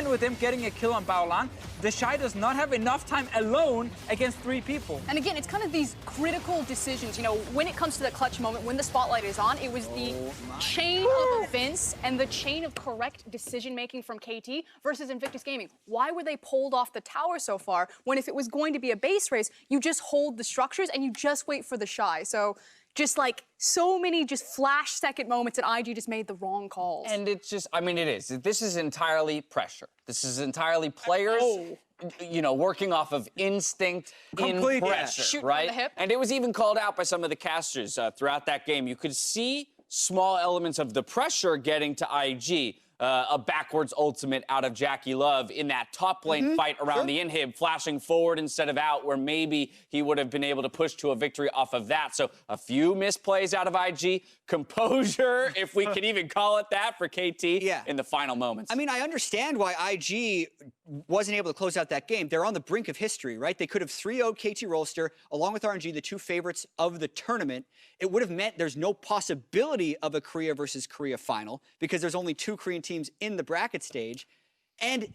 end with him getting a kill on Baolan. The Shy does not have enough time alone against 3 people. And again, it's kind of these critical decisions. You know, when it comes to the clutch moment, when the spotlight is on, it was the chain of events and the chain of correct decision-making from KT versus Invictus Gaming. Why were they pulled off the tower so far when if it was going to be a base race, you just hold the structures and you just wait for the Shy? So just like so many just flash second moments and IG just made the wrong calls. And it's just, I mean, it is. This is entirely pressure. This is entirely players, you know, working off of instinct in pressure, Shooting right? from the hip. And it was even called out by some of the casters throughout that game. You could see small elements of the pressure getting to IG. A backwards ultimate out of Jackie Love in that top lane fight around the inhib, flashing forward instead of out, where maybe he would have been able to push to a victory off of that. So a few misplays out of IG, composure, if we can even call it that, for KT in the final moments. I mean, I understand why IG wasn't able to close out that game. They're on the brink of history, right? They could have 3-0'd KT Rolster, along with RNG, the 2 favorites of the tournament. It would have meant there's no possibility of a Korea versus Korea final because there's only 2 Korean teams in the bracket stage. And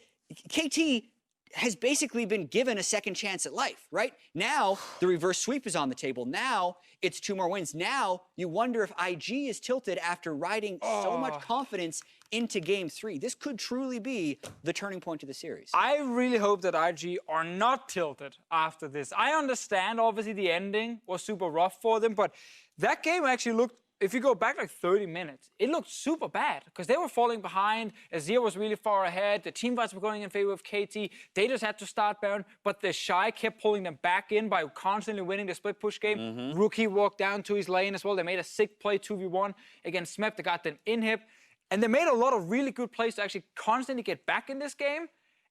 KT has basically been given a second chance at life, right? Now, the reverse sweep is on the table. Now, it's 2 more wins. Now, you wonder if IG is tilted after riding so much confidence into Game 3. This could truly be the turning point of the series. I really hope that IG are not tilted after this. I understand, obviously, the ending was super rough for them, but that game actually looked, if you go back like 30 minutes, it looked super bad because they were falling behind. Azir was really far ahead. The team fights were going in favor of KT. They just had to start Baron, but the Shy kept pulling them back in by constantly winning the split push game. Rookie walked down to his lane as well. They made a sick play 2v1 against Smep. They got an inhib. And they made a lot of really good plays to actually constantly get back in this game.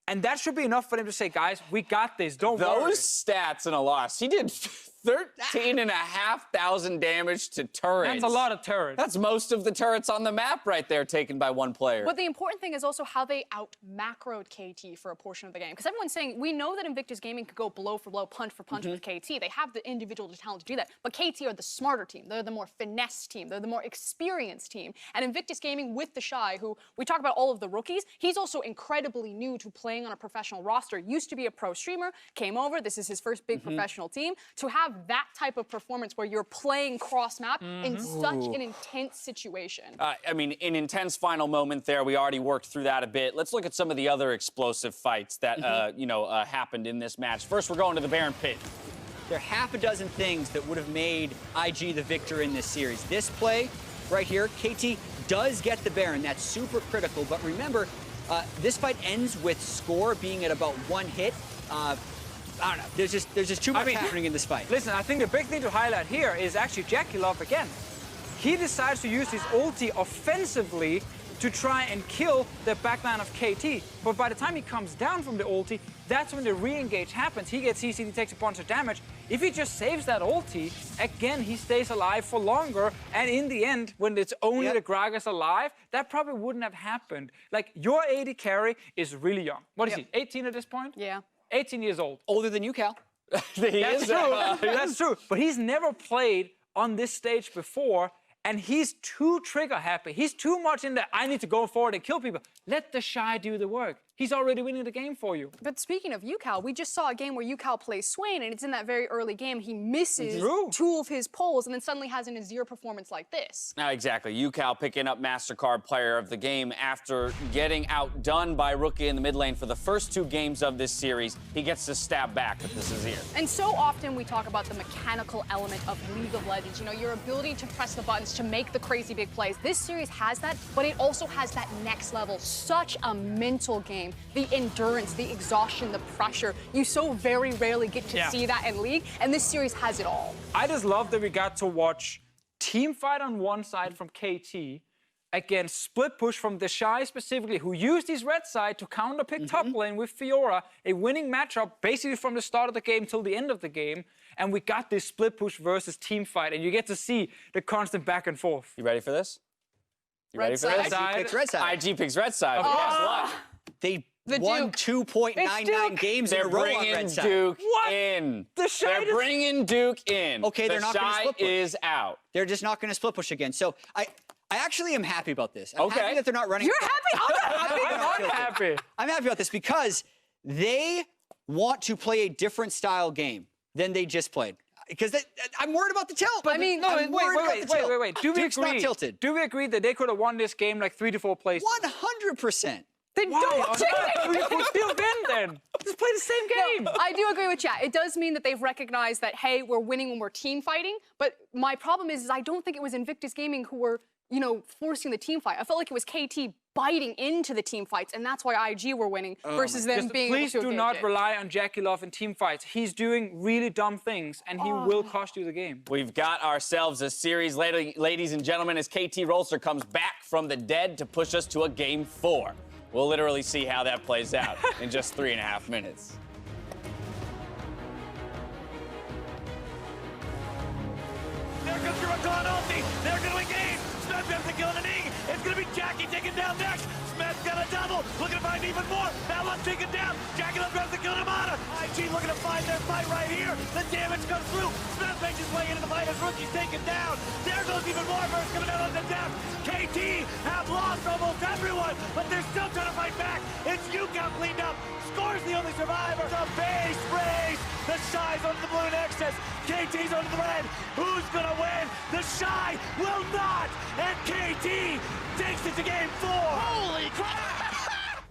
And that should be enough for them to say, guys, we got this, don't worry. Those stats in a loss. He did 13,500 damage to turrets. That's a lot of turrets. That's most of the turrets on the map right there taken by one player. But the important thing is also how they out-macroed KT for a portion of the game. Because everyone's saying, we know that Invictus Gaming could go blow for blow, punch for punch with KT. They have the individual talent to do that. But KT are the smarter team. They're the more finesse team. They're the more experienced team. And Invictus Gaming with the Shy, who we talk about all of the rookies, he's also incredibly new to playing on a professional roster. Used to be a pro streamer, came over. This is his first big professional team. To have that type of performance where you're playing cross-map in such an intense situation. I mean, an intense final moment there. We already worked through that a bit. Let's look at some of the other explosive fights that, you know, happened in this match. First, we're going to the Baron Pit. There are half a dozen things that would have made IG the victor in this series. This play right here, KT does get the Baron. That's super critical. But remember, this fight ends with score being at about 1 hit. I don't know. There's just too much happening in this fight. Listen, I think the big thing to highlight here is actually Jackie Love again. He decides to use his ulti offensively to try and kill the backline of KT. But by the time he comes down from the ulti, that's when the re-engage happens. He gets CC, he takes a bunch of damage. If he just saves that ulti, again, he stays alive for longer. And in the end, when it's only the Gragas alive, that probably wouldn't have happened. Like, your AD carry is really young. What is he, 18 at this point? Yeah. 18 years old. Older than you, Cal. That's true. That's true. But he's never played on this stage before, and he's too trigger happy. He's too much in the, I need to go forward and kill people. Let the Shy do the work. He's already winning the game for you. But speaking of UCal, we just saw a game where UCal plays Swain, and it's in that very early game. He misses 2 of his pulls and then suddenly has an Azir performance like this. Exactly. UCal picking up MasterCard player of the game after getting outdone by Rookie in the mid lane for the first 2 games of this series. He gets to stab back with this Azir. And so often we talk about the mechanical element of League of Legends. You know, your ability to press the buttons to make the crazy big plays. This series has that, but it also has that next level. Such a mental game. The endurance, the exhaustion, the pressure. You so very rarely get to see that in League, and this series has it all. I just love that we got to watch team fight on one side from KT against split push from the Shy specifically, who used his red side to counterpick top lane with Fiora, a winning matchup basically from the start of the game till the end of the game. And we got this split push versus team fight, and you get to see the constant back and forth. You ready for this? You ready for Red this? IG picks red side. IG picks red side. Guess what? They won 2.99 games in a row on red side. Duke in. The Shy They're bringing Duke in. Okay, they're not going to Shy split push. is out. They're just not going to split push again. So I I actually am happy about this. I'm Okay. happy that they're not running. You're happy? I'm not happy. I'm not happy. I'm happy about this because they want to play a different style game than they just played. Because I'm worried about the tilt. I mean, No, I'm worried about the tilt. wait. Do we Duke's agree? not tilted. Do we agree that they could have won this game like 3 to 4 places? 100%. Then Why? don't take it. We could still win then. Just play the same game. I do agree with chat. It does mean that they've recognized that, hey, we're winning when we're team fighting. But my problem is I don't think it was Invictus Gaming who were, forcing the team fight. I felt like it was KT biting into the team fights, and that's why IG were winning versus them Just being please able to do not engage it. rely on Jackie Love in team fights. He's doing really dumb things, and he will cost you the game. We've got ourselves a series, ladies and gentlemen, as KT Rolster comes back from the dead to push us to a game 4. We'll literally see how that plays out in just 3.5 minutes. There comes your Rakan ulti. They're going to engage. Smith has to kill an knee. It's going to be Jackie taken down next. Smith's got a double. Looking to find even more. That one's taken down. Jackie Love grabs the kill Amada. IG looking to find their fight right here. The damage comes through. Smith makes his way into the fight as Rookie's taken down. There goes even more burst coming out on the depth. KT have lost almost everyone, but they're still trying to fight back. It's UCount cleaned up. Score's the only survivor. The base race. The Shy's on the blue Nexus. KT's on the red. Who's gonna win? The Shy will not. And KT takes it to game 4. Holy crap!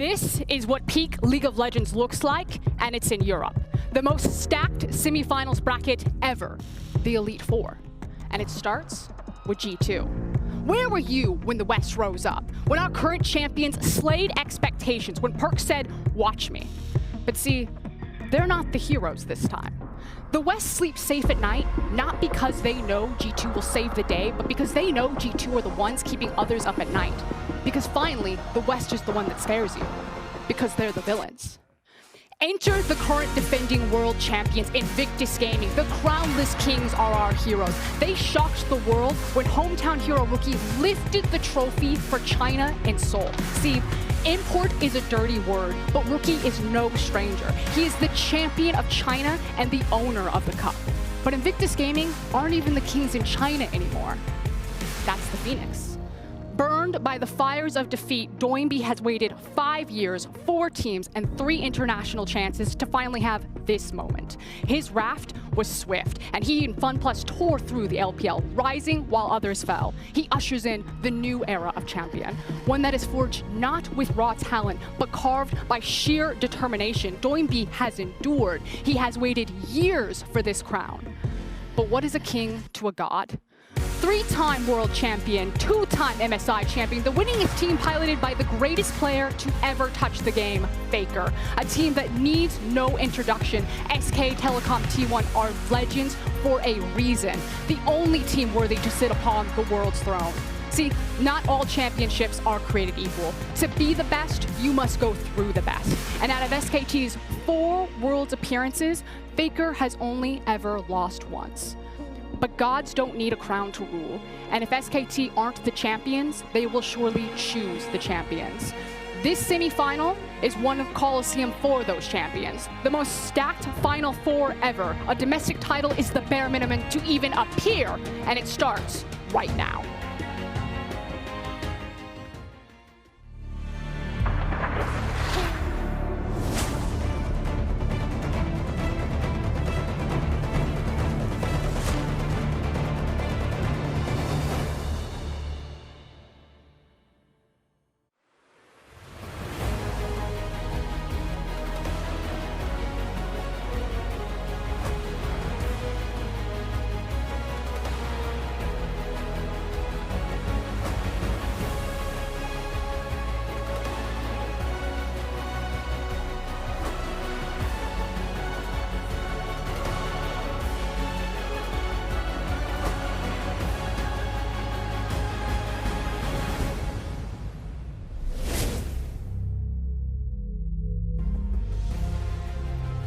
This is what peak League of Legends looks like, and it's in Europe. The most stacked semifinals bracket ever, the Elite Four. And it starts with G2. Where were you when the West rose up? When our current champions slayed expectations, when Perk said, watch me. But see, they're not the heroes this time. The West sleeps safe at night, not because they know G2 will save the day, but because they know G2 are the ones keeping others up at night. Because finally, the West is the one that scares you. Because they're the villains. Enter the current defending world champions, Invictus Gaming. The crownless kings are our heroes. They shocked the world when hometown hero Rookie lifted the trophy for China in Seoul. See, import is a dirty word, but Rookie is no stranger. He is the champion of China and the owner of the cup. But Invictus Gaming aren't even the kings in China anymore. That's the Phoenix. Burned by the fires of defeat, Doinby has waited 5 years, 4 teams, and 3 international chances to finally have this moment. His raft was swift, and he and FunPlus tore through the LPL, rising while others fell. He ushers in the new era of champion, one that is forged not with raw talent, but carved by sheer determination. Doinby has endured. He has waited years for this crown. But what is a king to a god? 3-time world champion, 2-time MSI champion, the winningest team piloted by the greatest player to ever touch the game, FLICKR. A team that needs no introduction. SK Telecom T1 are legends for a reason. The only team worthy to sit upon the world's throne. See, not all championships are created equal. To be the best, you must go through the best. And out of SKT's 4 Worlds appearances, FLICKR has only ever lost once. But gods don't need a crown to rule, and if SKT aren't the champions, they will surely choose the champions. This semi-final is one of Coliseum for those champions. The most stacked Final Four ever. A domestic title is the bare minimum to even appear, and it starts right now.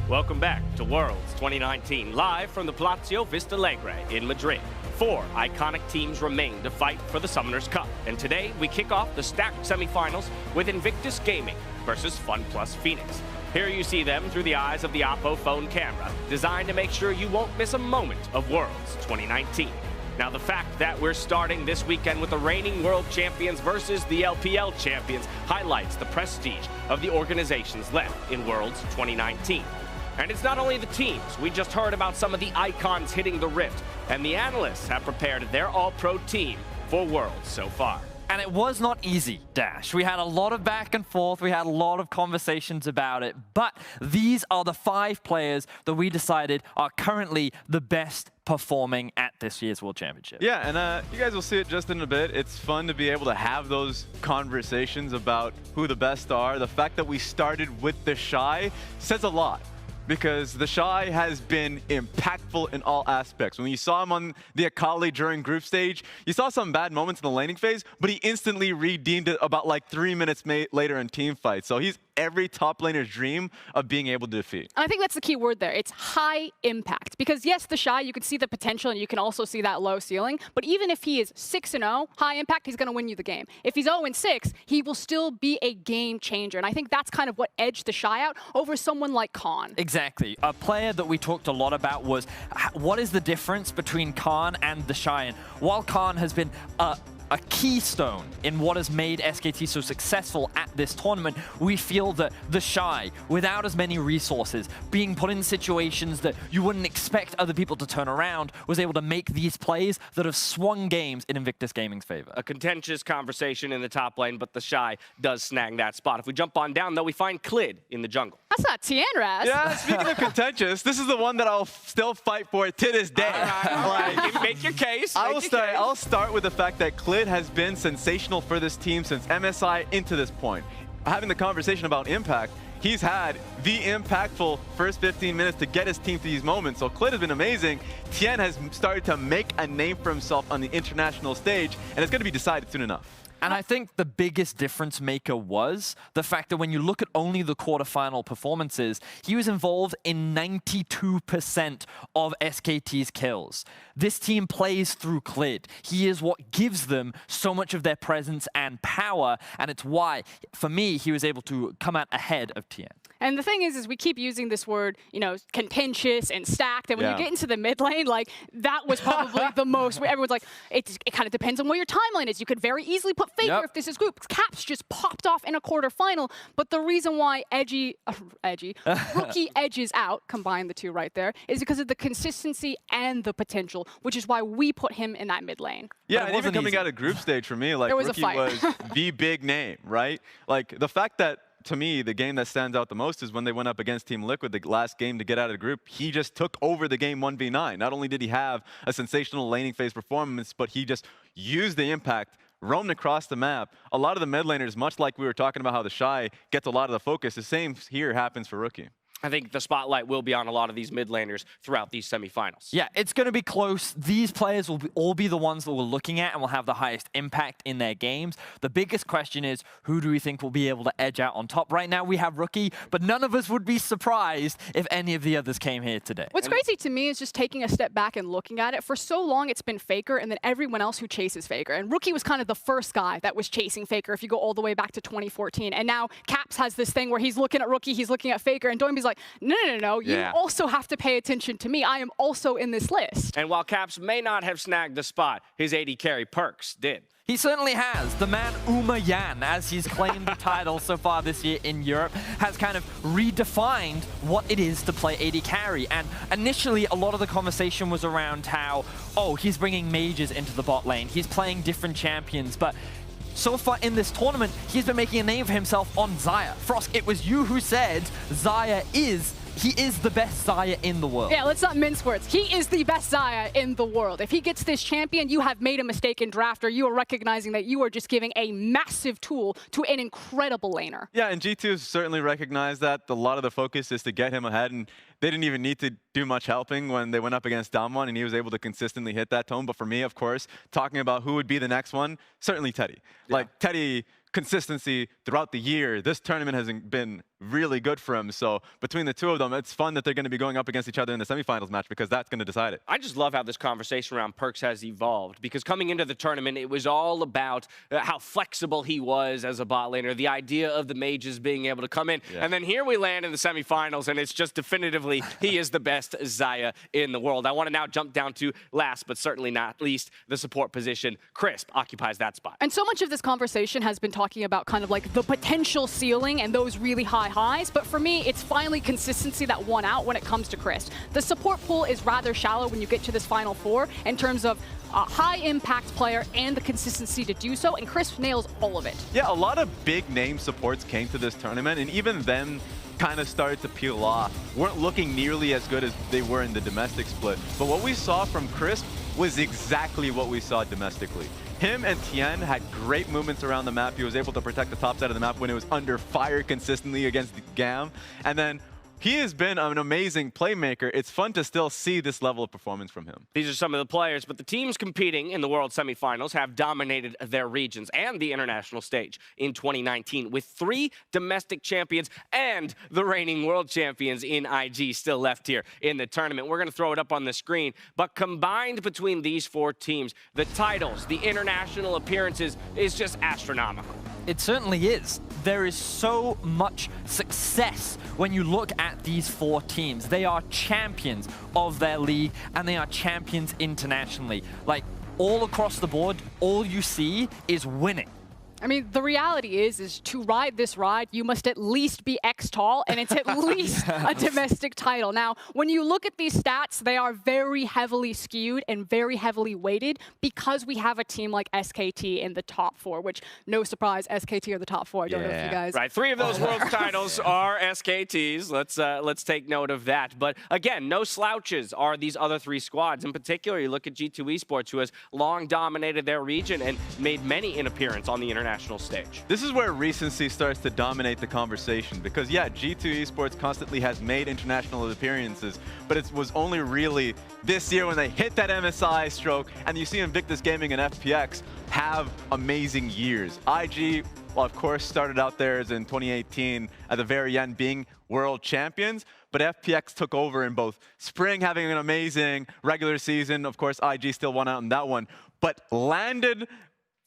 Welcome back to Worlds 2019, live from the Palazzo Vistalegre in Madrid. 4 iconic teams remain to fight for the Summoners Cup, and today we kick off the stacked semifinals with Invictus Gaming versus FunPlus Phoenix. Here you see them through the eyes of the Oppo phone camera, designed to make sure you won't miss a moment of Worlds 2019. Now, the fact that we're starting this weekend with the reigning world champions versus the LPL champions highlights the prestige of the organizations left in Worlds 2019. And it's not only the teams. We just heard about some of the icons hitting the rift, and the analysts have prepared their all-pro team for Worlds so far. And it was not easy, Dash. We had a lot of back and forth. We had a lot of conversations about it. But these are the 5 players that we decided are currently the best performing at this year's World Championship. Yeah, and you guys will see it just in a bit. It's fun to be able to have those conversations about who the best are. The fact that we started with the Shy says a lot, because the Shy has been impactful in all aspects. When you saw him on the Akali during group stage, you saw some bad moments in the laning phase, but he instantly redeemed it about like 3 minutes later in team fight. So he's every top laner's dream of being able to defeat. And I think that's the key word there. It's high impact. Because yes, the Shy, you can see the potential and you can also see that low ceiling. But even if he is 6-0, high impact, he's going to win you the game. If he's 0-6, he will still be a game changer. And I think that's kind of what edged the Shy out over someone like Khan. Exactly. A player that we talked a lot about was what is the difference between Khan and the Shy? And while Khan has been a keystone in what has made SKT so successful at this tournament, we feel that the Shy, without as many resources, being put in situations that you wouldn't expect other people to turn around, was able to make these plays that have swung games in Invictus Gaming's favor. A contentious conversation in the top lane, but the Shy does snag that spot. If we jump on down, though, we find Clid in the jungle. That's not Tien, Raz. Yeah, speaking of contentious, this is the one that I'll still fight for to this day. All right. Make your case. I'll start with the fact that Clid has been sensational for this team since MSI into this point. Having the conversation about impact, he's had the impactful first 15 minutes to get his team to these moments. So Clid has been amazing. Tien has started to make a name for himself on the international stage, and it's going to be decided soon enough. And I think the biggest difference maker was the fact that when you look at only the quarterfinal performances, he was involved in 92% of SKT's kills. This team plays through Clid. He is what gives them so much of their presence and power, and it's why, for me, he was able to come out ahead of Tien. And the thing is we keep using this word, you know, contentious and stacked. And when you get into the mid lane, like, that was probably the most, where everyone's like, it kind of depends on where your timeline is. You could very easily put FLICKR if this is group. Caps just popped off in a quarterfinal. But the reason why Rookie edges out, combine the two right there, is because of the consistency and the potential, which is why we put him in that mid lane. Yeah, and even coming out of group stage for me, like, Rookie was the big name, right? Like, the fact that, to me, the game that stands out the most is when they went up against Team Liquid, the last game to get out of the group. He just took over the game 1v9. Not only did he have a sensational laning phase performance, but he just used the impact, roamed across the map. A lot of the mid laners, much like we were talking about how the Shy gets a lot of the focus, the same here happens for Rookie. I think the spotlight will be on a lot of these mid laners throughout these semifinals. Yeah, it's going to be close. These players will all be the ones that we're looking at and will have the highest impact in their games. The biggest question is, who do we think will be able to edge out on top? Right now, we have Rookie, but none of us would be surprised if any of the others came here today. What's crazy to me is just taking a step back and looking at it. For so long, it's been FLICKR and then everyone else who chases FLICKR. And Rookie was kind of the first guy that was chasing FLICKR if you go all the way back to 2014. And now Caps has this thing where he's looking at Rookie, he's looking at FLICKR, and Doinby's like, no. You also have to pay attention to me. I am also in this list. And while Caps may not have snagged the spot, his AD carry Perks did. He certainly has. The man Uma Yan, as he's claimed the title so far this year in Europe, has kind of redefined what it is to play AD carry. And initially, a lot of the conversation was around how, oh, he's bringing mages into the bot lane. He's playing different champions. But so far in this tournament, he's been making a name for himself on Xayah. Frost, it was you who said Xayah is the best Xayah in the world. Yeah, let's not mince words. He is the best Xayah in the world. If he gets this champion, you have made a mistake in draft, or you are recognizing that you are just giving a massive tool to an incredible laner. Yeah, and G2 certainly recognized that. A lot of the focus is to get him ahead, and they didn't even need to do much helping when they went up against Damwon, and he was able to consistently hit that tone. But for me, of course, talking about who would be the next one, certainly Teddy. Yeah. Like, Teddy, consistency throughout the year. This tournament has been really good for him. So between the two of them, it's fun that they're going to be going up against each other in the semifinals match, because that's going to decide it. I just love how this conversation around Perks has evolved, because coming into the tournament, it was all about how flexible he was as a bot laner, the idea of the mages being able to come in. Yeah. And then here we land in the semifinals, and it's just definitively he is the best Xayah in the world. I want to now jump down to last, but certainly not least, the support position. Crisp occupies that spot. And so much of this conversation has been talking about kind of like the potential ceiling and those really high highs, but for me, it's finally consistency that won out when it comes to Crisp. The support pool is rather shallow when you get to this Final Four in terms of a high impact player and the consistency to do so, and Crisp nails all of it. Yeah, a lot of big name supports came to this tournament, and even then kind of started to peel off. Weren't looking nearly as good as they were in the domestic split. But what we saw from Crisp was exactly what we saw domestically. Him and Tien had great movements around the map. He was able to protect the top side of the map when it was under fire consistently against GAM. And then he has been an amazing playmaker. It's fun to still see this level of performance from him. These are some of the players, but the teams competing in the World Semifinals have dominated their regions and the international stage in 2019, with 3 domestic champions and the reigning world champions in IG still left here in the tournament. We're going to throw it up on the screen, but combined between these 4 teams, the titles, the international appearances is just astronomical. It certainly is. There is so much success when you look at these 4 teams. They are champions of their league, and they are champions internationally. Like, all across the board, all you see is winning. I mean, the reality is to ride this ride, you must at least be X tall, and it's at least a domestic title. Now, when you look at these stats, they are very heavily skewed and very heavily weighted because we have a team like SKT in the top 4, which, no surprise, SKT are the top 4. I don't know if you guys... Right, 3 of those world titles are SKTs. Let's take note of that. But again, no slouches are these other 3 squads. In particular, you look at G2 Esports, who has long dominated their region and made many an appearance on the international stage. This is where recency starts to dominate the conversation because, yeah, G2 Esports constantly has made international appearances, but it was only really this year when they hit that MSI stroke, and you see Invictus Gaming and FPX have amazing years. IG, well, of course, started out theirs in 2018 at the very end being world champions, but FPX took over in both spring, having an amazing regular season. Of course, IG still won out in that one, but landed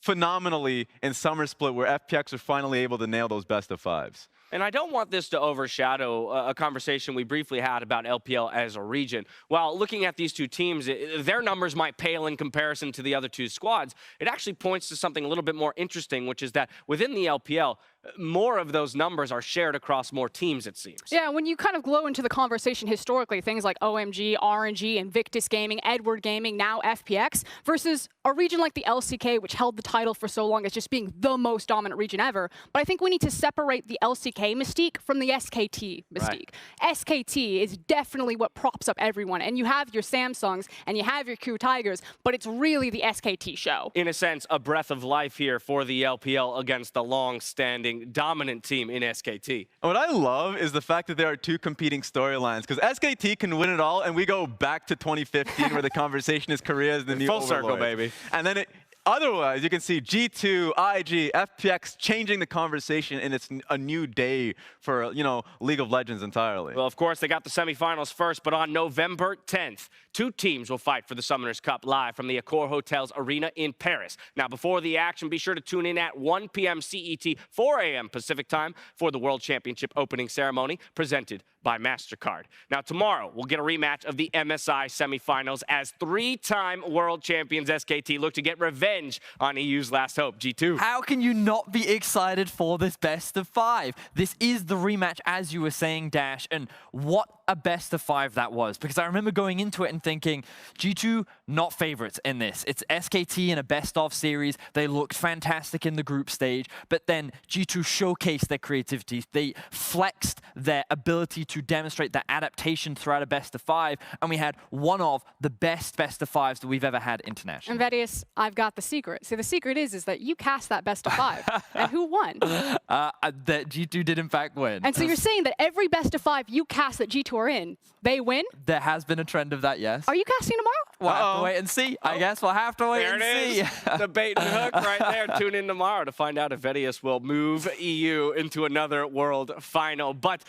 phenomenally in Summer Split, where FPX are finally able to nail those best of 5s. And I don't want this to overshadow a conversation we briefly had about LPL as a region. While looking at these 2 teams, their numbers might pale in comparison to the other 2 squads. It actually points to something a little bit more interesting, which is that within the LPL, more of those numbers are shared across more teams, it seems. Yeah, when you kind of glow into the conversation historically, things like OMG, RNG, Invictus Gaming, Edward Gaming, now FPX, versus a region like the LCK, which held the title for so long as just being the most dominant region ever. But I think we need to separate the LCK mystique from the SKT mystique. Right. SKT is definitely what props up everyone. And you have your Samsungs and you have your Q Tigers, but it's really the SKT show. In a sense, a breath of life here for the LPL against the long-standing dominant team in SKT. What I love is the fact that there are 2 competing storylines, because SKT can win it all, and we go back to 2015 where the conversation is Korea is the new full circle, overlord. baby. And then otherwise, you can see G2, IG, FPX changing the conversation, and it's a new day for, you know, League of Legends entirely. Well, of course, they got the semifinals first, but on November 10th, 2 teams will fight for the Summoners Cup live from the Accor Hotels Arena in Paris. Now, before the action, be sure to tune in at 1 p.m. CET, 4 a.m. Pacific time for the World Championship opening ceremony presented by MasterCard. Now, tomorrow, we'll get a rematch of the MSI semifinals as 3-time world champions SKT look to get revenge on EU's last hope, G2. How can you not be excited for this best of 5? This is the rematch, as you were saying, Dash, and what a best of 5 that was, because I remember going into it and thinking, G2 not favorites in this. It's SKT in a best of series. They looked fantastic in the group stage, but then G2 showcased their creativity. They flexed their ability to demonstrate their adaptation throughout a best of 5, and we had one of the best of 5s that we've ever had internationally. And Vedius, I've got the secret. See, the secret is that you cast that best of 5, and who won? That G2 did in fact win. And so you're saying that every best of 5 you cast that G2 are in, they win? There has been a trend of that, yes. Are you casting tomorrow? We'll have to wait and see. I guess we'll have to wait and see. The bait and hook right there. Tune in tomorrow to find out if Vedius will move EU into another world final. But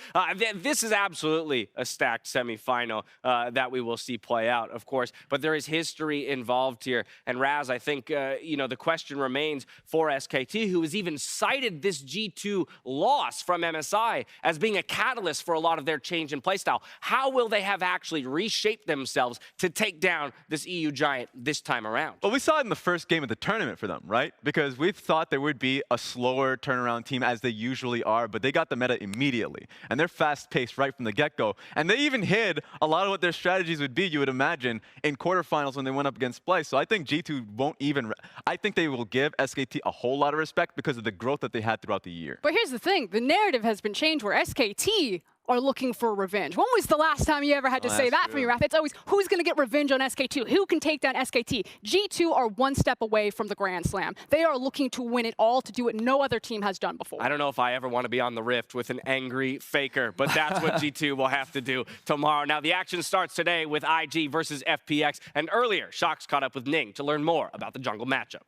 this is absolutely a stacked semifinal that we will see play out, of course. But there is history involved here. And Raz, I think, you know, the question remains for SKT, who has even cited this G2 loss from MSI as being a catalyst for a lot of their change in playstyle. How will they have actually reshaped themselves to take down this EU giant this time around? Well, we saw it in the first game of the tournament for them, right? Because we thought there would be a slower turnaround team as they usually are, but they got the meta immediately. And they're fast-paced right from the get-go. And they even hid a lot of what their strategies would be, you would imagine, in quarterfinals when they went up against Splice. So I think G2 won't even... I think they will give SKT a whole lot of respect because of the growth that they had throughout the year. But here's the thing. The narrative has been changed where SKT are looking for revenge. When was the last time you ever had to say that from your rap? It's always, who's going to get revenge on SK2? Who can take down SKT? G2 are one step away from the Grand Slam. They are looking to win it all, to do what no other team has done before. I don't know if I ever want to be on the Rift with an angry Faker, but that's what G2 will have to do tomorrow. Now, the action starts today with IG versus FPX, and earlier, Shox caught up with Ning to learn more about the jungle matchup.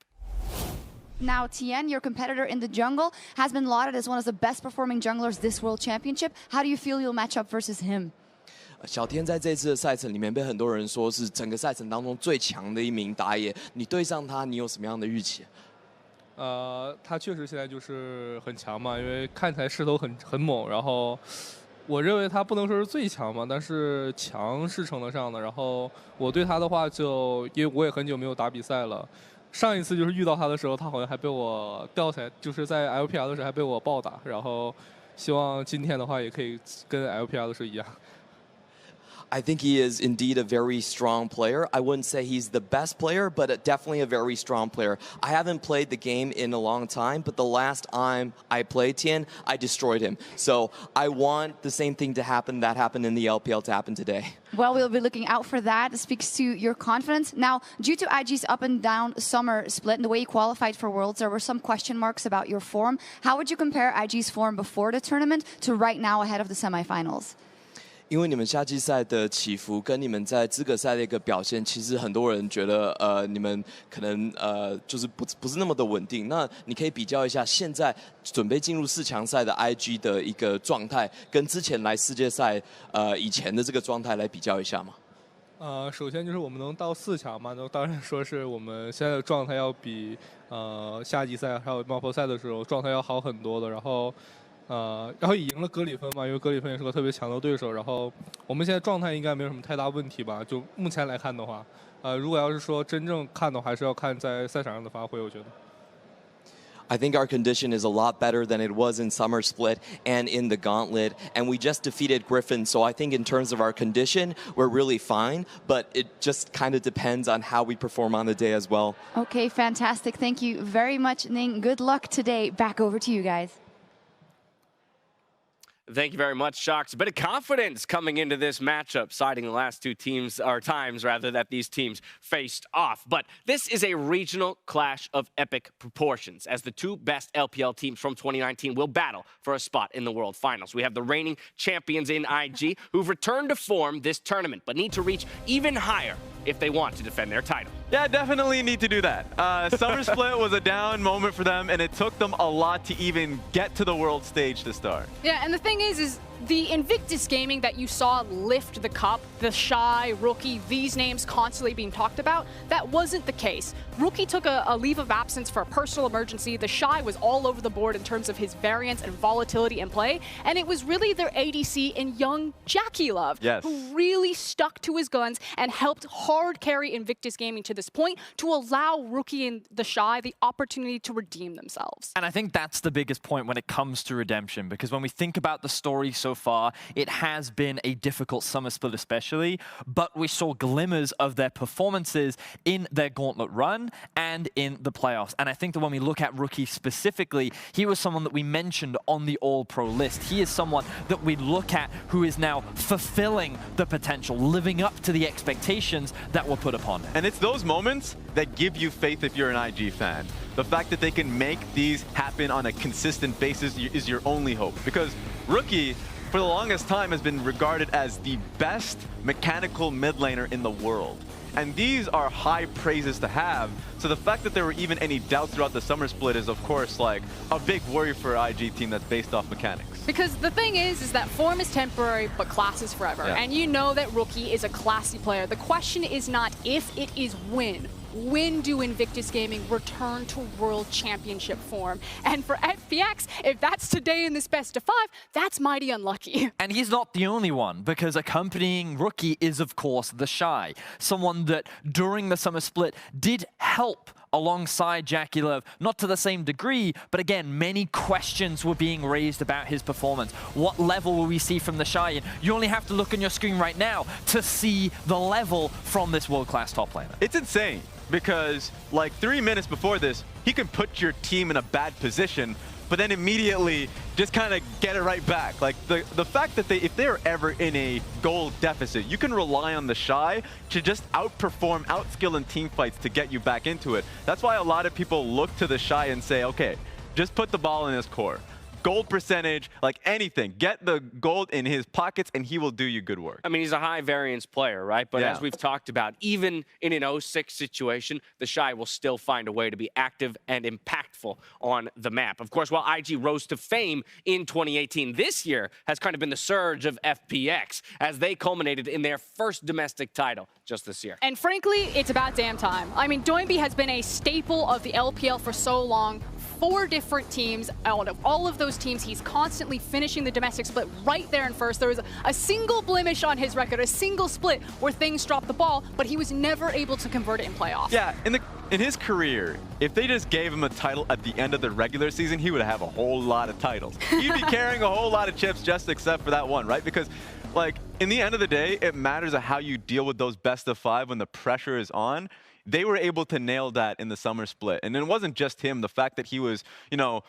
Now, Tien, your competitor in the jungle, has been lauded as one of the best performing junglers this World Championship. How do you feel you'll match up versus him? 小天在这次的赛程里面被很多人说是整个赛程当中最强的一名打野，你对上他，你有什么样的预期？他确实现在就是很强嘛，因为看起来势头很猛，然后我认为他不能说是最强嘛，但是强是称得上的。然后我对他的话就，因为我也很久没有打比赛了，上一次就是遇到他的时候，他好像还被我吊起来，就是在 LPL 的时候还被我暴打。然后希望今天的话也可以跟 LPL 的时候一样。I think he is indeed a very strong player. I wouldn't say he's the best player, but definitely a very strong player. I haven't played the game in a long time, but the last time I played Tian, I destroyed him. So I want the same thing to happen that happened in the LPL to happen today. Well, we'll be looking out for that. It speaks to your confidence. Now, due to IG's up and down summer split and the way you qualified for Worlds, there were some question marks about your form. How would you compare IG's form before the tournament to right now ahead of the semifinals? 因为你们夏季赛的起伏跟你们在资格赛的一个表现，其实很多人觉得你们可能就是不是那么的稳定。那你可以比较一下现在准备进入4强赛的 IG 的一个状态，跟之前来世界赛以前的这个状态来比较一下吗？首先就是我们能到4强嘛，那当然说是我们现在的状态要比夏季赛还有冒泡赛的时候状态要好很多的。然后也赢了格里芬嘛，因为格里芬也是个特别强的对手。然后我们现在状态应该没有什么太大问题吧？就目前来看的话，如果要是说真正看的话，还是要看在赛场上的发挥，我觉得。I think our condition is a lot better than it was in Summer Split and in the Gauntlet, and we just defeated Griffin, so I think in terms of our condition, we're really fine, but it just kind of depends on how we perform on the day as well. Okay, fantastic. Thank you very much, Ning. Good luck today. Back over to you guys. Thank you very much, Shocks. A bit of confidence coming into this matchup, siding the last two teams, or times rather, that these teams faced off. But this is a regional clash of epic proportions, as the two best LPL teams from 2019 will battle for a spot in the World Finals. We have the reigning champions in IG, who've returned to form this tournament, but need to reach even higher if they want to defend their title. Yeah, definitely need to do that. Summer Split was a down moment for them, and it took them a lot to even get to the world stage to start. Yeah, and the thing is the Invictus Gaming that you saw lift the cup, the Shy, Rookie, these names constantly being talked about, that wasn't the case. Rookie took a leave of absence for a personal emergency. The Shy was all over the board in terms of his variance and volatility in play, and it was really their ADC in young Jackie Love, who really stuck to his guns and helped hard carry Invictus Gaming to this point to allow Rookie and the Shy the opportunity to redeem themselves. And I think that's the biggest point when it comes to redemption, because when we think about the story so far, it has been a difficult summer split especially, but we saw glimmers of their performances in their gauntlet run and in the playoffs. And I think that when we look at Rookie specifically, he was someone that we mentioned on the All-Pro list. He is someone that we look at who is now fulfilling the potential, living up to the expectations that were put upon him. And it's those moments that give you faith if you're an IG fan. The fact that they can make these happen on a consistent basis is your only hope. Because Rookie, for the longest time, has been regarded as the best mechanical mid laner in the world. And these are high praises to have. So the fact that there were even any doubts throughout the summer split is, of course, like a big worry for an IG team that's based off mechanics. Because the thing is that form is temporary, but class is forever. Yeah. And you know that Rookie is a classy player. The question is not if, it is when. When do Invictus Gaming return to World Championship form? And for FPX, if that's today in this best of 5, that's mighty unlucky. And he's not the only one, because accompanying Rookie is, of course, the Shy. Someone that, during the summer split, did help alongside Jackie Love, not to the same degree, but again, many questions were being raised about his performance. What level will we see from the Shy? And you only have to look on your screen right now to see the level from this world-class top laner. It's insane, because like 3 minutes before this, he can put your team in a bad position, but then immediately just kind of get it right back. Like the fact that if they're ever in a goal deficit, you can rely on the Shy to just outperform, outskill in team fights to get you back into it. That's why a lot of people look to the Shy and say, okay, just put the ball in his core. Gold percentage, like anything. Get the gold in his pockets and he will do you good work. I mean, he's a high variance player, right? But as we've talked about, even in an 06 situation, the Shy will still find a way to be active and impactful on the map. Of course, while IG rose to fame in 2018, this year has kind of been the surge of FPX as they culminated in their first domestic title. just this year. And frankly, it's about damn time. I mean, Doinby has been a staple of the LPL for so long. 4 different teams. Out of all of those teams, he's constantly finishing the domestic split right there in first. There was a single blemish on his record, a single split where things dropped the ball, but he was never able to convert it in playoffs. Yeah, in his career, if they just gave him a title at the end of the regular season, he would have a whole lot of titles. He'd be carrying a whole lot of chips just except for that one, right? Because, like, in the end of the day, it matters how you deal with those best of 5 when the pressure is on. They were able to nail that in the summer split. And it wasn't just him. The fact that he was, you know,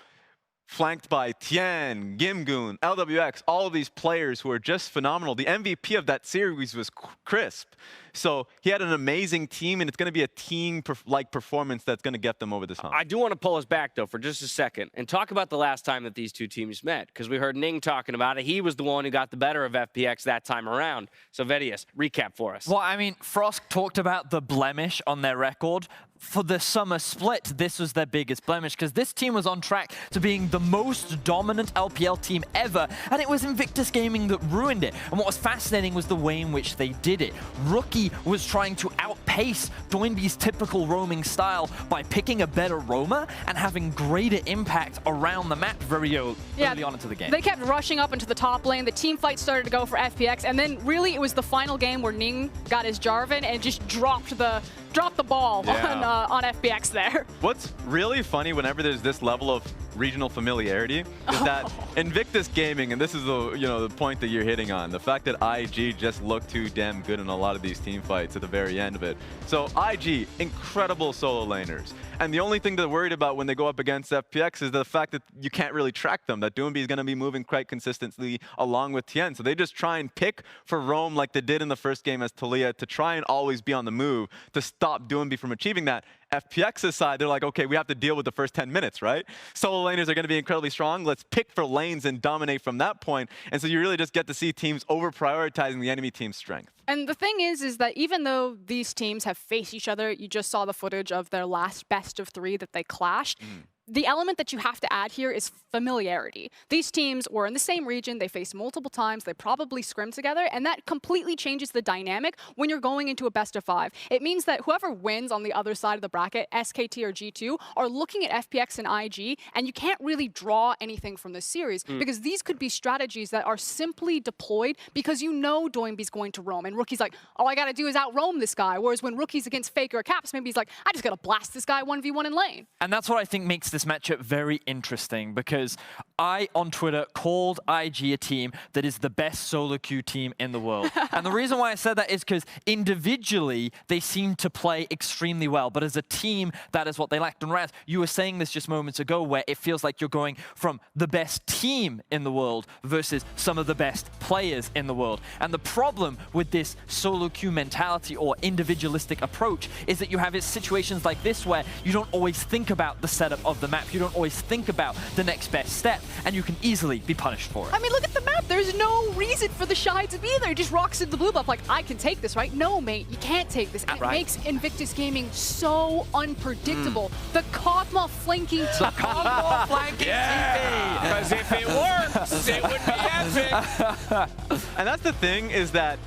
flanked by Tien, Gimgoon, LWX, all of these players who are just phenomenal. The MVP of that series was Crisp. So he had an amazing team, and it's going to be a team-like performance that's going to get them over this hump. I do want to pull us back, though, for just a second and talk about the last time that these two teams met, because we heard Ning talking about it. He was the one who got the better of FPX that time around. So, Vedius, recap for us. Well, I mean, Frost talked about the blemish on their record. For the summer split, this was their biggest blemish, because this team was on track to being the most dominant LPL team ever, and it was Invictus Gaming that ruined it. And what was fascinating was the way in which they did it. Rookie was trying to outpace Doinby's typical roaming style by picking a better roamer and having greater impact around the map very early on into the game. They kept rushing up into the top lane. The team fight started to go for FPX, and then really it was the final game where Ning got his Jarvan and just dropped the ball on FPX there. What's really funny whenever there's this level of regional familiarity is that Invictus Gaming, and this is the point that you're hitting on, the fact that IG just looked too damn good in a lot of these team fights at the very end of it. So IG, incredible solo laners. And the only thing they're worried about when they go up against FPX is the fact that you can't really track them, that Doinby is going to be moving quite consistently along with Tien. So they just try and pick for roam like they did in the first game as Talia to try and always be on the move to stop Doinby from achieving that. FPX's side, they're like, okay, we have to deal with the first 10 minutes, right? Solo laners are going to be incredibly strong. Let's pick for lanes and dominate from that point. And so you really just get to see teams over-prioritizing the enemy team's strength. And the thing is that even though these teams have faced each other, you just saw the footage of their last best of 3 that they clashed. The element that you have to add here is familiarity. These teams were in the same region, they faced multiple times, they probably scrimmed together, and that completely changes the dynamic when you're going into a best of 5. It means that whoever wins on the other side of the bracket, SKT or G2, are looking at FPX and IG, and you can't really draw anything from this series, because these could be strategies that are simply deployed because you know Doinby's going to roam, and Rookie's like, all I gotta do is out-roam this guy, whereas when Rookie's against FLICKR or Caps, maybe he's like, I just gotta blast this guy 1v1 in lane. And that's what I think makes this matchup very interesting, because I, on Twitter, called IG a team that is the best solo queue team in the world. And the reason why I said that is because individually, they seem to play extremely well, but as a team, that is what they lacked. And Raz, you were saying this just moments ago, where it feels like you're going from the best team in the world versus some of the best players in the world. And the problem with this solo queue mentality or individualistic approach is that you have situations like this where you don't always think about the setup of the map. You don't always think about the next best step, and you can easily be punished for it. I mean, look at the map. There's no reason for the Shy to be there. He just rocks in the blue buff like, I can take this, right? No, mate, you can't take this. And it makes Invictus Gaming so unpredictable. The Kog'Maw flanking TP. The Kog'Maw flanking TP. Because if it works, it would be epic. And that's the thing, is that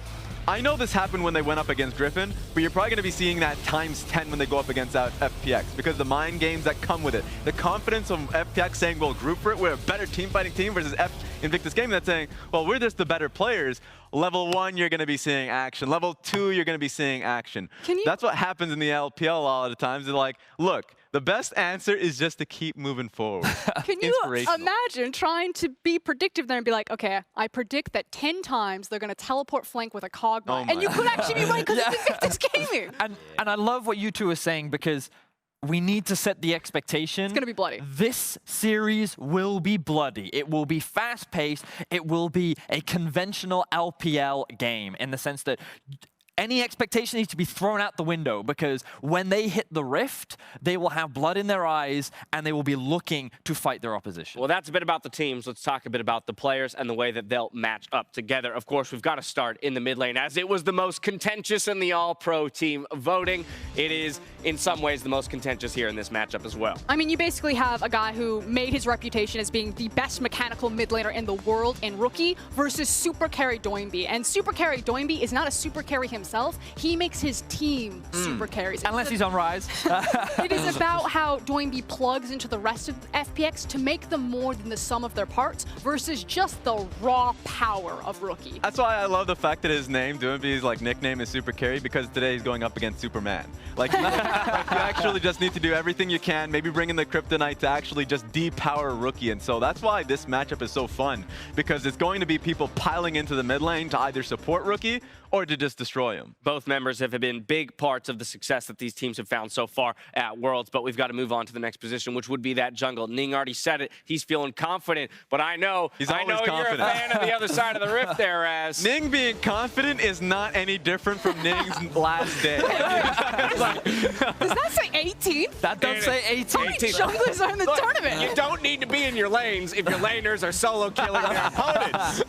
I know this happened when they went up against Griffin, but you're probably going to be seeing that times 10 when they go up against FPX, because the mind games that come with it. The confidence of FPX saying, we'll group for it, we're a better team fighting team, versus Invictus Gaming that's saying, well, we're just the better players. Level 1, you're going to be seeing action. Level 2, you're going to be seeing action. That's what happens in the LPL a lot of the times. They're like, look, the best answer is just to keep moving forward. Can you imagine trying to be predictive there and be like, okay, I predict that 10 times they're going to teleport flank with a Kog'Maw. And you could actually be right because it's Invictus Gaming. And I love what you two are saying, because we need to set the expectation. It's going to be bloody. This series will be bloody. It will be fast-paced. It will be a conventional LPL game in the sense that any expectation needs to be thrown out the window, because when they hit the rift, they will have blood in their eyes and they will be looking to fight their opposition. Well, that's a bit about the teams. Let's talk a bit about the players and the way that they'll match up together. Of course, we've got to start in the mid lane, as it was the most contentious in the all-pro team voting. It is, in some ways, the most contentious here in this matchup as well. I mean, you basically have a guy who made his reputation as being the best mechanical mid laner in the world in Rookie versus super carry Doinby. And super carry Doinby is not a super carry himself. himself. He makes his team super carries. Unless he's on Rise. It is about how Doinby plugs into the rest of FPX to make them more than the sum of their parts versus just the raw power of Rookie. That's why I love the fact that his name, Doinby's like nickname is Super Carry, because today he's going up against Superman. Like, you actually just need to do everything you can, maybe bring in the Kryptonite to actually just depower Rookie. And so that's why this matchup is so fun, because it's going to be people piling into the mid lane to either support Rookie or to just destroy him. Both members have been big parts of the success that these teams have found so far at Worlds, but we've got to move on to the next position, which would be that jungle. Ning already said it. He's feeling confident, but I know you're a fan of the other side of the rift there, Raz. Ning being confident is not any different from Ning's last day. Does that say 18? That does say 18. How many junglers are in the tournament? You don't need to be in your lanes if your laners are solo killing their opponents.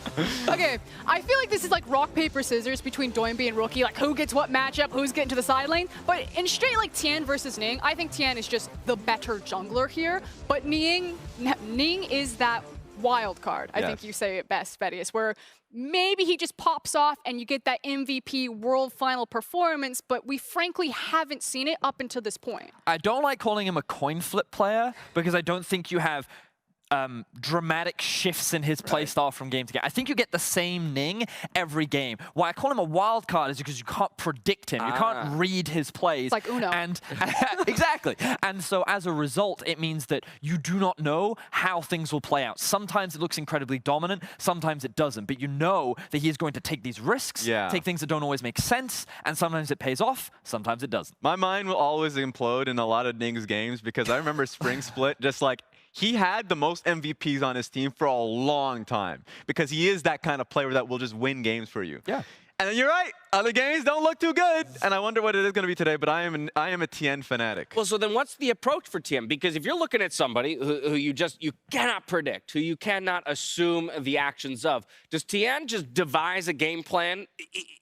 Okay, I feel like this is like rock, paper, scissors between Doinby and Rookie, like who gets what matchup, who's getting to the side lane. But in straight like Tian versus Ning, I think Tian is just the better jungler here. But Ning is that wild card. I think you say it best, Fedius, where maybe he just pops off and you get that MVP world final performance, but we frankly haven't seen it up until this point. I don't like calling him a coin flip player because I don't think you have dramatic shifts in his playstyle from game to game. I think you get the same Ning every game. Why I call him a wild card is because you can't predict him. You can't read his plays. It's like Uno. And exactly. And so as a result, it means that you do not know how things will play out. Sometimes it looks incredibly dominant, sometimes it doesn't. But you know that he is going to take these risks, take things that don't always make sense, and sometimes it pays off, sometimes it doesn't. My mind will always implode in a lot of Ning's games because I remember Spring Split, just like, he had the most MVPs on his team for a long time because he is that kind of player that will just win games for you. Yeah. And then you're right, other games don't look too good. And I wonder what it is going to be today, but I am a Tien fanatic. Well, so then what's the approach for Tien? Because if you're looking at somebody who you cannot predict, who you cannot assume the actions of, does Tien just devise a game plan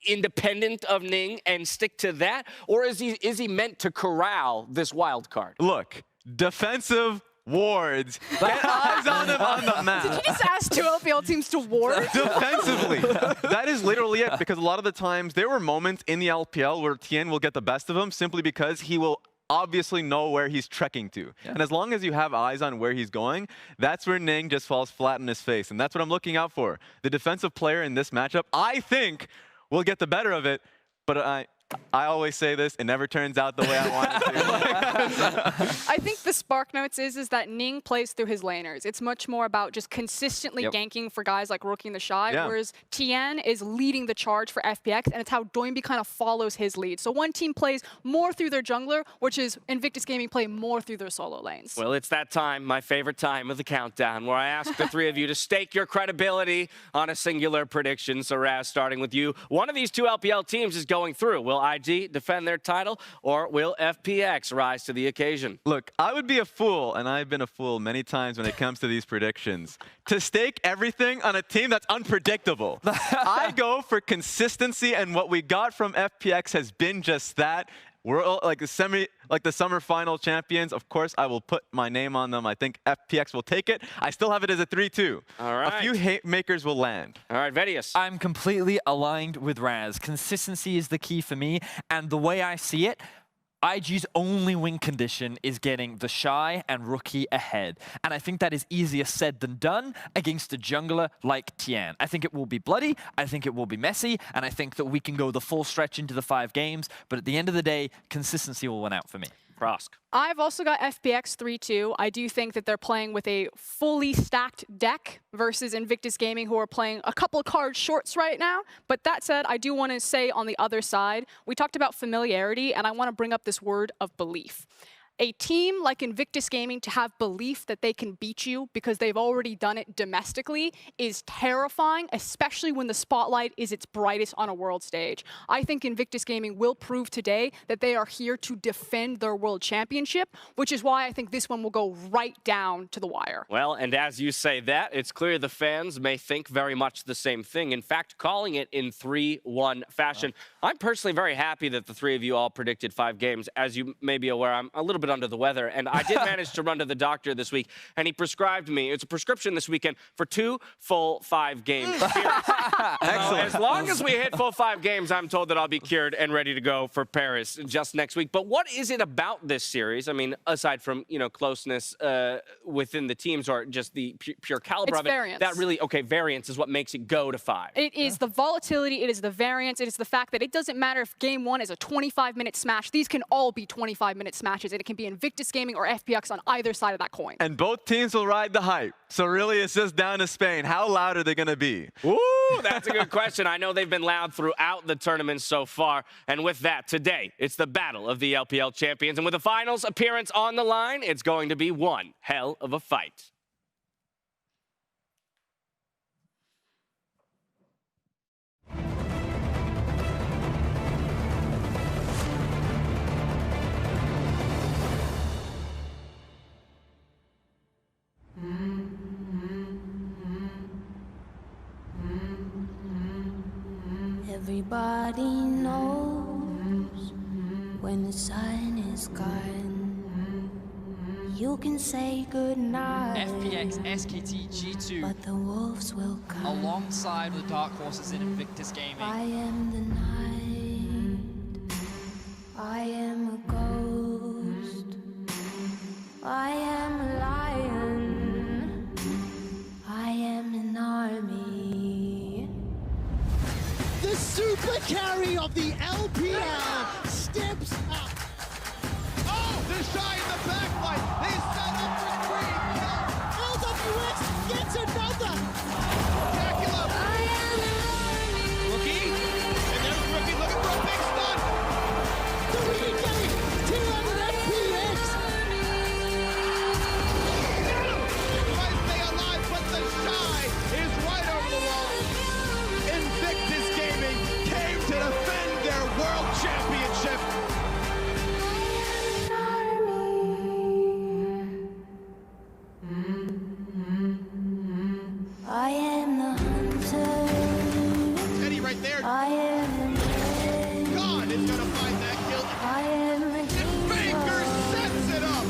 independent of Ning and stick to that? Or is he meant to corral this wild card? Look, defensive wards. Get eyes on them on the map. Did you just ask two LPL teams to ward? Defensively. That is literally it, because a lot of the times there were moments in the LPL where Tien will get the best of him simply because he will obviously know where he's trekking to. Yeah. And as long as you have eyes on where he's going, that's where Ning just falls flat in his face. And that's what I'm looking out for. The defensive player in this matchup, I think, will get the better of it, but I always say this, it never turns out the way I want it to. I think the spark notes is that Ning plays through his laners. It's much more about just consistently ganking for guys like Rookie and the Shy, whereas Tien is leading the charge for FPX, and it's how Doinby kind of follows his lead. So one team plays more through their jungler, which is Invictus Gaming play more through their solo lanes. Well, it's that time, my favorite time of the countdown, where I ask the three of you to stake your credibility on a singular prediction. So Raz, starting with you, one of these two LPL teams is going through. Will IG defend their title, or will FPX rise to the occasion? Look, I would be a fool, and I've been a fool many times when it comes to these predictions, to stake everything on a team that's unpredictable. I go for consistency, and what we got from FPX has been just that. We're like the summer final champions. Of course, I will put my name on them. I think FPX will take it. I still have it as a 3-2. All right. A few hate makers will land. All right, Vedius. I'm completely aligned with Raz. Consistency is the key for me, and the way I see it, IG's only win condition is getting the Shy and Rookie ahead. And I think that is easier said than done against a jungler like Tien. I think it will be bloody, I think it will be messy, and I think that we can go the full stretch into the 5 games, but at the end of the day, consistency will win out for me. Prosk. I've also got FPX 3-2. I do think that they're playing with a fully stacked deck versus Invictus Gaming, who are playing a couple of cards shorts right now. But that said, I do want to say on the other side, we talked about familiarity, and I want to bring up this word of belief. A team like Invictus Gaming to have belief that they can beat you because they've already done it domestically is terrifying, especially when the spotlight is its brightest on a world stage. I think Invictus Gaming will prove today that they are here to defend their world championship, which is why I think this one will go right down to the wire. Well, and as you say that, it's clear the fans may think very much the same thing. In fact, calling it in 3-1 fashion. I'm personally very happy that the three of you all predicted 5 games. As you may be aware, I'm a little bit bit under the weather, and I did manage to run to the doctor this week, and he prescribed me, it's a prescription this weekend, for 2 full 5-game periods. Excellent. As long as we hit full 5 games, I'm told that I'll be cured and ready to go for Paris just next week. But what is it about this series? I mean, aside from, you know, closeness within the teams or just the pure caliber It's of it, variance. that really, okay, variance is what makes it go to 5. It is the volatility, it is the variance, it is the fact that it doesn't matter if game 1 is a 25-minute smash. These can all be 25-minute smashes, and it can be Invictus Gaming or FPX on either side of that coin. And both teams will ride the hype. So really, it's just down to Spain. How loud are they going to be? Ooh, that's a good question. I know they've been loud throughout the tournament so far. And with that, today, it's the battle of the LPL champions. And with the finals appearance on the line, it's going to be one hell of a fight. Everybody knows when the sun is gone, you can say goodnight. FPX, SKT, G2, but the wolves will come. alongside the dark horses in Invictus Gaming. I am the night. I am a ghost. I am a lion. I am an army. The super carry of the LPL steps up. Oh, the shy in the backline. They set up for 3. LWX gets another. Dracula. Rookie. And there's Rookie looking for a big stun. The retake. Team FPX. Try to stay alive, but the shy is right over the wall. Invictus Gaming came to defend their world championship. I am the hunter. Teddy right there. I am the man. God is gonna find that kill. I am a And Baker sets it up.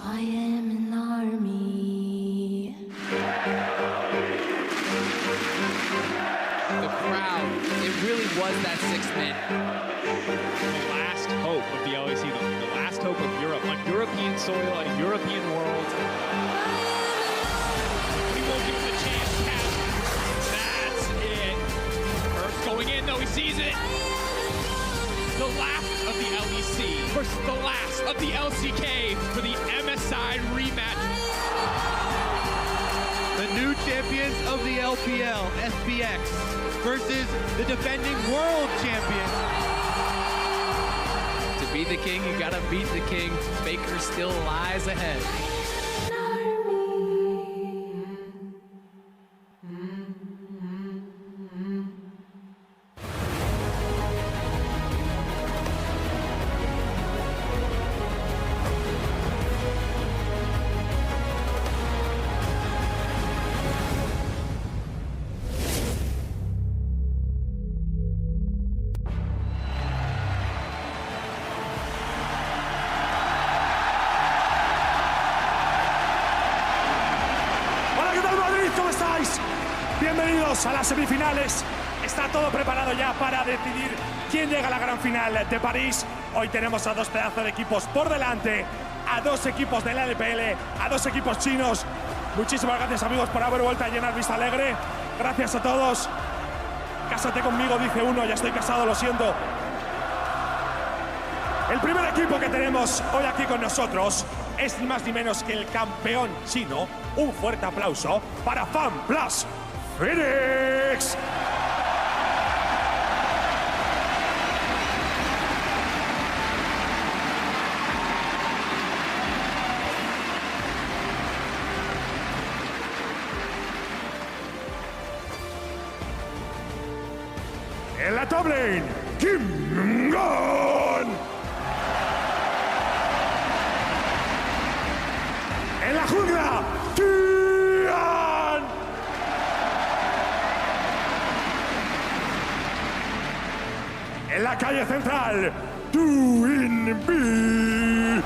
I am an army. The crowd, it really was that 6-man. The last hope of the LEC, the last hope of Europe, on European soil, on a European world. We won't give him a chance, Cap. That's it. First going in, though, he sees it. The last of the LEC versus the last of the LCK for the MSI rematch. The new champions of the LPL, FPX, versus the defending world champions. To be the king, you gotta beat the king. Baker still lies ahead. Hola, ¿qué tal Madrid? ¿Cómo estáis? Bienvenidos a las semifinales. Está todo preparado ya para decidir quién llega a la gran final de París. Hoy tenemos a 2 pedazos de equipos por delante, a 2 equipos de la LPL, a 2 equipos chinos. Muchísimas gracias, amigos, por haber vuelto a llenar Vista Alegre. Gracias a todos. Cásate conmigo, dice uno, ya estoy casado, lo siento. El primer equipo que tenemos hoy aquí con nosotros es ni más ni menos que el campeón chino. Un fuerte aplauso para FanPlus FPX. En la top lane, Kim Gon. En la jungla, Tian. En la calle central, Twin B.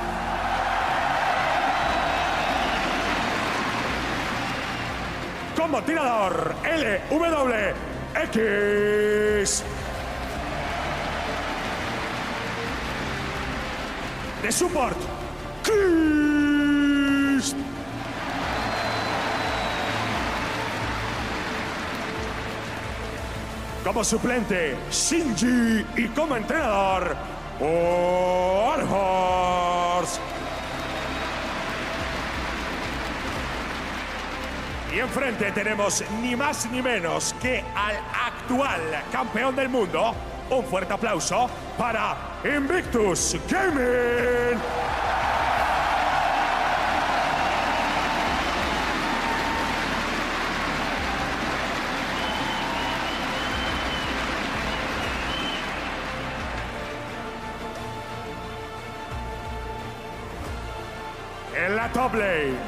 como tirador LWX. De support, Chris. Como suplente, Shinji. Y como entrenador, Warhorse. Y enfrente tenemos ni más ni menos que al actual campeón del mundo. Un fuerte aplauso para Invictus Gaming. En la top lane,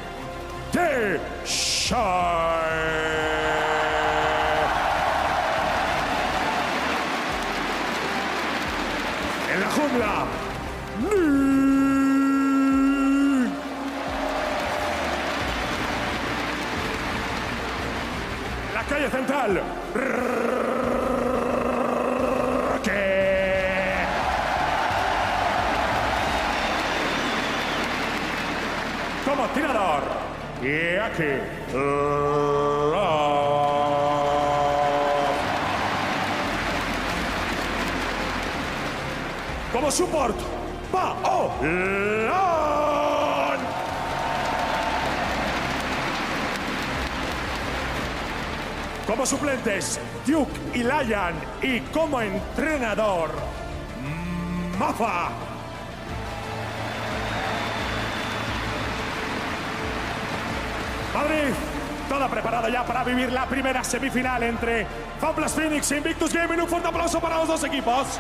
The Shine. En la jungla, Lee. En la calle central, Rocket. Como tirador, y aquí, como support, Paolan. Como suplentes, Duke y Lion. Y como entrenador, Mafa. Madrid, toda preparada ya para vivir la primera semifinal entre FunPlus Phoenix e Invictus Gaming. Un fuerte aplauso para los dos equipos.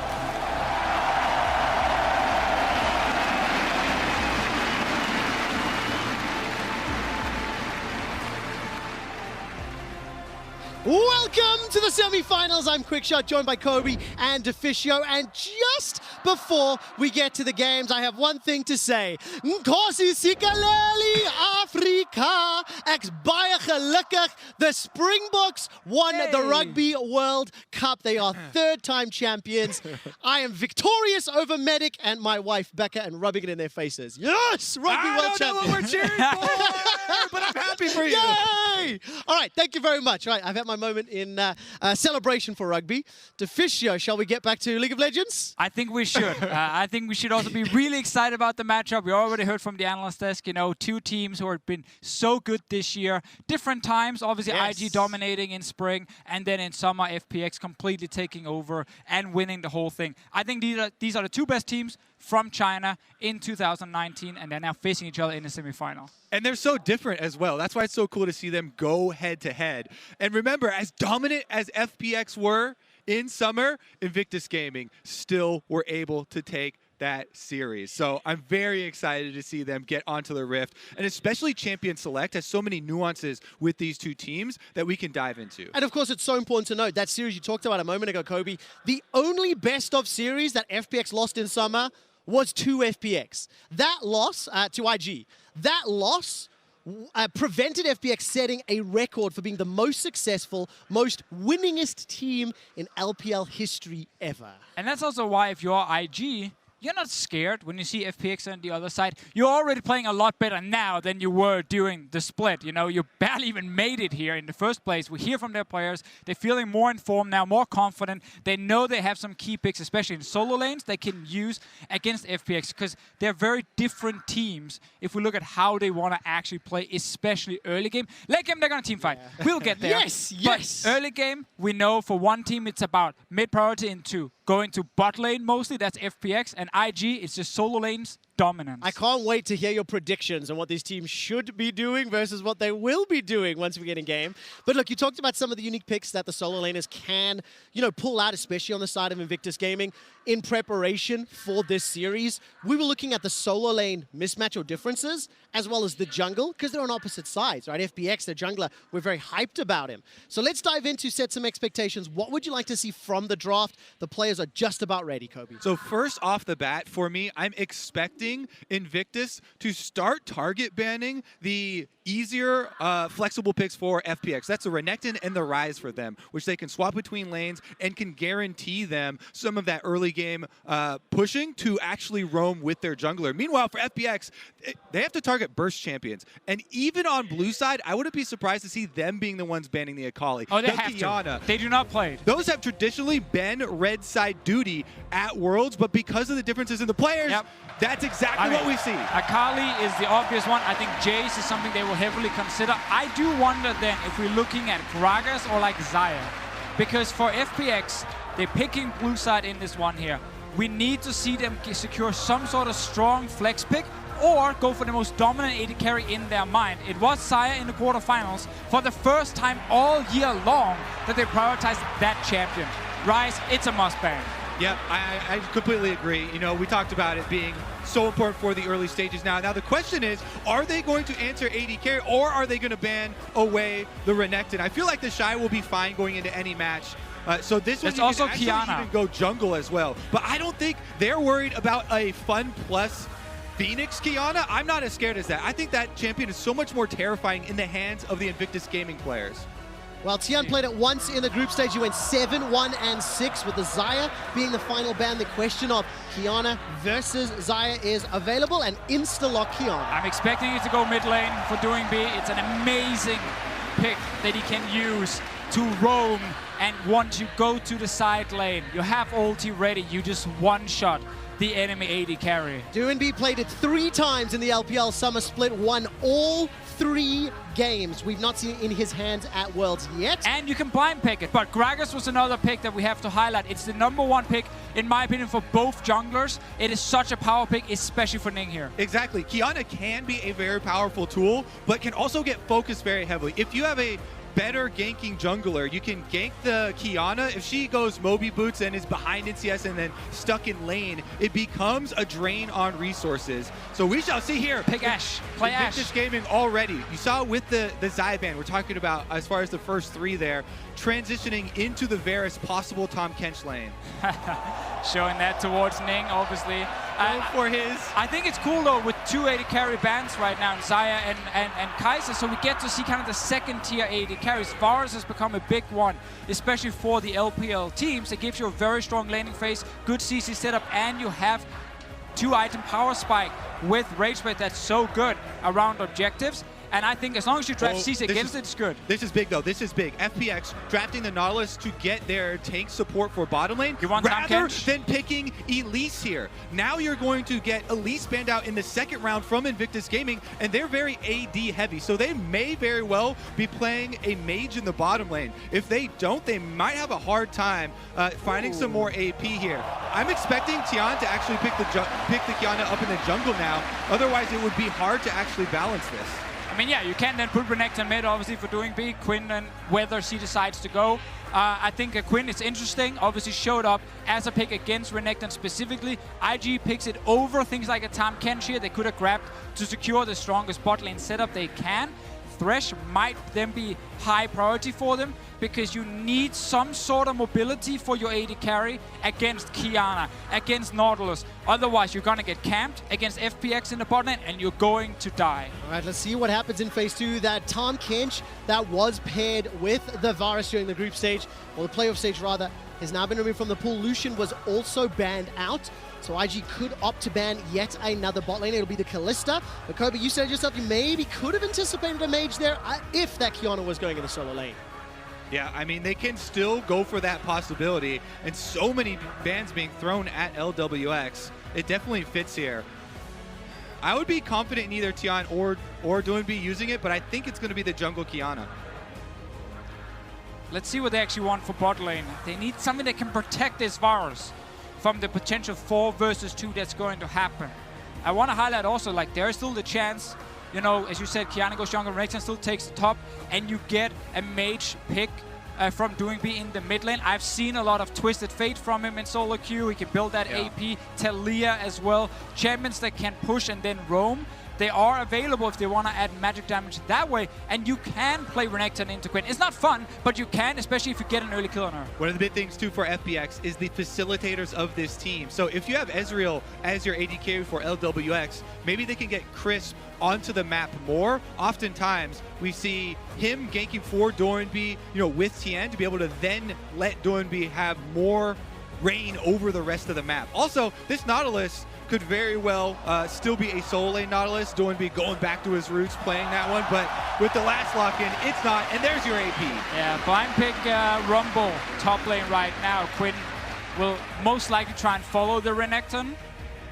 Welcome to the semi-finals. I'm Quickshot, joined by Kobe and Deficio. And just before we get to the games, I have one thing to say. Nkosi sikaleli Afrika, ex-baie gelukkig. The Springboks won the Rugby World Cup. They are third-time champions. I am victorious over Medic and my wife Becca, and rubbing it in their faces. Yes, Rugby World Champions. I don't know what we're cheering for, but I'm happy for you. Yay! All right, thank you very much. All right, I've had my moment in celebration for rugby. Deficio, shall we get back to League of Legends? I think we should. I think we should also be really excited about the matchup. We already heard from the analyst desk, you know, two teams who have been so good this year. Different times, obviously IG dominating in spring, and then in summer FPX completely taking over and winning the whole thing. I think these are the two best teams from China in 2019, and they're now facing each other in the semifinal. And they're so different as well. That's why it's so cool to see them go head-to-head. And remember, as dominant as FPX were in summer, Invictus Gaming still were able to take that series. So I'm very excited to see them get onto the Rift, and especially Champion Select has so many nuances with these two teams that we can dive into. And of course, it's so important to note that series you talked about a moment ago, Kobe, the only best of series that FPX lost in summer was to FPX. That loss to IG, that loss prevented FPX setting a record for being the most successful, most winningest team in LPL history ever. And that's also why if you're IG, you're not scared when you see FPX on the other side. You're already playing a lot better now than you were during the split. You know, you barely even made it here in the first place. We hear from their players. They're feeling more informed now, more confident. They know they have some key picks, especially in solo lanes, they can use against FPX because they're very different teams if we look at how they want to actually play, especially early game. Late game, they're going to team fight. We'll get there. Yes, yes. But early game, we know for one team, it's about mid-priority into going to bot lane mostly. That's FPX. And IG, it's just solo lanes dominance. I can't wait to hear your predictions on what these teams should be doing versus what they will be doing once we get in game. But look, you talked about some of the unique picks that the solo laners can, you know, pull out, especially on the side of Invictus Gaming. In preparation for this series, we were looking at the solo lane mismatch or differences, as well as the jungle, because they're on opposite sides, right? FPX, the jungler, we're very hyped about him. So let's dive into set some expectations. What would you like to see from the draft? The players are just about ready, Kobe. So first off the bat, for me, I'm expecting expecting Invictus to start target banning the easier, flexible picks for FPX. That's the Renekton and the Ryze for them, which they can swap between lanes and can guarantee them some of that early game pushing to actually roam with their jungler. Meanwhile, for FPX, they have to target burst champions. And even on blue side, I wouldn't be surprised to see them being the ones banning the Akali. Oh, they the have Kiana. to. They do not play it. Those have traditionally been red side duty at Worlds, but because of the differences in the players, that's exactly what we see. Akali is the obvious one. I think Jace is something they will heavily consider. I do wonder then if we're looking at Gragas or like Xayah. Because for FPX, they're picking blue side in this one here. We need to see them secure some sort of strong flex pick or go for the most dominant AD carry in their mind. It was Xayah in the quarterfinals for the first time all year long that they prioritized that champion. Ryze, it's a must ban. Yep, I completely agree. You know, we talked about it being so important for the early stages now. Now the question is, are they going to answer AD carry or are they going to ban away the Renekton? I feel like the Shy will be fine going into any match. So this one, you also can actually Kiana. even go jungle as well. But I don't think they're worried about a fun plus Phoenix Kiana. I'm not as scared as that. I think that champion is so much more terrifying in the hands of the Invictus Gaming players. Well, Tian played it once in the group stage. You went 7-1-6 with the Xayah being the final ban. The question of Kiana versus Xayah is available and insta-lock Kiana. I'm expecting it to go mid lane for doing B. It's an amazing pick that he can use to roam and want to go to the side lane. You have ulti ready. You just one-shot the enemy AD carry. Doinb played it 3 times in the LPL Summer Split, won all 3 games. We've not seen it in his hands at Worlds yet. And you can blind pick it, but Gragas was another pick that we have to highlight. It's the #1 pick, in my opinion, for both junglers. It is such a power pick, especially for Ning here. Exactly. Kiana can be a very powerful tool, but can also get focused very heavily. If you have a better ganking jungler, you can gank the Kiana. If she goes Moby Boots and is behind in CS and then stuck in lane, it becomes a drain on resources. So we shall see here. Pick Ashe. Play Ashe. Invictus Gaming already. You saw with the Xayah ban, we're talking about as far as the first 3 there, transitioning into the Varus possible Tahm Kench lane. Showing that towards Ning, obviously. For his. I think it's cool though with 2 AD carry bans right now, Xayah and Kai'Sa, so we get to see kind of the second tier AD carries. Varus has become a big one, especially for the LPL teams. It gives you a very strong laning phase, good CC setup, and you have 2-item power spike with Rage Bait that's so good around objectives. And I think as long as you draft CC against it, it's good. This is big, though. This is big. FPX drafting the Nautilus to get their tank support for bottom lane rather than picking Elise here. Now you're going to get Elise banned out in the second round from Invictus Gaming, and they're very AD heavy, so they may very well be playing a mage in the bottom lane. If they don't, they might have a hard time finding some more AP here. I'm expecting Tian to actually pick the Kiana up in the jungle now. Otherwise, it would be hard to actually balance this. I mean, yeah, you can then put Renekton mid, obviously, for doing B. Quinn and whether she decides to go. I think Quinn is interesting. Obviously showed up as a pick against Renekton specifically. IG picks it over things like a Tahm Kench here they could have grabbed to secure the strongest bot lane setup they can. Thresh might then be high priority for them because you need some sort of mobility for your AD carry against Kiana, against Nautilus. Otherwise, you're going to get camped against FPX in the bot lane and you're going to die. All right, let's see what happens in phase 2. That Tahm Kench that was paired with the Varus during the group stage, or the playoff stage rather, has now been removed from the pool. Lucian was also banned out. So IG could opt to ban yet another bot lane. It'll be the Kalista. But Kobe, you said yourself you maybe could have anticipated a mage there if that Kiana was going in the solo lane. Yeah, I mean, they can still go for that possibility. And so many bans being thrown at LWX. It definitely fits here. I would be confident in either Tian or Doinb using it, but I think it's going to be the jungle Kiana. Let's see what they actually want for bot lane. They need something that can protect this Varus from the potential 4 versus 2 that's going to happen. I want to highlight also, like, there is still the chance, you know, as you said, Kiana goes jungle, Renekton still takes the top, and you get a mage pick from Doinb in the mid lane. I've seen a lot of Twisted Fate from him in solo queue. He can build that AP, Talia as well. Champions that can push and then roam. they are available if they want to add magic damage that way, and you can play Renekton into Quinn. It's not fun, but you can, especially if you get an early kill on her. One of the big things, too, for FPX is the facilitators of this team. So if you have Ezreal as your AD carry for LWX, maybe they can get Crisp onto the map more. Oftentimes, we see him ganking for Doranby, with Tien to be able to then let Doranby have more reign over the rest of the map. Also, this Nautilus could very well still be a solo lane Nautilus. Doranby going back to his roots, playing that one, but with the last lock-in, it's not, and there's your AP. Yeah, blind pick Rumble top lane right now. Quinn will most likely try and follow the Renekton.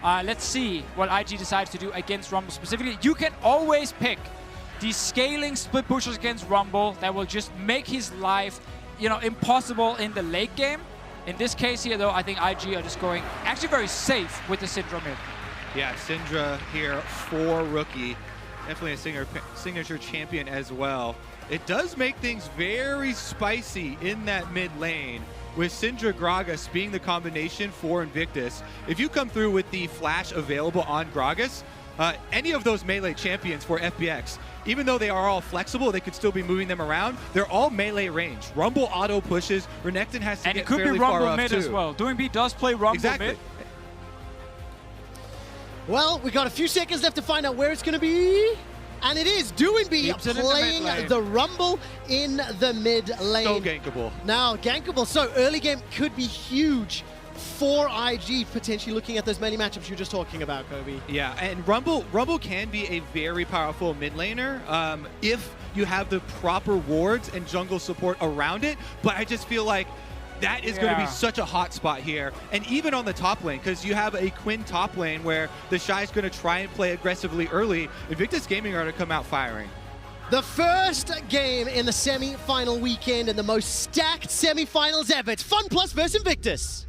Let's see what IG decides to do against Rumble specifically. You can always pick these scaling split pushers against Rumble that will just make his life, impossible in the late game. In this case here, though, I think IG are just going actually very safe with the Syndra mid. Yeah, Syndra here for Rookie. Definitely a signature champion as well. It does make things very spicy in that mid lane, with Syndra Gragas being the combination for Invictus. If you come through with the flash available on Gragas, any of those melee champions for FPX, even though they are all flexible, they could still be moving them around. They're all melee range. Rumble auto pushes. Renekton has to get fairly far off, and it could be Rumble mid too. as well. Doranby does play Rumble mid. Well, we got a few seconds left to find out where it's going to be. And it is Doranby playing the Rumble in the mid lane. So gankable. Now, gankable. So early game could be huge for IG, potentially looking at those many matchups you were just talking about, Kobe. Yeah, and Rumble can be a very powerful mid laner if you have the proper wards and jungle support around it. But I just feel like that is going to be such a hot spot here. And even on the top lane, because you have a Quinn top lane where the Shy is going to try and play aggressively early, Invictus Gaming are going to come out firing. The first game in the semi-final weekend and the most stacked semi-finals ever. It's Fun Plus versus Invictus.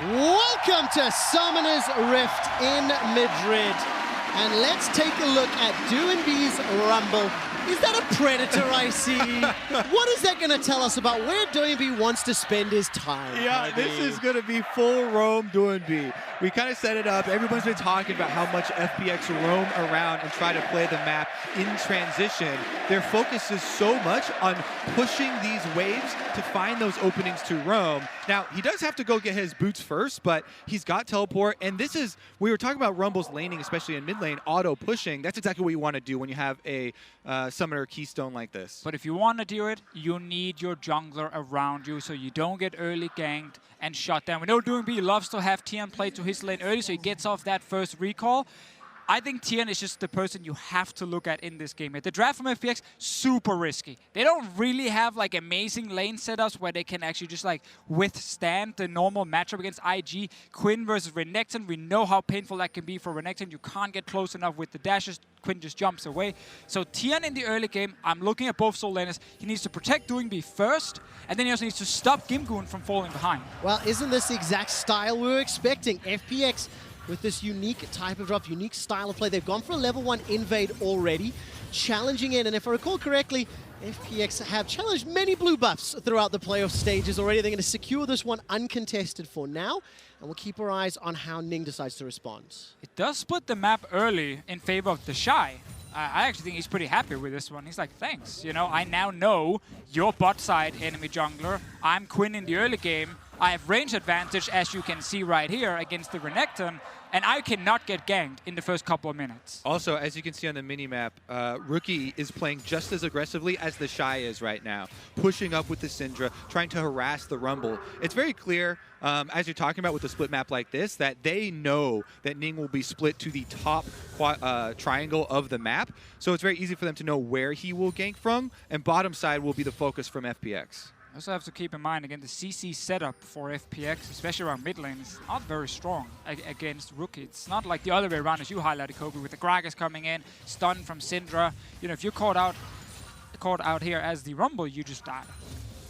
Welcome to Summoner's Rift in Madrid. And let's take a look at Doranby's Rumble. Is that a predator I see? What is that going to tell us about where Doranby wants to spend his time? Yeah, this is going to be full roam Doranby. We kind of set it up. Everyone's been talking about how much FPX roam around and try to play the map in transition. Their focus is so much on pushing these waves to find those openings to roam. Now, he does have to go get his boots first, but he's got teleport. And this is, we were talking about Rumble's laning, especially in mid lane, auto pushing. That's exactly what you want to do when you have a summoner keystone like this. But if you want to do it, you need your jungler around you so you don't get early ganked and shut down. We know Doranby loves to have Tien play to his lane early, so he gets off that first recall. I think Tien is just the person you have to look at in this game. The draft from FPX, super risky. They don't really have like amazing lane setups where they can actually just like withstand the normal matchup against IG. Quinn versus Renekton, we know how painful that can be for Renekton. You can't get close enough with the dashes. Quinn just jumps away. So Tien in the early game, I'm looking at both soul laners. He needs to protect Doranby first, and then he also needs to stop Gimgoon from falling behind. Well, isn't this the exact style we were expecting? FPX with this unique type of draft, unique style of play. They've gone for a level 1 invade already, challenging it. And if I recall correctly, FPX have challenged many blue buffs throughout the playoff stages already. They're going to secure this one uncontested for now. And we'll keep our eyes on how Ning decides to respond. It does split the map early in favor of the Shy. I actually think he's pretty happy with this one. He's like, thanks. You know, I now know your bot side enemy jungler. I'm Quinn in the early game. I have range advantage, as you can see right here, against the Renekton, and I cannot get ganked in the first couple of minutes. Also, as you can see on the minimap, Rookie is playing just as aggressively as the Shy is right now, pushing up with the Syndra, trying to harass the Rumble. It's very clear, as you're talking about with a split map like this, that they know that Ning will be split to the top triangle of the map, so it's very easy for them to know where he will gank from, and bottom side will be the focus from FPX. Also have to keep in mind, again, the CC setup for FPX, especially around mid lane, is not very strong against Rookie. It's not like the other way around, as you highlighted, Kobe, with the Gragas coming in, stun from Syndra. You know, if you're caught out here as the Rumble, you just die.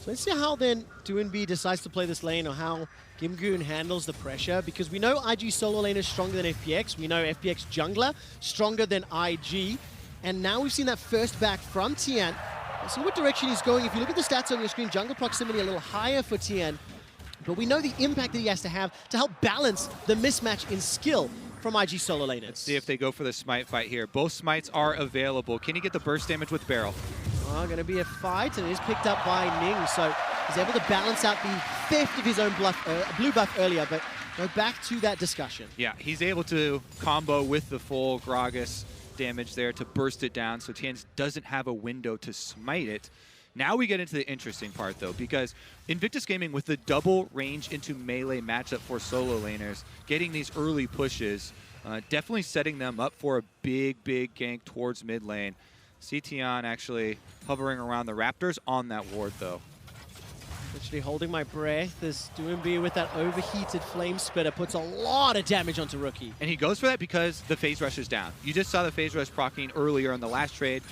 So let's see how then Doinb decides to play this lane, or how Gimgoon handles the pressure, because we know IG solo lane is stronger than FPX. We know FPX jungler stronger than IG. And now we've seen that first back from Tian. Let's see what direction he's going. If you look at the stats on your screen, jungle proximity a little higher for Tian. But we know the impact that he has to have to help balance the mismatch in skill from IG solo laners. Let's see if they go for the smite fight here. Both smites are available. Can he get the burst damage with Barrel? Oh, going to be a fight, and it is picked up by Ning. So he's able to balance out the theft of his own blue buff earlier, but go back to that discussion. Yeah, he's able to combo with the full Gragas damage there to burst it down, so Tian doesn't have a window to smite it. Now we get into the interesting part, though, because Invictus Gaming, with the double range into melee matchup for solo laners, getting these early pushes, definitely setting them up for a big gank towards mid lane. See Tian actually hovering around the Raptors on that ward, though. Literally holding my breath as Doinb with that overheated flame spitter puts a lot of damage onto Rookie. And he goes for that because the phase rush is down. You just saw the phase rush proccing earlier in the last trade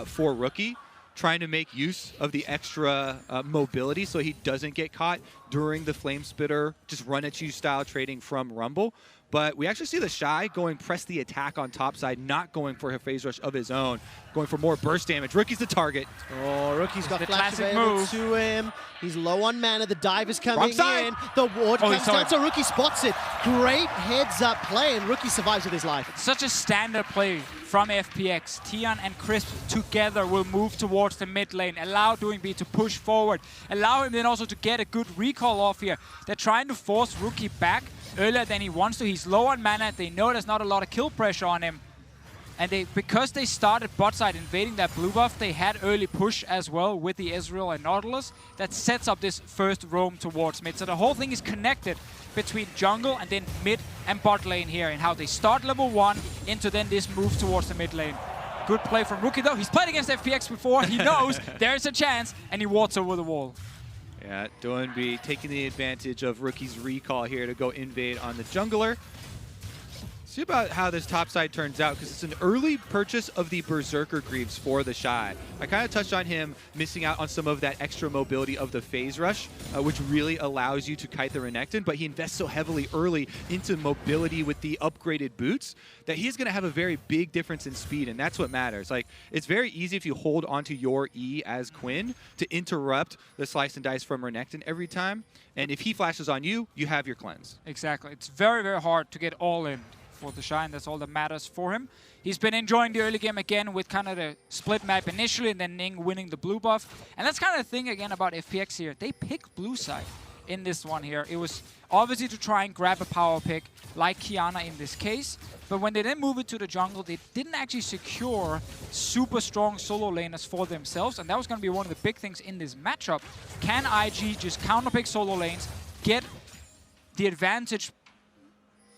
for Rookie, trying to make use of the extra mobility so he doesn't get caught during the flame spitter, just run at you style trading from Rumble. But we actually see the Shy going press the attack on top side, not going for a phase rush of his own, going for more burst damage. Rookie's the target. Oh, Rookie's got the flash classic available move to him. He's low on mana. The dive is coming side. in. The ward comes sorry. down, so Rookie spots it. Great heads-up play, and Rookie survives with his life. Such a standard play from FPX. Tian and Crisp together will move towards the mid lane, allow Doinb to push forward, allow him then also to get a good recall off here. They're trying to force Rookie back earlier than he wants to. He's low on mana. They know there's not a lot of kill pressure on him. And because they started bot side invading that blue buff, they had early push as well with the Ezreal and Nautilus. That sets up this first roam towards mid. So the whole thing is connected between jungle and then mid and bot lane here, and how they start level 1 into then this move towards the mid lane. Good play from Rookie though. He's played against FPX before. He knows there's a chance, and he walks over the wall. Yeah, Doinb taking the advantage of Rookie's recall here to go invade on the jungler. See about how this top side turns out, because it's an early purchase of the Berserker Greaves for the Shy. I kind of touched on him missing out on some of that extra mobility of the phase rush, which really allows you to kite the Renekton, but he invests so heavily early into mobility with the upgraded boots that he's going to have a very big difference in speed, and that's what matters. Like, it's very easy if you hold onto your E as Quinn to interrupt the slice and dice from Renekton every time, and if he flashes on you, you have your cleanse. Exactly. It's very, very hard to get all in for the Shy, and that's all that matters for him. He's been enjoying the early game again with kind of the split map initially, and then Ning winning the blue buff. And that's kind of the thing again about FPX here. They picked blue side in this one here. It was obviously to try and grab a power pick like Kiana in this case, but when they then move it to the jungle, they didn't actually secure super strong solo laners for themselves, and that was going to be one of the big things in this matchup. Can IG just counterpick solo lanes, get the advantage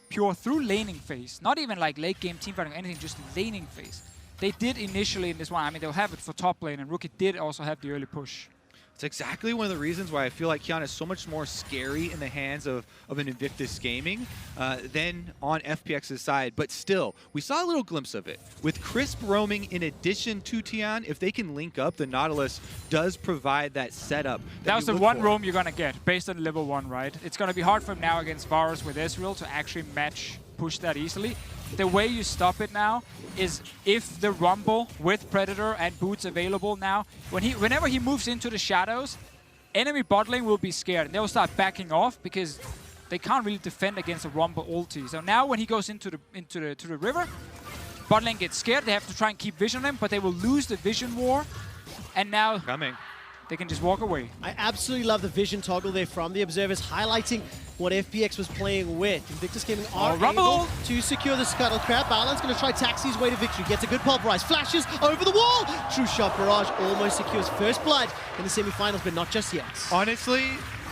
pure through laning phase, not even like late game teamfighting or anything, just laning phase. They did initially in this one. I mean, they'll have it for top lane, and Rookie did also have the early push. It's exactly one of the reasons why I feel like Kiana is so much more scary in the hands of an Invictus Gaming than on FPX's side. But still, we saw a little glimpse of it. With Crisp roaming in addition to Tian, if they can link up, the Nautilus does provide that setup. That was the one roam you're going to get based on level 1, right? It's going to be hard for him now against Varus with Ezreal to actually push that easily. The way you stop it now is if the Rumble with Predator and Boots available now, whenever he moves into the shadows, enemy bot lane will be scared, and they'll start backing off because they can't really defend against a Rumble ulti. So now when he goes into the river, bot lane gets scared. They have to try and keep vision on him, but they will lose the vision war, and now they can just walk away. I absolutely love the vision toggle there from the observers, highlighting what FPX was playing with. Invictus Gaming are able to secure the Scuttle Crab. Balan's going to try taxi his way to victory. Gets a good pulverize. Flashes over the wall. True Shot Barrage almost secures first blood in the semifinals, but not just yet. Honestly,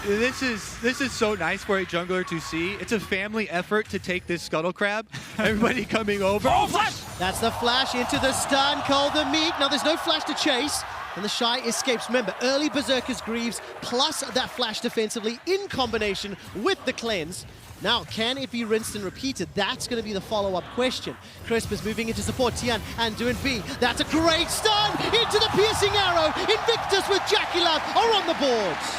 this is so nice for a jungler to see. It's a family effort to take this Scuttle Crab. Everybody coming over. Oh, flash! That's the flash into the stun. Cole the Meek. Now there's no flash to chase. and the Shy escapes. Remember, early Berserker's Greaves plus that flash defensively in combination with the cleanse. Now, can it be rinsed and repeated? That's going to be the follow-up question. Crisp is moving into support. Tian and doing B. That's a great stun into the piercing arrow. Invictus with Jackie Love are on the boards.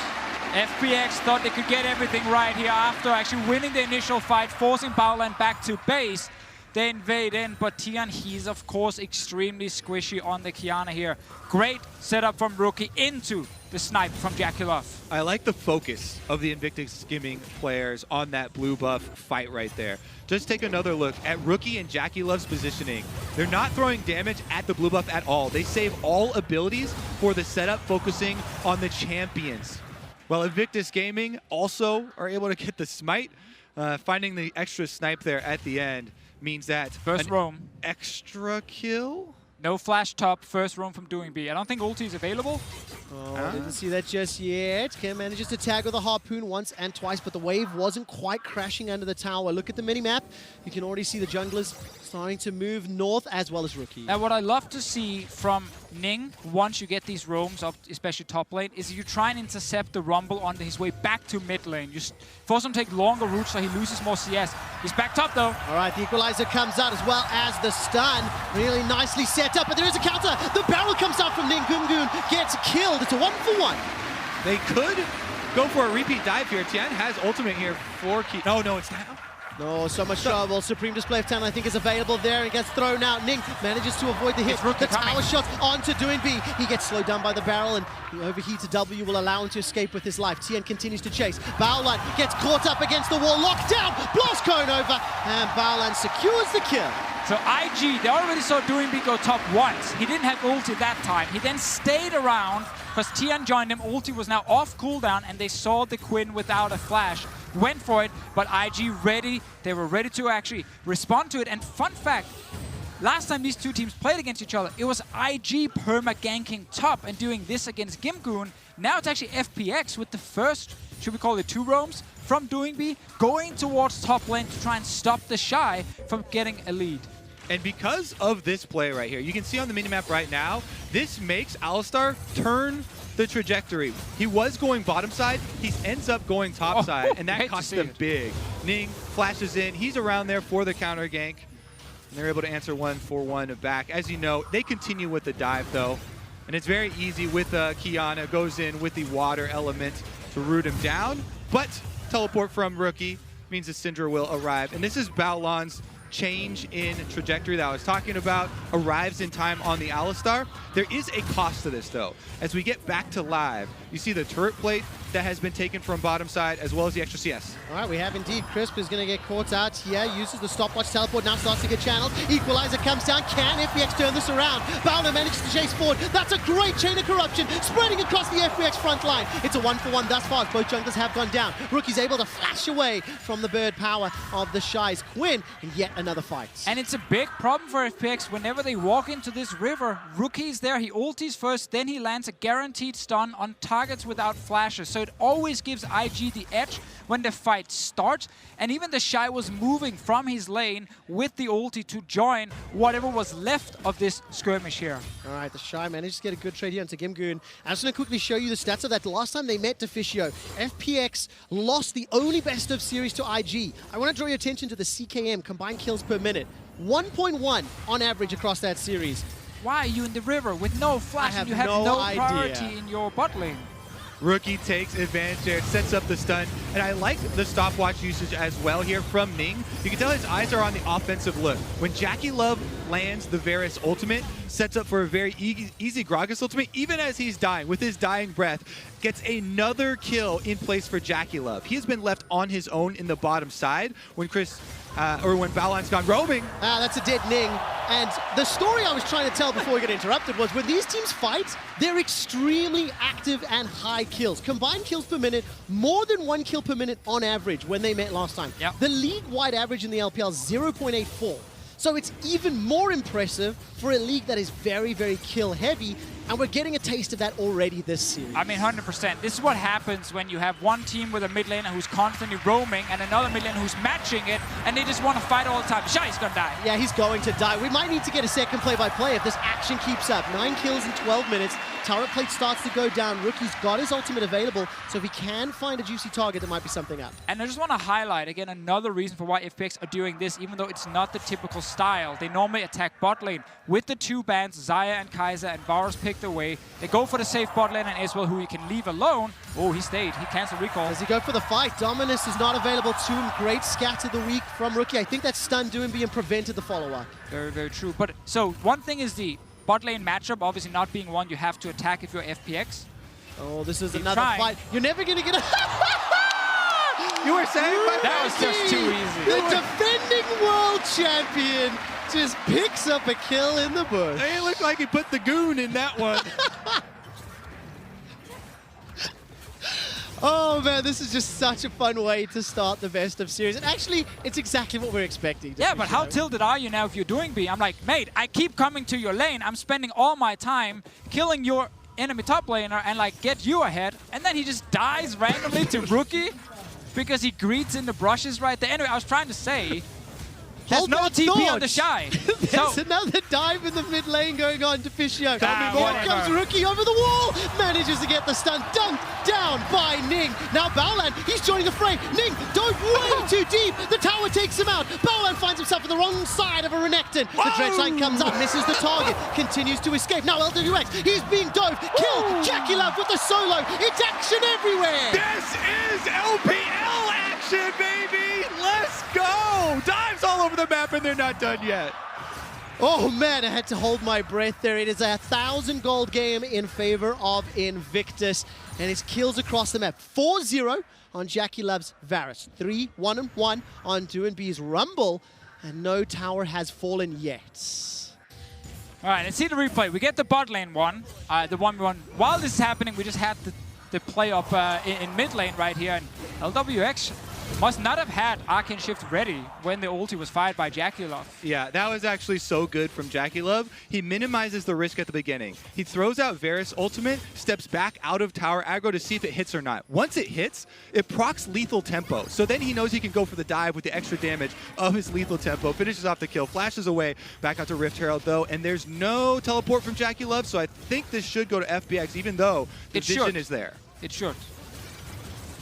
FPX thought they could get everything right here after actually winning the initial fight, forcing Baolan back to base. They invade in, but Tian, he's of course extremely squishy on the Kiana here. Great setup from Rookie into the snipe from Jackie Love. I like the focus of the Invictus Skimming players on that blue buff fight right there. Just take another look at Rookie and Jackie Love's positioning. They're not throwing damage at the blue buff at all. They save all abilities for the setup, focusing on the champions. While Invictus Gaming also are able to get the smite, finding the extra snipe there at the end means that first roam extra kill. No flash top, first roam from doing B. I don't think ulti is available. Oh, didn't see that just yet. Kim manages to tag with a harpoon once and twice, but the wave wasn't quite crashing under the tower. Look at the minimap. You can already see the junglers starting to move north as well as Rookie. And what I love to see from Ning, once you get these roams up, especially top lane, is you try and intercept the Rumble on his way back to mid lane. You force him to take longer routes so he loses more CS. He's back top though. All right, the equalizer comes out as well as the stun. Really nicely set up, but there is a counter. The barrel comes out from Ning. Gungun gets killed. It's a 1-for-1. They could go for a repeat dive here. Tian has ultimate here for Ki. No, it's not. No, so much trouble. Supreme Display of Talent, I think, is available there and gets thrown out. Ning manages to avoid the hit. The tower shot onto doing B. He gets slowed down by the barrel, and the overheated W will allow him to escape with his life. Tian continues to chase. Baolan gets caught up against the wall, locked down. Blast cone over, and Baolan secures the kill. So IG, they already saw Doing B go top once. He didn't have ulti that time. He then stayed around because Tian joined him. Ulti was now off cooldown, and they saw the Quinn without a flash. Went for it, but IG ready. They were ready to actually respond to it. And fun fact, last time these two teams played against each other, it was IG perma-ganking top and doing this against Gimgoon. Now it's actually FPX with the first, should we call it 2 roams, from Doing B, going towards top lane to try and stop the Shy from getting a lead. And because of this play right here, you can see on the minimap right now, this makes Alistar turn the trajectory. He was going bottom side, he ends up going top side, and that costs them big. Ning flashes in, he's around there for the counter gank, and they're able to answer 1-for-1 back. As you know, they continue with the dive though, and it's very easy with Kiana, goes in with the water element to root him down, but teleport from Rookie means the Syndra will arrive, and this is Baolan's change in trajectory that I was talking about, arrives in time on the Alistar. There is a cost to this though. As we get back to live, you see the turret plate that has been taken from bottom side as well as the extra CS. All right, we have indeed. Crisp is going to get caught out here, uses the stopwatch teleport, now starts to get channeled. Equalizer comes down. Can FPX turn this around? Bowler manages to chase forward. That's a great chain of corruption spreading across the FPX front line. It's a 1-for-1 thus far. Both junglers have gone down. Rookie's able to flash away from the bird power of the Shy's Quinn, and yet another fight. And it's a big problem for FPX whenever they walk into this river. Rookie's there, he ultis first, then he lands a guaranteed stun on targets without flashes. So it always gives IG the edge when the fight starts. And even the Shy was moving from his lane with the ulti to join whatever was left of this skirmish here. All right, the Shy managed to get a good trade here into Gimgoon. I'm just going to quickly show you the stats of that. The last time they met Deficio, FPX lost the only best of series to IG. I want to draw your attention to the CKM, combined kills per minute. 1.1 on average across that series. Why are you in the river with no flash and you have no priority in your bot lane? Rookie takes advantage there, sets up the stun, and I like the stopwatch usage as well here from Ning. You can tell his eyes are on the offensive look. When Jackie Love lands the Varus ultimate, sets up for a very easy Gragas ultimate, even as he's dying, with his dying breath, gets another kill in place for Jackie Love. He has been left on his own in the bottom side when when Baolan's gone roaming. That's a dead Ning. And the story I was trying to tell before we got interrupted was when these teams fight, they're extremely active and high kills. Combined kills per minute, more than 1 kill per minute on average when they met last time. Yep. The league-wide average in the LPL is 0.84. So it's even more impressive for a league that is very, very kill-heavy. And we're getting a taste of that already this series. I mean, 100%. This is what happens when you have one team with a mid laner who's constantly roaming and another mid laner who's matching it, and they just want to fight all the time. Shy's gonna die. Yeah, he's going to die. We might need to get a second play-by-play if this action keeps up. 9 kills in 12 minutes. Turret plate starts to go down. Rookie's got his ultimate available, so if he can find a juicy target, there might be something up. And I just want to highlight, again, another reason for why FPX are doing this, even though it's not the typical style. They normally attack bot lane. With the 2 bans, Xayah and Kaiser and Varus picked away. They go for the safe bot lane and Iswell, who he can leave alone. Oh, he stayed. He canceled recall. Does he go for the fight? Dominus is not available to him. Great scatter the weak from Rookie. I think that stunned Doinb and prevented the follow-up. Very, very true. But so one thing is the bot lane matchup, obviously not being one you have to attack if you're FPX. Oh, this is another fight. You're never going to get a... You were saying that was just too easy. The defending world champion just picks up a kill in the bush. It looked like he put the goon in that one. Oh man, this is just such a fun way to start the best of series. And actually, it's exactly what we're expecting. Yeah, but how tilted are you now if you're doing B? I'm like, mate, I keep coming to your lane. I'm spending all my time killing your enemy top laner and like get you ahead. And then he just dies randomly to Rookie because he greets in the brushes right there. Anyway, I was trying to say, there's Hold no that TP thought. on the Shy. There's another dive in the mid lane going on to Fisio. Ah, Here comes Rookie over the wall. Manages to get the stun. Dunked down by Ning. Now Baolan, he's joining the fray. Ning dove way too deep. The tower takes him out. Baolan finds himself on the wrong side of a Renekton. The dredge line comes up, misses the target, continues to escape. Now LWX, he's being dove. Killed. Jackie Love with the solo. It's action everywhere. This is LPL action, baby. Let's go. Dives all over the map and they're not done yet. Oh man, I had to hold my breath there. It is a 1,000 gold game in favor of Invictus, and it's kills across the map. 4-0 on Jackie Love's Varus, 3-1-1 on Doinb's Rumble, and no tower has fallen yet. All right, let's see the replay. We get the bot lane one, the 1v1. While this is happening, we just had the play up in mid lane right here, and LWX must not have had Arcane Shift ready when the ulti was fired by Jackie Love. Yeah, that was actually so good from Jackie Love. He minimizes the risk at the beginning. He throws out Varus ultimate, steps back out of tower aggro to see if it hits or not. Once it hits, it procs lethal tempo. So then he knows he can go for the dive with the extra damage of his lethal tempo, finishes off the kill, flashes away, back out to Rift Herald though, and there's no teleport from Jackie Love, so I think this should go to FPX even though the vision is there. It should.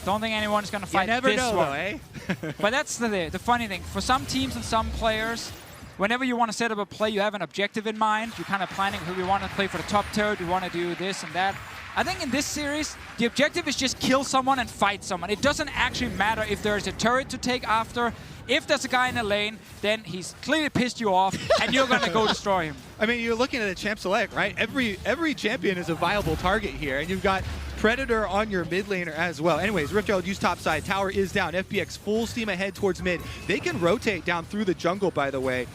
Don't think anyone's going to fight never this know, one. though, eh? But that's the funny thing. For some teams and some players, whenever you want to set up a play, you have an objective in mind. You're kind of planning who we want to play for the top turret. We want to do this and that. I think in this series, the objective is just kill someone and fight someone. It doesn't actually matter if there's a turret to take after. If there's a guy in the lane, then he's clearly pissed you off, and you're going to go destroy him. I mean, you're looking at a champ select, right? Every champion is a viable target here, and you've got Predator on your mid laner as well. Anyways, Rift Herald used top side. Tower is down. FPX full steam ahead towards mid. They can rotate down through the jungle, by the way.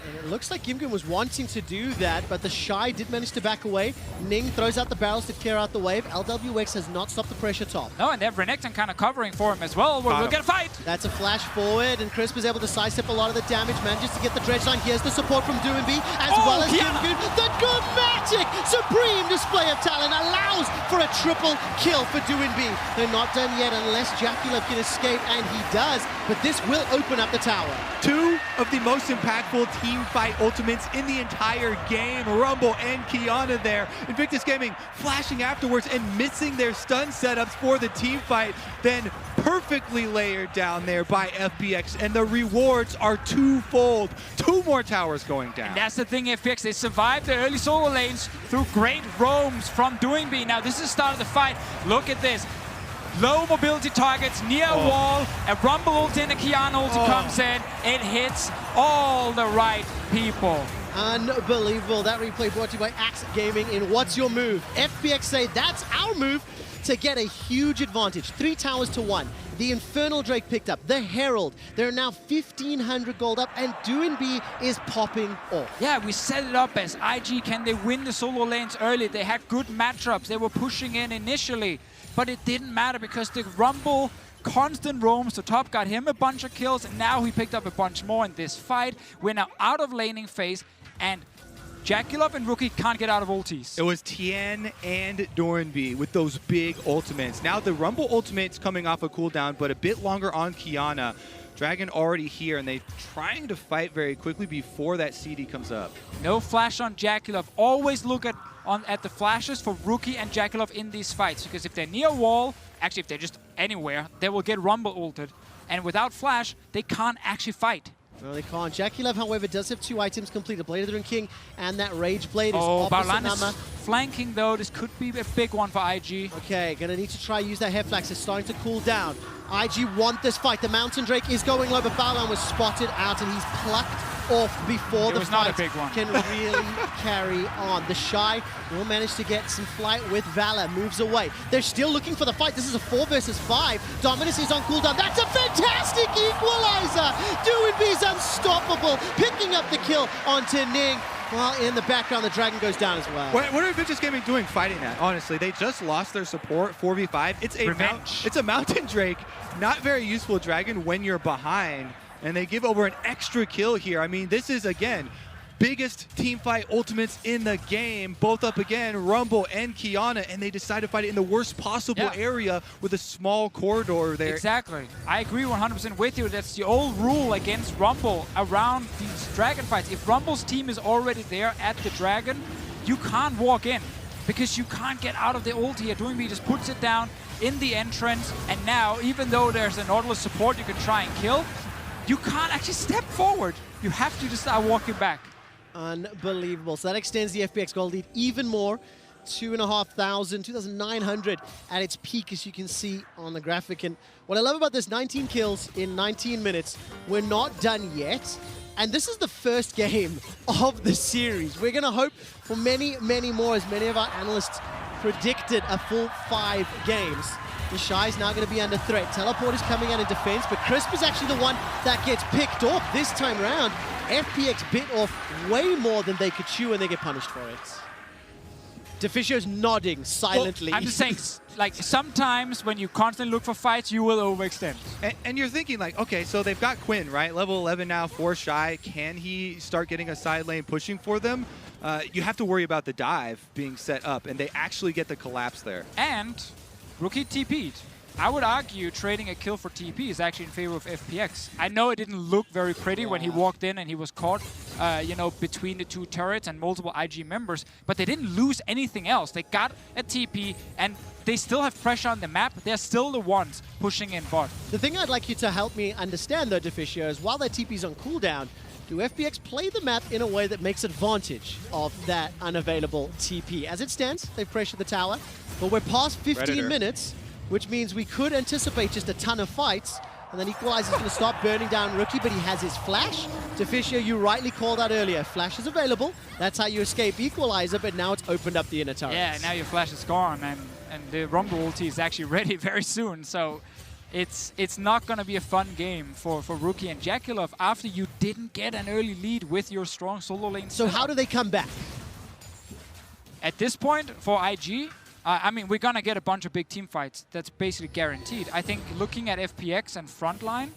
And it looks like Gimgun was wanting to do that, but the Shy did manage to back away. Ning throws out the barrels to clear out the wave. LWX has not stopped the pressure top. No, and they have Renekton kind of covering for him as well. We'll get a fight. That's a flash forward, and Crisp is able to sidestep a lot of the damage, manages to get the dredge line. Here's the support from Doinb, as well as Gimgun. The dramatic supreme display of talent allows for a triple kill for Doinb. They're not done yet unless Jackie Love can escape, and he does, but this will open up the tower. Two of the most impactful team fight ultimates in the entire game. Rumble and Kiana there. Invictus Gaming flashing afterwards and missing their stun setups for the team fight. Then perfectly layered down there by FPX, and the rewards are twofold. 2 more towers going down. And that's the thing, FPX, they survived the early solo lanes through great roams from Doinb. Now this is the start of the fight. Look at this. Low mobility targets near a wall, a Rumble ulti and a Kiana ulti comes in. It hits all the right people. Unbelievable. That replay brought to you by Axe Gaming in What's Your Move? FPX say that's our move to get a huge advantage. 3 towers to 1. The Infernal Drake picked up. The Herald. They're now 1,500 gold up, and Doinb is popping off. Yeah, we set it up as IG. Can they win the solo lanes early? They had good matchups. They were pushing in initially, but it didn't matter because the Rumble constant roams to top got him a bunch of kills, and now he picked up a bunch more in this fight. We're now out of laning phase, and Jackulov and Rookie can't get out of ultis. It was Tien and Doranby with those big ultimates. Now the Rumble ultimate's coming off a cooldown, but a bit longer on Qiyana. Dragon already here, and they're trying to fight very quickly before that CD comes up. No flash on Jackulov. Always look at the flashes for Rookie and Jackulov in these fights, because if they're near wall, actually if they're just anywhere, they will get Rumble ulted. And without flash, they can't actually fight. No, they can't. Jackulov, however, does have 2 items completed. Blade of the Rune King and that Rage Blade is opposite Barlan Nama. is flanking though. This could be a big one for IG. Okay, gonna need to try use that Headflax. It's starting to cool down. IG want this fight. The Mountain Drake is going low, but Barlan was spotted out and he's plucked off before the fight can really carry on. The Shy will manage to get some flight with Valor, moves away. They're still looking for the fight. This is a 4 versus 5. Dominus is on cooldown. That's a fantastic equalizer. Doinby's unstoppable, picking up the kill onto Ning. While in the background, the Dragon goes down as well. What are Invictus Gaming doing fighting that? Honestly, they just lost their support, 4v5. It's a Mountain Drake, not very useful Dragon when you're behind. And they give over an extra kill here. I mean, this is, again, biggest team fight ultimates in the game. Both up again, Rumble and Qiyana, and they decide to fight it in the worst possible area with a small corridor there. Exactly. I agree 100% with you. That's the old rule against Rumble around these Dragon fights. If Rumble's team is already there at the Dragon, you can't walk in because you can't get out of the ult here. Doinby just puts it down in the entrance, and now, even though there's a Nautilus support you can try and kill, you can't actually step forward. You have to just start walking back. Unbelievable. So that extends the FPX goal lead even more. 2,500, 2,900 at its peak, as you can see on the graphic. And what I love about this, 19 kills in 19 minutes. We're not done yet. And this is the first game of the series. We're going to hope for many, many more, as many of our analysts predicted a full 5 games. The Shy is now going to be under threat. Teleport is coming out in defense, but Crisp is actually the one that gets picked off this time around. FPX bit off way more than they could chew, and they get punished for it. Deficio's nodding silently. Well, I'm just saying, like, sometimes when you constantly look for fights, you will overextend. And you're thinking, like, okay, so they've got Quinn, right? Level 11 now, 4 Shy. Can he start getting a side lane pushing for them? You have to worry about the dive being set up, and they actually get the collapse there. And Rookie TP'd. I would argue trading a kill for TP is actually in favor of FPX. I know it didn't look very pretty when he walked in and he was caught, you know, between the 2 turrets and multiple IG members, but they didn't lose anything else. They got a TP and they still have pressure on the map. They're still the ones pushing in bot. The thing I'd like you to help me understand, though, Deficio, is while their TP's on cooldown, do FPX play the map in a way that makes advantage of that unavailable TP? As it stands, they've pressured the tower, but we're past 15 minutes, which means we could anticipate just a ton of fights, and then Equalizer's going to start burning down Rookie, but he has his Flash. Deficio, you rightly called out earlier, Flash is available. That's how you escape Equalizer, but now it's opened up the inner turret. Yeah, now your Flash is gone, and the Rumble ulti is actually ready very soon, so it's not going to be a fun game for Rookie and Jackulov after you didn't get an early lead with your strong solo lane. So how do they come back? At this point, for IG, I mean, we're going to get a bunch of big team fights. That's basically guaranteed. I think looking at FPX and frontline,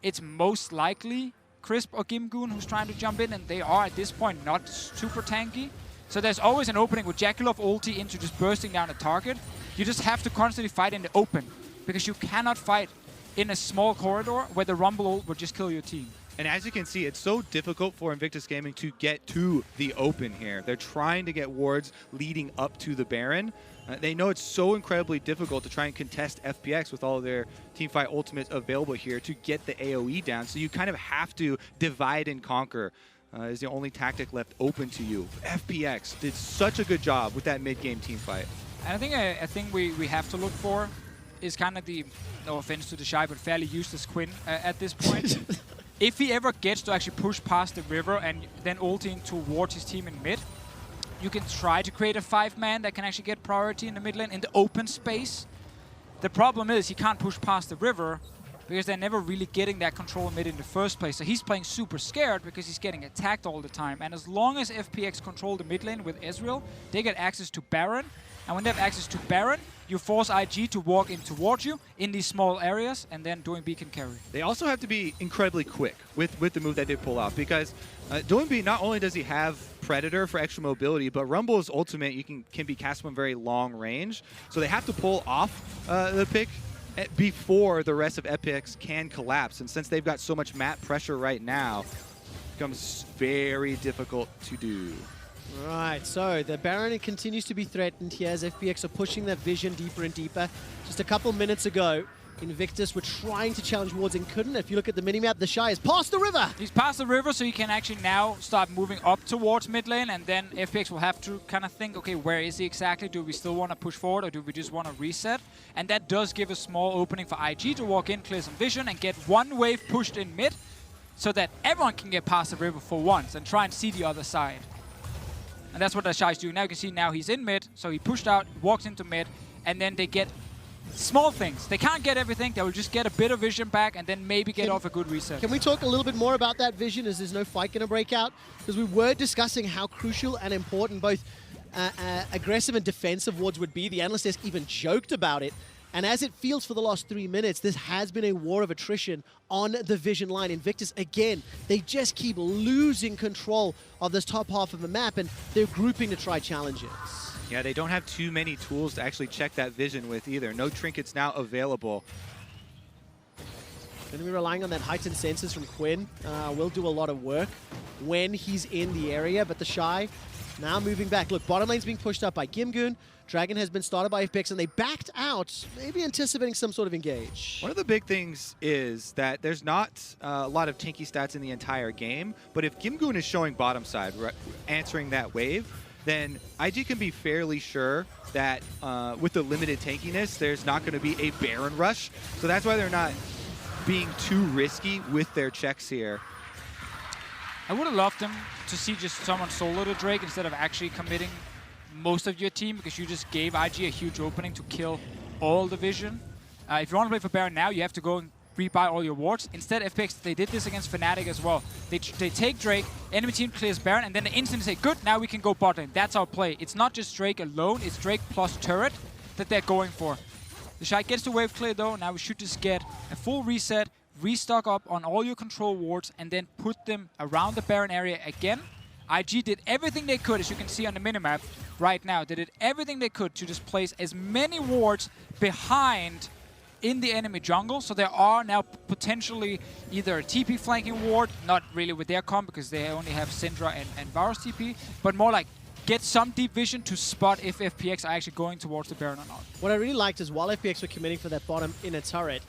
it's most likely Crisp or Gimgoon who's trying to jump in, and they are at this point not super tanky. So there's always an opening with Jackulov ulti into just bursting down a target. You just have to constantly fight in the open, because you cannot fight in a small corridor where the Rumble ult will just kill your team. And as you can see, it's so difficult for Invictus Gaming to get to the open here. They're trying to get wards leading up to the Baron. They know it's so incredibly difficult to try and contest FPX with all of their teamfight ultimates available here to get the AoE down. So you kind of have to divide and conquer is the only tactic left open to you. FPX did such a good job with that mid-game teamfight. And I think a thing we have to look for is kind of the, no offense to the Shy, but fairly useless Quinn at this point. If he ever gets to actually push past the river and then ulting towards his team in mid, you can try to create a 5-man that can actually get priority in the mid lane in the open space. The problem is he can't push past the river because they're never really getting that control mid in the first place. So he's playing super scared because he's getting attacked all the time. And as long as FPX control the mid lane with Ezreal, they get access to Baron. And when they have access to Baron, you force IG to walk in towards you in these small areas, and then DoingB can carry. They also have to be incredibly quick with the move that they pull off, because DoingB, not only does he have Predator for extra mobility, but Rumble's ultimate can be cast from very long range. So they have to pull off the pick before the rest of FPX can collapse. And since they've got so much map pressure right now, it becomes very difficult to do. Right, so the Baron continues to be threatened here as FPX are pushing their vision deeper and deeper. Just a couple minutes ago, Invictus were trying to challenge wards and couldn't. If you look at the minimap, the Shy is past the river. He's past the river, so he can actually now start moving up towards mid lane, and then FPX will have to kind of think, okay, where is he exactly? Do we still want to push forward, or do we just want to reset? And that does give a small opening for IG to walk in, clear some vision, and get one wave pushed in mid, so that everyone can get past the river for once and try and see the other side. And that's what the Shy is doing. Now you can see now he's in mid, so he pushed out, walks into mid, and then they get small things. They can't get everything. They will just get a bit of vision back and then maybe get off a good reset. Can we talk a little bit more about that vision as there's no fight going to break out? Because we were discussing how crucial and important both aggressive and defensive wards would be. The analyst desk even joked about it. And as it feels for the last 3 minutes, this has been a war of attrition on the vision line. Invictus, again, they just keep losing control of this top half of the map, and they're grouping to try challenges. Yeah, they don't have too many tools to actually check that vision with either. No trinkets now available. Going to be relying on that heightened senses from Quinn. Will do a lot of work when he's in the area, but the Shy now moving back. Look, bottom lane's being pushed up by Gimgoon. Dragon has been started by FPX, and they backed out, maybe anticipating some sort of engage. One of the big things is that there's not a lot of tanky stats in the entire game, but if Gimgoon is showing bottom side, answering that wave, then IG can be fairly sure that with the limited tankiness, there's not going to be a Baron rush. So that's why they're not being too risky with their checks here. I would have loved them to see just someone solo the Drake instead of actually committing most of your team, because you just gave IG a huge opening to kill all the vision. If you want to play for Baron now, you have to go and rebuy all your wards. Instead, FPX, they did this against Fnatic as well. They take Drake, enemy team clears Baron, and then they instantly say, good, now we can go bot lane. That's our play. It's not just Drake alone, it's Drake plus turret that they're going for. The Shy gets the wave clear though. Now we should just get a full reset, restock up on all your control wards, and then put them around the Baron area again. IG did everything they could, as you can see on the minimap right now. They did everything they could to just place as many wards behind in the enemy jungle. So there are now potentially either a TP flanking ward, not really with their comp because they only have Syndra and Varus TP, but more like get some deep vision to spot if FPX are actually going towards the Baron or not. What I really liked is while FPX were committing for that bottom inner turret,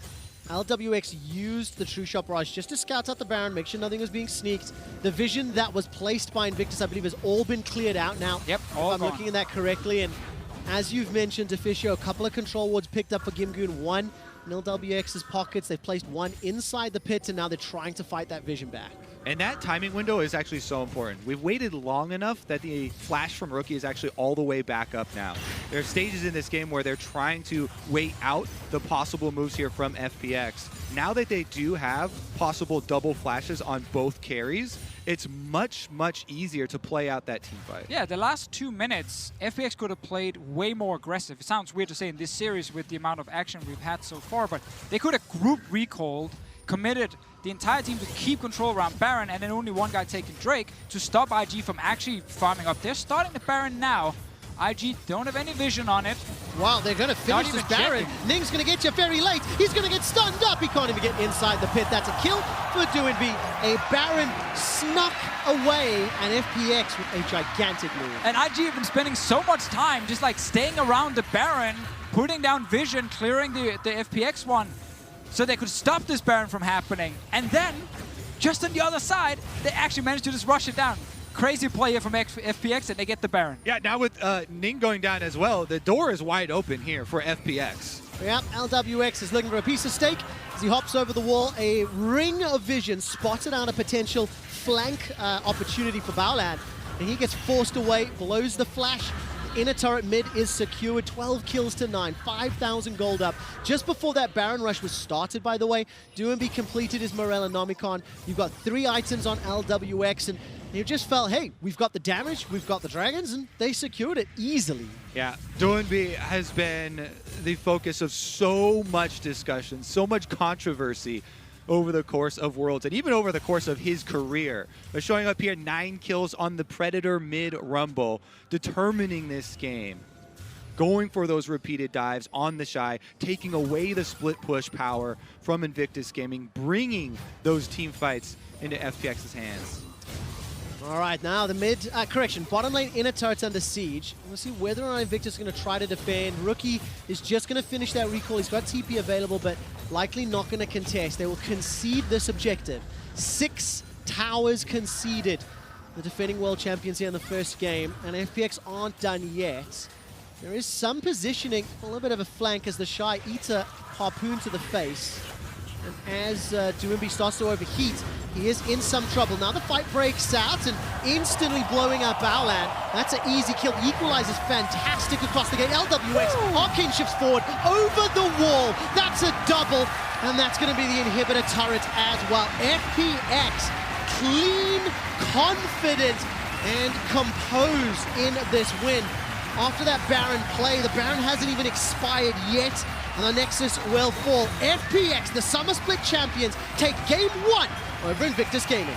LWX used the True Shot Barrage just to scout out the Baron, make sure nothing was being sneaked. The vision that was placed by Invictus, I believe, has all been cleared out now. Yep, all I'm looking at that correctly. And as you've mentioned, Deficio, a couple of control wards picked up for Gimgoon. One in LWX's pockets. They've placed one inside the pit, and now they're trying to fight that vision back. And that timing window is actually so important. We've waited long enough that the flash from Rookie is actually all the way back up now. There are stages in this game where they're trying to wait out the possible moves here from FPX. Now that they do have possible double flashes on both carries, it's much, much easier to play out that team fight. Yeah, the last 2 minutes, FPX could have played way more aggressive. It sounds weird to say in this series with the amount of action we've had so far, but they could have group recalled, committed the entire team to keep control around Baron, and then only one guy taking Drake to stop IG from actually farming up. They're starting the Baron now. IG don't have any vision on it. Wow, they're going to finish this Baron. Ning's going to get you very late. He's going to get stunned up. He can't even get inside the pit. That's a kill for DoingB. A Baron snuck away, and FPX with a gigantic move. And IG have been spending so much time just like staying around the Baron, putting down vision, clearing the FPX one, so they could stop this Baron from happening. And then, just on the other side, they actually managed to just rush it down. Crazy play here from FPX, and they get the Baron. Yeah, now with Ning going down as well, the door is wide open here for FPX. Yep, LWX is looking for a piece of steak as he hops over the wall. A ring of vision spotted out a potential flank opportunity for Baolan, and he gets forced away, blows the flash. Inner turret mid is secured, 12 kills to 9, 5,000 gold up. Just before that Baron rush was started, by the way, DoingB completed his Morellonomicon. You've got 3 items on LWX, and They just felt, hey, we've got the damage, we've got the dragons, and they secured it easily. Yeah, Doinby has been the focus of so much discussion, so much controversy over the course of Worlds and even over the course of his career. But showing up here, 9 kills on the Predator mid-Rumble, determining this game. Going for those repeated dives on the Shy, taking away the split push power from Invictus Gaming, bringing those team fights into FPX's hands. All right, now the bottom lane inner turret's under siege. We'll see whether or not Invictus is going to try to defend. Rookie is just going to finish that recall. He's got TP available, but likely not going to contest. They will concede this objective. 6 towers conceded. The defending world champions here in the first game, and FPX aren't done yet. There is some positioning, a little bit of a flank as the Shy eats a harpoon to the face. And as Doinby starts to overheat, he is in some trouble. Now the fight breaks out and instantly blowing up Baolan. That's an easy kill. Equalizes fantastic across the gate. LWX, Arcane shifts forward over the wall. That's a double, and that's going to be the inhibitor turret as well. FPX, clean, confident, and composed in this win. After that Baron play, the Baron hasn't even expired yet, and the Nexus will fall. FPX, the Summer Split champions, take game 1 over Invictus Gaming.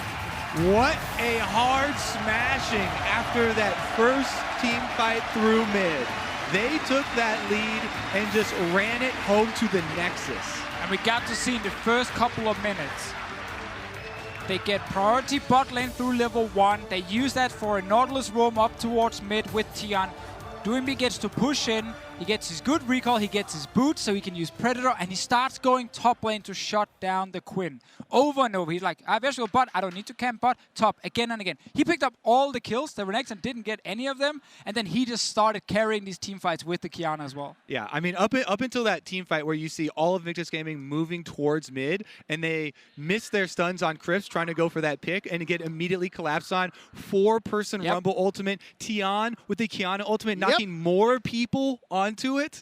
What a hard smashing after that first team fight through mid. They took that lead and just ran it home to the Nexus. And we got to see in the first couple of minutes, they get priority bot lane through level 1. They use that for a Nautilus roam up towards mid with Tian. Doinby gets to push in, he gets his good recall, he gets his boots so he can use Predator, and he starts going top lane to shut down the Quinn. Over and over, he's like, I have actual bot, I don't need to camp bot, top, again and again. He picked up all the kills, the Renekton and didn't get any of them, and then he just started carrying these team fights with the Kiana as well. Yeah, I mean, up until that team fight where you see all of Invictus Gaming moving towards mid, and they miss their stuns on Crips trying to go for that pick, and get immediately collapsed on. 4-person Rumble ultimate, Tian with the Kiana ultimate, knocking more people onto it.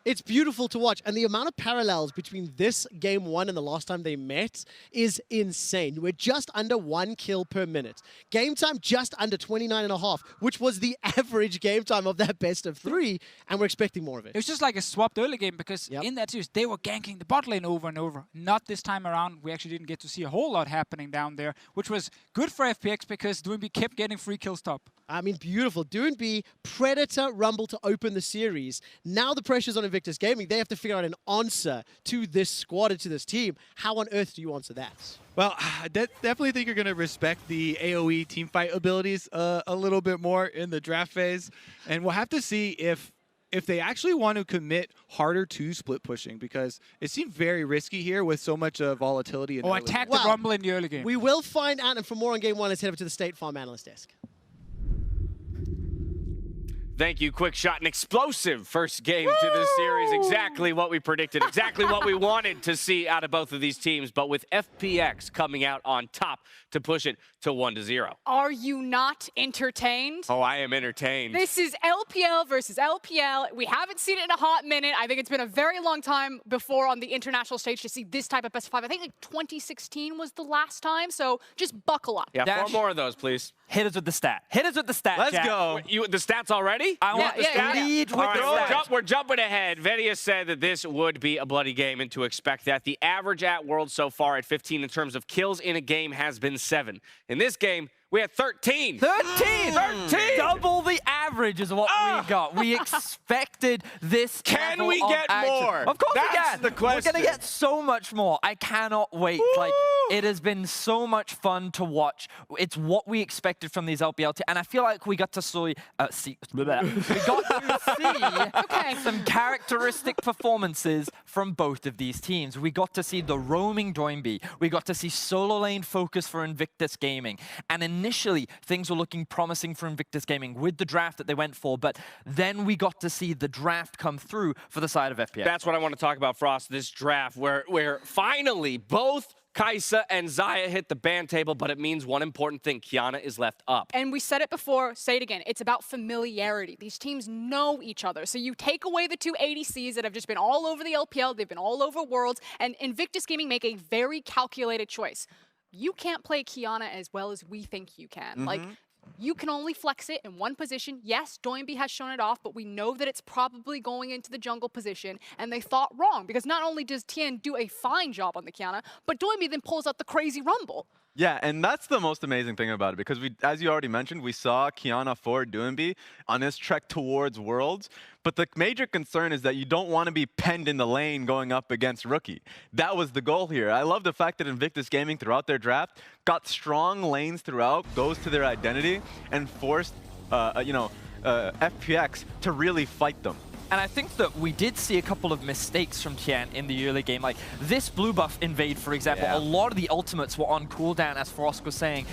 It's beautiful to watch, and the amount of parallels between this game 1 and the last time they met is insane. We're just under 1 kill per minute. Game time just under 29.5, which was the average game time of that best of 3, and we're expecting more of it. It was just like a swapped early game because in that series, they were ganking the bot lane over and over. Not this time around. We actually didn't get to see a whole lot happening down there, which was good for FPX because Doinby kept getting free kills top. I mean, beautiful. Doinby, Predator Rumble to open the series. Now the pressure's on Invictus Gaming. They have to figure out an answer to this squad and to this team. How on earth do you answer that? Well, I definitely think you're going to respect the AoE teamfight abilities a little bit more in the draft phase. And we'll have to see if they actually want to commit harder to split pushing, because it seemed very risky here with so much volatility. In attack the Rumble in the early game. We will find out, and for more on game 1, let's head over to the State Farm analyst desk. Thank you, Quick Shot. An explosive first game to this series. Exactly what we predicted. Exactly what we wanted to see out of both of these teams. But with FPX coming out on top to push it to 1-0. Are you not entertained? Oh, I am entertained. This is LPL versus LPL. We haven't seen it in a hot minute. I think it's been a very long time before on the international stage to see this type of best of 5. I think like 2016 was the last time. So just buckle up. Yeah, 4 more of those, please. Hit us with the stat. Hit us with the stat, Let's Jack. go. The stats already? I want the stat. Lead with the stats. We're jumping ahead. Vedia said that this would be a bloody game, and to expect that. The average at Worlds so far at 15 in terms of kills in a game has been 7. In this game, we had 13. 13! Double the average is what we got. We expected this. Can we get more? Of course we That's can. the question. We're going to get so much more. I cannot wait. Woo! Like, it has been so much fun to watch. It's what we expected from these LPL teams. And I feel like we got to see some characteristic performances from both of these teams. We got to see the roaming Doinby. We got to see solo lane focus for Invictus Gaming. And initially, things were looking promising for Invictus Gaming with the draft that they went for, but then we got to see the draft come through for the side of FPX. That's what I want to talk about, Frost, this draft, where finally both Kai'Sa and Xayah hit the ban table, but it means one important thing. Kiana is left up. And we said it before, say it again. It's about familiarity. These teams know each other. So you take away the 2 ADCs that have just been all over the LPL, they've been all over Worlds, and Invictus Gaming make a very calculated choice. you can't play Kiana as well as we think you can. Like, you can only flex it in one position. Yes, Doinby has shown it off, but we know that it's probably going into the jungle position, and they thought wrong, because not only does Tien do a fine job on the Kiana, but Doinby then pulls out the crazy rumble. Yeah, and that's the most amazing thing about it, because as you already mentioned, we saw Kiana for Doinby on his trek towards Worlds, but the major concern is that you don't want to be penned in the lane going up against Rookie. That was the goal here. I love the fact that Invictus Gaming, throughout their draft, got strong lanes throughout, goes to their identity, and forced, FPX to really fight them. And I think that we did see a couple of mistakes from Tien in the early game. Like this blue buff invade, for example, a lot of the ultimates were on cooldown, as Frost was saying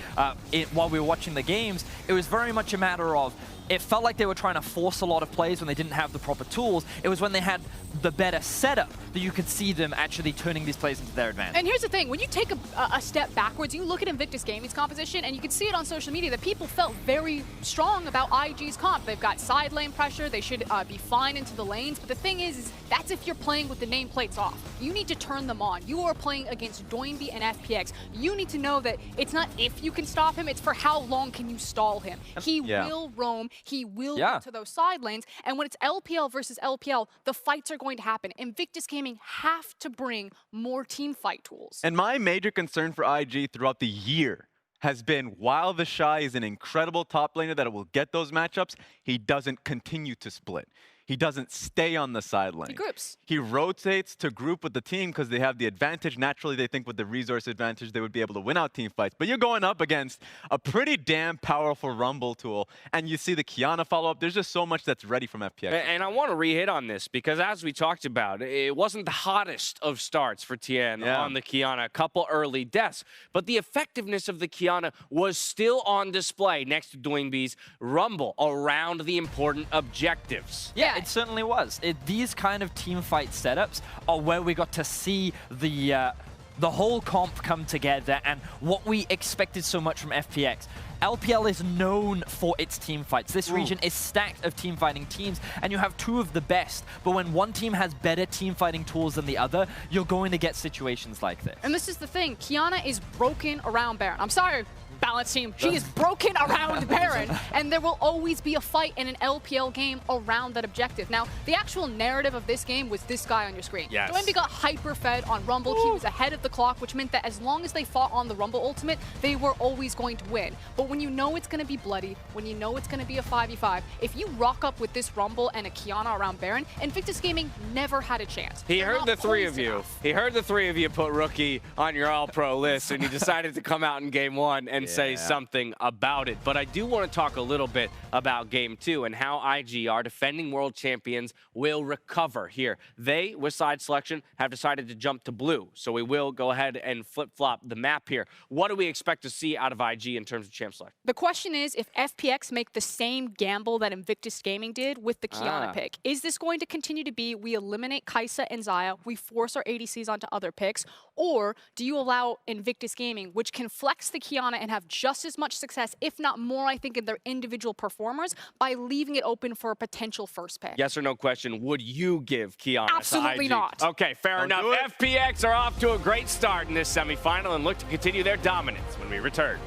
while we were watching the games. It was very much a matter of, it felt like they were trying to force a lot of plays when they didn't have the proper tools. It was when they had the better setup that you could see them actually turning these plays into their advantage. And here's the thing, when you take a step backwards, you look at Invictus Gaming's composition, and you can see it on social media that people felt very strong about IG's comp. They've got side lane pressure, they should be fine into the lanes, but the thing is that's if you're playing with the nameplates off. You need to turn them on. You are playing against Doinby and FPX. You need to know that it's not if you can stop him, it's for how long can you stall him. He will roam, he will get to those side lanes, and when it's LPL versus LPL, the fights are going to happen. Invictus Gaming have to bring more team fight tools. And my major concern for IG throughout the year has been, while the Shy is an incredible top laner that will get those matchups, he doesn't continue to split. He doesn't stay on the sideline. He groups. He rotates to group with the team because they have the advantage. Naturally, they think with the resource advantage, they would be able to win out team fights. But you're going up against a pretty damn powerful Rumble tool, and you see the Kiana follow-up. There's just so much that's ready from FPX. And I want to re-hit on this, because as we talked about, it wasn't the hottest of starts for Tien on the Kiana. A couple early deaths. But the effectiveness of the Kiana was still on display next to Doinby's Rumble around the important objectives. Yeah, it certainly was. These kind of team fight setups are where we got to see the whole comp come together and what we expected so much from FPX. LPL is known for its team fights. This region is stacked of team fighting teams, and you have two of the best. But when one team has better team fighting tools than the other, you're going to get situations like this. And this is the thing, Kiana is broken around Baron. I'm sorry, Balance team. She is broken around Baron, and there will always be a fight in an LPL game around that objective. Now, the actual narrative of this game was this guy on your screen. Yes. Doinby got hyper-fed on Rumble. He was ahead of the clock, which meant that as long as they fought on the Rumble ultimate, they were always going to win. But when you know it's going to be bloody, when you know it's going to be a 5v5, if you rock up with this Rumble and a Kiana around Baron, Invictus Gaming never had a chance. He heard the three of you. He heard the three of you put Rookie on your All-Pro list, and he decided to come out in Game 1 and say something about it. But I do want to talk a little bit about Game 2 and how IG, our defending world champions, will recover here. They, with side selection, have decided to jump to blue. So we will go ahead and flip-flop the map here. What do we expect to see out of IG in terms of champ select? The question is if FPX make the same gamble that Invictus Gaming did with the Kiana pick. Is this going to continue to be we eliminate Kai'Sa and Xayah, we force our ADCs onto other picks, or do you allow Invictus Gaming, which can flex the Kiana and have just as much success, if not more, I think, in their individual performers, by leaving it open for a potential first pick? Yes or no question, would you give Kiana Absolutely to IG? not. Okay, fair enough. FPX are off to a great start in this semifinal and look to continue their dominance when we return.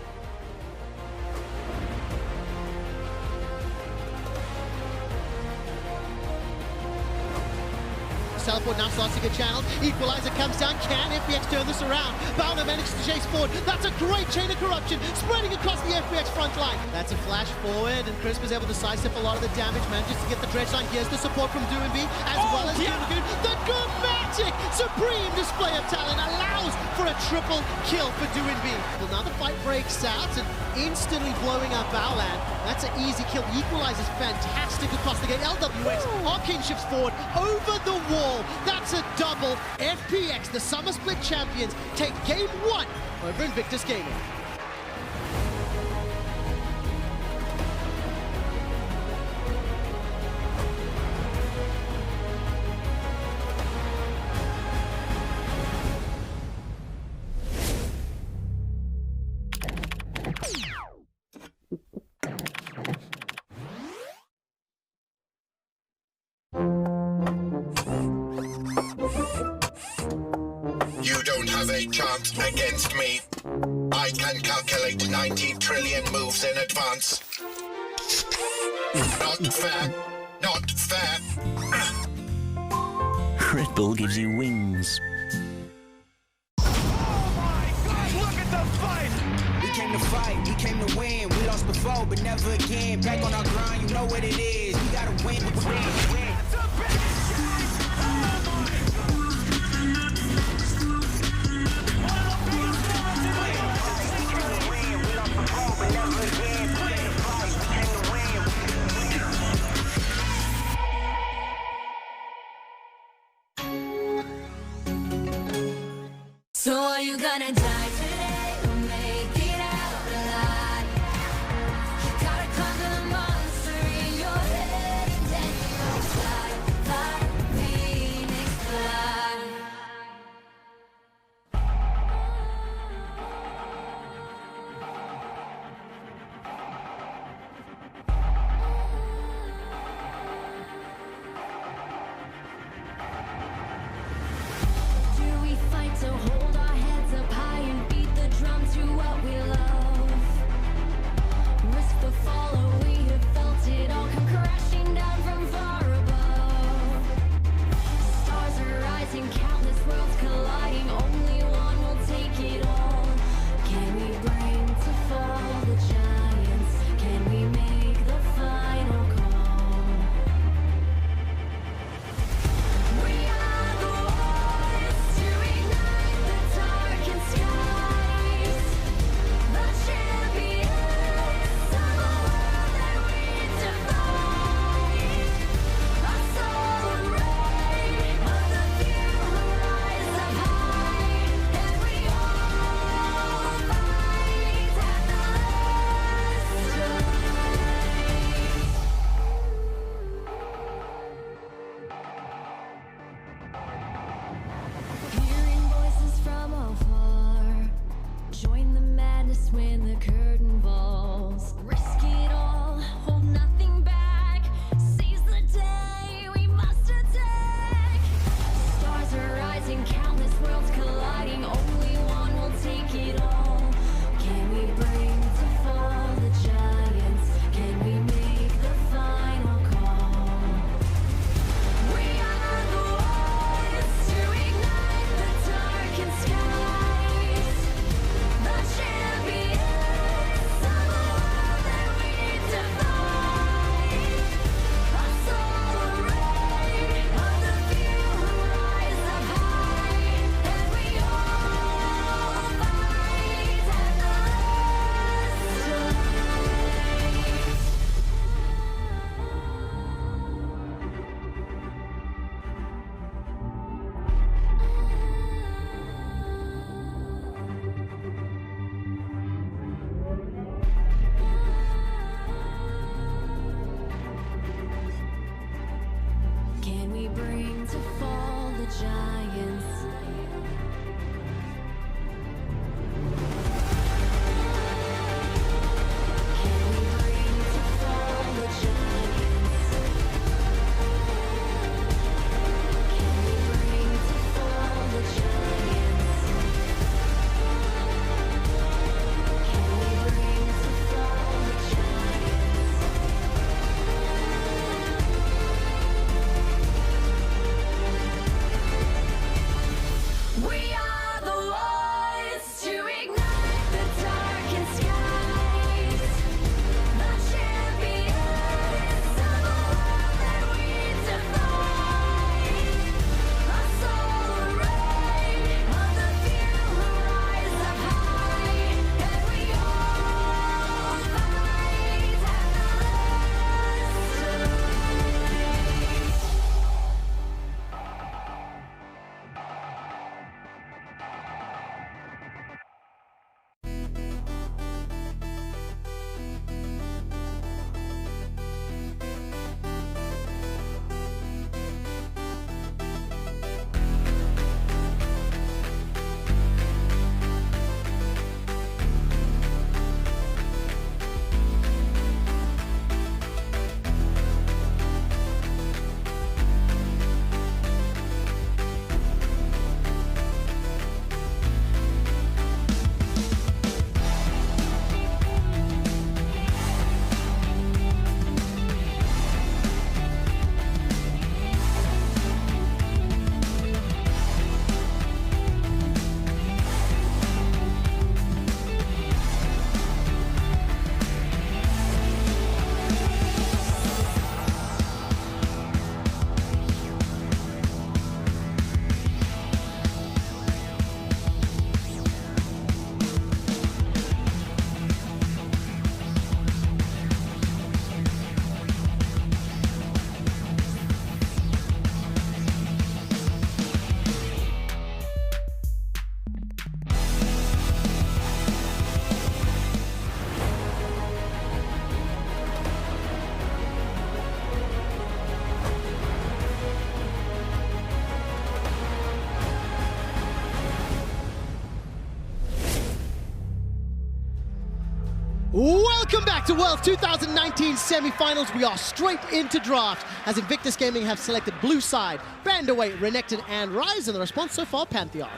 Teleport now starts to get channeled. Equalizer comes down. Can FPX turn this around? Bowner manages to chase forward. That's a great chain of corruption spreading across the FPX front line. That's a flash forward, and Crisp is able to sidestep a lot of the damage. Manages to get the dredge line. Here's the support from Doinby, as well as Doomgoon. The good magic! Supreme display of talent allows for a triple kill for Doinby. Well, now the fight breaks out and instantly blowing up Bowland. That's an easy kill. Equalizer's fantastic across the gate. LWX on kinships forward over the wall. That's a double. FPX, the Summer Split champions, take Game 1 over Invictus Gaming. You don't have a chance against me. mind can calculate 90 trillion moves in advance. Not fair. Not fair. Red Bull gives you wings. Look at the fight! We came to fight, we came to win. We lost before, but never again. Back on our grind, you know what it is. We gotta win. So are you gonna die today or make it out alive? You gotta conquer the monster in your head and then you'll fly, fly, Phoenix fly. Do we fight to hold our heads up high and beat the drum to what we love? Risk the fall, or we have felt it all come crashing down from far above. Stars are rising, countless worlds colliding, only one will take it all. Can we bring to fall the giants? Can we make the final call? We are the ones to ignite the darkened skies, the champions of a world that we defy. A solar ray of the few who rise up high, and we all fight at the Hearing voices from afar, join the madness when the curtain falls. Risk it all, hold nothing back. Seize the day, we must attack. Stars are rising, countless worlds colliding. Only one will take it all. Can we bring to fall the giants? Can we make the final call? We are the ones to ignite the darkened skies, the champions of a world that Welcome back to Worlds 2019 semifinals. We are straight into draft as Invictus Gaming have selected blue side, Bandaway, Renekton, and Rise. And the response so far, Pantheon.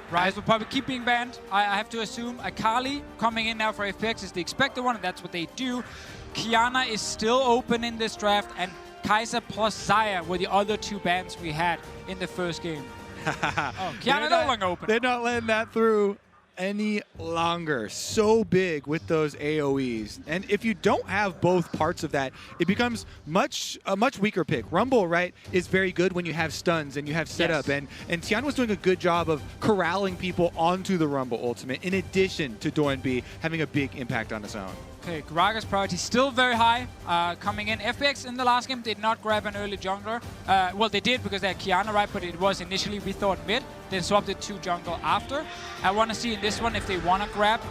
Rise will probably keep being banned. I have to assume Akali coming in now for FPX is the expected one, and that's what they do. Kiana is still open in this draft, and Kai'Sa plus Xayah were the other two bans we had in the first game. Oh, Kiana no longer open. They're not letting that through any longer. So big with those AoEs. And if you don't have both parts of that, it becomes a much weaker pick. Rumble, right, is very good when you have stuns and you have setup. Yes. And Tian was doing a good job of corralling people onto the Rumble ultimate, in addition to Doinb having a big impact on his own. Okay, Graga's priority still very high coming in. FPX in the last game did not grab an early jungler. Well, they did because they had Kiana, right? But it was initially, we thought, mid. Then swapped it to jungle after. I want to see in this one if they want to grab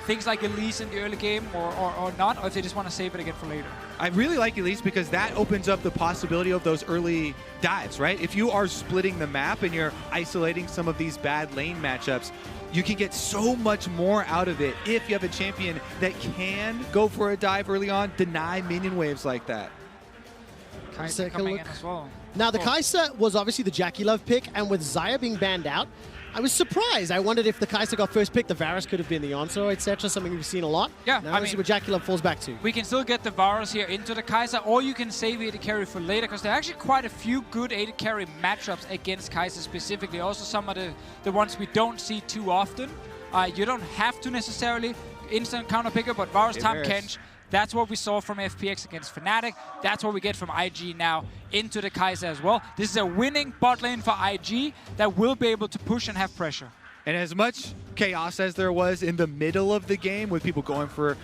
things like Elise in the early game or not, or if they just want to save it again for later. I really like Elise because that opens up the possibility of those early dives, right? If you are splitting the map and you're isolating some of these bad lane matchups, you can get so much more out of it if you have a champion that can go for a dive early on, deny minion waves like that. Kai'Sa coming in as well. Now, the Kai'Sa was obviously the Jackie Love pick, and with Xayah being banned out, I was surprised. I wondered if the Kai'Sa got first pick, the Varus could have been the answer, etc. Something we've seen a lot. Yeah, now, I see what Jackie Love falls back to. We can still get the Varus here into the Kai'Sa, or you can save AD carry for later, because there are actually quite a few good AD carry matchups against Kai'Sa specifically. Also some of the ones we don't see too often. You don't have to necessarily instant counter picker, but Varus, Tahm Kench, that's what we saw from FPX against Fnatic. That's what we get from IG now into the Kai'Sa as well. This is a winning bot lane for IG that will be able to push and have pressure. And as much chaos as there was in the middle of the game with people going for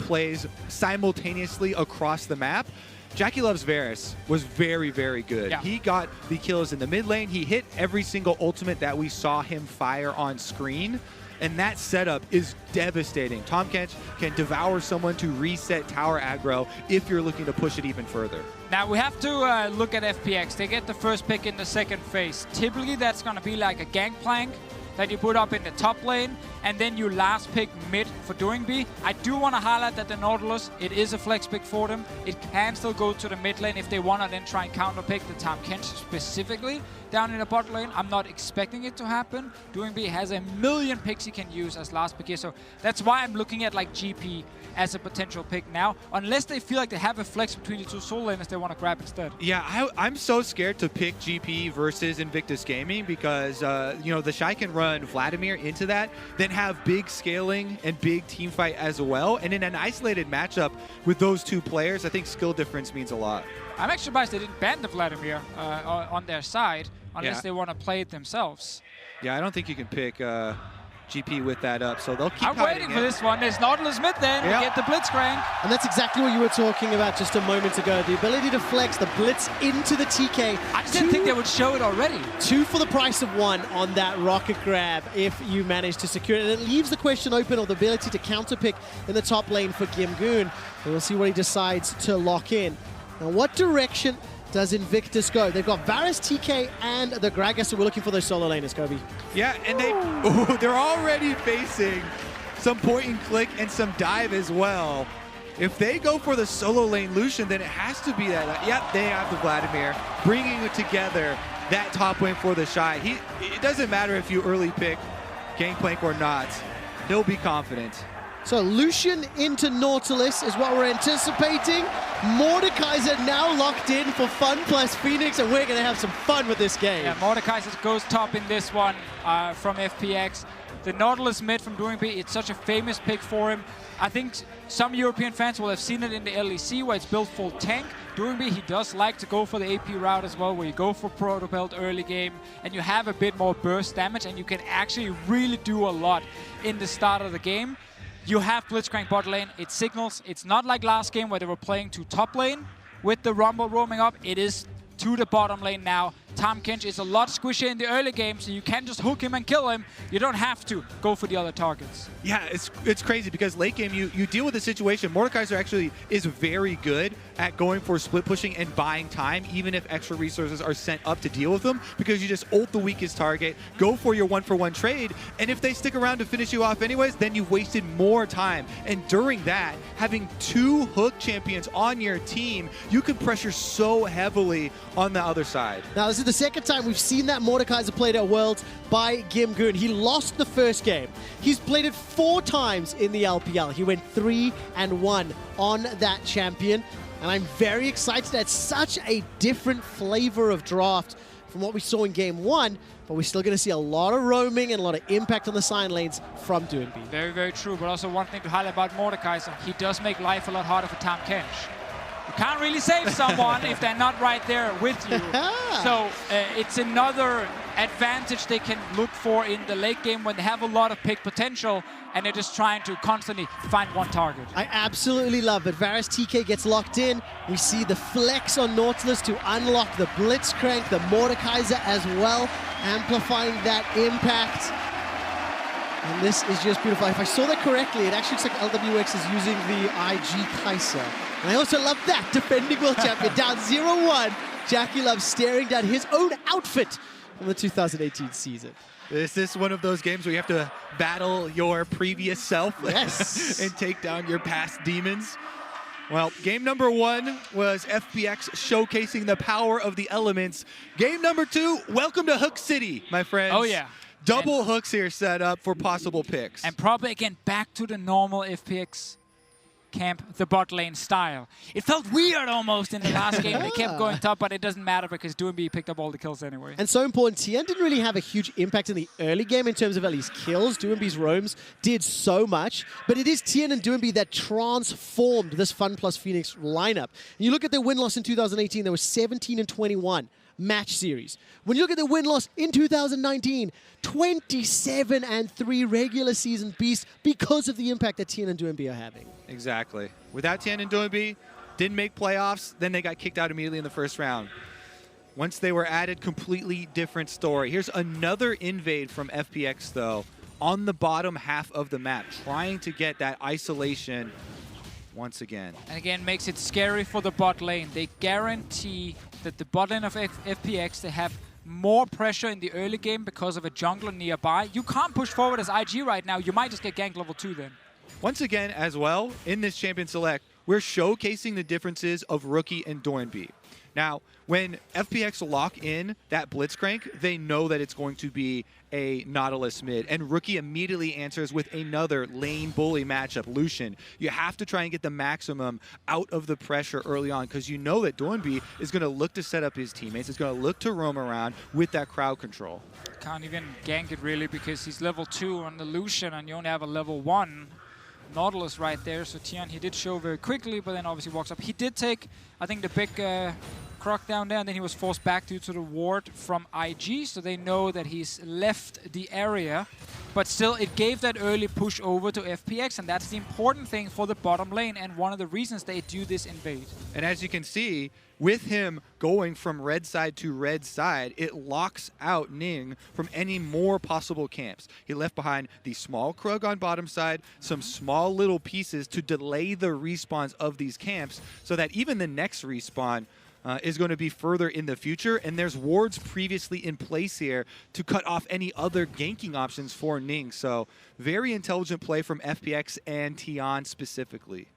plays simultaneously across the map, Jackie Love's Varus was very, very good. Yeah. He got the kills in the mid lane. He hit every single ultimate that we saw him fire on screen. And that setup is devastating. Tahm Kench can devour someone to reset tower aggro if you're looking to push it even further. Now we have to look at FPX. They get the first pick in the second phase. Typically that's going to be like a gangplank that you put up in the top lane, and then you last pick mid for Doinb. I do want to highlight that the Nautilus, it is a flex pick for them. It can still go to the mid lane if they want to then try and counter pick the Tahm Kench specifically down in the bot lane. I'm not expecting it to happen. Doinb has a million picks he can use as last pick here, so that's why I'm looking at like GP as a potential pick now, unless they feel like they have a flex between the two solo laners they want to grab instead. Yeah, I'm so scared to pick GP versus Invictus Gaming because, the Shy can run Vladimir into that, then have big scaling and big team fight as well. And in an isolated matchup with those two players, I think skill difference means a lot. I'm actually surprised they didn't ban the Vladimir on their side, unless they want to play it themselves. Yeah, I don't think you can pick GP with that up, so they'll keep I'm waiting for this one. There's Nautilus mid then. We get the Blitzcrank. And that's exactly what you were talking about just a moment ago. The ability to flex the Blitz into the TK. I just didn't think they would show it already. 2 for the price of 1 on that rocket grab if you manage to secure it. And it leaves the question open of the ability to counterpick in the top lane for Gimgoon. And we'll see what he decides to lock in. Now, what direction does Invictus go? They've got Varus, TK, and the Gragas, so we're looking for those solo laners, Kobe. Yeah, and they're already facing some point and click and some dive as well. If they go for the solo lane Lucian, then it has to be that. Yep, they have the Vladimir, bringing it together that top lane for the Shy. It doesn't matter if you early pick Gangplank or not. He'll be confident. So Lucian into Nautilus is what we're anticipating. Mordekaiser now locked in for Fun plus Phoenix, and we're going to have some fun with this game. Yeah, Mordekaiser goes top in this one from FPX. The Nautilus mid from Doinb, it's such a famous pick for him. I think some European fans will have seen it in the LEC where it's built full tank. Doinb, he does like to go for the AP route as well, where you go for Proto Belt early game and you have a bit more burst damage and you can actually really do a lot in the start of the game. You have Blitzcrank bot lane, it signals. It's not like last game where they were playing to top lane with the Rumble roaming up. It is to the bottom lane now. Tahm Kench is a lot squishier in the early game, so you can just hook him and kill him. You don't have to go for the other targets. Yeah, it's crazy because late game you deal with the situation. Mordekaiser actually is very good at going for split pushing and buying time, even if extra resources are sent up to deal with them, because you just ult the weakest target, go for your 1-for-1 trade, and if they stick around to finish you off anyways, then you've wasted more time. And during that, having 2 hook champions on your team, you can pressure so heavily on the other side. Now, this is the second time we've seen that Mordekaiser played at Worlds by Gimgoon. He lost the first game. He's played it 4 times in the LPL. He went 3-1 on that champion. And I'm very excited at such a different flavor of draft from what we saw in game 1, but we're still going to see a lot of roaming and a lot of impact on the sign lanes from Doinb. Very, very true. But also one thing to highlight about Mordekaiser, he does make life a lot harder for Tahm Kench. You can't really save someone if they're not right there with you. So it's another advantage they can look for in the late game when they have a lot of pick potential and they're just trying to constantly find one target. I absolutely love it. Varus TK gets locked in. We see the flex on Nautilus to unlock the Blitzcrank, the Mordekaiser as well, amplifying that impact. And this is just beautiful. If I saw that correctly, it actually looks like LWX is using the IG Kaiser. And I also love that, defending world champion, down 0-1. JackeyLove staring down his own outfit from the 2018 season. Is this one of those games where you have to battle your previous self and take down your past demons? Well, game number 1 was FPX showcasing the power of the elements. Game number 2, welcome to Hook City, my friends. Oh, yeah. Double hooks here set up for possible picks. And probably, again, back to the normal FPX camp, the bot lane style. It felt weird almost in the last game. They kept going top, but it doesn't matter because Doinb picked up all the kills anyway. And so important, Tien didn't really have a huge impact in the early game in terms of at least kills. Doinb's roams did so much, but it is Tien and Doinb that transformed this Fun plus Phoenix lineup. And you look at their win-loss in 2018, there was 17-21. Match series. When you look at the win-loss in 2019, 27-3 regular season beasts because of the impact that Tien and Doinb are having. Exactly. Without Tien and Doinb, didn't make playoffs, then they got kicked out immediately in the first round. Once they were added, completely different story. Here's another invade from FPX, though, on the bottom half of the map, trying to get that isolation once again. And again, makes it scary for the bot lane. They guarantee that the bot lane of FPX, they have more pressure in the early game because of a jungler nearby. You can't push forward as IG right now. You might just get ganked level 2 then. Once again, as well, in this Champion Select, we're showcasing the differences of Rookie and Doinb. Now, when FPX lock in that Blitzcrank, they know that it's going to be a Nautilus mid, and Rookie immediately answers with another lane bully matchup, Lucian. You have to try and get the maximum out of the pressure early on, because you know that Doinb is going to look to set up his teammates, is going to look to roam around with that crowd control. Can't even gank it really because he's level 2 on the Lucian, and you only have a level 1 Nautilus right there. So Tien, he did show very quickly, but then obviously walks up. He did take, I think, the big croc down there, and then he was forced back due to the ward from IG, so they know that he's left the area. But still, it gave that early push over to FPX, and that's the important thing for the bottom lane, and one of the reasons they do this invade. And as you can see, with him going from red side to red side, it locks out Ning from any more possible camps. He left behind the small Krug on bottom side, some small little pieces to delay the respawns of these camps, so that even the next respawn is going to be further in the future, and there's wards previously in place here to cut off any other ganking options for Ning. So very intelligent play from FPX and Tien specifically.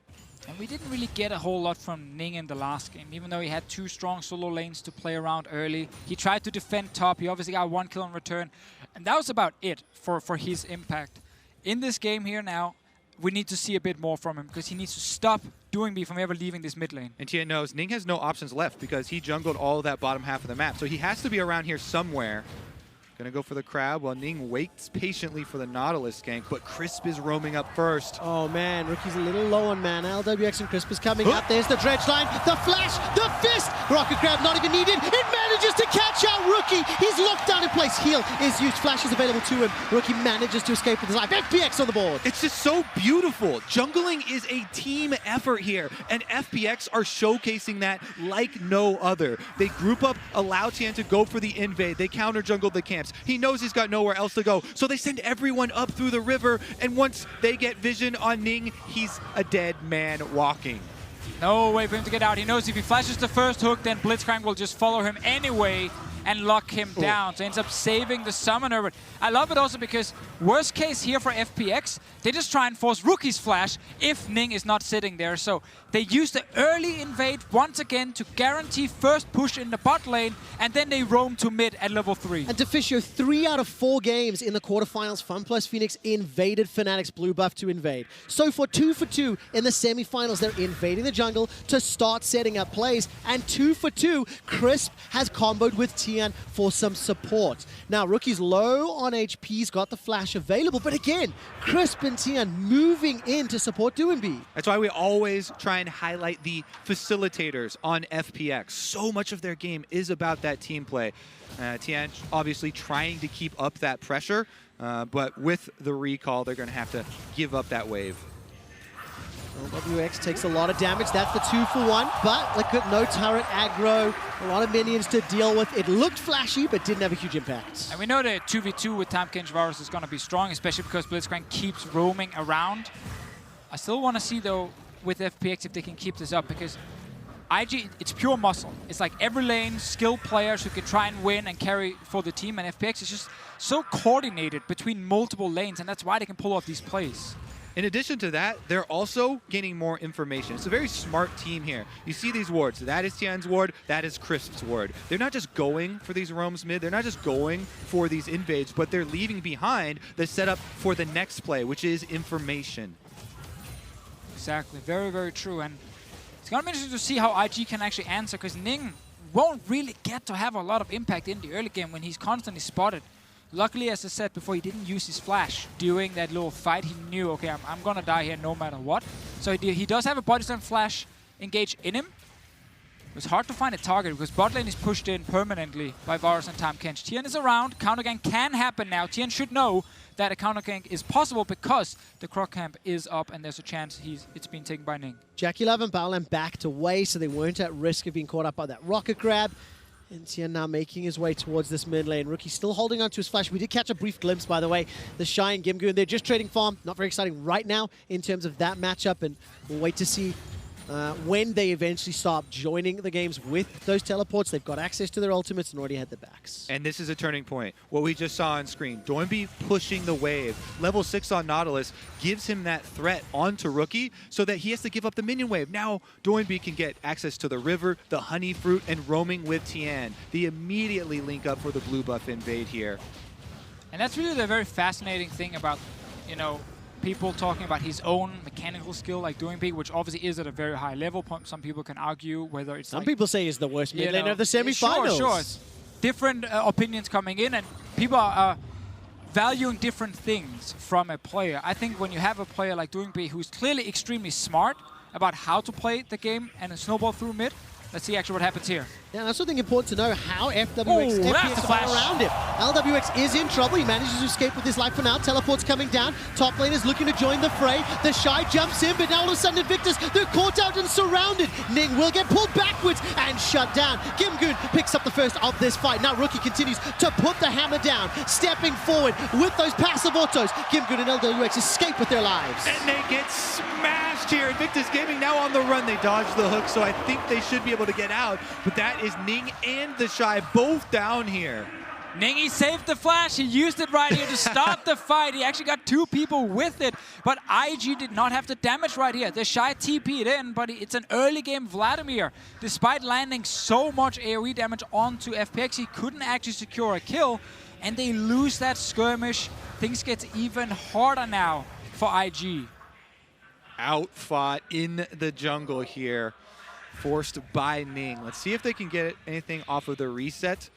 And we didn't really get a whole lot from Ning in the last game, even though he had 2 strong solo lanes to play around early. He tried to defend top. He obviously got 1 kill in return. And that was about it for his impact. In this game here now, we need to see a bit more from him because he needs to stop Doinb from ever leaving this mid lane. And Tien knows Ning has no options left because he jungled all of that bottom half of the map. So he has to be around here somewhere. Gonna go for the crab while Ning waits patiently for the Nautilus gank, but Crisp is roaming up first. Oh man, Rookie's a little low on mana. LWX and Crisp is coming up. There's the dredge line, the flash, the fist. Rocket Crab not even needed. It manages to catch out Rookie. He's locked down in place. Heal is used. Flash is available to him. Rookie manages to escape with his life. FPX on the board. It's just so beautiful. Jungling is a team effort here, and FPX are showcasing that like no other. They group up, allow Tian to go for the invade. They counter jungle the camps. He knows he's got nowhere else to go, so they send everyone up through the river, and once they get vision on Ning, he's a dead man walking. No way for him to get out. He knows if he flashes the first hook, then Blitzcrank will just follow him anyway and lock him down. So he ends up saving the summoner. But I love it also because worst case here for FPX, they just try and force Rookie's flash if Ning is not sitting there. So they use the early invade once again to guarantee first push in the bot lane, and then they roam to mid at level 3. And Deficio, 3 out of 4 games in the quarterfinals, FunPlus Phoenix invaded Fnatic's blue buff to invade. So for 2 for 2 in the semifinals, they're invading the jungle to start setting up plays. And 2 for 2, Crisp has comboed with Tian for some support. Now, Rookie's low on HP, he's got the flash available, but again, Crisp and Tian moving in to support Doinb. That's why we always try and highlight the facilitators on FPX. So much of their game is about that team play. Tian obviously trying to keep up that pressure, but with the recall, they're going to have to give up that wave. LWX takes a lot of damage. That's the 2 for 1, but look at no turret aggro, a lot of minions to deal with. It looked flashy, but didn't have a huge impact. And we know that 2v2 with Tahm Kench is going to be strong, especially because Blitzcrank keeps roaming around. I still want to see, though, with FPX if they can keep this up, because IG, it's pure muscle. It's like every lane, skilled players who can try and win and carry for the team, and FPX is just so coordinated between multiple lanes, and that's why they can pull off these plays. In addition to that, they're also gaining more information. It's a very smart team here. You see these wards. That is Tian's ward. That is Crisp's ward. They're not just going for these roams mid. They're not just going for these invades, but they're leaving behind the setup for the next play, which is information. Exactly. Very, very true. And it's going to be interesting to see how IG can actually answer, because Ning won't really get to have a lot of impact in the early game when he's constantly spotted. Luckily, as I said before, he didn't use his flash during that little fight. He knew, okay, I'm going to die here no matter what. So he does have a body slam flash engaged in him. It's hard to find a target because bot lane is pushed in permanently by Varus and Tahm Kench. Tian is around. Counter gank can happen now. Tian should know that a counter gank is possible because the Croc camp is up and there's a chance it's being taken by Ning. JackeyLove and Baolan backed away, so they weren't at risk of being caught up by that rocket grab. And Tian now making his way towards this mid lane. Rookie still holding on to his flash. We did catch a brief glimpse, by the way. The Shy and Gimgoon, they're just trading farm. Not very exciting right now in terms of that matchup. And we'll wait to see when they eventually start joining the games with those teleports. They've got access to their ultimates and already had the backs. And this is a turning point. What we just saw on screen, Doinb pushing the wave. Level 6 on Nautilus gives him that threat onto Rookie so that he has to give up the minion wave. Now Doinb can get access to the river, the honey fruit, and roaming with Tian. They immediately link up for the blue buff invade here. And that's really the very fascinating thing about, you know, people talking about his own mechanical skill, like Doinb, which obviously is at a very high level. Some people can argue whether it's Some people say he's the worst mid laner of the semifinals. Sure. It's different opinions coming in, and people are valuing different things from a player. I think when you have a player like Doinb, who's clearly extremely smart about how to play the game and snowball through mid, let's see actually what happens here. Yeah, that's something important to know, how FPX are around him. LWX is in trouble. He manages to escape with his life for now. Teleport's coming down. Top lane is looking to join the fray. The Shy jumps in, but now all of a sudden Invictus, they're caught out and surrounded. Ning will get pulled backwards and shut down. Gimgoon picks up the first of this fight. Now Rookie continues to put the hammer down, stepping forward with those passive autos. Gimgoon and LWX escape with their lives. And they get smashed here. Invictus Gaming now on the run. They dodge the hook, so I think they should be able to get out, but that is Ning and the Shy both down here. Ning, he saved the flash. He used it right here to start the fight. He actually got 2 people with it, but IG did not have the damage right here. The Shy TP'd in, but it's an early game Vladimir. Despite landing so much AoE damage onto FPX, he couldn't actually secure a kill, and they lose that skirmish. Things get even harder now for IG. Outfought in the jungle here, forced by Ning. Let's see if they can get anything off of the reset.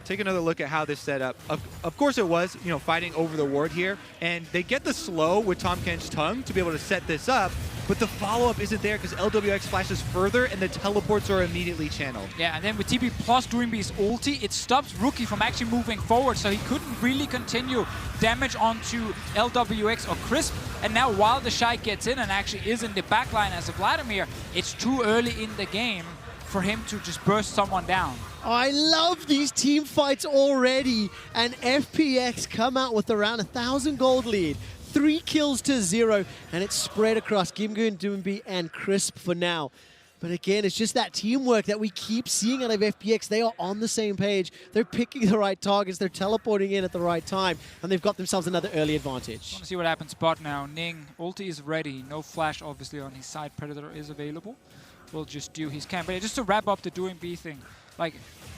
take another look at how this set up. Of course it was, you know, fighting over the ward here, and they get the slow with Tahm Kench's tongue to be able to set this up, but the follow-up isn't there because LWX flashes further and the teleports are immediately channeled. Yeah, and then with TP plus Doinb's ulti, it stops Rookie from actually moving forward, so he couldn't really continue damage onto LWX or Crisp. And now while the Shy gets in and actually is in the backline as a Vladimir, it's too early in the game for him to just burst someone down. I love these team fights already, and FPX come out with around 1,000 gold lead. 3 kills to 0, and it's spread across Gimgoon, Doinb, and Crisp for now. But again, it's just that teamwork that we keep seeing out of FPX. They are on the same page. They're picking the right targets. They're teleporting in at the right time, and they've got themselves another early advantage. Want to see what happens bot now. Ning, ulti is ready. No flash, obviously, on his side. Predator is available. Will just do his camp. But just to wrap up the Doinb thing, like,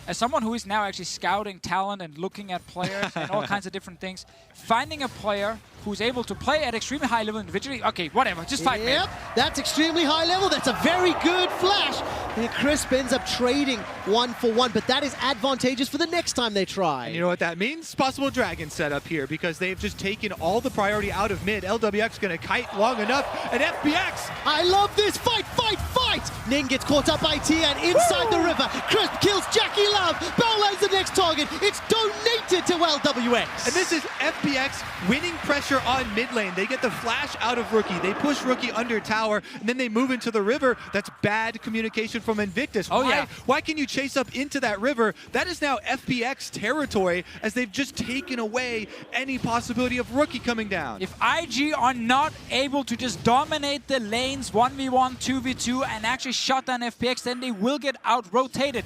as someone who is now actually scouting talent and looking at players and all kinds of different things, finding a player who's able to play at extremely high level individually, okay, whatever, just fight me. Yep, that's extremely high level. That's a very good flash. And Crisp ends up trading 1 for 1, but that is advantageous for the next time they try. And you know what that means? Possible Dragon setup here because they've just taken all the priority out of mid. LWX going to kite long enough, and FPX. I love this. Fight, fight, fight! Ning gets caught up by Tian inside the river. Crisp kills Jackie Love. Bowlan's the next target. It's donated to LWX. And this is FPX winning pressure on mid lane. They get the flash out of Rookie. They push Rookie under tower, and then they move into the river. That's bad communication from Invictus. Oh, yeah. Why can you chase up into that river? That is now FPX territory as they've just taken away any possibility of Rookie coming down. If IG are not able to just dominate the lanes 1v1, 2v2, and actually shut down FPX, then they will get out-rotated.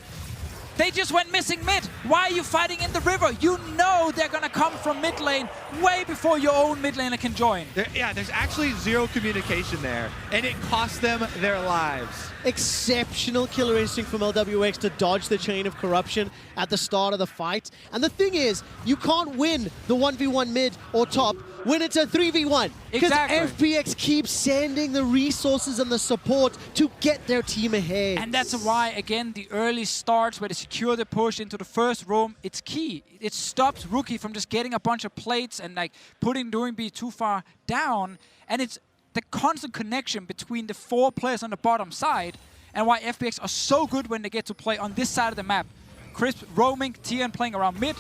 They just went missing mid. Why are you fighting in the river? You know they're going to come from mid lane way before your own mid laner can join. There's actually zero communication there, and it cost them their lives. Exceptional killer instinct from LWX to dodge the chain of corruption at the start of the fight. And the thing is, you can't win the 1v1 mid or top when it's a 3v1. Because Exactly. FPX keeps sending the resources and the support to get their team ahead. And that's why, again, the early starts where they secure the push into the first roam, it's key. It stops Rookie from just getting a bunch of plates and like putting Doinb too far down. And it's the constant connection between the 4 players on the bottom side and why FPX are so good when they get to play on this side of the map. Crisp roaming, Tian playing around mid,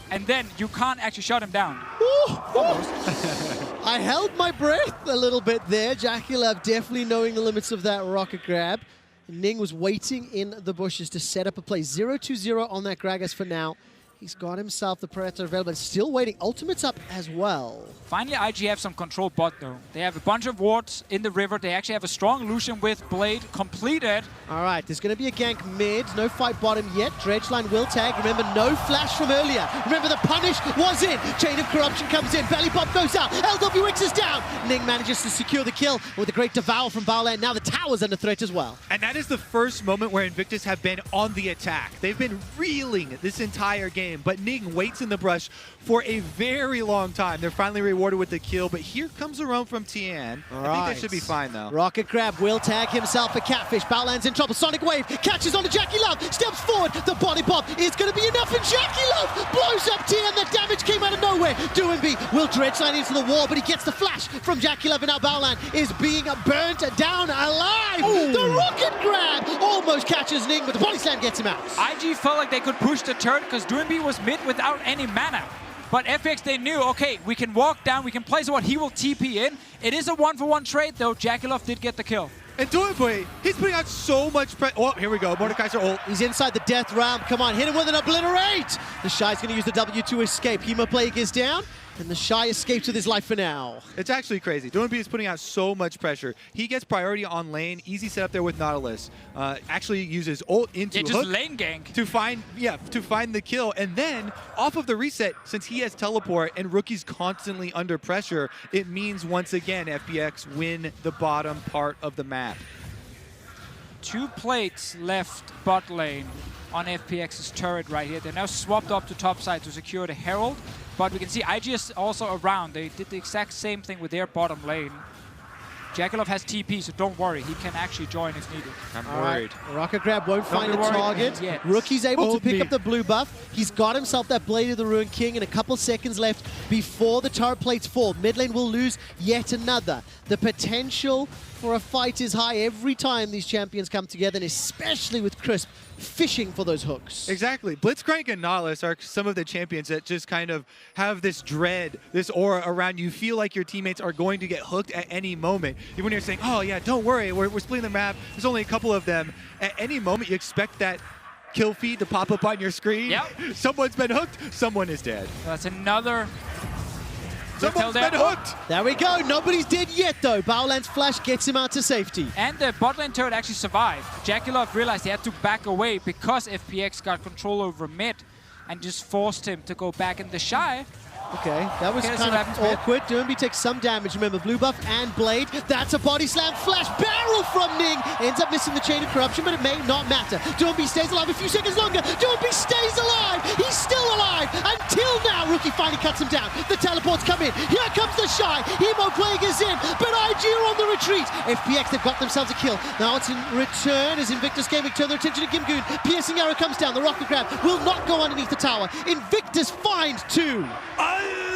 and then you can't actually shut him down. Almost. I held my breath a little bit there. Jackie Love definitely knowing the limits of that rocket grab. Ning was waiting in the bushes to set up a play. 0-2-0 on that Gragas for now. He's got himself the Predator available, but still waiting. Ultimate's up as well. Finally, IG have some control bot, though. They have a bunch of wards in the river. They actually have a strong Lucian with Blade completed. All right, there's going to be a gank mid. No fight bottom yet. Dredgeline will tag. Remember, no flash from earlier. Remember, the punish was in. Chain of Corruption comes in. Belly Pop goes out. LWX is down. Ning manages to secure the kill with a great devour from Bowland. Now the tower's under threat as well. And that is the first moment where Invictus have been on the attack. They've been reeling this entire game, but Ning waits in the brush for a very long time. They're finally rewarded with the kill, but here comes a roam from Tian. I think they should be fine, though. Rocket grab will tag himself a catfish. Bowland's in trouble. Sonic Wave catches onto Jackie Love. Steps forward. The body pop is going to be enough, and Jackie Love blows up Tian. The damage came out of nowhere. Doinb will dredgeline into the wall, but he gets the flash from Jackie Love, and now Bowland is being burnt down alive. Ooh. The rocket grab almost catches Ning, but the body slam gets him out. IG felt like they could push the turret because Doinb was mid without any mana. But FPX, they knew, okay, we can walk down, we can place what he will TP in. It is a 1-for-1 trade, though. Jackie Love did get the kill. And Doinb, he's putting out so much pressure. Oh, here we go. Mordekaiser ult. He's inside the death realm. Come on, hit him with an obliterate. The Shy's going to use the W to escape. Hemoplague is down, and the Shy escapes with his life for now. It's actually crazy. Doinb is putting out so much pressure. He gets priority on lane. Easy setup there with Nautilus. Actually uses ult into just hook lane gank to find the kill. And then off of the reset, since he has teleport and Rookie's constantly under pressure, it means once again FPX win the bottom part of the map. 2 plates left bot lane on FPX's turret right here. They're now swapped up to top side to secure the Herald. But we can see IG is also around. They did the exact same thing with their bottom lane. JackeyLove has TP, so don't worry. He can actually join if needed. I'm worried. Rocket Grab won't find a be worried target. yet. Rookie's able Hold to pick me. up the blue buff. He's got himself that Blade of the Ruined King and a couple seconds left before the turret plates fall. Mid lane will lose yet another. The potential for a fight is high every time these champions come together, and especially with Crisp fishing for those hooks. Exactly. Blitzcrank and Nautilus are some of the champions that just kind of have this dread, this aura around you. Feel like your teammates are going to get hooked at any moment. Even when you're saying, oh yeah, don't worry, we're splitting the map. There's only a couple of them. At any moment, you expect that kill feed to pop up on your screen. Yep. Someone's been hooked, someone is dead. That's another. Someone's been hooked! There we go. Nobody's dead yet, though. Baolan's flash gets him out to safety. And the bot lane turret actually survived. JackeyLove realized he had to back away because FPX got control over mid and just forced him to go back in the Shy. Okay, that was Okay, kind so of happens mid. awkward. Doomby takes some damage. Remember, blue buff and Blade. That's a body slam flash barrel from Ning. Ends up missing the chain of corruption, but it may not matter. Doomby stays alive a few seconds longer. Doomby stays alive. He's still alive until now. Rookie finally cuts him down. The teleports come in. Here comes the Shy. Hemo Plague is in, but IG are on the retreat. FPX, they've got themselves a kill. Now it's in return as Invictus Gaming turn their attention to Gimgoon. Piercing arrow comes down. The rocket grab will not go underneath the tower. Invictus finds 2.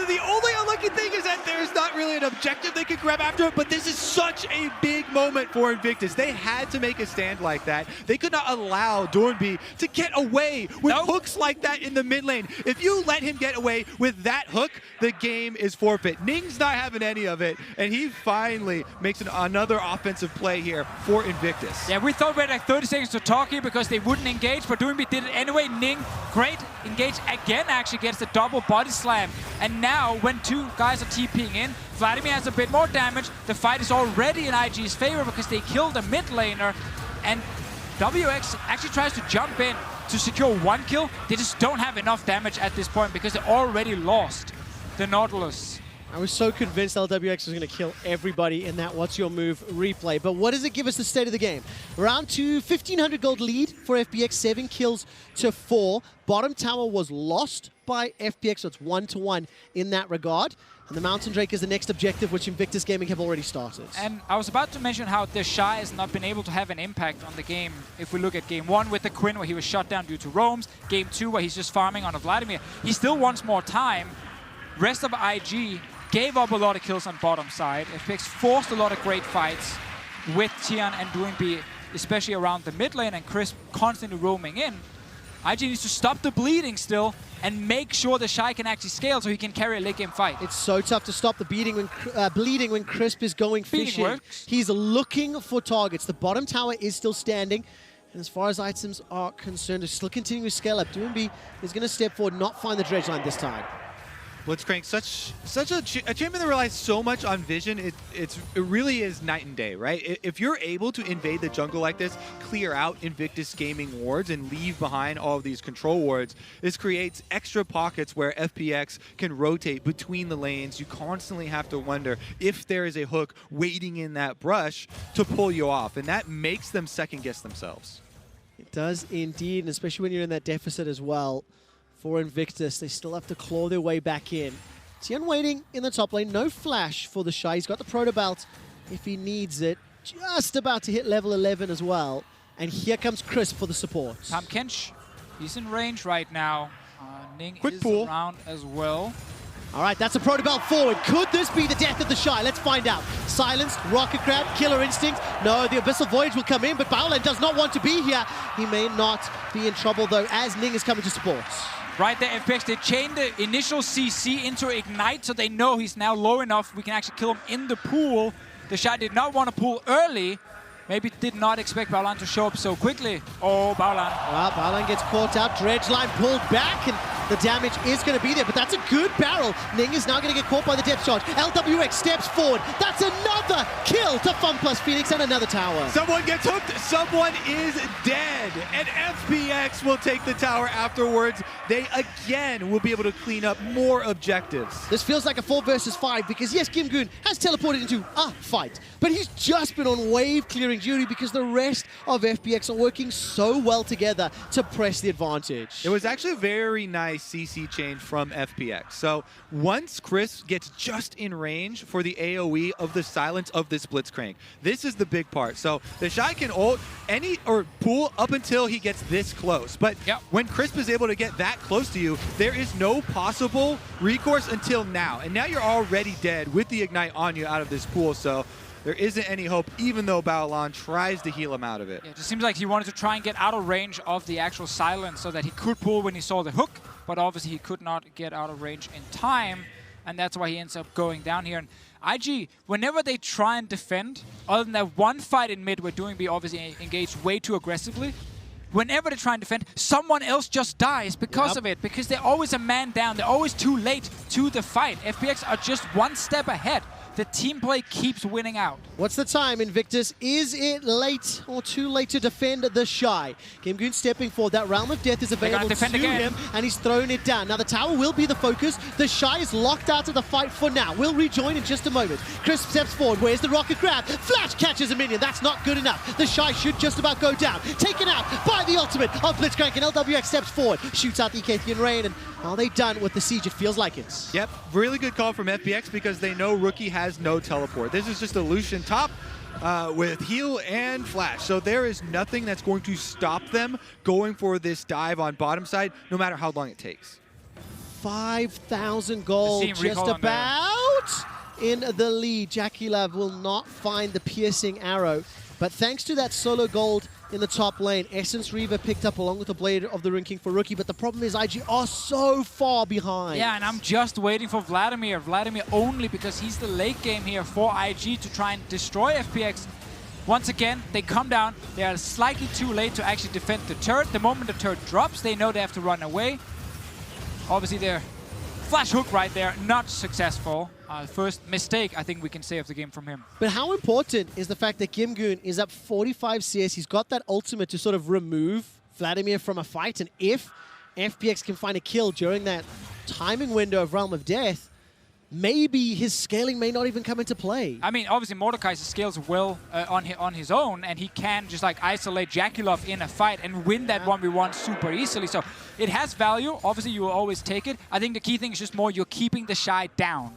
The only unlucky thing is that there's not really an objective they could grab after it, but this is such a big moment for Invictus. They had to make a stand like that. They could not allow Dornby to get away with hooks like that in the mid lane. If you let him get away with that hook, the game is forfeit. Ning's not having any of it, and he finally makes another offensive play here for Invictus. Yeah, we thought we had like 30 seconds to talk here because they wouldn't engage, but Doomby did it anyway. Ning, great engage again, actually gets the double body slam. And now, when two guys are TPing in, Vladimir has a bit more damage. The fight is already in IG's favor because they killed the mid laner. And WX actually tries to jump in to secure 1 kill. They just don't have enough damage at this point because they already lost the Nautilus. I was so convinced LWX was going to kill everybody in that What's Your Move replay. But what does it give us the state of the game? Round 2, 1,500 gold lead for FPX, 7 kills to 4. Bottom tower was lost by FPX, so it's 1-1 in that regard. And the Mountain Drake is the next objective, which Invictus Gaming have already started. And I was about to mention how the Shy has not been able to have an impact on the game. If we look at game 1 with the Quinn, where he was shut down due to roams. Game 2, where he's just farming on a Vladimir. He still wants more time. Rest of IG gave up a lot of kills on bottom side. FPX forced a lot of great fights with Tian and Doomby, especially around the mid lane, and Chris constantly roaming in. IG needs to stop the bleeding still and make sure the Shy can actually scale so he can carry a late game fight. It's so tough to stop the bleeding when Crisp is going fishing. Works. He's looking for targets. The bottom tower is still standing. And as far as items are concerned, it's still continuing to scale up. Doomby is going to step forward, not find the dredge line this time. Blitzcrank, such a champion that relies so much on vision. It really is night and day, right? If you're able to invade the jungle like this, clear out Invictus Gaming wards and leave behind all of these control wards, this creates extra pockets where FPX can rotate between the lanes. You constantly have to wonder if there is a hook waiting in that brush to pull you off, and that makes them second guess themselves. It does indeed, and especially when you're in that deficit as well. For Invictus, they still have to claw their way back in. Tian waiting in the top lane. No flash for the Shy. He's got the Proto Belt if he needs it. Just about to hit level 11 as well. And here comes Chris for the support. Tam Kench, he's in range right now. Ning Quick is pull. around as well. All right, that's a Proto Belt forward. Could this be the death of the Shy? Let's find out. Silenced, Rocket Crab, Killer Instinct. No, the Abyssal Voyage will come in, but Baolan does not want to be here. He may not be in trouble, though, as Ning is coming to support. Right there, FPX, they chained the initial CC into Ignite, so they know he's now low enough. We can actually kill him in the pool. The Shy did not want to pull early. Maybe did not expect Baolan to show up so quickly. Oh, Baolan. Well, Baolan gets caught out. Dredge line pulled back, and the damage is going to be there, but that's a good barrel. Ning is now going to get caught by the depth charge. LWX steps forward. That's another kill to Fun Plus Phoenix and another tower. Someone gets hooked. Someone is dead. And FPX will take the tower afterwards. They again will be able to clean up more objectives. This feels like a 4 versus 5 because, yes, Gimgoon has teleported into a fight, but he's just been on wave clearing duty because the rest of FPX are working so well together to press the advantage. It was actually very nice CC chain from FPX. So once Chris gets just in range for the AoE of the silence of this Blitzcrank, this is the big part. So the Shy can ult or pull up until he gets this close. But when Crisp is able to get that close to you, there is no possible recourse until now. And now you're already dead with the Ignite on you out of this pool. So there isn't any hope, even though Baolan tries to heal him out of it. Yeah, it just seems like he wanted to try and get out of range of the actual silence so that he could pull when he saw the hook, but obviously he could not get out of range in time, and that's why he ends up going down here. And IG, whenever they try and defend, other than that one fight in mid where DoingB obviously engaged way too aggressively, whenever they try and defend, someone else just dies because of it, because they're always a man down. They're always too late to the fight. FPX are just one step ahead. The team play keeps winning out. What's the time, Invictus? Is it late or too late to defend the Shy? GameGoon stepping forward. That Realm of Death is available to him, and he's thrown it down. Now the tower will be the focus. The Shy is locked out of the fight for now. We'll rejoin in just a moment. Crisp steps forward. Where's the rocket grab? Flash catches a minion. That's not good enough. The Shy should just about go down. Taken out by the ultimate of Blitzcrank, and LWX steps forward. Shoots out the Ecathian Rain, and are they done with the siege? It feels like it. Yep, really good call from FPX because they know Rookie has no teleport. This is just a Lucian top with heal and flash. So there is nothing that's going to stop them going for this dive on bottom side, no matter how long it takes. 5,000 gold just about in the lead. JackeyLove will not find the piercing arrow, but thanks to that solo gold in the top lane, Essence Reaver picked up along with the Blade of the Rune King for Rookie, but the problem is IG are so far behind. Yeah, and I'm just waiting for Vladimir. Vladimir only because he's the late game here for IG to try and destroy FPX. Once again, they come down. They are slightly too late to actually defend the turret. The moment the turret drops, they know they have to run away. Obviously, their flash hook right there, not successful. First mistake, I think we can say, of the game from him. But how important is the fact that GameGoon is up 45 CS? He's got that ultimate to sort of remove Vladimir from a fight, and if FPX can find a kill during that timing window of Realm of Death, maybe his scaling may not even come into play. I mean, obviously Mordekaiser scales well on his own, and he can just like isolate JackeyLove in a fight and win that 1v1 super easily. So it has value. Obviously, you will always take it. I think the key thing is just more you're keeping the Shy down.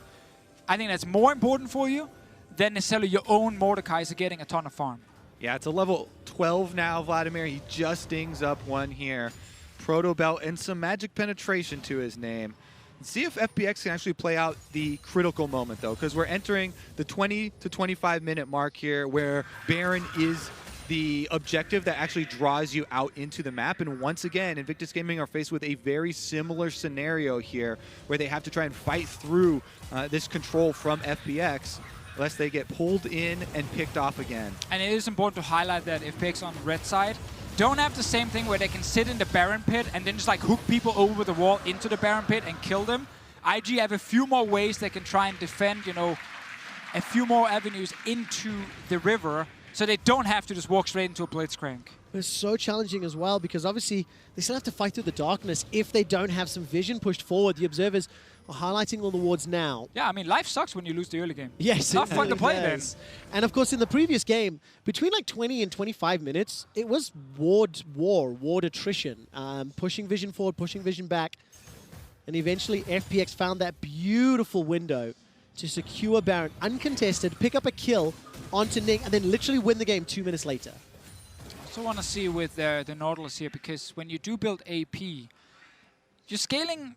I think that's more important for you than necessarily your own Mordekaiser getting a ton of farm. Yeah, it's a level 12 now, Vladimir. He just dings up one here. Proto Belt and some magic penetration to his name. See if FPX can actually play out the critical moment, though, because we're entering the 20 to 25 minute mark here where Baron is the objective that actually draws you out into the map. And once again, Invictus Gaming are faced with a very similar scenario here where they have to try and fight through this control from FPX lest they get pulled in and picked off again. And it is important to highlight that FPX on the red side don't have the same thing where they can sit in the Baron pit and then just like hook people over the wall into the Baron pit and kill them. IG have a few more ways they can try and defend, you know, a few more avenues into the river, so they don't have to just walk straight into a Blitzcrank. It's so challenging as well because obviously they still have to fight through the darkness if they don't have some vision pushed forward. The observers are highlighting all the wards now. Yeah, I mean, life sucks when you lose the early game. Yes, it's not fun to play then. And of course, in the previous game, between like 20 and 25 minutes, it was ward attrition. Pushing vision forward, pushing vision back. And eventually, FPX found that beautiful window to secure Baron uncontested, pick up a kill onto Ning, and then literally win the game 2 minutes later. I also want to see with the Nautilus here, because when you do build AP, your scaling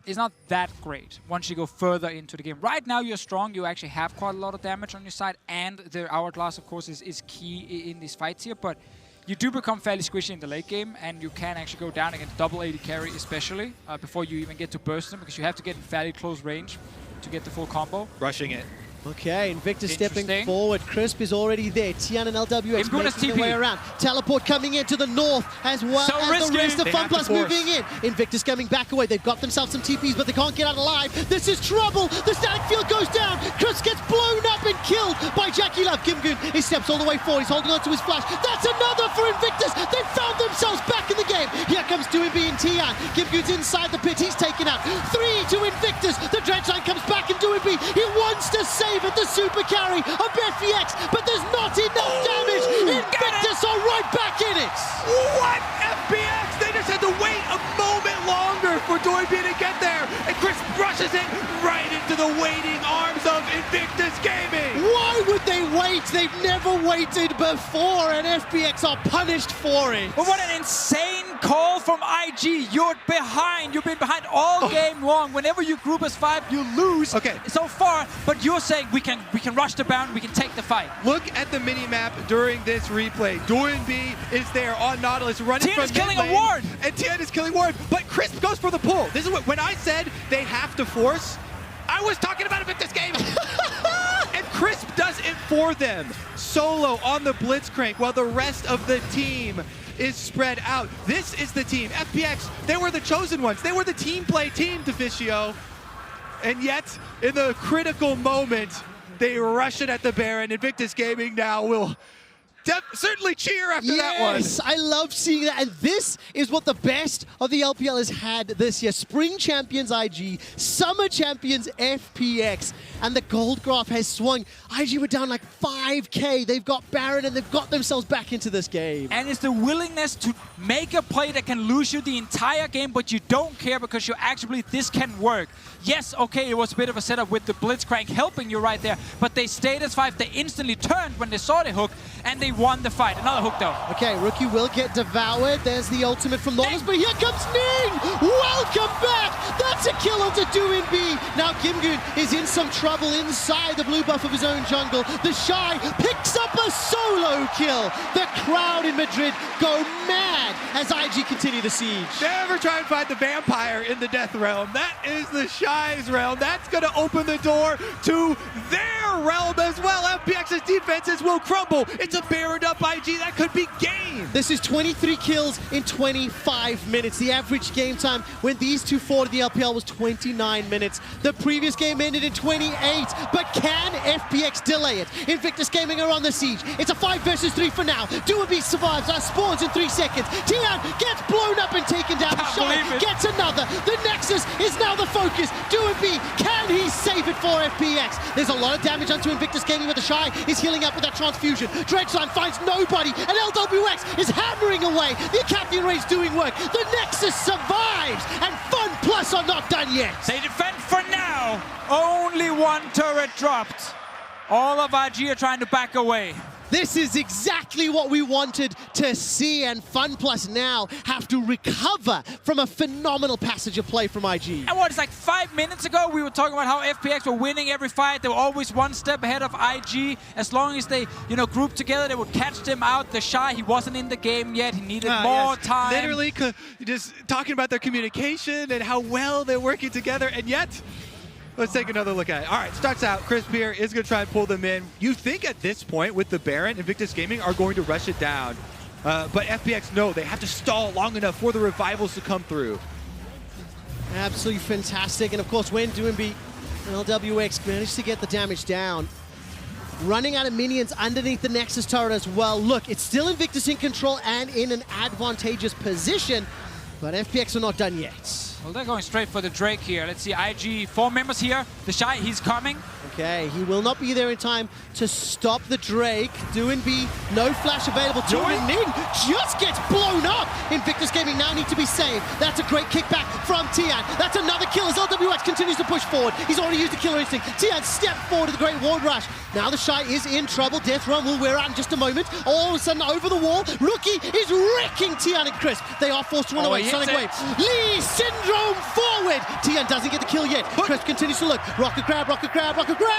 is not that great once you go further into the game. Right now you're strong, you actually have quite a lot of damage on your side, and the Hourglass, of course, is key in these fights here, but you do become fairly squishy in the late game, and you can actually go down against double AD carry, especially, before you even get to burst them, because you have to get in fairly close range to get the full combo. Rushing it. Okay, Invictus stepping forward. Crisp is already there. Tian and LWX making their way around. Teleport coming in to the north as well as the rest of FunPlus moving in. Invictus coming back away. They've got themselves some TPs, but they can't get out alive. This is trouble. The static field goes down. Crisp gets blown up and killed by JackeyLove. Kimgoon, he steps all the way forward. He's holding on to his flash. That's another for Invictus. They found themselves back in the game. Here comes DoingB and Tian. Kimgoon's inside the pit. He's taken out. 3 to Invictus. The Dredge Line comes back, and DoingB, he wants to save save it, the super carry of FPX, but there's not enough damage. Invictus are right back in it. What? FPX? They just had to wait a moment longer for Doinby to get there, and Chris brushes it right into the waiting arms of Invictus Gaming. Why would they wait? They've never waited before, and FPX are punished for it. But what an insane call from IG. You're behind. You've been behind all game long. Whenever you group as 5, you lose so far. But you're saying we can rush the bound, we can take the fight. Look at the mini-map during this replay. Doinby is there on Nautilus running Tien from is killing mid a lane, ward. and Tien is killing ward, but Crisp goes for the pull. This is what, when I said they have to force, I was talking about Invictus Gaming. And Crisp does it for them. Solo on the Blitzcrank while the rest of the team is spread out. This is the team. FPX, they were the chosen ones. They were the team play team, Deficio. And yet, in the critical moment, they rush it at the Baron. Invictus Gaming now will certainly cheer after that one. Yes, I love seeing that. And this is what the best of the LPL has had this year. Spring champions IG, summer champions FPX, and the gold graph has swung. IG were down like 5K. They've got Baron and they've got themselves back into this game. And it's the willingness to make a play that can lose you the entire game, but you don't care because you actually, this can work. Yes, okay, it was a bit of a setup with the Blitzcrank helping you right there, but they stayed as 5. They instantly turned when they saw the hook, and they won the fight. Another hook, though. Okay, Rookie will get devoured. There's the ultimate from Nautilus, but here comes Ning! Welcome back! That's a kill onto Doinby. Now Kimgoon is in some trouble inside the blue buff of his own jungle. The Shy picks up a solo kill. The crowd in Madrid go mad as IG continue the siege. Never try and find the vampire in the death realm. That is the Shy's realm. That's going to open the door to their realm as well. FPX's defenses will crumble. It's a barred up IG. That could be game. This is 23 kills in 25 minutes. The average game time when these two fought in the LPL was 29 minutes. The previous game ended in 28, but can FPX delay it? Invictus Gaming are on the siege. It's a 5 versus 3 for now. Doinby survives, spawns in 3 seconds. Tian gets blown up and taken down. Shy gets another. The Nexus is now the focus. Doinby, can he save it for FPX? There's a lot of damage onto Invictus Gaming, but the Shy is healing up with that transfusion. Dredgeline finds nobody, and LWX is hammering away. The Acathian Ray's doing work. The Nexus survives, and Fun Plus are not done yet. They defend for now. Only one turret dropped. All of IG are trying to back away. This is exactly what we wanted to see, and Fun Plus now have to recover from a phenomenal passage of play from IG. And what, it's like 5 minutes ago, we were talking about how FPX were winning every fight. They were always one step ahead of IG. As long as they, grouped together, they would catch them out. The Shy, he wasn't in the game yet. He needed more time. Literally just talking about their communication and how well they're working together, and yet... Let's take another look at it. All right, starts out. Crisp here is going to try and pull them in. You think at this point with the Baron, Invictus Gaming are going to rush it down. But FPX, no, they have to stall long enough for the revivals to come through. Absolutely fantastic. And of course, when Doinby and LWX managed to get the damage down, running out of minions underneath the Nexus turret as well. Look, it's still Invictus in control and in an advantageous position, but FPX are not done yet. Well, they're going straight for the Drake here. Let's see, IG, 4 members here. The Shy, he's coming. Okay, he will not be there in time to stop the Drake. Doinby, no flash available to him. Ning just gets blown up. Invictus Gaming now need to be saved. That's a great kickback from Tian. That's another kill as LWX continues to push forward. He's already used the killer instinct. Tian stepped forward to the great ward rush. Now the Shy is in trouble. Death Run will wear out in just a moment. All of a sudden, over the wall, Rookie is wrecking Tian and Crisp. They are forced to run away. Sonic Wave. Lee Syndrome forward. Tian doesn't get the kill yet. Crisp continues to look. Rocket grab, rocket grab, rocket grab.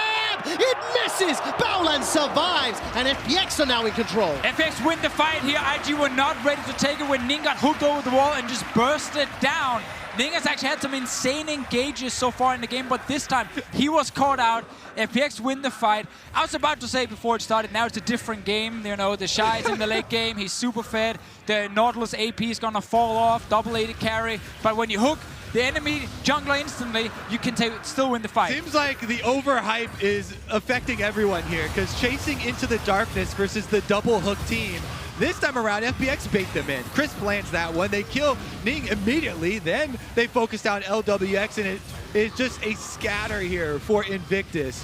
It misses. Bowland survives, and FPX are now in control. FPX win the fight here. IG were not ready to take it when Ning got hooked over the wall and just bursted down. Ning has actually had some insane engages so far in the game, but this time he was caught out. FPX win the fight. I was about to say before it started, now it's a different game. The Shy is in the late game. He's super fed. The Nautilus AP is going to fall off. Double AD carry. But when you hook the enemy jungler instantly, you can still win the fight. Seems like the overhype is affecting everyone here, because chasing into the darkness versus the double hook team, this time around, FPX bait them in. Crisp lands that one. They kill Ning immediately. Then they focus down LWX, and it is just a scatter here for Invictus.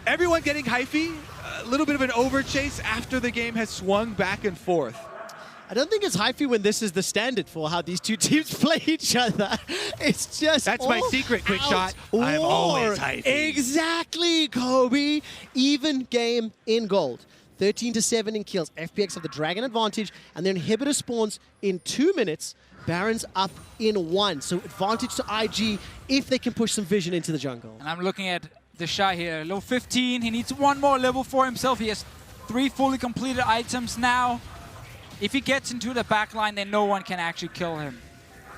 everyone getting hyphy. A little bit of an overchase after the game has swung back and forth. I don't think it's hyphy when this is the standard for how these two teams play each other. It's just That's my secret, quick shot. I'm war. always hyphy. Exactly, Kobe. Even game in gold. 13-7 in kills. FPX have the Dragon advantage, and their inhibitor spawns in 2 minutes. Baron's up in 1. So advantage to IG if they can push some vision into the jungle. And I'm looking at the Shy here. Level 15. He needs 1 more level for himself. He has 3 fully completed items now. If he gets into the backline, then no one can actually kill him.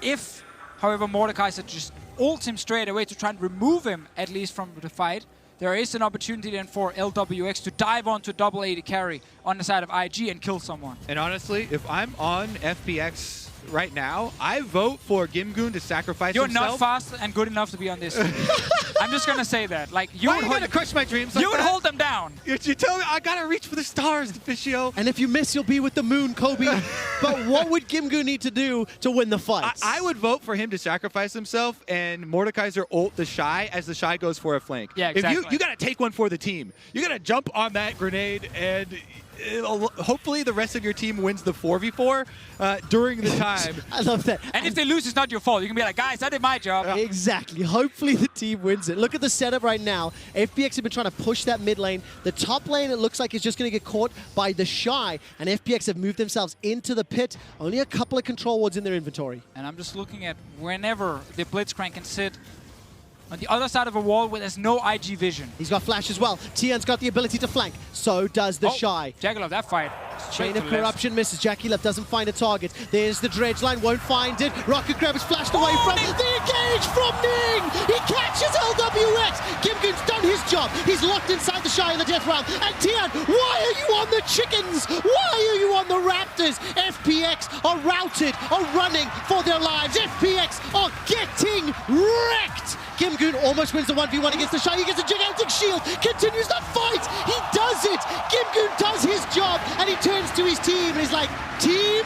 If, however, Mordekaiser just ults him straight away to try and remove him, at least from the fight, there is an opportunity then for LWX to dive onto double AD carry on the side of IG and kill someone. And honestly, if I'm on FPX right now, I vote for Gimgoon to sacrifice You're himself. not fast and good enough to be on this team. I'm just gonna say that. Like, you Why would are you gonna crush my dreams like You would that? hold them down. You tell me I gotta reach for the stars, Deficio. And if you miss, you'll be with the moon, Kobe. But what would Gimgoon need to do to win the fight? I would vote for him to sacrifice himself and Mordekaiser ult the Shy as the Shy goes for a flank. Yeah, exactly. If you gotta take one for the team. You gotta jump on that grenade and hopefully the rest of your team wins the 4v4 during the time. I love that. And if they lose, it's not your fault. You can be like, guys, I did my job. Exactly. Hopefully the team wins it. Look at the setup right now. FPX have been trying to push that mid lane. The top lane, it looks like, is just going to get caught by the Shy. And FPX have moved themselves into the pit. Only a couple of control wards in their inventory. And I'm just looking at whenever the Blitzcrank can sit on the other side of a wall where there's no IG vision. He's got flash as well. Tian's got the ability to flank. So does the Shy. Jackalov, that fight. Chain of Corruption misses. Jackie Love doesn't find a target. There's the dredge line, won't find it. Rocket Grab is flashed away from the engage from Ning. He catches LWX. Gimgoon's done his job. He's locked inside the Shy in the death round. And Tian, why are you on the chickens? Why are you on the Raptors? FPX are routed, are running for their lives. FPX are getting wrecked. Gimgoon almost wins the 1v1 against the Shy. He gets a gigantic shield, continues the fight. He does it. Gimgoon does his job, and he turns to his team and he's like, team?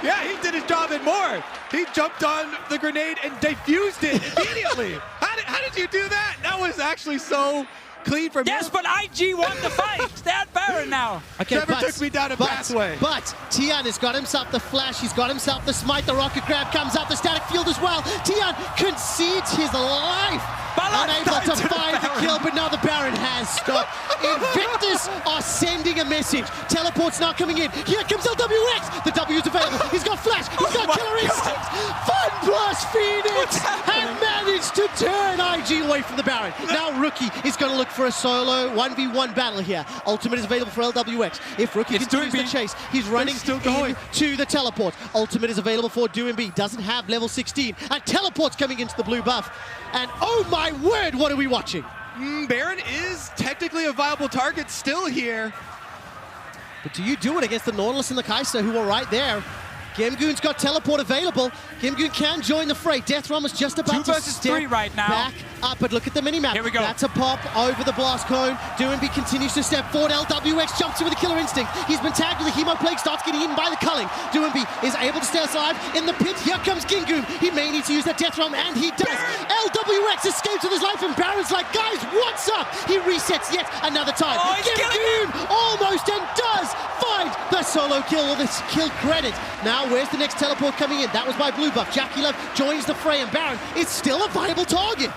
Yeah, he did his job and more. He jumped on the grenade and defused it immediately. How did you do that? That was actually so clean from Yes, but IG won the fight. They're at Baron now. Okay, Trevor took me down a pathway. But Tian has got himself the flash, he's got himself the smite, the rocket grab comes out, the static field as well. Tian concedes his life. Unable to find the kill, but now the Baron has stopped. Invictus are sending a message. Teleport's now coming in. Here comes LWX. The W's available. He's got flash. He's got killer instinct. Fun plus Phoenix have managed to turn IG away from the Baron. Now Rookie is going to look for a solo 1v1 battle here. Ultimate is available for LWX. If Rookie continues the chase, he's running to the teleport. Ultimate is available for DoinB. Doesn't have level 16. And teleport's coming into the blue buff. And oh my word, what are we watching? Baron is technically a viable target still here. But do you do it against the Nautilus and the Kai'Sa, who are right there? Gimgoon's got teleport available. Gimgoon can join the fray. Deathram is just about 2 to versus step 3 right now. back up, but look at the minimap. Here we go. That's a pop over the blast cone. DoinB continues to step forward. LWX jumps in with a killer instinct. He's been tagged with a Hemo Plague, starts getting eaten by the culling. DoinB is able to stay alive in the pit. Here comes Gimgoon. He may need to use that Deathram, and he does. LWX escapes with his life, and Baron's like, guys, what's up? He resets yet another time. Gimgoon almost and does find the solo kill, or the kill credit. Now, where's the next teleport coming in? That was by blue buff. Jackie Love joins the fray, and Baron is still a viable target.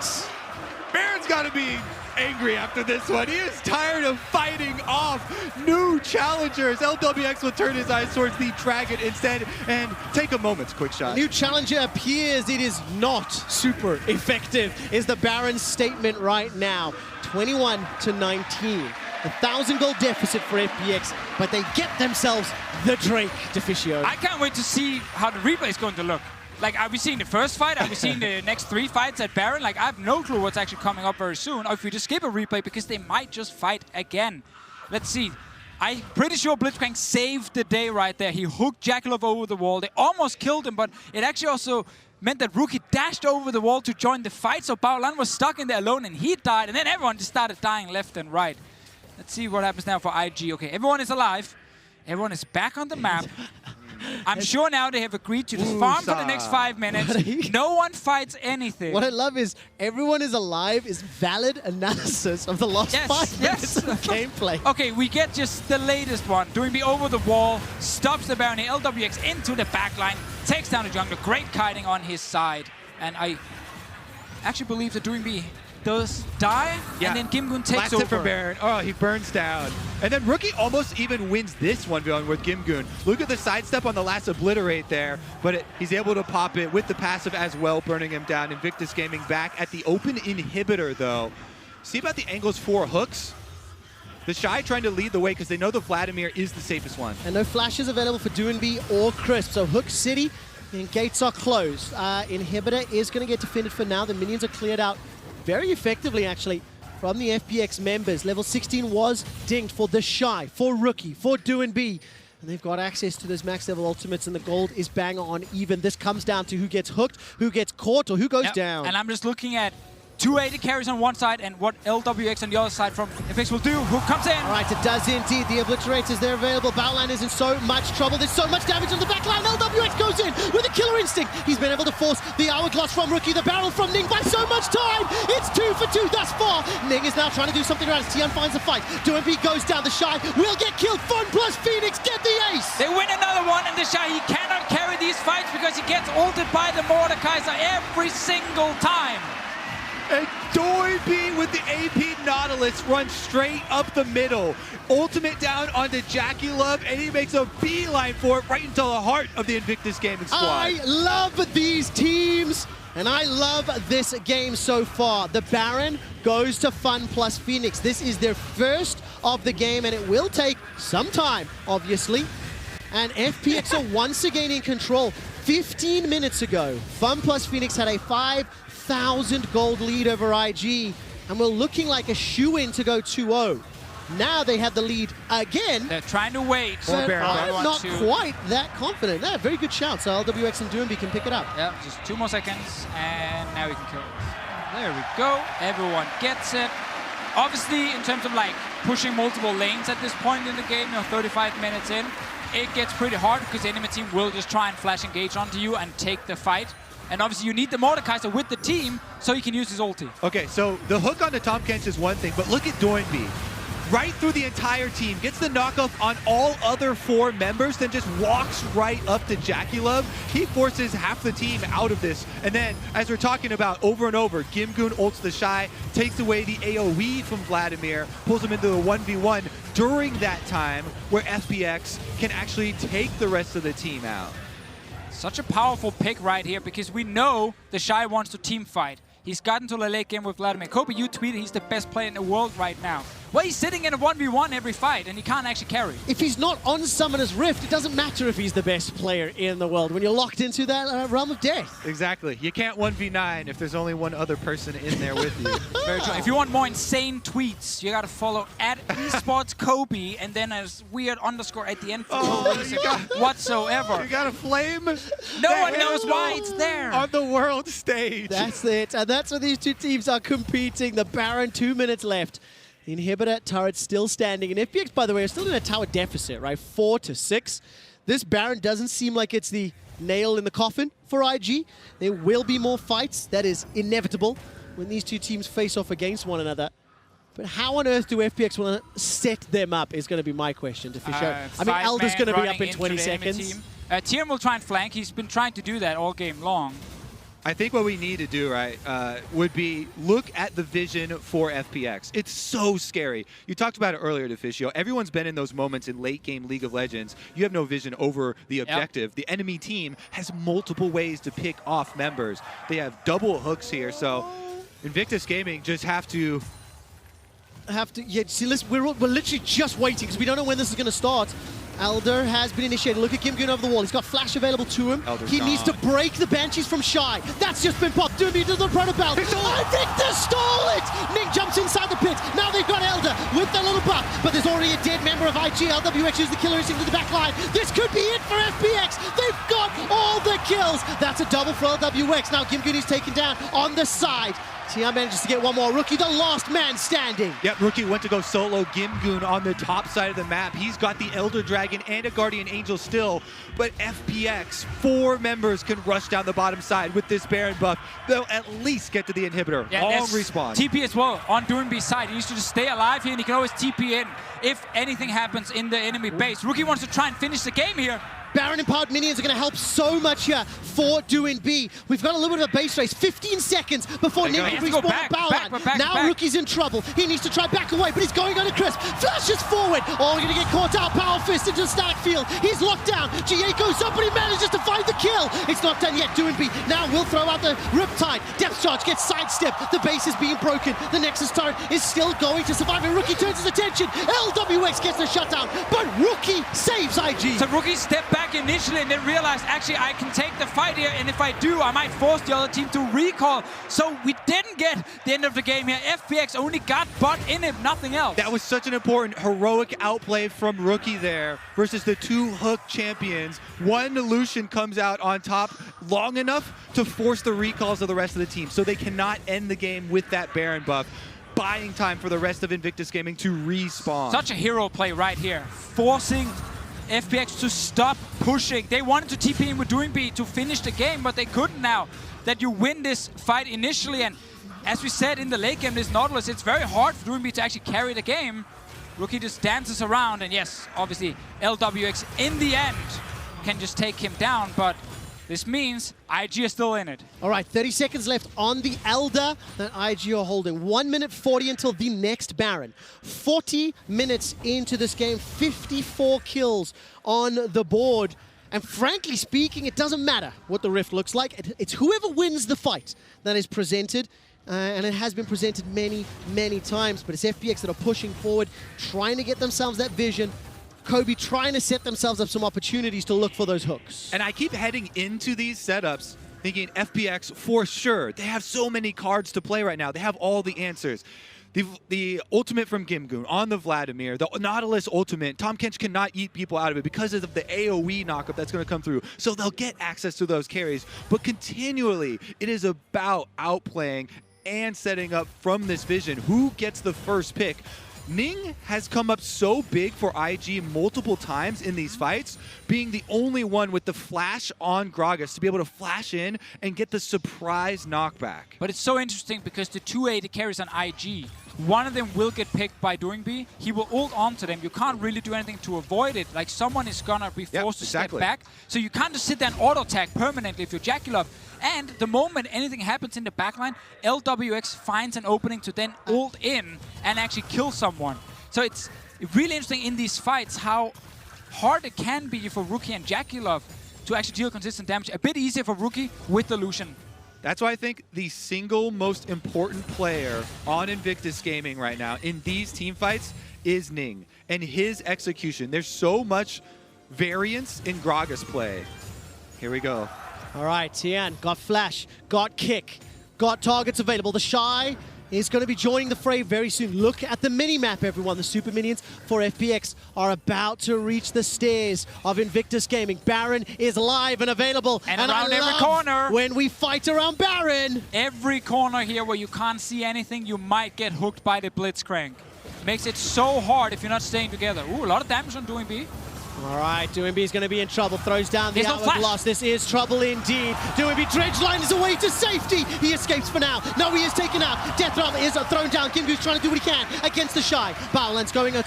Baron's got to be angry after this one. He is tired of fighting off new challengers. LWX will turn his eyes towards the Dragon instead and take a moment's quick shot. New challenger appears. It is not super effective, is the Baron's statement right now. 21-19. 1,000 gold deficit for FPX, but they get themselves the Drake, Deficio. I can't wait to see how the replay is going to look. Like, are we seeing the first fight? Are we seeing the next 3 fights at Baron? Like, I have no clue what's actually coming up very soon. Or if we just skip a replay, because they might just fight again. Let's see. I'm pretty sure Blitzcrank saved the day right there. He hooked Jackalov over the wall. They almost killed him, but it actually also meant that Rookie dashed over the wall to join the fight. So Baolan was stuck in there alone, and he died. And then everyone just started dying left and right. Let's see what happens now for IG. Okay, everyone is alive. Everyone is back on the map. I'm sure now they have agreed to just farm for the next 5 minutes. No one fights anything. What I love is everyone is alive is valid analysis of the last 5 minutes of gameplay. Okay, we get just the latest one. Doing me over the wall, stops the Baron, LWX into the backline, takes down the jungler. Great kiting on his side. And I actually believe that Doing me does die, and then Kim Gun takes Last hit over. from Baron. Oh, he burns down. And then Rookie almost even wins this 1v1 with Kim Gun. Look at the sidestep on the last obliterate there, but he's able to pop it with the passive as well, burning him down. Invictus Gaming back at the open inhibitor, though. See about the angles for hooks? The Shy trying to lead the way because they know the Vladimir is the safest one. And no flashes available for Doinb or Crisp. So Hook City and gates are closed. Inhibitor is going to get defended for now. The minions are cleared out very effectively, actually, from the FPX members. Level 16 was dinged for the Shy, for Rookie, for Doinb. And they've got access to those max level ultimates, and the gold is bang on even. This comes down to who gets hooked, who gets caught, or who goes down. And I'm just looking at 280 carries on one side and what LWX on the other side from FPX will do. Who comes in? All right, it does indeed. The obliterators, they're available. Battleline is in so much trouble. There's so much damage on the back line. LWX goes in with a killer instinct. He's been able to force the hourglass from Rookie, the barrel from Ning by so much time. It's 2 for 2 thus far. Ning is now trying to do something around it. Tian finds the fight. Doinb goes down. The Shy will get killed. Fun plus Phoenix get the ace. They win another one, and the Shy, he cannot carry these fights because he gets ulted by the Mordekaiser every single time. And Doinb with the AP Nautilus runs straight up the middle. Ultimate down onto Jackie Love, and he makes a beeline for it right into the heart of the Invictus Gaming squad. I love these teams, and I love this game so far. The Baron goes to Fun plus Phoenix. This is their first of the game, and it will take some time, obviously. And FPX are once again in control. 15 minutes ago, Fun plus Phoenix had a 5,000 gold lead over IG, and we're looking like a shoe-in to go 2-0. Now they have the lead again. They're trying to wait. But I'm not quite that confident. Yeah, very good shout. So LWX and Doinb can pick it up. Yeah, just 2 more seconds, and now we can kill it. There we go. Everyone gets it. Obviously, in terms of like pushing multiple lanes at this point in the game, 35 minutes in, it gets pretty hard because the enemy team will just try and flash engage onto you and take the fight. And obviously you need the Mordekaiser with the team so he can use his ulti. Okay, so the hook onto Tahm Kench is one thing, but look at Doinb. Right through the entire team, gets the knockoff on all other 4 members, then just walks right up to Jackie Love. He forces half the team out of this. And then, as we're talking about over and over, Gimgoon ults the Shy, takes away the AoE from Vladimir, pulls him into a 1v1 during that time where FPX can actually take the rest of the team out. Such a powerful pick right here because we know the Shy wants to team fight. He's gotten to the late game with Vladimir. Kobe, you tweeted he's the best player in the world right now. Well, he's sitting in a 1v1 every fight, and he can't actually carry. If he's not on Summoner's Rift, it doesn't matter if he's the best player in the world when you're locked into that realm of death. Exactly. You can't 1v9 if there's only one other person in there with you. Very true. If you want more insane tweets, you gotta follow @Esports Kobe, and then a weird underscore at the end for no reason whatsoever. You got a flame. No one knows why it's there. On the world stage. That's it. And that's where these two teams are competing. The Baron, 2 minutes left. The Inhibitor turret still standing. And FPX, by the way, are still in a tower deficit, right? 4-6. This Baron doesn't seem like it's the nail in the coffin for IG. There will be more fights. That is inevitable when these two teams face off against one another. But how on earth do FPX want to set them up is going to be my question to Fisher. I mean, Elder's going to be up in 20 seconds. Tiern will try and flank. He's been trying to do that all game long. I think what we need to do, right, would be look at the vision for FPX. It's so scary. You talked about it earlier, Deficio. Everyone's been in those moments in late-game League of Legends. You have no vision over the objective. Yep. The enemy team has multiple ways to pick off members. They have double hooks here, so Invictus Gaming just have to... Yeah, see, listen, we're literally just waiting because we don't know when this is going to start. Elder has been initiated. Look at Gimgoon over the wall. He's got flash available to him. He needs to break the Banshees from Shy. That's just been popped. Doinb does the protobell. Invictus stole it! Ning jumps inside the pit. Now they've got Elder with their little buff, but there's already a dead member of IG. LWX uses the killer instinct to the back line. This could be it for FPX. They've got all the kills. That's a double for LWX. Now Gimgoon is taken down on the side. Tian manages to get one more. Rookie, the last man standing. Yep, Rookie went to go solo Gimgoon on the top side of the map. He's got the Elder Dragon and a Guardian Angel still, but FPX, 4 members can rush down the bottom side with this Baron buff. They'll at least get to the inhibitor. Yeah, Long there's respawn. TP as well on Doinby's side. He needs to just stay alive here, and he can always TP in if anything happens in the enemy base. Rookie wants to try and finish the game here. Baron empowered minions are going to help so much here for Doinby. We've got a little bit of a base race. 15 seconds before Nick can respawn at Powerline. Now Rookie's in trouble. He needs to try back away, but he's going under Crisp. Flashes forward. Oh, we're going to get caught out. Power Fist into the stack field. He's locked down. GA goes up, but he manages to find the kill. It's not done yet. Doinby now will throw out the Riptide. Depth Charge gets sidestepped. The base is being broken. The Nexus turret is still going to survive, and Rookie turns his attention. LWX gets the shutdown, but Rookie saves IG. So Rookie stepped back initially and then realized, actually, I can take the fight here, and if I do, I might force the other team to recall. So we didn't get the end of the game here. FPX only got bot in him, nothing else. That was such an important heroic outplay from Rookie there versus the 2 Hook champions. One Lucian comes out on top long enough to force the recalls of the rest of the team, so they cannot end the game with that Baron buff, buying time for the rest of Invictus Gaming to respawn. Such a hero play right here, forcing FPX to stop pushing. They wanted to TP in with Doinby to finish the game, but they couldn't now that you win this fight initially. And as we said in the late game, this Nautilus, it's very hard for Doinby to actually carry the game. Rookie just dances around, and yes, obviously LWX in the end can just take him down, but this means IG is still in it. All right, 30 seconds left on the Elder that IG are holding. 1 minute 40 until the next Baron. 40 minutes into this game, 54 kills on the board. And frankly speaking, it doesn't matter what the Rift looks like. It's whoever wins the fight that is presented. And it has been presented many, many times. But it's FPX that are pushing forward, trying to get themselves that vision. Kobe trying to set themselves up some opportunities to look for those hooks. And I keep heading into these setups thinking FPX for sure. They have so many cards to play right now. They have all the answers. The ultimate from Gimgoon on the Vladimir, the Nautilus ultimate, Tahm Kench cannot eat people out of it because of the AoE knockup that's going to come through. So they'll get access to those carries. But continually, it is about outplaying and setting up from this vision. Who gets the first pick? Ning has come up so big for IG multiple times in these fights, being the only one with the flash on Gragas to be able to flash in and get the surprise knockback. But it's so interesting because the 2 AD carries on IG, one of them will get picked by Doinby. He will ult onto them. You can't really do anything to avoid it. Like, someone is gonna be forced to step back. So you can't just sit there and auto-attack permanently if you're Jackie-Love. And the moment anything happens in the backline, LWX finds an opening to then ult in and actually kill someone. So it's really interesting in these fights how hard it can be for Rookie and Jackie-Love to actually deal consistent damage. A bit easier for Rookie with the Lucian. That's why I think the single most important player on Invictus Gaming right now in these team fights is Ning and his execution. There's so much variance in Gragas play. Here we go. All right, Tian got flash, got kick, got targets available. The Shy is going to be joining the fray very soon. Look at the mini-map, everyone. The super minions for FPX are about to reach the stairs of Invictus Gaming. Baron is live and available. And around every corner. When we fight around Baron. Every corner here where you can't see anything, you might get hooked by the Blitzcrank. Makes it so hard if you're not staying together. Ooh, a lot of damage on Doinby. All right, Doinby is going to be in trouble. Throws down the Hourglass. This is trouble indeed. Doinby dredge line is away to safety. He escapes for now. No, he is taken out. Death Rattle is thrown down. Gimgoon's trying to do what he can against the Shy. Battleland's going to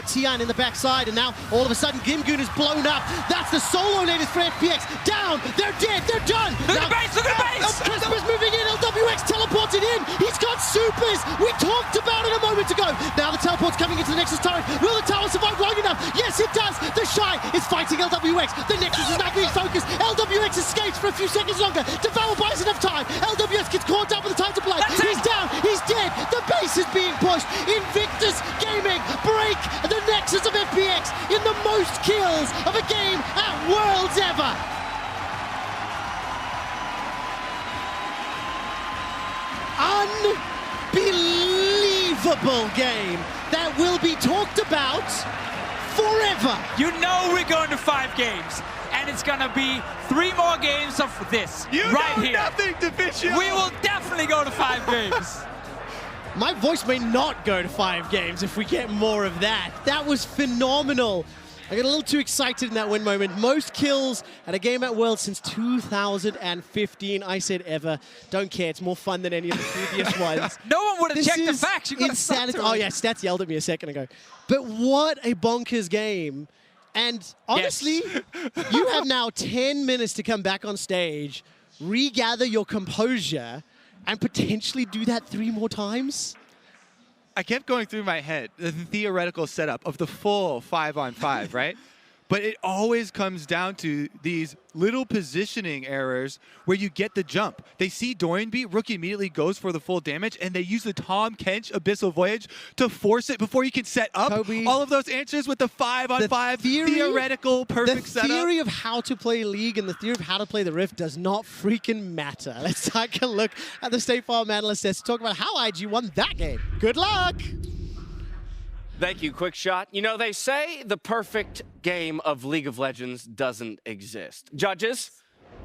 Tian in the backside, and now all of a sudden Gimgoon is blown up. That's the solo natives for FPX. Down. They're dead. They're done. Look at the base. Look at the base. Crisp is moving in. LWX teleported in. He's got supers. We talked about it a moment ago. Now the teleport's coming into the Nexus turret. Will the tower survive long enough? Yes, it does. The Shy is fighting LWX. The Nexus is now being focused. LWX escapes for a few seconds longer. Devour buys enough time. LWX gets caught up with the time to play. He's down. He's dead. The base is being pushed. Invictus Gaming break the Nexus of FPX in the most kills of a game at Worlds ever. Unbelievable game that will be talked about forever. You know we're going to 5 games. And and it's gonna be 3 more games of this right here. Nothing, Deficio. We will definitely go to 5 games. My voice may not go to 5 games if we get more of that. That was phenomenal. I got a little too excited in that win moment. Most kills at a game at Worlds since 2015. I said ever. Don't care. It's more fun than any of the previous ones. No one would have checked the facts. You got insanity. Oh yeah, Stats yelled at me a second ago. But what a bonkers game. And honestly, you have now 10 minutes to come back on stage, regather your composure, and potentially do that 3 more times. I kept going through my head the theoretical setup of the full 5-on-5, right? But it always comes down to these little positioning errors where you get the jump. They see Doinby, Rookie immediately goes for the full damage, and they use the Tom Kench Abyssal Voyage to force it before you can set up all of those answers with the 5-on-5 theoretical perfect setup. The theory of how to play League and the theory of how to play the Rift does not freaking matter. Let's take a look at the State Farm analyst to talk about how IG won that game. Good luck! Thank you, Quick Shot. You know, they say the perfect game of League of Legends doesn't exist. Judges,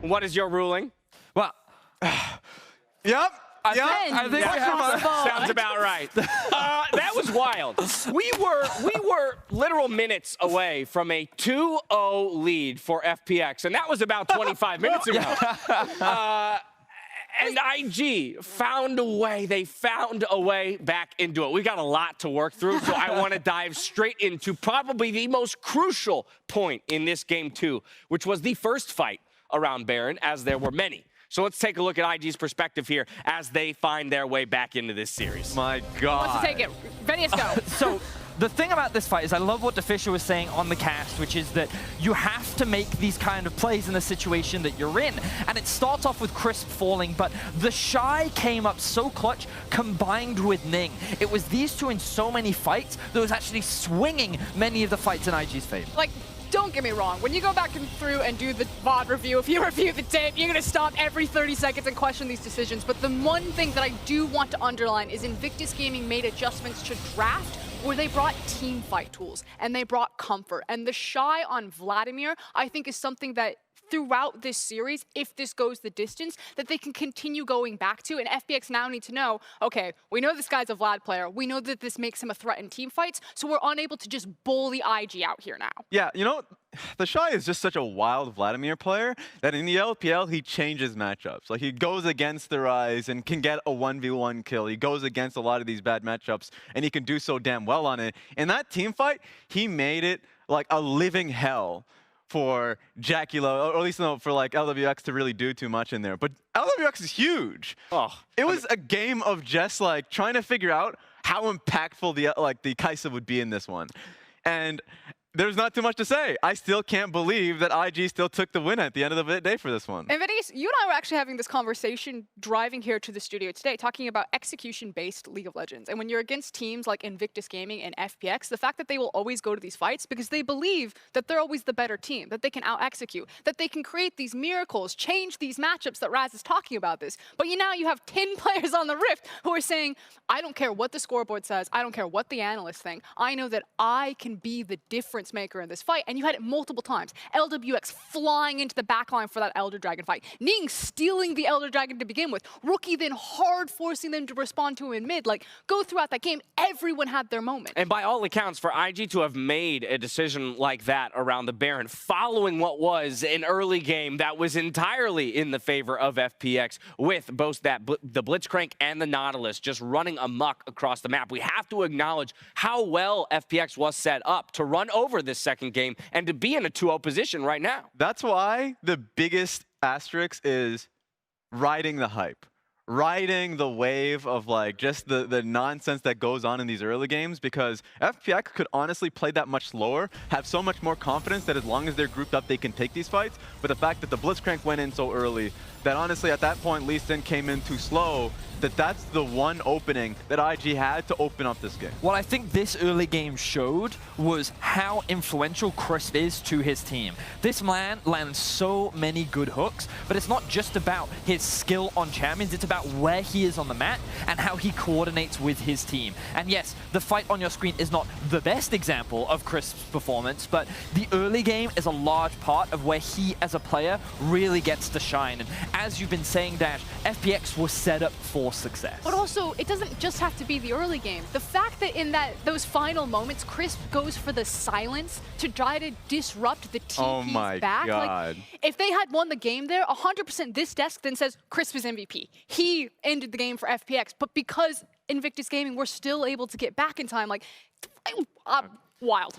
what is your ruling? Well, yep. I think sounds about right. That was wild. We were literal minutes away from a 2-0 lead for FPX, and that was about 25 minutes ago. And IG found a way. They found a way back into it. We got a lot to work through, so I want to dive straight into probably the most crucial point in this game 2, which was the first fight around Baron, as there were many. So let's take a look at IG's perspective here as they find their way back into this series. My God. Let's take it. Ready, let's go. So the thing about this fight is I love what Deficio was saying on the cast, which is that you have to make these kind of plays in the situation that you're in. And it starts off with Crisp falling, but the Shy came up so clutch combined with Ning. It was these two in so many fights that was actually swinging many of the fights in IG's favor. Like, don't get me wrong, when you go back through and do the VOD review, if you review the tape, you're gonna stop every 30 seconds and question these decisions. But the one thing that I do want to underline is Invictus Gaming made adjustments to draft where they brought team fight tools and they brought comfort. And the Shy on Vladimir, I think, is something that throughout this series, if this goes the distance, that they can continue going back to. And FPX now need to know, okay, we know this guy's a Vlad player. We know that this makes him a threat in team fights, so we're unable to just bully IG out here now. Yeah, you know, the Shy is just such a wild Vladimir player that in the LPL, he changes matchups. Like, he goes against the Rise and can get a 1v1 kill. He goes against a lot of these bad matchups, and he can do so damn well on it. In that team fight, he made it like a living hell for Jackie Love, or at least for like LWX to really do too much in there. But LWX is huge. It was a game of just like trying to figure out how impactful the Kai'Sa would be in this one. And there's not too much to say. I still can't believe that IG still took the win at the end of the day for this one. And Vinicius, you and I were actually having this conversation driving here to the studio today, talking about execution-based League of Legends. And when you're against teams like Invictus Gaming and FPX, the fact that they will always go to these fights because they believe that they're always the better team, that they can out-execute, that they can create these miracles, change these matchups that Raz is talking about this. But now you have 10 players on the Rift who are saying, I don't care what the scoreboard says, I don't care what the analysts think, I know that I can be the difference maker in this fight. And you had it multiple times. LWX flying into the backline for that Elder Dragon fight. Ning stealing the Elder Dragon to begin with. Rookie then hard forcing them to respond to him in mid. Like, go throughout that game, everyone had their moment. And by all accounts, for IG to have made a decision like that around the Baron, following what was an early game that was entirely in the favor of FPX, with both the Blitzcrank and the Nautilus just running amok across the map, we have to acknowledge how well FPX was set up to run over this second game and to be in a 2-0 position right now. That's why the biggest asterisk is riding the hype. Riding the wave of like just the nonsense that goes on in these early games, because FPX could honestly play that much slower, have so much more confidence that as long as they're grouped up, they can take these fights. But the fact that the Blitzcrank went in so early, that honestly at that point Lee Sin came in too slow, that that's the one opening that IG had to open up this game. What I think this early game showed was how influential Crisp is to his team. This man lands so many good hooks, but it's not just about his skill on champions, it's about where he is on the map and how he coordinates with his team. And yes, the fight on your screen is not the best example of Crisp's performance, but the early game is a large part of where he as a player really gets to shine. And as you've been saying, Dash, FPX was set up for success. But also, it doesn't just have to be the early game. The fact that in those final moments, Crisp goes for the silence to try to disrupt the TP's Oh my back. God. Like, if they had won the game there, 100% this desk then says Crisp is MVP. He ended the game for FPX. But because Invictus Gaming were still able to get back in time, like, wild.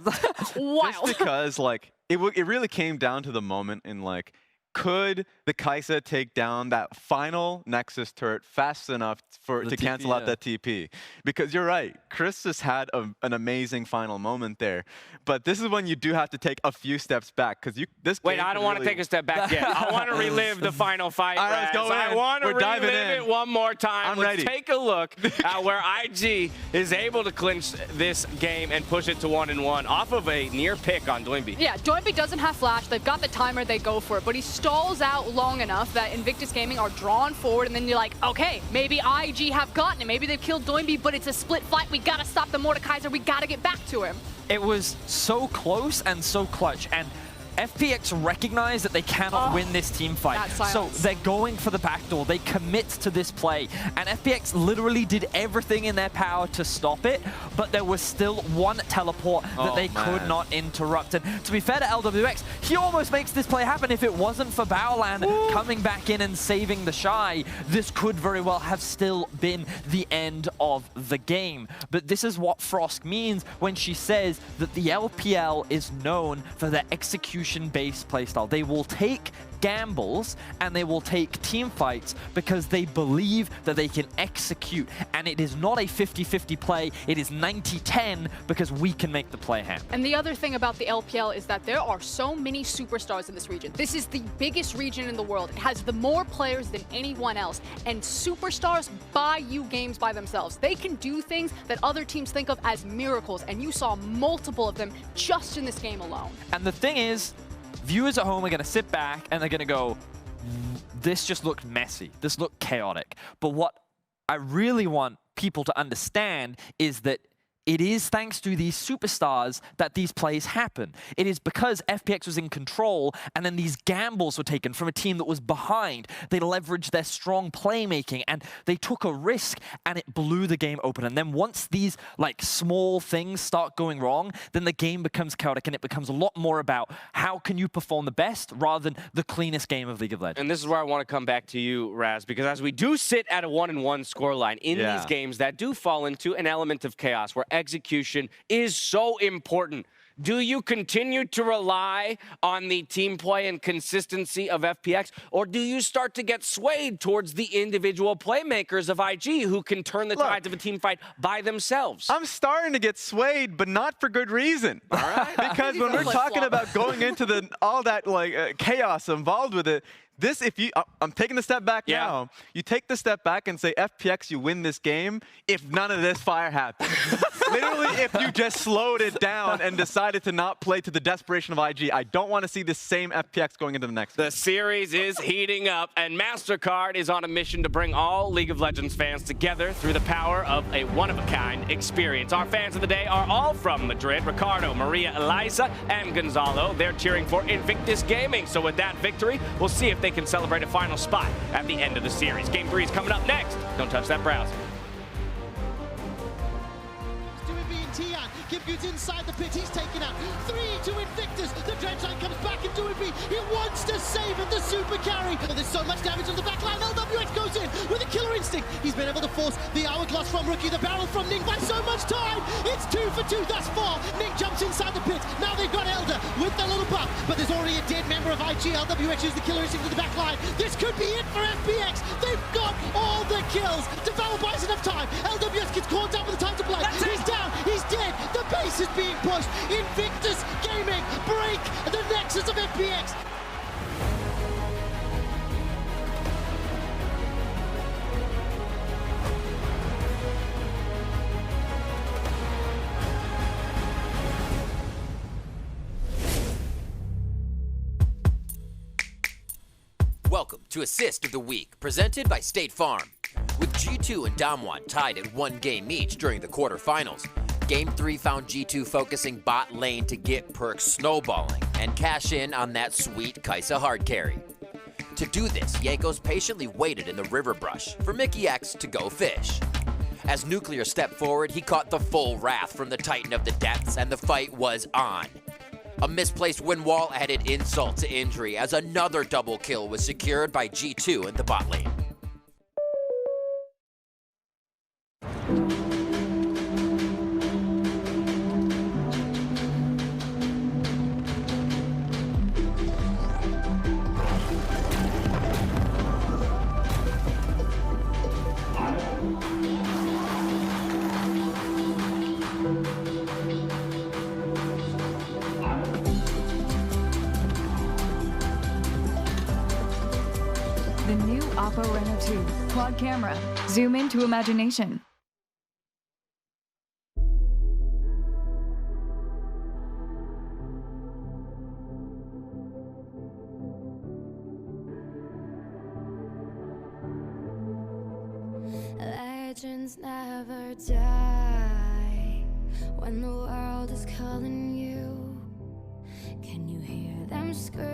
Wild. Just because, like, it really came down to the moment in, like, could the Kai'Sa take down that final Nexus turret fast enough to cancel out that TP? Because you're right, Chris just had an amazing final moment there. But this is when you do have to take a few steps back, because Wait, I don't want to take a step back yet. I want to relive the final fight, Raz. I want to relive it one more time. Let's take a look at where IG is able to clinch this game and push it to 1-1 off of a near pick on Doinby. Yeah, Doinby doesn't have flash. They've got the timer. They go for it. But he stalls out long enough that Invictus Gaming are drawn forward, and then you're like, okay, maybe IG have gotten it. Maybe they've killed Doinby, but it's a split fight. We got to stop the Mordekaiser. We got to get back to him. It was so close and so clutch, and FPX recognize that they cannot win this team fight. So they're going for the backdoor. They commit to this play. And FPX literally did everything in their power to stop it, but there was still one teleport that they could not interrupt. And to be fair to LWX, he almost makes this play happen. If it wasn't for Baoland coming back in and saving the Shy, this could very well have still been the end of the game. But this is what Frost means when she says that the LPL is known for their execution-based playstyle. They will take gambles and they will take team fights because they believe that they can execute. And it is not a 50-50 play. It is 90-10 because we can make the play happen. And the other thing about the LPL is that there are so many superstars in this region. This is the biggest region in the world. It has the more players than anyone else. And superstars buy you games by themselves. They can do things that other teams think of as miracles. And you saw multiple of them just in this game alone. And the thing is, viewers at home are going to sit back and they're going to go, this just looked messy. This looked chaotic. But what I really want people to understand is that it is thanks to these superstars that these plays happen. It is because FPX was in control and then these gambles were taken from a team that was behind. They leveraged their strong playmaking and they took a risk and it blew the game open. And then once these like small things start going wrong, then the game becomes chaotic and it becomes a lot more about how can you perform the best rather than the cleanest game of League of Legends. And this is where I want to come back to you, Raz, because as we do sit at a 1-1 scoreline in these games that do fall into an element of chaos where execution is so important. Do you continue to rely on the team play and consistency of FPX, or do you start to get swayed towards the individual playmakers of IG who can turn the tides of a team fight by themselves? I'm starting to get swayed, but not for good reason. All right. Because when we're talking about going into all that like chaos involved with it, I'm taking a step back now. You take the step back and say, FPX, you win this game if none of this fire happens. Literally, if you just slowed it down and decided to not play to the desperation of IG, I don't want to see the same FPX going into the next The series is heating up, and MasterCard is on a mission to bring all League of Legends fans together through the power of a one-of-a-kind experience. Our fans of the day are all from Madrid. Ricardo, Maria, Eliza, and Gonzalo. They're cheering for Invictus Gaming. So with that victory, we'll see if they can celebrate a final spot at the end of the series. Game 3 is coming up next. Don't touch that browser. Tian, Gimgoon's inside the pit, he's taken out. 3 to Invictus, the Dredgeline comes back and Doinby, he wants to save it, the super carry. Oh, there's so much damage on the back line, LWX goes in with a killer instinct. He's been able to force the hourglass from Rookie, the barrel from Ning by so much time. It's 2 for 2 thus far. Ning jumps inside the pit, now they've got Elder with the little buff, but there's already a dead member of IG. LWX uses the killer instinct to the back line. This could be it for FPX. They've got all the kills. Deval buys enough time. LWX gets caught up with the time to play. He's down, he's dead. The base is being pushed. Invictus Gaming break the nexus of FPX. welcome to Assist of the Week, presented by State Farm. With G2 and Damwon tied at 1 game each during the quarterfinals, Game 3 found G2 focusing bot lane to get perks snowballing and cash in on that sweet Kai'Sa hard carry. To do this, Jankos patiently waited in the river brush for Mickey X to go fish. As Nuclear stepped forward, he caught the full wrath from the Titan of the Depths, and the fight was on. A misplaced wind wall added insult to injury as another double kill was secured by G2 in the bot lane. The new Oppo Reno 2 quad camera. Zoom into imagination. Legends never die when the world is calling you. Can you hear them scream?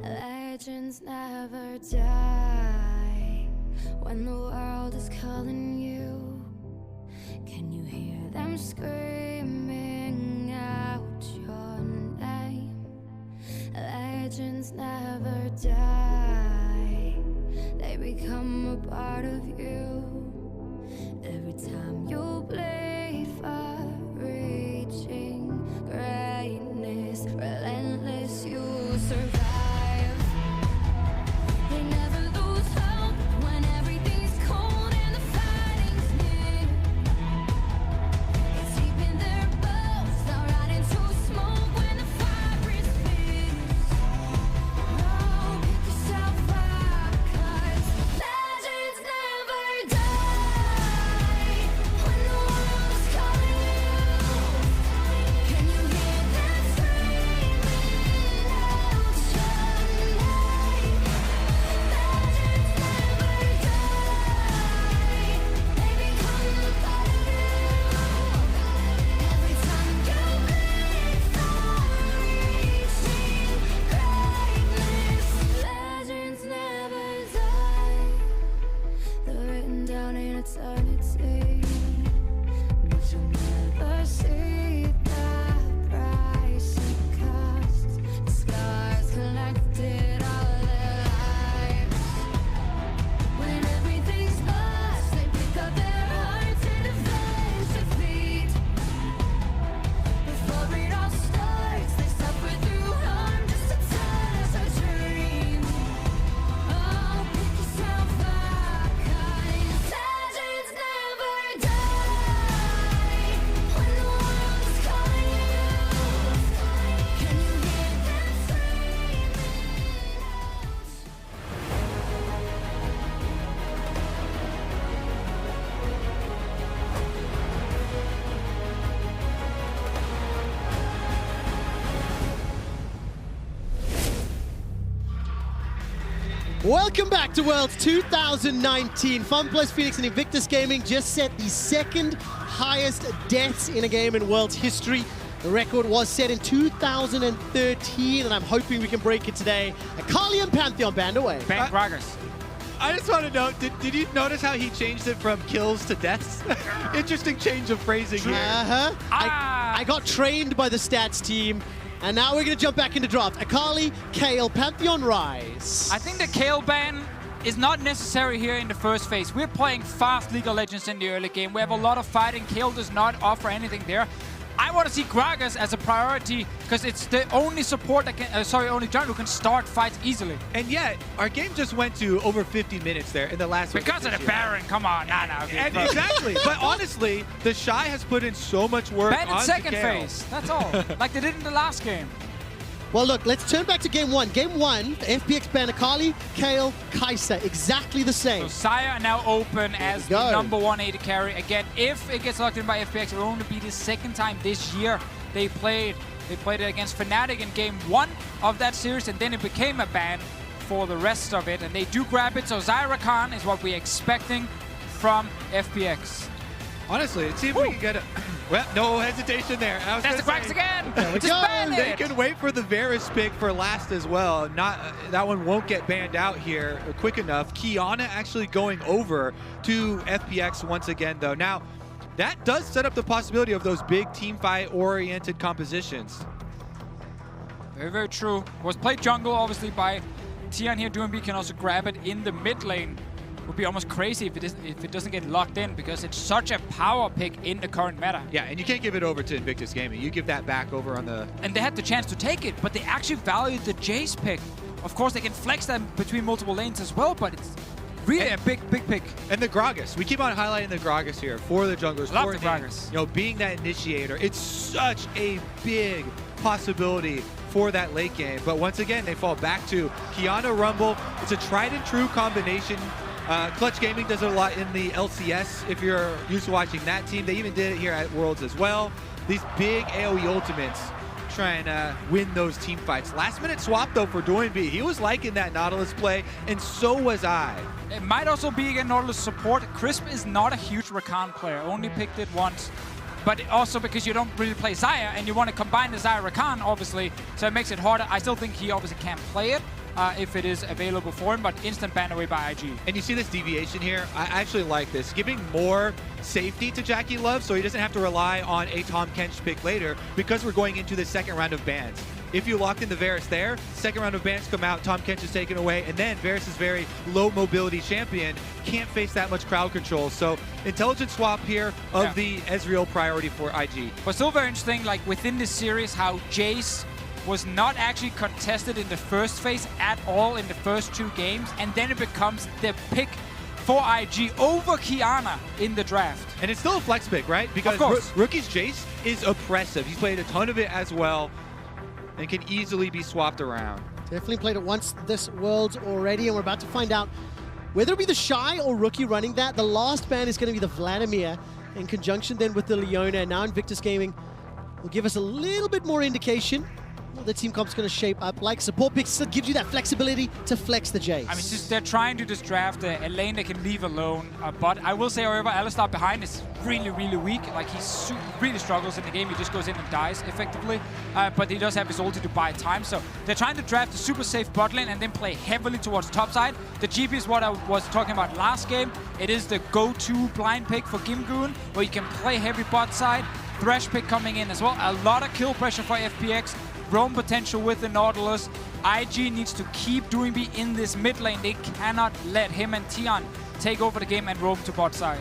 Legends never die when the world is calling you. Can you hear them screaming out your name? Legends never die, they become a part of you. Every time you bleed for reaching greatness, relentless you survive. They never lose hope when everything's cold and the fighting's near. It's deep in their bones, they'll ride into smoke when the fire is fierce. No, pick yourself up, 'cause legends never Welcome back to Worlds 2019. FunPlus Phoenix and Invictus Gaming just set the second highest deaths in a game in Worlds history. The record was set in 2013, and I'm hoping we can break it today. Akali and Pantheon banned away. Ban Gragas. I just want to know, did you notice how he changed it from kills to deaths? Interesting change of phrasing here. I got trained by the stats team, and now we're going to jump back into draft. Akali, Kayle, Pantheon, Rise. I think the Kayle ban is not necessary here in the first phase. We're playing fast League of Legends in the early game. We have a lot of fighting. Kayle does not offer anything there. I want to see Gragas as a priority because it's the only support that can, only jungle who can start fights easily. And yet, our game just went to over 50 minutes there in the last because of the Baron, come on. Exactly. But honestly, the Shy has put in so much work ban in on second Kayle. phase, that's all. Like they did in the last game. Well, look, let's turn back to game one. Game one, FPX ban Akali, Kayle, Kai'Sa, exactly the same. So Xayah now open as the #1 AD carry. Again, if it gets locked in by FPX, it will only be the second time this year they played it against Fnatic in game one of that series, and then it became a ban for the rest of it, and they do grab it. So Xayah Khan is what we're expecting from FPX. Honestly, it seems we can get a... Well, no hesitation there. That's the Gragas again! Just ban they can wait for the Varus pick for last as well. That one won't get banned out here quick enough. Qiyana actually going over to FPX once again, though. Now, that does set up the possibility of those big team fight-oriented compositions. Very, very true. Was played jungle, obviously, by Tian here. DoinB can also grab it in the mid lane. Would be almost crazy if it doesn't get locked in because it's such a power pick in the current meta. Yeah, and you can't give it over to Invictus Gaming. You give that back over on the... And they had the chance to take it, but they actually valued the Jace pick. Of course, they can flex them between multiple lanes as well, but it's really a big pick. And the Gragas. We keep on highlighting the Gragas here for the junglers. Love the Gragas. You know, being that initiator, it's such a big possibility for that late game. But once again, they fall back to Qiyana Rumble. It's a tried and true combination. Clutch Gaming does it a lot in the LCS if you're used to watching that team. They even did it here at Worlds as well. These big AoE ultimates trying to win those team fights. Last minute swap though for DoinB. He was liking that Nautilus play, and so was I. It might also be again Nautilus support. Crisp is not a huge Rakan player, only picked it once. But also because you don't really play Xayah and you want to combine the Xayah Rakan, obviously, so it makes it harder. I still think he obviously can play it. If it is available for him, but instant ban away by IG. And you see this deviation here? I actually like this. Giving more safety to Jackie Love so he doesn't have to rely on a Tahm Kench pick later because we're going into the second round of bans. If you locked in the Varus there, second round of bans come out, Tahm Kench is taken away, and then Varus is very low mobility champion, can't face that much crowd control. So intelligent swap here of the Ezreal priority for IG. But still very interesting, like within this series, how Jace was not actually contested in the first phase at all in the first two games, and then it becomes the pick for IG over Qiyana in the draft. And it's still a flex pick, right? Because Rookie's Jace is oppressive. He's played a ton of it as well and can easily be swapped around. Definitely played it once this Worlds already, and we're about to find out whether it be the Shy or Rookie running that. The last ban is going to be the Vladimir in conjunction then with the Leona. Now Invictus Gaming will give us a little bit more indication the team comp's going to shape up. Like support picks gives you that flexibility to flex the Jace. I mean, they're trying to just draft a lane they can leave alone. But I will say, however, Alistar behind is really, really weak. Like, he really struggles in the game. He just goes in and dies, effectively. But he does have his ulti to buy time. So they're trying to draft a super safe bot lane and then play heavily towards the top side. The GP is what I was talking about last game. It is the go-to blind pick for Gimgoon, where you can play heavy bot side. Thresh pick coming in as well. A lot of kill pressure for FPX. Roam potential with the Nautilus. IG needs to keep DoinB in this mid lane. They cannot let him and Tian take over the game and roam to bot side.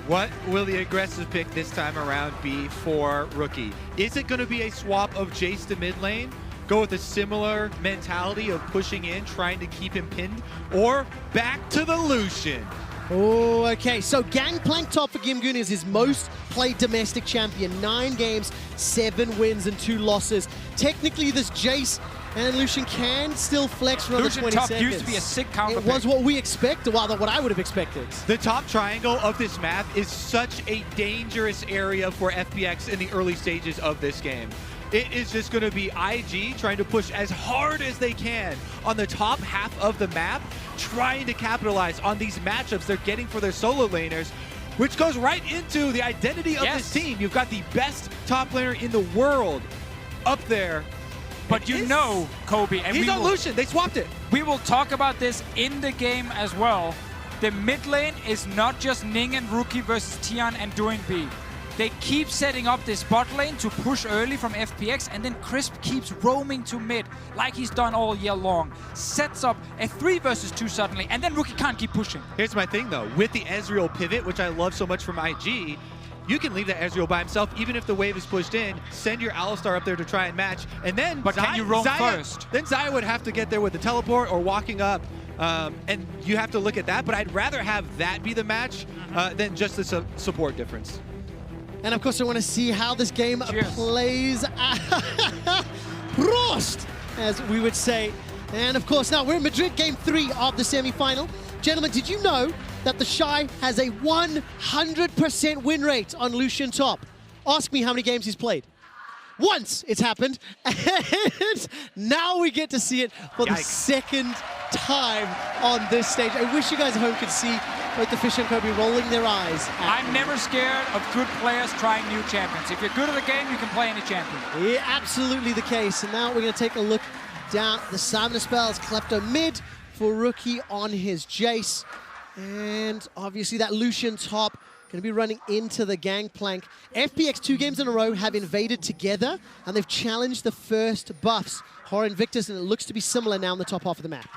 What will the aggressive pick this time around be for Rookie? Is it going to be a swap of Jace to mid lane? Go with a similar mentality of pushing in, trying to keep him pinned? Or back to the Lucian? Oh, okay. So Gangplank top for Gimgoon is his most played domestic champion. 9 games, 7 wins and 2 losses. Technically, this Jace and Lucian can still flex for another 20 top seconds. used to be a sick counter It was what we expected, well, what I would have expected. The top triangle of this map is such a dangerous area for FPX in the early stages of this game. it is just going to be IG trying to push as hard as they can on the top half of the map, trying to capitalize on these matchups they're getting for their solo laners, which goes right into the identity of this team. You've got the best top laner in the world up there. But you know, Kobe, and he's on Lucian. They swapped it. We will talk about this in the game as well. The mid lane is not just Ning and Rookie versus Tian and Doinb. They keep setting up this bot lane to push early from FPX, and then Crisp keeps roaming to mid like he's done all year long. Sets up a 3 versus 2 suddenly, and then Rookie can't keep pushing. Here's my thing though, with the Ezreal pivot, which I love so much from IG, you can leave that Ezreal by himself even if the wave is pushed in, send your Alistar up there to try and match, and then but can you roam first? Then Xayah would have to get there with the teleport or walking up, and you have to look at that, but I'd rather have that be the match than just the support difference. And of course, I want to see how this game plays Prost, as we would say. And of course, now we're in Madrid, game 3 of the semi-final. Gentlemen, did you know that the Shy has a 100% win rate on Lucian top? Ask me how many games he's played. Once it's happened, and now we get to see it for the second time on this stage. I wish you guys at home could see both the Fish and Kobe rolling their eyes. I'm never scared of good players trying new champions. If you're good at the game, you can play any champion. Yeah, absolutely the case. And now we're going to take a look down the Summoner Spells. Klepto mid for Rookie on his Jace. And obviously that Lucian top going to be running into the Gangplank. FPX 2 games in a row have invaded together, and they've challenged the first buffs, Horror Invictus, and it looks to be similar now on the top half of the map.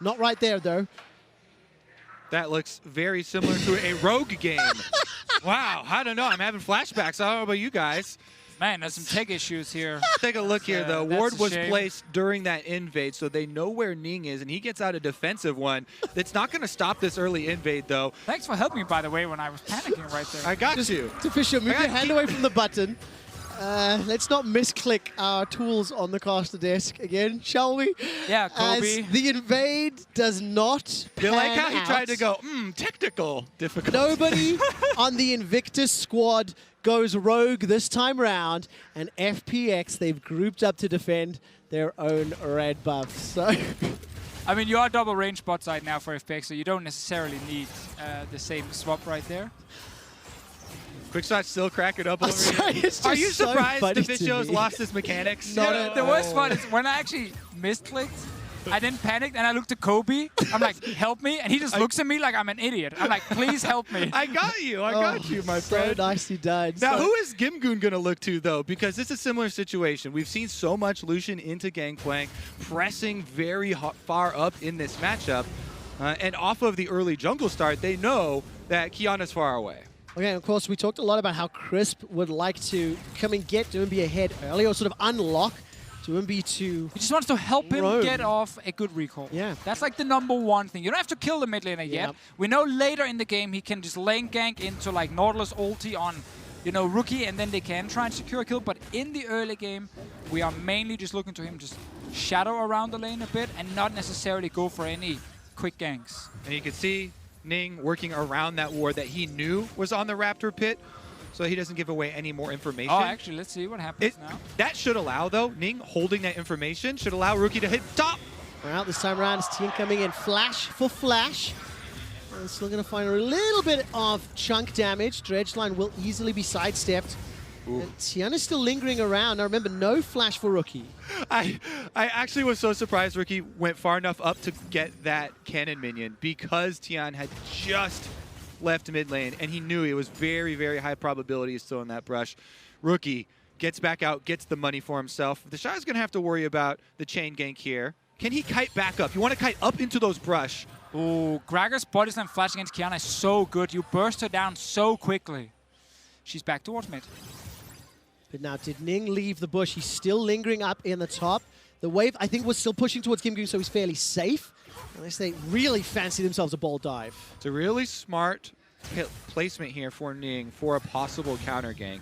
Not right there, though. That looks very similar to a Rogue game. Wow, I don't know. I'm having flashbacks. I don't know about you guys. Man, there's some tech issues here. Take a look here, though. Ward was placed during that invade, so they know where Ning is, and he gets out a defensive one. That's not going to stop this early invade, though. Thanks for helping me, by the way, when I was panicking right there. I got you. Fisher, move your hand away from the button. Let's not misclick our tools on the caster desk again, shall we? Yeah, Kobe. As the invade does not pan like how he out. tried to go, technical difficulty. Nobody on the Invictus squad goes rogue this time round, and FPX, they've grouped up to defend their own red buff. So, I mean, you are double range bot side now for FPX, so you don't necessarily need the same swap right there. Quickshot still cracking up over here. Are you surprised the Fisho's lost his mechanics? No, the worst part is when I actually misclicked, I then panicked and I looked at Kobe. I'm like, help me. And he just looks at me like I'm an idiot. I'm like, please help me. I got you. I got you, my friend. So nicely done. Now, who is Gimgoon going to look to, though? Because it's a similar situation. We've seen so much Lucian into Gangplank, pressing very far up in this matchup. And off of the early jungle start, they know that Kiana's far away. Okay, of course, we talked a lot about how Crisp would like to come and get Doinb ahead early, or sort of unlock Doinb to He just wants to help him get off a good recall. Yeah. That's like the #1 thing. You don't have to kill the mid laner yet. We know later in the game he can just lane gank into like Nautilus ulti on, you know, Rookie, and then they can try and secure a kill. But in the early game, we are mainly just looking to him just shadow around the lane a bit and not necessarily go for any quick ganks. And you can see Ning working around that ward that he knew was on the Raptor pit, so he doesn't give away any more information. Oh, actually, let's see what happens now. That should allow, though, Ning holding that information should allow Rookie to hit top. Well, this time around, it's Tian coming in flash for flash. And still going to find a little bit of chunk damage. Dredgeline will easily be sidestepped. And Tian is still lingering around. Now remember, no flash for Rookie. I actually was so surprised Rookie went far enough up to get that cannon minion because Tian had just left mid lane and he knew it was very, very high probability he's still in that brush. Rookie gets back out, gets the money for himself. The Shy's going to have to worry about the chain gank here. Can he kite back up? You want to kite up into those brush. Ooh, Gragas body slam flash against Kiana is so good. You burst her down so quickly. She's back towards mid. But now, did Ning leave the bush? He's still lingering up in the top. The wave, I think, was still pushing towards Gimgoon, so he's fairly safe. Unless they really fancy themselves a bold dive. It's a really smart placement here for Ning for a possible counter gank.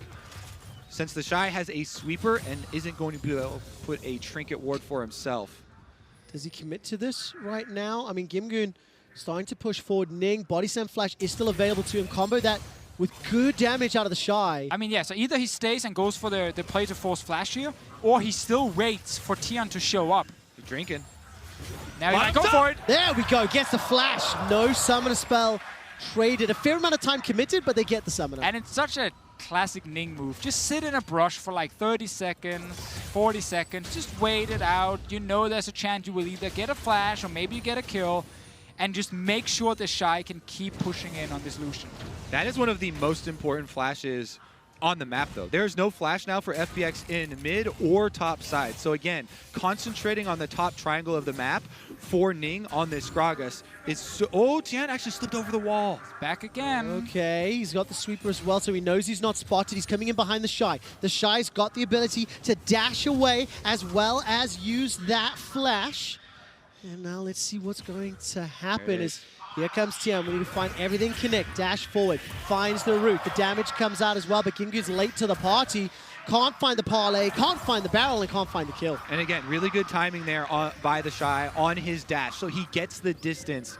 Since the Shy has a sweeper and isn't going to be able to put a trinket ward for himself. Does he commit to this right now? I mean, Gimgoon starting to push forward. Ning, body slam flash is still available to him. Combo that with good damage out of the Shy. I mean, yeah, so either he stays and goes for the play to force flash here, or he still waits for Tian to show up. He's drinking. Now he might go for it. There we go, gets the flash. No summoner spell traded. A fair amount of time committed, but they get the summoner. And it's such a classic Ning move. Just sit in a brush for like 30 seconds, 40 seconds. Just wait it out. You know there's a chance you will either get a flash or maybe you get a kill. And just make sure the Shy can keep pushing in on this Lucian. That is one of the most important flashes on the map, though. There's no flash now for FPX in mid or top side. So again, concentrating on the top triangle of the map for Ning on this Gragas is so... Oh, Tian actually slipped over the wall. Back again. Okay, he's got the sweeper as well, so he knows he's not spotted. He's coming in behind the Shy. The Shy's got the ability to dash away as well as use that flash. And now let's see what's going to happen. Here comes Tian. We need to find everything connect. Dash forward. Finds the root. The damage comes out as well, but Gimgoon's late to the party. Can't find the parlay, can't find the barrel, and can't find the kill. And again, really good timing there by the Shy on his dash. So he gets the distance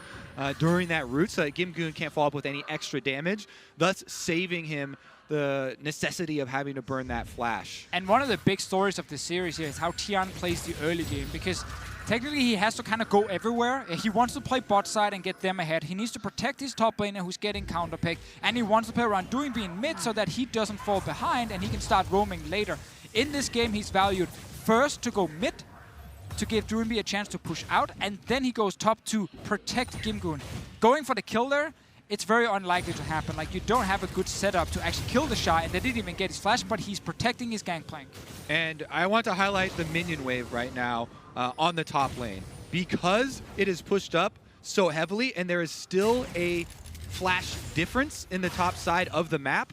during that root so that Gimgoon can't follow up with any extra damage, thus saving him the necessity of having to burn that flash. And one of the big stories of this series here is how Tian plays the early game, because technically he has to kind of go everywhere. He wants to play bot side and get them ahead. He needs to protect his top laner who's getting counterpicked, and he wants to play around doing being mid so that he doesn't fall behind and he can start roaming later. In this game, he's valued first to go mid to give Doinb a chance to push out, and then he goes top to protect Gimgoon. Going for the kill there, it's very unlikely to happen. Like, you don't have a good setup to actually kill the Shy, and they didn't even get his flash, but he's protecting his gangplank. And I want to highlight the minion wave right now on the top lane. Because it is pushed up so heavily and there is still a flash difference in the top side of the map,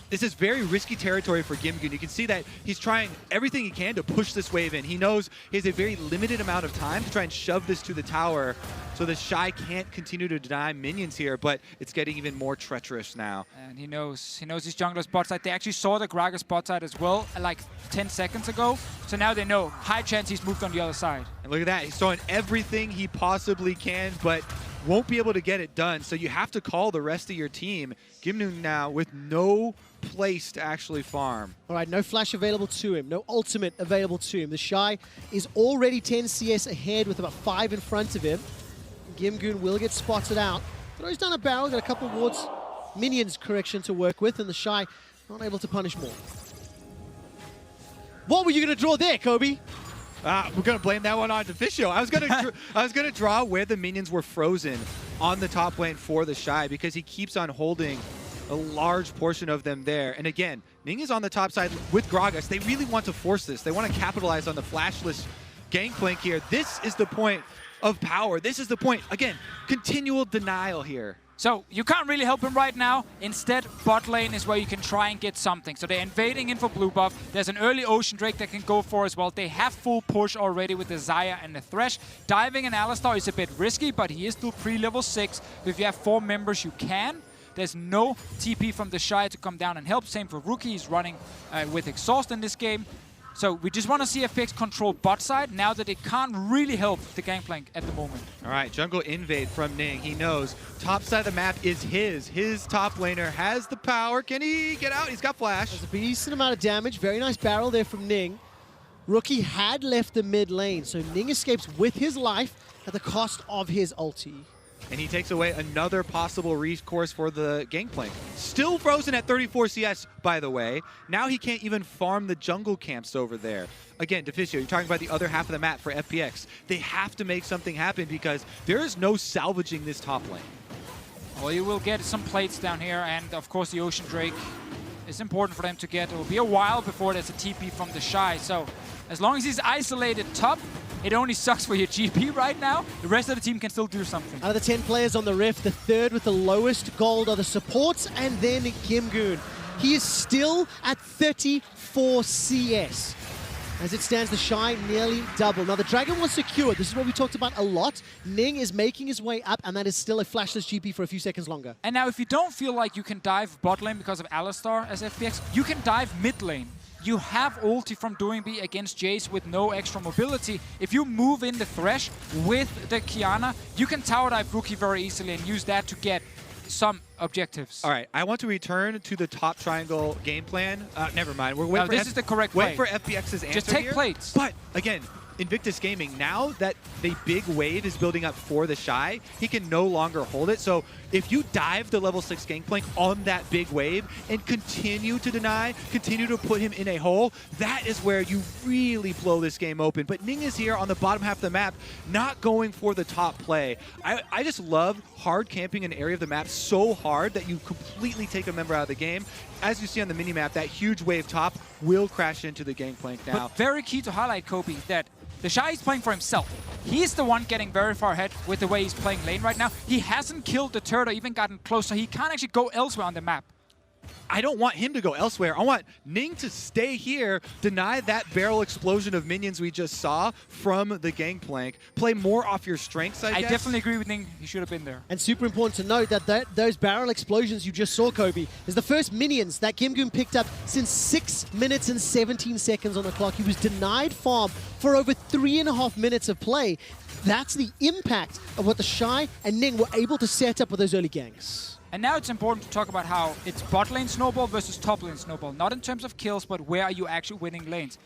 this is very risky territory for Gimgoon. You can see that he's trying everything he can to push this wave in. He knows he has a very limited amount of time to try and shove this to the tower so the Shy can't continue to deny minions here, but it's getting even more treacherous now. And he knows his jungler's bot side. They actually saw the Gragas bot side as well, like 10 seconds ago. So now they know, high chance he's moved on the other side. And look at that, he's throwing everything he possibly can, but won't be able to get it done. So you have to call the rest of your team. Gimgoon now with no place to actually farm. All right, no flash available to him, no ultimate available to him. The Shy is already 10 CS ahead with about 5 in front of him. Gimgoon will get spotted out. But he's done a barrel, got a couple of wards, minions correction to work with, and the Shy not able to punish more. What were you going to draw there, Kobe? We're going to blame that one on Deficio. I was going to draw where the minions were frozen on the top lane for the Shy because he keeps on holding a large portion of them there. And again, Ning is on the top side with Gragas. They really want to force this. They want to capitalize on the flashless gangplank here. This is the point of power. This is the point. Again, continual denial here. So you can't really help him right now. Instead, bot lane is where you can try and get something. So they're invading in for blue buff. There's an early Ocean Drake that can go for as well. They have full push already with the Xayah and the Thresh. Diving an Alistar is a bit risky, but he is still pre-level 6. If you have 4 members, you can. There's no TP from the Shy to come down and help. Same for Rookie. He's running with Exhaust in this game. So we just want to see FPX control bot side now that it can't really help the gangplank at the moment. All right, jungle invade from Ning. He knows top side of the map is his. His top laner has the power. Can he get out? He's got flash. There's a decent amount of damage. Very nice barrel there from Ning. Rookie had left the mid lane, so Ning escapes with his life at the cost of his ulti. And he takes away another possible recourse for the gangplank. Still frozen at 34 CS, by the way. Now he can't even farm the jungle camps over there. Again, Deficio, you're talking about the other half of the map for FPX. They have to make something happen because there is no salvaging this top lane. Well, you will get some plates down here, and of course the Ocean Drake is important for them to get. It will be a while before there's a TP from the Shy, so as long as he's isolated top, it only sucks for your GP right now. The rest of the team can still do something. Out of the 10 players on the Rift, the third with the lowest gold are the supports, and then Gimgoon. He is still at 34 CS. As it stands, the Shy nearly double. Now, the Dragon was secured. This is what we talked about a lot. Ning is making his way up, and that is still a flashless GP for a few seconds longer. And now, if you don't feel like you can dive bot lane because of Alistar as FPX, you can dive mid lane. You have ulti from Doinb against Jace with no extra mobility. If you move in the Thresh with the Kiana, you can tower dive Rookie very easily and use that to get some objectives. All right, I want to return to the top triangle game plan. Never mind. We're waiting for this is the correct wait play. for FPX's answer Just take here. plates. But again, Invictus Gaming, now that the big wave is building up for the Shy, he can no longer hold it. So if you dive the level 6 Gangplank on that big wave and continue to deny, continue to put him in a hole, that is where you really blow this game open. But Ning is here on the bottom half of the map, not going for the top play. I just love hard camping an area of the map so hard that you completely take a member out of the game. As you see on the minimap, that huge wave top will crash into the Gangplank now. But very key to highlight, Kobe, that the Shy is playing for himself. He's the one getting very far ahead with the way he's playing lane right now. He hasn't killed the turret or even gotten close, so he can't actually go elsewhere on the map. I don't want him to go elsewhere. I want Ning to stay here, deny that barrel explosion of minions we just saw from the Gangplank. Play more off your strengths, I guess. Definitely agree with Ning. He should have been there. And super important to note that those barrel explosions you just saw, Kobe, is the first minions that Kim picked up since 6 minutes and 17 seconds on the clock. He was denied farm for over 3.5 minutes of play. That's the impact of what the Shy and Ning were able to set up with those early ganks. And now it's important to talk about how it's bot lane snowball versus top lane snowball. Not in terms of kills, but where are you actually winning lanes.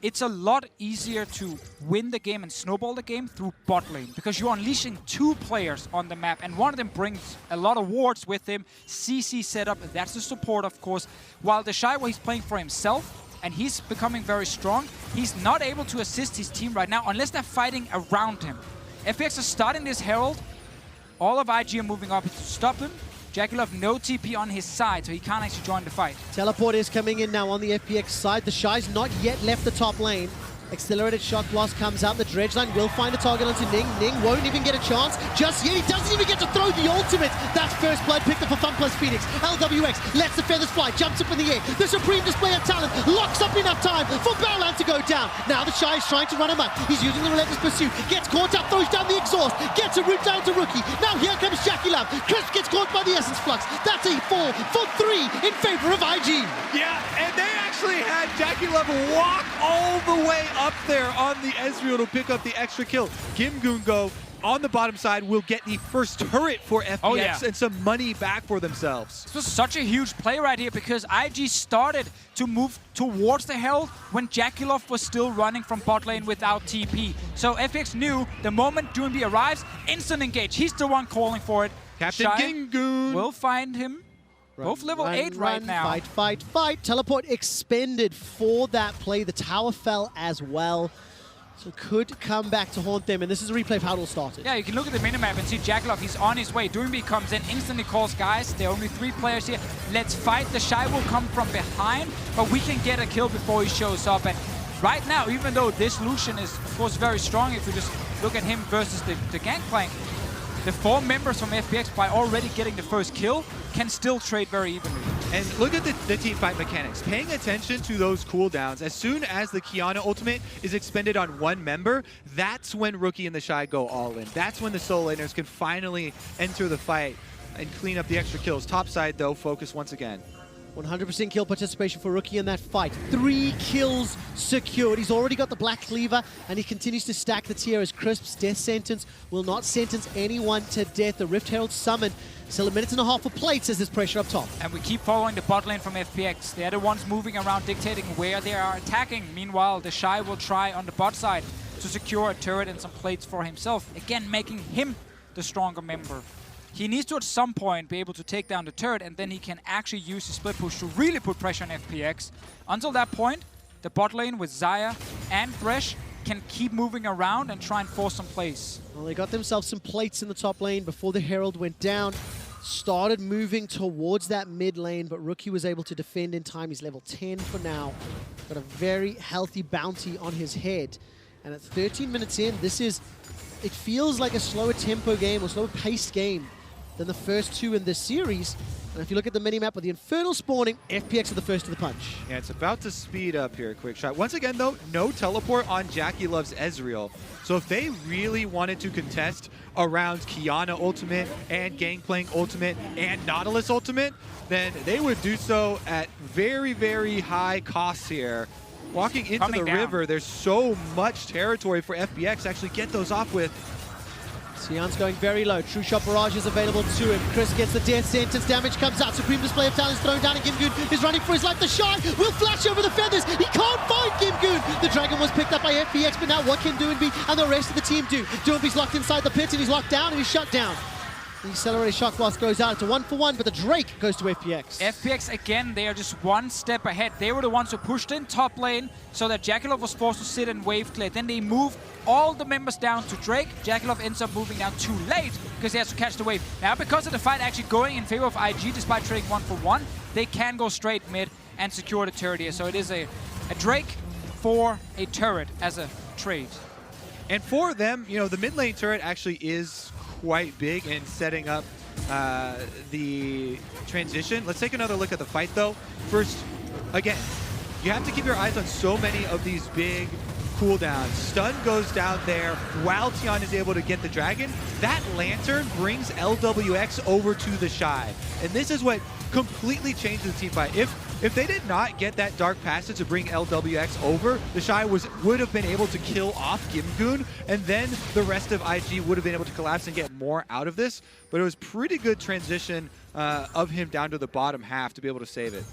It's a lot easier to win the game and snowball the game through bot lane because you're unleashing 2 players on the map and one of them brings a lot of wards with him. CC setup, that's the support of course. While the Shy, where he's playing for himself and he's becoming very strong, he's not able to assist his team right now unless they're fighting around him. FPX is starting this Herald. All of IG are moving up to stop him. JackeyLove no TP on his side, so he can't actually join the fight. Teleport is coming in now on the FPX side. The Shy's not yet left the top lane. Accelerated Shock Blast comes out. The Dredge Line will find a target onto Ning. Ning won't even get a chance just yet. He doesn't even get to throw the ultimate. That's first blood picked up for Fun Plus Phoenix. LWX lets the feathers fly, jumps up in the air. The supreme display of talent locks up enough time for Battleland to go down. Now the Shy is trying to run him up. He's using the Relentless Pursuit. Gets caught up, throws down the exhaust. Gets a route down to Rookie. Now here comes JackeyLove. Crisp gets caught by the Essence Flux. That's a 4 for 3 in favor of IG. Yeah, and they actually had JackeyLove walk all the way up there on the Ezreal to pick up the extra kill. Gimgoongo on the bottom side will get the first turret for FPX and some money back for themselves. This was such a huge play right here because IG started to move towards the Herald when JackeyLove was still running from bot lane without TP. So FPX knew the moment Doomby arrives, instant engage. He's the one calling for it. Captain Gingoon will find him. Both level 8 right now. Fight. Teleport expended for that play. The tower fell as well. So could come back to haunt them. And this is a replay of how it all started. Yeah, you can look at the minimap and see JackeyLove. He's on his way. Doomby comes in, instantly calls, guys, there are only 3 players here. Let's fight. The Shy will come from behind, but we can get a kill before he shows up. And right now, even though this Lucian is, of course, very strong, if we just look at him versus the Gangplank, the 4 members from FPX, by already getting the first kill, can still trade very evenly. And look at the team fight mechanics. Paying attention to those cooldowns. As soon as the Qiyana ultimate is expended on one member, that's when Rookie and the Shy go all in. That's when the solo laners can finally enter the fight and clean up the extra kills. Top side, though, focus once again. 100% kill participation for Rookie in that fight. 3 kills secured. He's already got the Black Cleaver, and he continues to stack the tier as Crisp's death sentence will not sentence anyone to death. The Rift Herald summoned. Still 1.5 minutes for plates as there's pressure up top. And we keep following the bot lane from FPX. They're the ones moving around, dictating where they are attacking. Meanwhile, the Shy will try on the bot side to secure a turret and some plates for himself. Again, making him the stronger member. He needs to, at some point, be able to take down the turret, and then he can actually use his split push to really put pressure on FPX. Until that point, the bot lane with Xayah and Thresh can keep moving around and try and force some plays. Well, they got themselves some plates in the top lane before the Herald went down. Started moving towards that mid lane, but Rookie was able to defend in time. He's level 10 for now. Got a very healthy bounty on his head. And at 13 minutes in, it feels like a slower tempo game or slower paced game than the first 2 in this series. And if you look at the minimap with the Infernal spawning, FPX are the first to the punch. Yeah, it's about to speed up here, quick shot. Once again, though, no teleport on JackeyLove's Ezreal. So if they really wanted to contest around Qiyana ultimate and Gangplank ultimate and Nautilus ultimate, then they would do so at very, very high costs here. Walking into the river, there's so much territory for FPX to actually get those off with. Sion's going very low. True Shot Barrage is available to him. Chris gets the death sentence. Damage comes out. Supreme Display of Talent is thrown down, and Gimgoon is running for his life. The Shy will flash over the feathers. He can't find Gimgoon. The Dragon was picked up by FPX, but now what can Doinby and the rest of the team do? Doinby's locked inside the pit, and he's locked down, and he's shut down. The accelerated shock blast goes out to 1-for-1, but the Drake goes to FPX. FPX, again, they are just one step ahead. They were the ones who pushed in top lane so that Jackaloff was forced to sit and wave clear. Then they moved all the members down to Drake. Jackaloff ends up moving down too late because he has to catch the wave. Now, because of the fight actually going in favor of IG, despite trading 1-for-1, they can go straight mid and secure the turret here. So it is a Drake for a turret as a trade. And for them, you know, the mid lane turret actually is quite big in setting up the transition. Let's take another look at the fight, though. First, again, you have to keep your eyes on so many of these big cooldowns. Stun goes down there while Tian is able to get the dragon. That lantern brings LWX over to the Shy. And this is what completely changes the team fight. If they did not get that Dark Passage to bring LWX over, the Shy would have been able to kill off Gimgoon, and then the rest of IG would have been able to collapse and get more out of this. But it was pretty good transition of him down to the bottom half to be able to save it.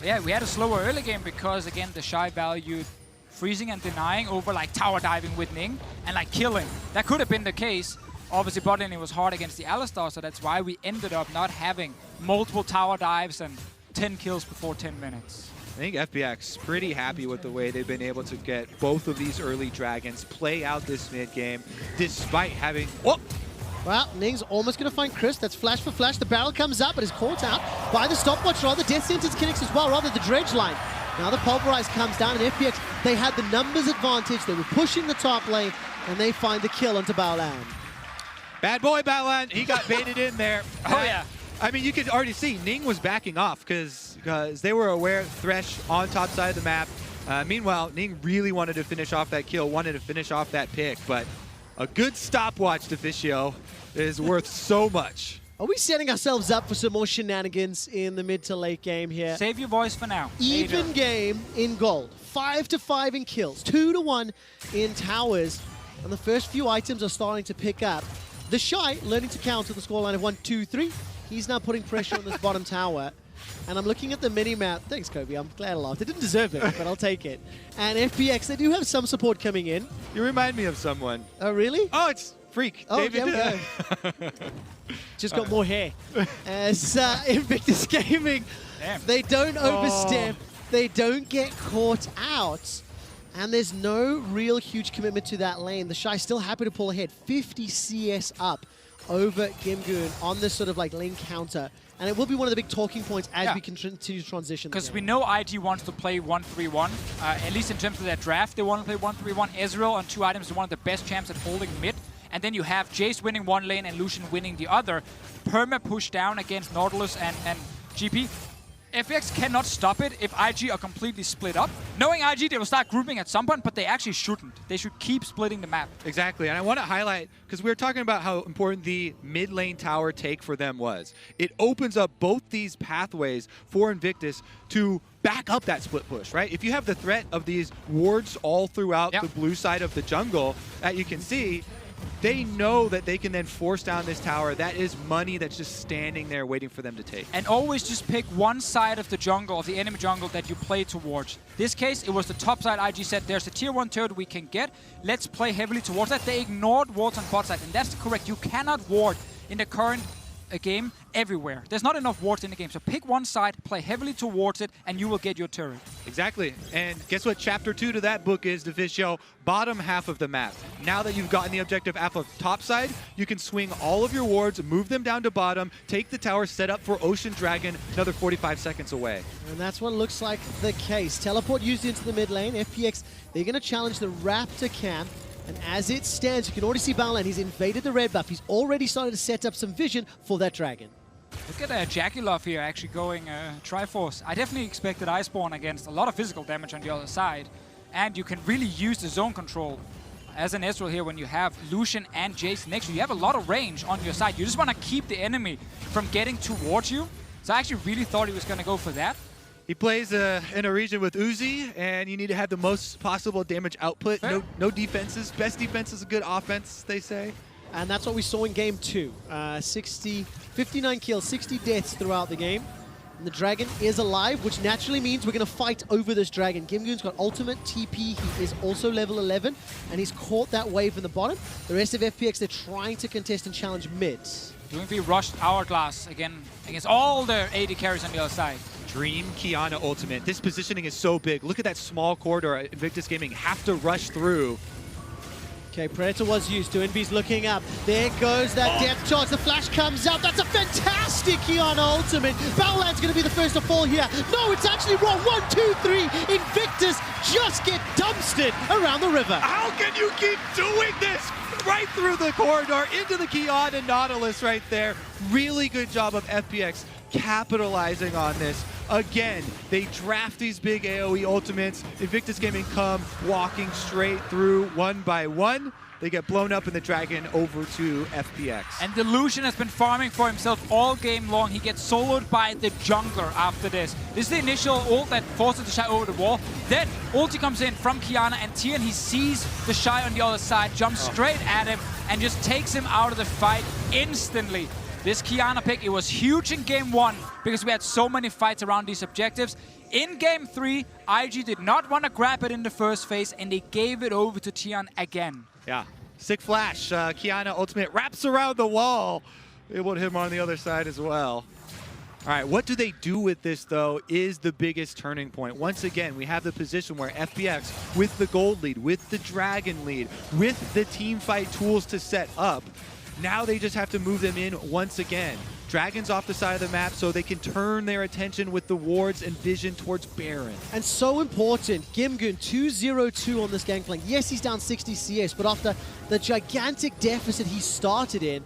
Yeah, we had a slower early game because, again, the Shy valued freezing and denying over like tower diving with Ning and like killing. That could have been the case. Obviously, bot laning was hard against the Alistar, so that's why we ended up not having multiple tower dives and 10 kills before 10 minutes. I think FPX pretty happy with the way they've been able to get both of these early dragons, play out this mid game, despite having... Whoa! Well, Ning's almost going to find Chris. That's flash for flash. The barrel comes up, but is caught out by the stopwatch. Rather, Death Sentence connects as well. Rather, the dredge line. Now the Pulverize comes down, and FPX, they had the numbers advantage. They were pushing the top lane, and they find the kill onto Baolan. Bad boy, Baolan. He got baited in there. Oh, yeah. I mean, you could already see Ning was backing off because they were aware Thresh on top side of the map. Meanwhile, Ning really wanted to finish off that kill, wanted to finish off that pick, but a good stopwatch to Fischio is worth so much. Are we setting ourselves up for some more shenanigans in the mid to late game here? Save your voice for now. Even game in gold. 5-5 in kills, 2-1 in towers, and the first few items are starting to pick up. The Shy learning to counter the scoreline of 1-2-3. He's now putting pressure on this bottom tower. And I'm looking at the mini-map. Thanks, Kobe. I'm glad I laughed. It didn't deserve it, but I'll take it. And FPX, they do have some support coming in. You remind me of someone. Oh, really? Oh, it's Freak. Oh, David. there we go. Just got more hair. As Invictus Gaming, they don't overstep. They don't get caught out. And there's no real huge commitment to that lane. The Shy still happy to pull ahead. 50 CS up over Gimgoon on this sort of like lane counter. And it will be one of the big talking points as we continue to transition. Because we know IG wants to play 1-3-1, at least in terms of their draft. They want to play 1-3-1. Ezreal on 2 items is one of the best champs at holding mid. And then you have Jace winning one lane and Lucian winning the other. Perma push down against Nautilus and GP. FPX cannot stop it if IG are completely split up. Knowing IG, they will start grouping at some point, but they actually shouldn't. They should keep splitting the map. Exactly, and I want to highlight, because we were talking about how important the mid lane tower take for them was. It opens up both these pathways for Invictus to back up that split push, right? If you have the threat of these wards all throughout the blue side of the jungle that you can see, they know that they can then force down this tower. That is money that's just standing there waiting for them to take. And always just pick one side of the jungle, of the enemy jungle, that you play towards. This case, it was the top side. IG said, there's a tier 1 turret we can get. Let's play heavily towards that. They ignored wards on bot side, and that's correct. You cannot ward in the current game everywhere. There's not enough wards in the game, so pick one side, play heavily towards it, and you will get your turret. Exactly, and guess what chapter 2 to that book is, DeFicio? Bottom half of the map. Now that you've gotten the objective half of top side, you can swing all of your wards, move them down to bottom, take the tower, set up for Ocean Dragon, another 45 seconds away. And that's what looks like the case. Teleport used into the mid lane. FPX, they're going to challenge the Raptor camp. And as it stands, you can already see Baolan. He's invaded the red buff. He's already started to set up some vision for that dragon. Look at Jackaloff here actually going Triforce. I definitely expected Iceborne against a lot of physical damage on the other side. And you can really use the zone control as an Ezreal here when you have Lucian and Jace next to you. You have a lot of range on your side. You just want to keep the enemy from getting towards you. So I actually really thought he was going to go for that. He plays in a region with Uzi, and you need to have the most possible damage output. No defenses. Best defense is a good offense, they say. And that's what we saw in game 2. 59 kills, 60 deaths throughout the game. And the dragon is alive, which naturally means we're going to fight over this dragon. Gimgoon's got ultimate TP. He is also level 11, and he's caught that wave in the bottom. The rest of FPX, they're trying to contest and challenge mid. DoingB rushed Hourglass again against all their AD carries on the other side. Dream Kiana ultimate. This positioning is so big. Look at that small corridor Invictus Gaming have to rush through. Okay, Predator was used. DoingB's looking up. There goes that depth charge. The flash comes out. That's a fantastic Kiana ultimate. Battleland's going to be the first to fall here. No, it's actually wrong. 1, 2, 3. Invictus just get dumpstered around the river. How can you keep doing this? Right through the corridor, into the Kiana Nautilus right there. Really good job of FPX capitalizing on this. Again, they draft these big AoE ultimates. Invictus Gaming come walking straight through one by one. They get blown up in the dragon over to FPX. And Delusion has been farming for himself all game long. He gets soloed by the jungler after this. This is the initial ult that forces the Shy over the wall. Then ulti comes in from Kiana and Tian. He sees the Shy on the other side, jumps straight at him, and just takes him out of the fight instantly. This Kiana pick, it was huge in game 1 because we had so many fights around these objectives. In game 3, IG did not want to grab it in the first phase, and they gave it over to Tian again. Yeah, sick flash. Kiana ultimate wraps around the wall. It would hit him on the other side as well. All right, what do they do with this, though, is the biggest turning point. Once again, we have the position where FPX, with the gold lead, with the dragon lead, with the team fight tools to set up, now they just have to move them in once again. Dragons off the side of the map so they can turn their attention with the wards and vision towards Baron. And so important, Gimgoon 2-0-2 on this gangplank. Yes, he's down 60 CS, but after the gigantic deficit he started in,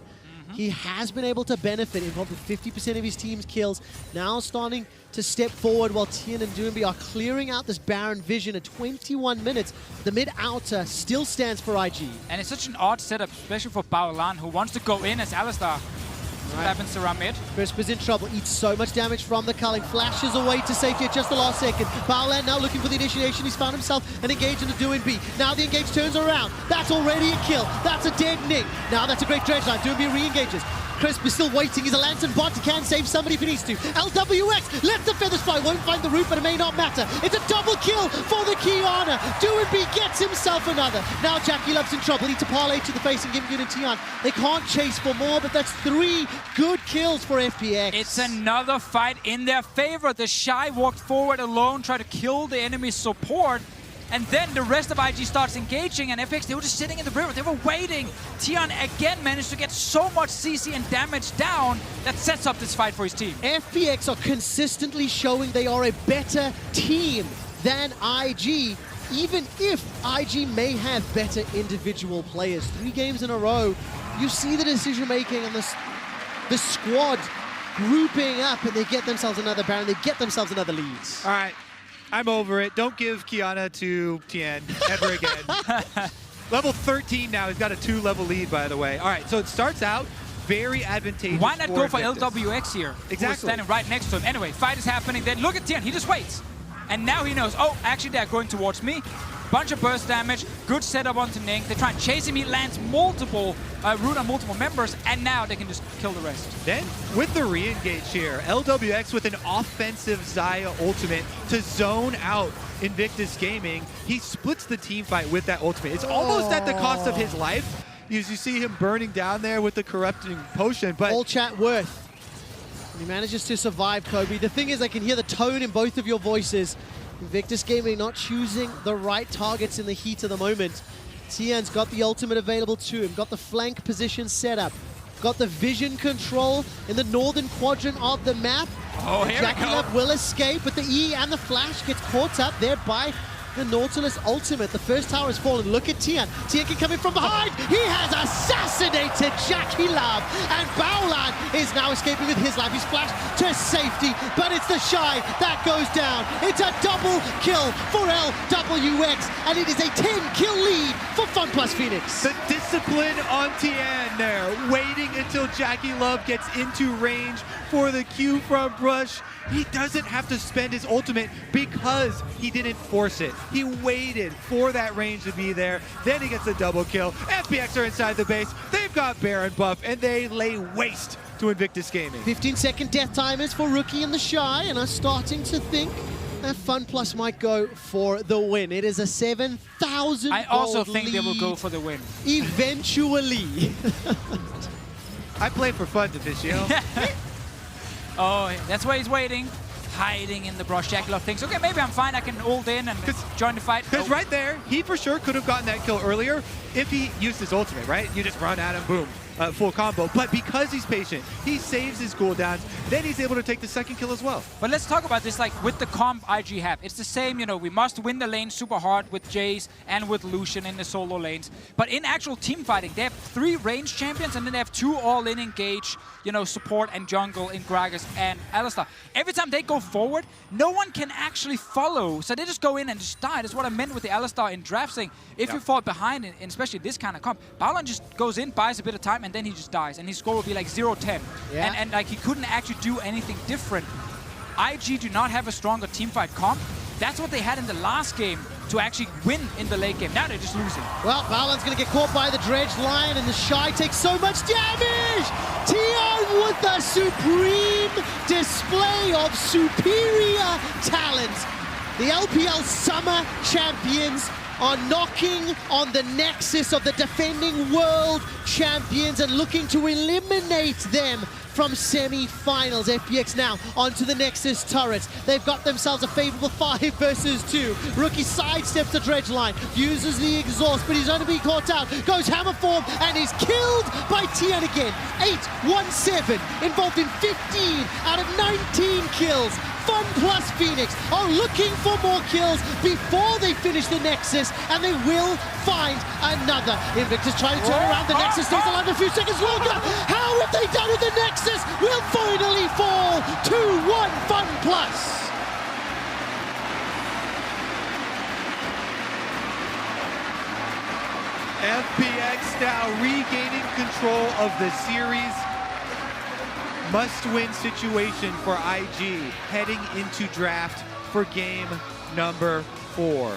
he has been able to benefit, involved with 50% of his team's kills. Now starting to step forward while Tian and DoingB are clearing out this Baron vision at 21 minutes. The mid-outer still stands for IG. And it's such an odd setup, especially for Baolan, who wants to go in as Alistar. What happens around mid? Crisp is in trouble, eats so much damage from the culling, flashes away to safety at just the last second. Baolan now looking for the initiation. He's found himself an engage in the DoingB. Now the engage turns around. That's already a kill. That's a dead Ning. Now that's a great dredge line. DoingB re-engages. Crisp is still waiting. He's a lantern bot. He can save somebody if he needs to. LWX, let the feathers fly. Won't find the root, but it may not matter. It's a double kill for the Kiana. DoingB gets himself another. Now Jackie Love's in trouble. Needs to parlay to the face and Gimgoon and Tian. They can't chase for more, but that's 3 good kills for FPX. It's another fight in their favor. The Shy walked forward alone, tried to kill the enemy's support. And then the rest of IG starts engaging, and FPX, they were just sitting in the river. They were waiting. Tian again managed to get so much CC and damage down that sets up this fight for his team. FPX are consistently showing they are a better team than IG, even if IG may have better individual players. 3 games in a row, you see the decision-making and the squad grouping up, and they get themselves another Baron. They get themselves another lead. All right. I'm over it. Don't give Kiana to Tian ever again. Level 13 now. He's got a 2-level lead, by the way. All right, so it starts out very advantageous. Why not go for Invictus. LWX here? Exactly. Who's standing right next to him. Anyway, fight is happening. Then look at Tian. He just waits. And now he knows, oh, actually they're going towards me. Bunch of burst damage. Good setup onto Ning. They try and chase him. He lands multiple root on multiple members. And now they can just kill the rest. Then, with the re-engage here, LWX with an offensive Xayah ultimate to zone out Invictus Gaming. He splits the team fight with that ultimate. It's almost at the cost of his life. As you see him burning down there with the corrupting potion. But all chat worth. And he manages to survive, Kobe. The thing is, I can hear the tone in both of your voices. Invictus Gaming not choosing the right targets in the heat of the moment. Tian's got the ultimate available to him, got the flank position set up, got the vision control in the northern quadrant of the map. Oh, here Jackie we go. Love will escape, but the E and the flash gets caught up there by the Nautilus ultimate. The first tower has fallen. Look at Tian. Tian can come in from behind. He has assassinated Jackie Love. And Baolan is now escaping with his life. He's flashed to safety, but it's the Shy that goes down. It's a double kill for LWX, and it is a 10-kill lead for Fun Plus Phoenix. the discipline on Tian there, waiting until Jackie Love gets into range for the Q from Brush. He doesn't have to spend his ultimate because he didn't force it. He waited for that range to be there. Then he gets a double kill. FPX are inside the base. They They've got Baron buff, and they lay waste to Invictus Gaming. 15-second death timers for Rookie and the Shy, and are starting to think that FunPlus might go for the win. It is a 7,000 I also gold think they will go lead for the win. Eventually. I play for fun, Deficio. Oh, that's why he's waiting. Hiding in the brush. Jackalope thinks, okay, maybe I'm fine. I can ult in and join the fight. Because right there, he for sure could have gotten that kill earlier if he used his ultimate, right? You just run at him, boom. Full combo. But because he's patient, he saves his cooldowns, then he's able to take the second kill as well. But let's talk about this, like, with the comp IG have. It's the same, you know, we must win the lane super hard with Jace and with Lucian in the solo lanes. But in actual team fighting, they have 3 range champions, and then they have 2 all-in engage, you know, support and jungle in Gragas and Alistar. Every time they go forward, no one can actually follow. So they just go in and just die. That's what I meant with the Alistar in draft, saying if you fall behind, and especially this kind of comp, Balon just goes in, buys a bit of time, and then he just dies, and his score will be like 0-10. Yeah. And like he couldn't actually do anything different. IG do not have a stronger teamfight comp. That's what they had in the last game to actually win in the late game. Now they're just losing. Well, Balon's going to get caught by the Dredge Lion, and the Shy takes so much damage! Tion with a supreme display of superior talent. The LPL Summer Champions are knocking on the nexus of the defending world champions and looking to eliminate them from semi-finals. FPX now onto the Nexus turrets. They've got themselves a favorable 5 versus 2. Rookie sidesteps the Dredge Line, uses the exhaust, but he's only being caught out. Goes hammer form and is killed by Tian again. 8-1-7, involved in 15 out of 19 kills. FunPlus Phoenix are looking for more kills before they finish the Nexus, and they will find another. Invictus trying to turn around the Nexus, stays alive a few seconds longer. How have they done it? The Nexus will finally fall. 2-1 FunPlus. FPX now regaining control of the series. Must-win situation for IG heading into draft for game number 4.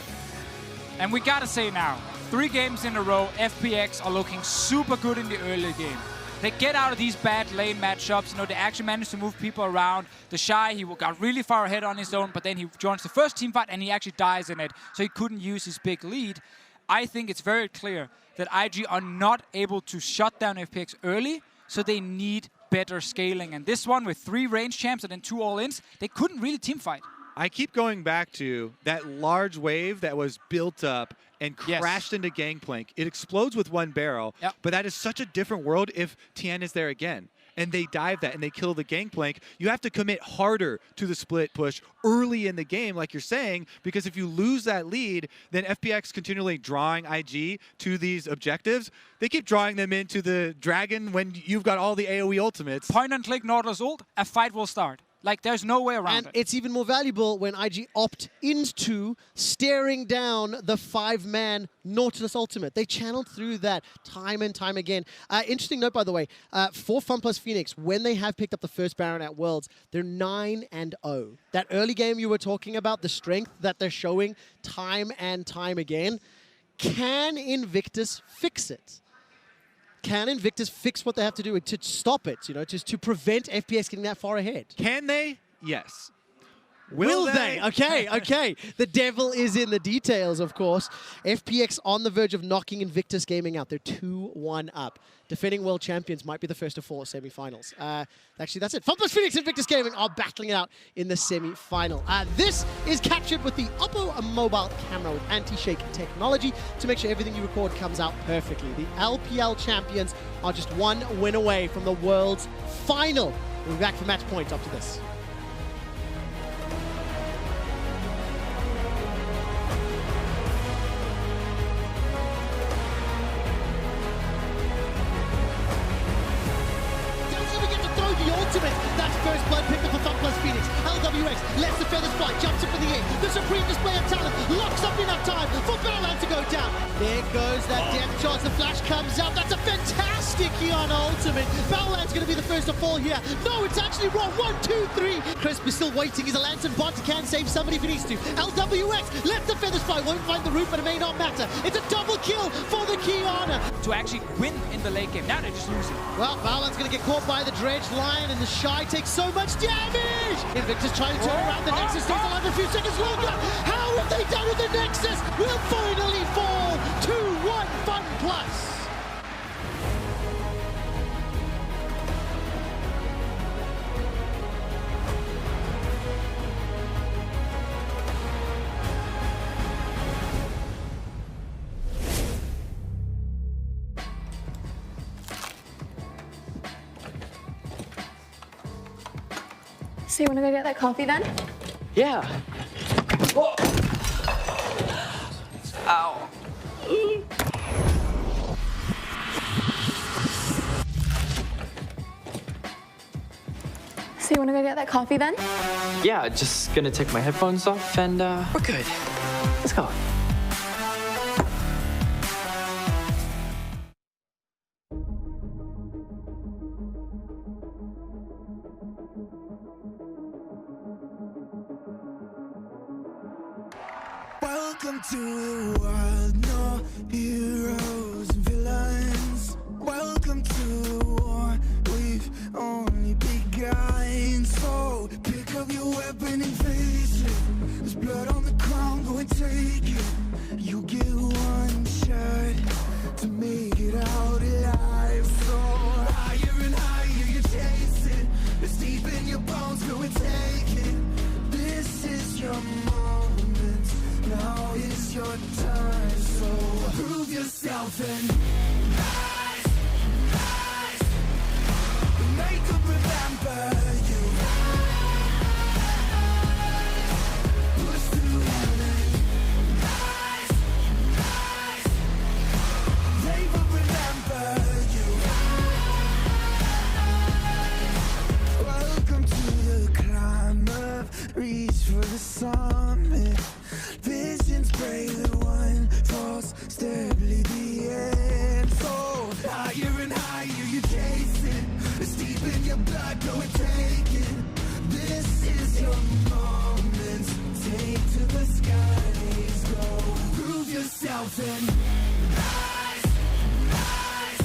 And we gotta say now, 3 games in a row, FPX are looking super good in the early game. They get out of these bad lane matchups. You know, they actually managed to move people around. The Shy, he got really far ahead on his own, but then he joins the first team fight and he actually dies in it, so he couldn't use his big lead. I think it's very clear that IG are not able to shut down FPX early, so they need better scaling. And this one with 3 range champs and then 2 all-ins, they couldn't really team fight. I keep going back to that large wave that was built up and crashed into Gangplank. It explodes with 1 barrel, but that is such a different world if Tian is there again. And they dive that and they kill the Gangplank. You have to commit harder to the split push early in the game, like you're saying, because if you lose that lead, then FPX continually drawing IG to these objectives. They keep drawing them into the Dragon when you've got all the AoE ultimates. Point and click Nautilus ult, a fight will start. Like, there's no way around it. And it's even more valuable when IG opt into staring down the 5-man Nautilus ultimate. They channeled through that time and time again. Interesting note, by the way, for FunPlus Phoenix, when they have picked up the first Baron at Worlds, they're 9-0. That early game you were talking about, the strength that they're showing time and time again, can Invictus fix it? Can Invictus fix what they have to do to stop it, you know, just to prevent FPX getting that far ahead? Can they? Yes. Will they? Okay, okay. The devil is in the details, of course. FPX on the verge of knocking Invictus Gaming out. They're 2-1 up. Defending world champions might be the first of 4 semi-finals. Actually, that's it. FunPlus Phoenix and Invictus Gaming are battling it out in the semi-final. This is captured with the Oppo mobile camera with anti-shake technology to make sure everything you record comes out perfectly. The LPL champions are just 1 win away from the world's final. We'll be back for match point after this. Ultimate. That's first blood picked up for FunPlus Phoenix. LWX lets the feathers fly, jumps up in the air. The supreme display of talent locks up enough time for Battleland to go down. There goes that depth charge. The flash comes out. That's a fantastic Kiana ultimate. Battleland's going to be the first to fall here. No, it's actually wrong. 1, 2, 3. Crisp is still waiting. He's a lantern bot. He can save somebody if he needs to. LWX lets the feathers fly. Won't find the root, but it may not matter. It's a double kill for the Kiana. To actually win in the late game. Now they're just losing. Well, Battleland's going to get caught by the Dredge Lion, and the Shy takes so much damage. Invictus trying to turn around. The Nexus stays alive a few seconds longer. How have they done it? The Nexus will finally fall. 2-1 Fun Plus. So you want to go get that coffee then? Yeah. Whoa. Ow. So you want to go get that coffee then? Yeah, just gonna take my headphones off and we're good. Let's go. Welcome to the world, no heroes and villains. Welcome to the war, we've only begun. So pick up your weapon and face it. There's blood on the ground, go and take it. You get one shot to make it out alive. So higher and higher you chase it. It's deep in your bones, go and take it. This is your moment. Now is your time, so prove yourself and rise, rise. Make them remember you. Push through and rise, rise. They will remember you. Welcome to the climb up, reach for the summit. Visions pray that one falls, steadily the end. So higher and higher you chase it. It's deep in your blood, go and take it. This is your moment. Take to the skies, go. Prove yourself and rise, rise.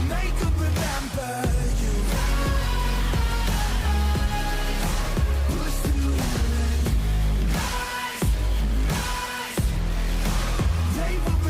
Make them remember you. Push through and rise. They will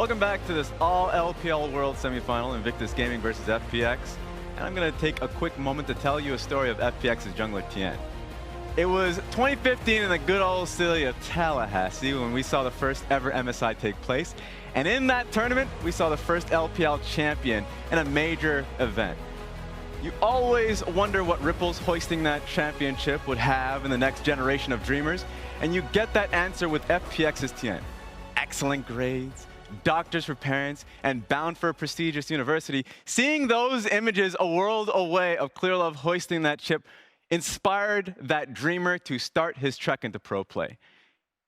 Welcome back to this all LPL World Semifinal, Invictus Gaming versus FPX. And I'm going to take a quick moment to tell you a story of FPX's jungler Tien. It was 2015 in the good old city of Tallahassee when we saw the first ever MSI take place. And in that tournament, we saw the first LPL champion in a major event. You always wonder what ripples hoisting that championship would have in the next generation of dreamers, and you get that answer with FPX's Tien. Excellent grades, doctors for parents, and bound for a prestigious university. Seeing those images a world away of Clearlove hoisting that chip inspired that dreamer to start his trek into pro play.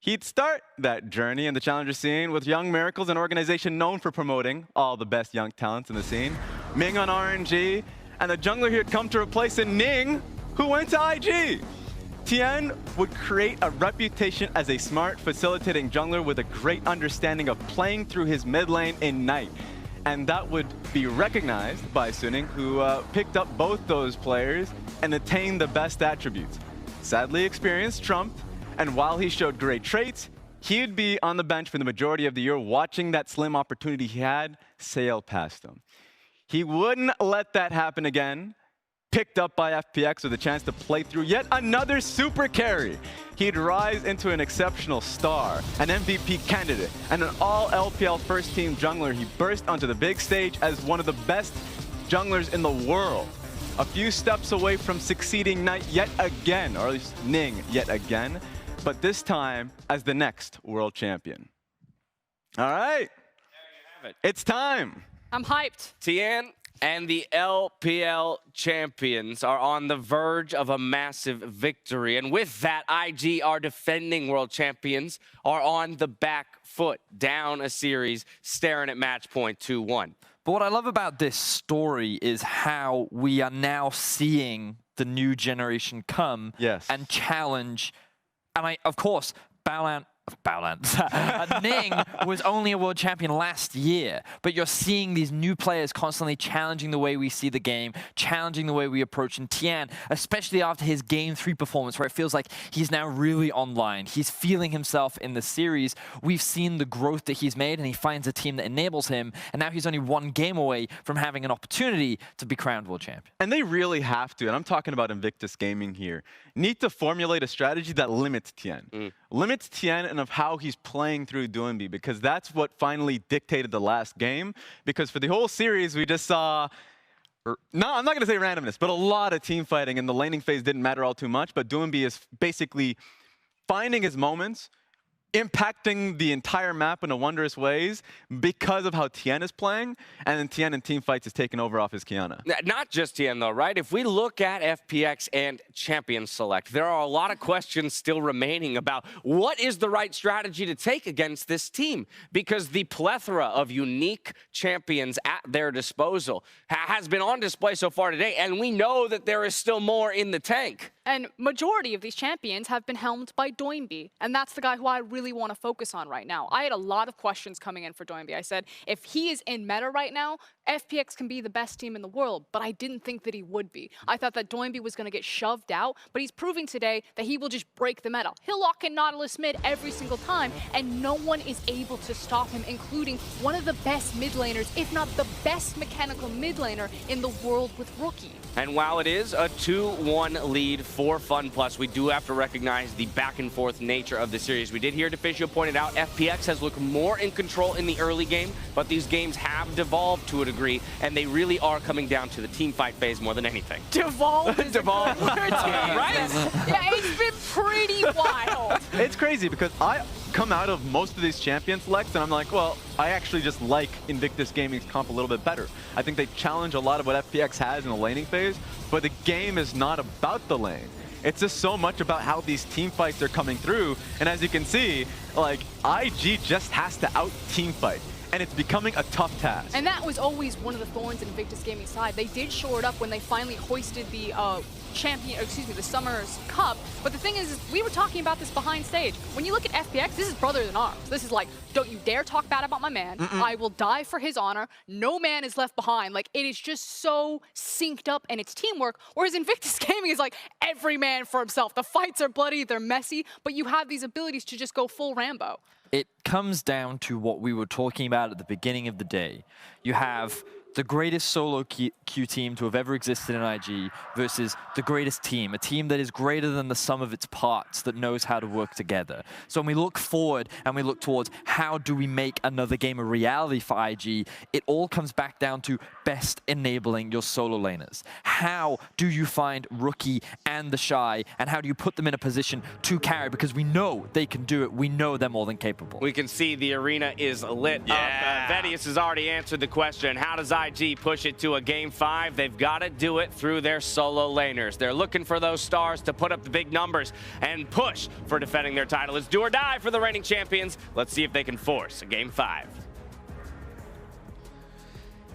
He'd start that journey in the challenger scene with Young Miracles, an organization known for promoting all the best young talents in the scene. Ming on RNG, and the jungler he had come to replace in Ning, who went to IG. Tien would create a reputation as a smart, facilitating jungler with a great understanding of playing through his mid lane in Night. And that would be recognized by Suning, who picked up both those players and attained the best attributes. Sadly, experience trumped, and while he showed great traits, he'd be on the bench for the majority of the year, watching that slim opportunity he had sail past him. He wouldn't let that happen again. Picked up by FPX with a chance to play through yet another super carry. He'd rise into an exceptional star, an MVP candidate, and an all-LPL first-team jungler. He burst onto the big stage as one of the best junglers in the world. A few steps away from succeeding Knight yet again, or at least Ning yet again, but this time as the next world champion. All right, it's time. I'm hyped. Tien and the LPL champions are on the verge of a massive victory. And with that, IG, our defending world champions, are on the back foot, down a series, staring at match point 2-1. But what I love about this story is how we are now seeing the new generation come and challenge. And of course, Ning was only a world champion last year, but you're seeing these new players constantly challenging the way we see the game, challenging the way we approach. And Tien, especially after his Game 3 performance, where it feels like he's now really online, he's feeling himself in the series. We've seen the growth that he's made, and he finds a team that enables him, and now he's only one game away from having an opportunity to be crowned world champion. And they really have to, and I'm talking about Invictus Gaming here, need to formulate a strategy that limits Tien. Limits Tien and of how he's playing through Doinby, because that's what finally dictated the last game. Because for the whole series, we just saw, no, I'm not going to say randomness, but a lot of team fighting, and the laning phase didn't matter all too much. But Doinby is basically finding his moments, impacting the entire map in a wondrous ways because of how Tien is playing, and then Tien in team fights is taking over off his Kiana. Not just Tien though, right? If we look at FPX and Champion Select, there are a lot of questions still remaining about what is the right strategy to take against this team, because the plethora of unique champions at their disposal has been on display so far today, and we know that there is still more in the tank. And majority of these champions have been helmed by Doinby, and that's the guy who I really want to focus on right now. I had a lot of questions coming in for Doinby. I said, if he is in meta right now, FPX can be the best team in the world, but I didn't think that he would be. I thought that Doinby was going to get shoved out, but he's proving today that he will just break the meta. He'll lock in Nautilus mid every single time, and no one is able to stop him, including one of the best mid laners, if not the best mechanical mid laner in the world with Rookie. And while it is a 2-1 lead for FunPlus, we do have to recognize the back and forth nature of the series. We did hear Deficio pointed out FPX has looked more in control in the early game, but these games have devolved to a degree, and they really are coming down to the team fight phase more than anything. Devolved is Devolved. right? Yeah, it's been pretty wild. It's crazy because I come out of most of these champion selects and I'm like, well, I actually just like Invictus Gaming's comp a little bit better. I think they challenge a lot of what FPX has in the laning phase, but the game is not about the lane. It's just so much about how these team fights are coming through, and as you can see, like, IG just has to out-team fight, and it's becoming a tough task. And that was always one of the thorns in Invictus Gaming's side. They did shore it up when they finally hoisted the the Summer's Cup. But the thing is we were talking about this behind stage. When you look at FPX, this is brother in arms. This is like, don't you dare talk bad about my man. I will die for his honor. No man is left behind. Like, it is just so synced up and it's teamwork. Whereas Invictus Gaming is like every man for himself. The fights are bloody, they're messy, but you have these abilities to just go full Rambo. It comes down to what we were talking about at the beginning of the day. You have the greatest solo queue team to have ever existed in IG versus the greatest team, a team that is greater than the sum of its parts, that knows how to work together. So when we look forward and we look towards how do we make another game a reality for IG, it all comes back down to best enabling your solo laners. How do you find Rookie and the Shy, and how do you put them in a position to carry? Because we know they can do it. We know they're more than capable. We can see the arena is lit up. Vedius has already answered the question. How does IG push it to a Game 5? They've got to do it through their solo laners. They're looking for those stars to put up the big numbers and push for defending their title. It's do or die for the reigning champions. Let's see if they can force a Game 5.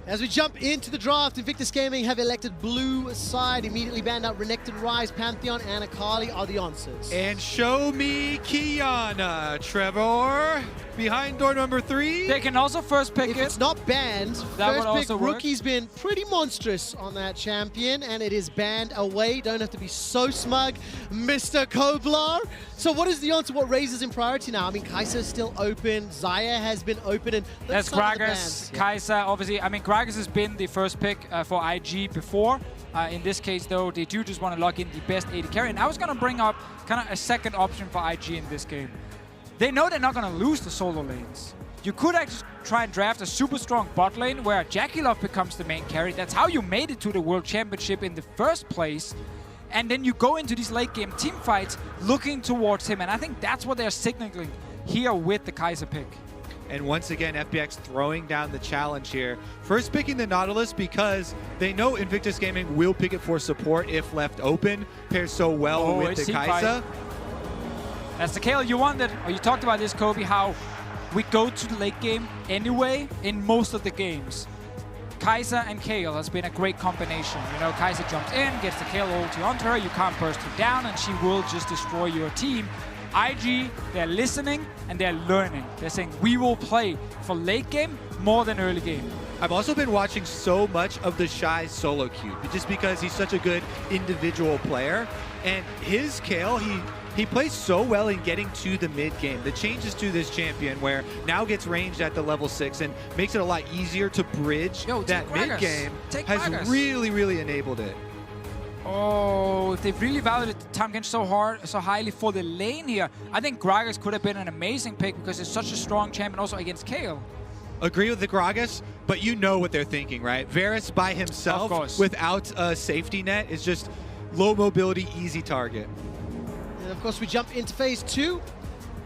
As we jump into the draft, Invictus Gaming have elected blue side, immediately banned out Renekton, Rise, Pantheon, and Akali are the answers. And show me Kiana, Trevor. Behind door number 3. They can also first pick if it. It's not banned. That would first also pick work. Rookie's been pretty monstrous on that champion, and it is banned away. Don't have to be so smug, Mr. Koblar. So what is the answer? What raises in priority now? I mean, Kai'Sa's still open. Zaya has been open, and There's Gragas, Kai'Sa, obviously. I mean, Gragas has been the first pick for IG before. In this case, though, they do just want to lock in the best AD carry. And I was going to bring up kind of a second option for IG in this game. They know they're not going to lose the solo lanes. You could actually try and draft a super strong bot lane where Jackie Love becomes the main carry. That's how you made it to the World Championship in the first place. And then you go into these late game team fights looking towards him. And I think that's what they're signaling here with the Kai'Sa pick. And once again, FPX throwing down the challenge here. First picking the Nautilus because they know Invictus Gaming will pick it for support if left open. Pairs so well with the Kai'Sa. That's the Kayle you wanted. Or you talked about this, Kobe, how we go to the late game anyway in most of the games. Kai'Sa and Kayle has been a great combination. You know, Kai'Sa jumps in, gets the Kayle ulti onto her, you can't burst her down, and she will just destroy your team. IG, they're listening and they're learning. They're saying, we will play for late game more than early game. I've also been watching so much of the Shy solo queue, just because he's such a good individual player. And his Kayle, he plays so well in getting to the mid game. The changes to this champion where now gets ranged at the level 6 and makes it a lot easier to bridge that mid game has really enabled it. Oh, if they've really valued Tahm Kench so highly for the lane here, I think Gragas could have been an amazing pick because it's such a strong champion also against Kayle. Agree with the Gragas, but you know what they're thinking, right? Varus by himself without a safety net is just low mobility, easy target. And of course, we jump into phase 2.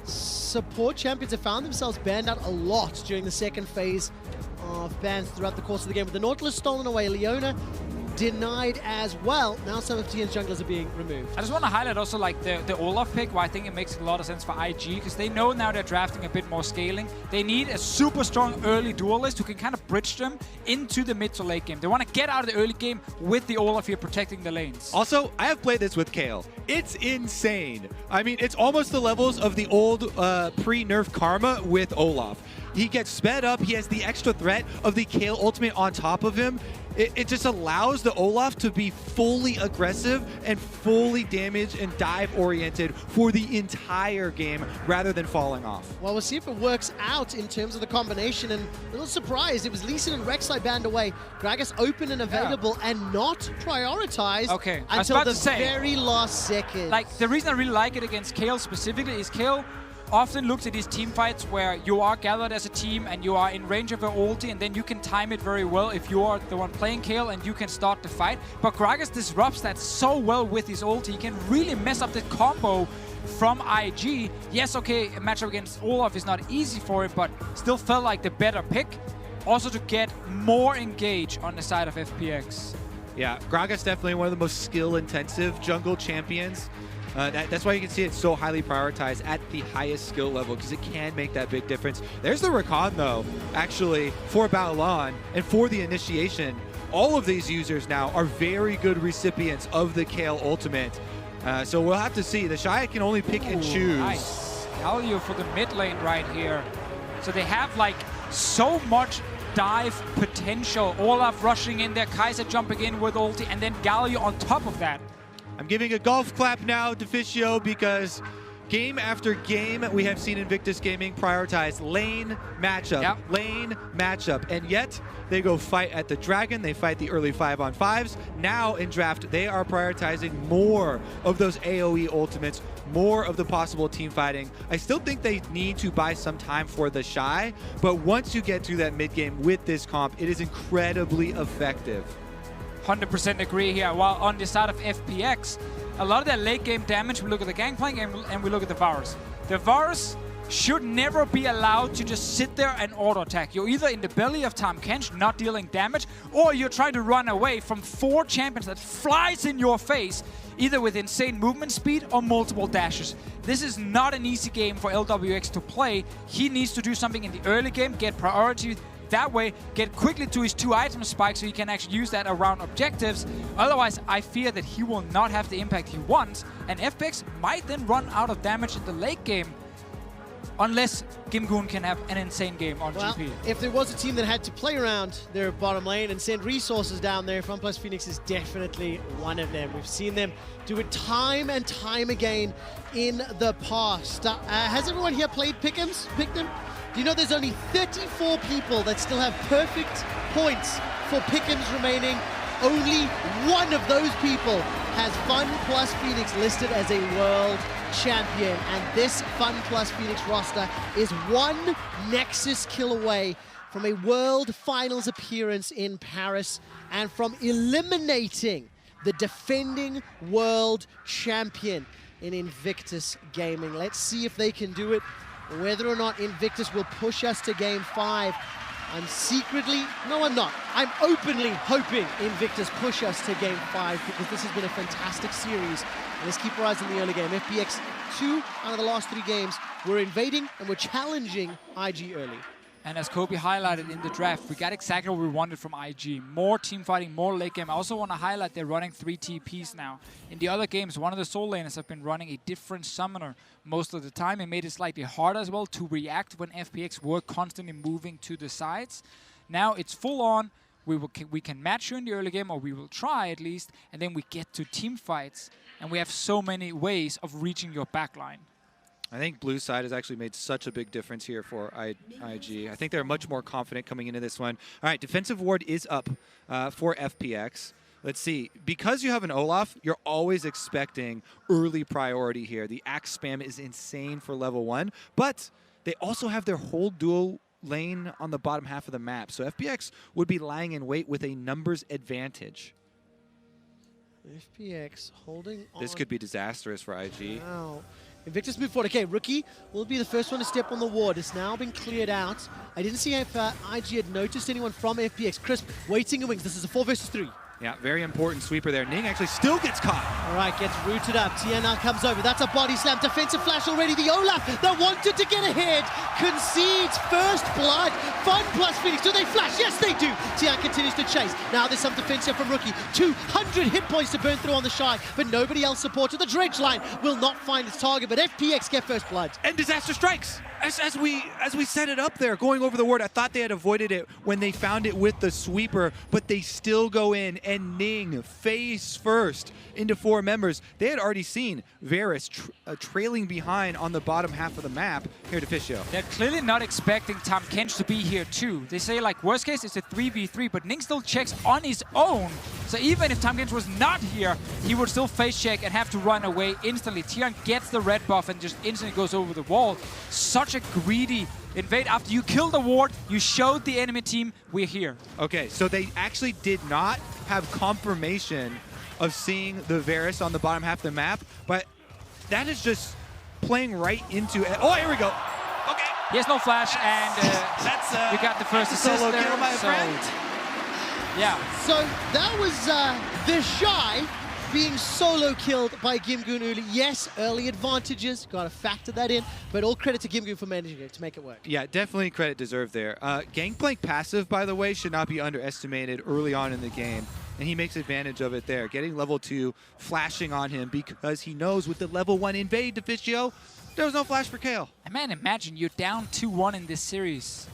Support champions have found themselves banned out a lot during the second phase of bans throughout the course of the game. With the Nautilus stolen away, Leona denied as well. Now some of TN's junglers are being removed. I just want to highlight also like the Olaf pick, where I think it makes a lot of sense for IG, because they know now they're drafting a bit more scaling. They need a super strong early duelist who can kind of bridge them into the mid to late game. They want to get out of the early game with the Olaf here protecting the lanes. Also, I have played this with Kayle. It's insane. I mean, it's almost the levels of the old pre-nerf Karma with Olaf. He gets sped up. He has the extra threat of the Kayle ultimate on top of him. It just allows the Olaf to be fully aggressive and fully damage and dive oriented for the entire game rather than falling off. Well, we'll see if it works out in terms of the combination. And a little surprised, it was Lee Sin and Rek'Sai banned away. Gragas open and available and not prioritized until the very last second. Like, the reason I really like it against Kayle specifically is Kayle often looks at these team fights where you are gathered as a team and you are in range of her ulti, and then you can time it very well if you are the one playing Kayle and you can start the fight. But Gragas disrupts that so well with his ulti. He can really mess up the combo from IG. Yes, okay, a matchup against Olaf is not easy for him, but still felt like the better pick. Also to get more engaged on the side of FPX. Yeah, Gragas definitely one of the most skill-intensive jungle champions. That's why you can see it so highly prioritized at the highest skill level, because it can make that big difference. There's the Rakan, though, actually, for Baolan and for the initiation all of these users now are very good recipients of the Kale ultimate. So we'll have to see. The Shy can only pick and choose. Nice. Galio for the mid lane right here. So they have like so much dive potential. Olaf rushing in there, Kaiser jumping in with ulti, and then Galio on top of that. I'm giving a golf clap now to Fischio because game after game we have seen Invictus Gaming prioritize lane matchup, lane matchup, and yet they go fight at the Dragon, they fight the early 5-on-5s. Now in draft, they are prioritizing more of those AoE ultimates, more of the possible team fighting. I still think they need to buy some time for the Shy, but once you get through that mid game with this comp, it is incredibly effective. 100% agree here. While on the side of FPX, a lot of their late game damage, we look at the Gangplank and we look at the Varus. The Varus should never be allowed to just sit there and auto-attack. You're either in the belly of Tahm Kench, not dealing damage, or you're trying to run away from 4 champions that flies in your face, either with insane movement speed or multiple dashes. This is not an easy game for LWX to play. He needs to do something in the early game, get priority, that way get quickly to his 2 item spikes so he can actually use that around objectives. Otherwise, I fear that he will not have the impact he wants, and FPX might then run out of damage in the late game unless Gimgoon can have an insane game on GP. If there was a team that had to play around their bottom lane and send resources down there, FunPlus Phoenix is definitely one of them. We've seen them do it time and time again in the past. Has everyone here played Pick'ems? Do you know there's only 34 people that still have perfect points for Pick'ems remaining? Only one of those people has FunPlus Phoenix listed as a world champion, and this FunPlus Phoenix roster is one Nexus kill away from a World Finals appearance in Paris and from eliminating the defending world champion in Invictus Gaming. Let's see if they can do it, whether or not Invictus will push us to Game 5. I'm secretly, no I'm not, I'm openly hoping Invictus push us to Game 5 because this has been a fantastic series. And let's keep our eyes on the early game. FPX, 2 out of the last 3 games, we're invading and we're challenging IG early. And as Kobe highlighted in the draft, we got exactly what we wanted from IG. More team fighting, more late game. I also want to highlight they're running 3 TPs now. In the other games, one of the soul laners have been running a different summoner most of the time. It made it slightly harder as well to react when FPX were constantly moving to the sides. Now it's full on. We can match you in the early game, or we will try at least, and then we get to team fights. And we have so many ways of reaching your backline. I think blue side has actually made such a big difference here for IG. I think they're much more confident coming into this one. All right, defensive ward is up for FPX. Let's see. Because you have an Olaf, you're always expecting early priority here. The axe spam is insane for level 1, but they also have their whole dual lane on the bottom half of the map. So FPX would be lying in wait with a numbers advantage. FPX holding on. This could be disastrous for IG. Wow. Invictus move forward. Okay, Rookie will be the first one to step on the ward. It's now been cleared out. I didn't see if IG had noticed anyone from FPX. Crisp waiting in wings. This is a 4 versus 3. Yeah, very important sweeper there. Ning actually still gets caught. All right, gets rooted up. Tiana comes over. That's a body slam. Defensive flash already. The Olaf that wanted to get ahead concedes first blood. FunPlus Phoenix. Do they flash? Yes, they do. Tiana continues to chase. Now there's some defense here from Rookie. 200 hit points to burn through on the Shy, but nobody else supported. The dredge line will not find its target, but FPX get first blood. And disaster strikes. As we set it up there, going over the ward, I thought they had avoided it when they found it with the sweeper, but they still go in, and Ning face first into 4 members. They had already seen Varus trailing behind on the bottom half of the map here to Fischio. They're clearly not expecting Tahm Kench to be here too. They say like worst case it's a 3v3, but Ning still checks on his own. So even if Tahm Kench was not here, he would still face check and have to run away instantly. Tian gets the red buff and just instantly goes over the wall. Such a greedy invade. After you kill the ward, you showed the enemy team we're here. Okay, so they actually did not have confirmation of seeing the Varus on the bottom half of the map, but that is just playing right into it. Oh, here we go. Okay. He has no flash, and we got the first assist solo there. kill, my friend. Yeah. So that was the Shy being solo killed by Gimgoon early. Yes, early advantages, got to factor that in, but all credit to Gimgoon for managing it to make it work. Yeah, definitely credit deserved there. Gangplank passive, by the way, should not be underestimated early on in the game, and he makes advantage of it there. Getting level 2, flashing on him because he knows with the level 1 invade Deficio, there was no flash for Kale. And man, imagine you're down 2-1 in this series.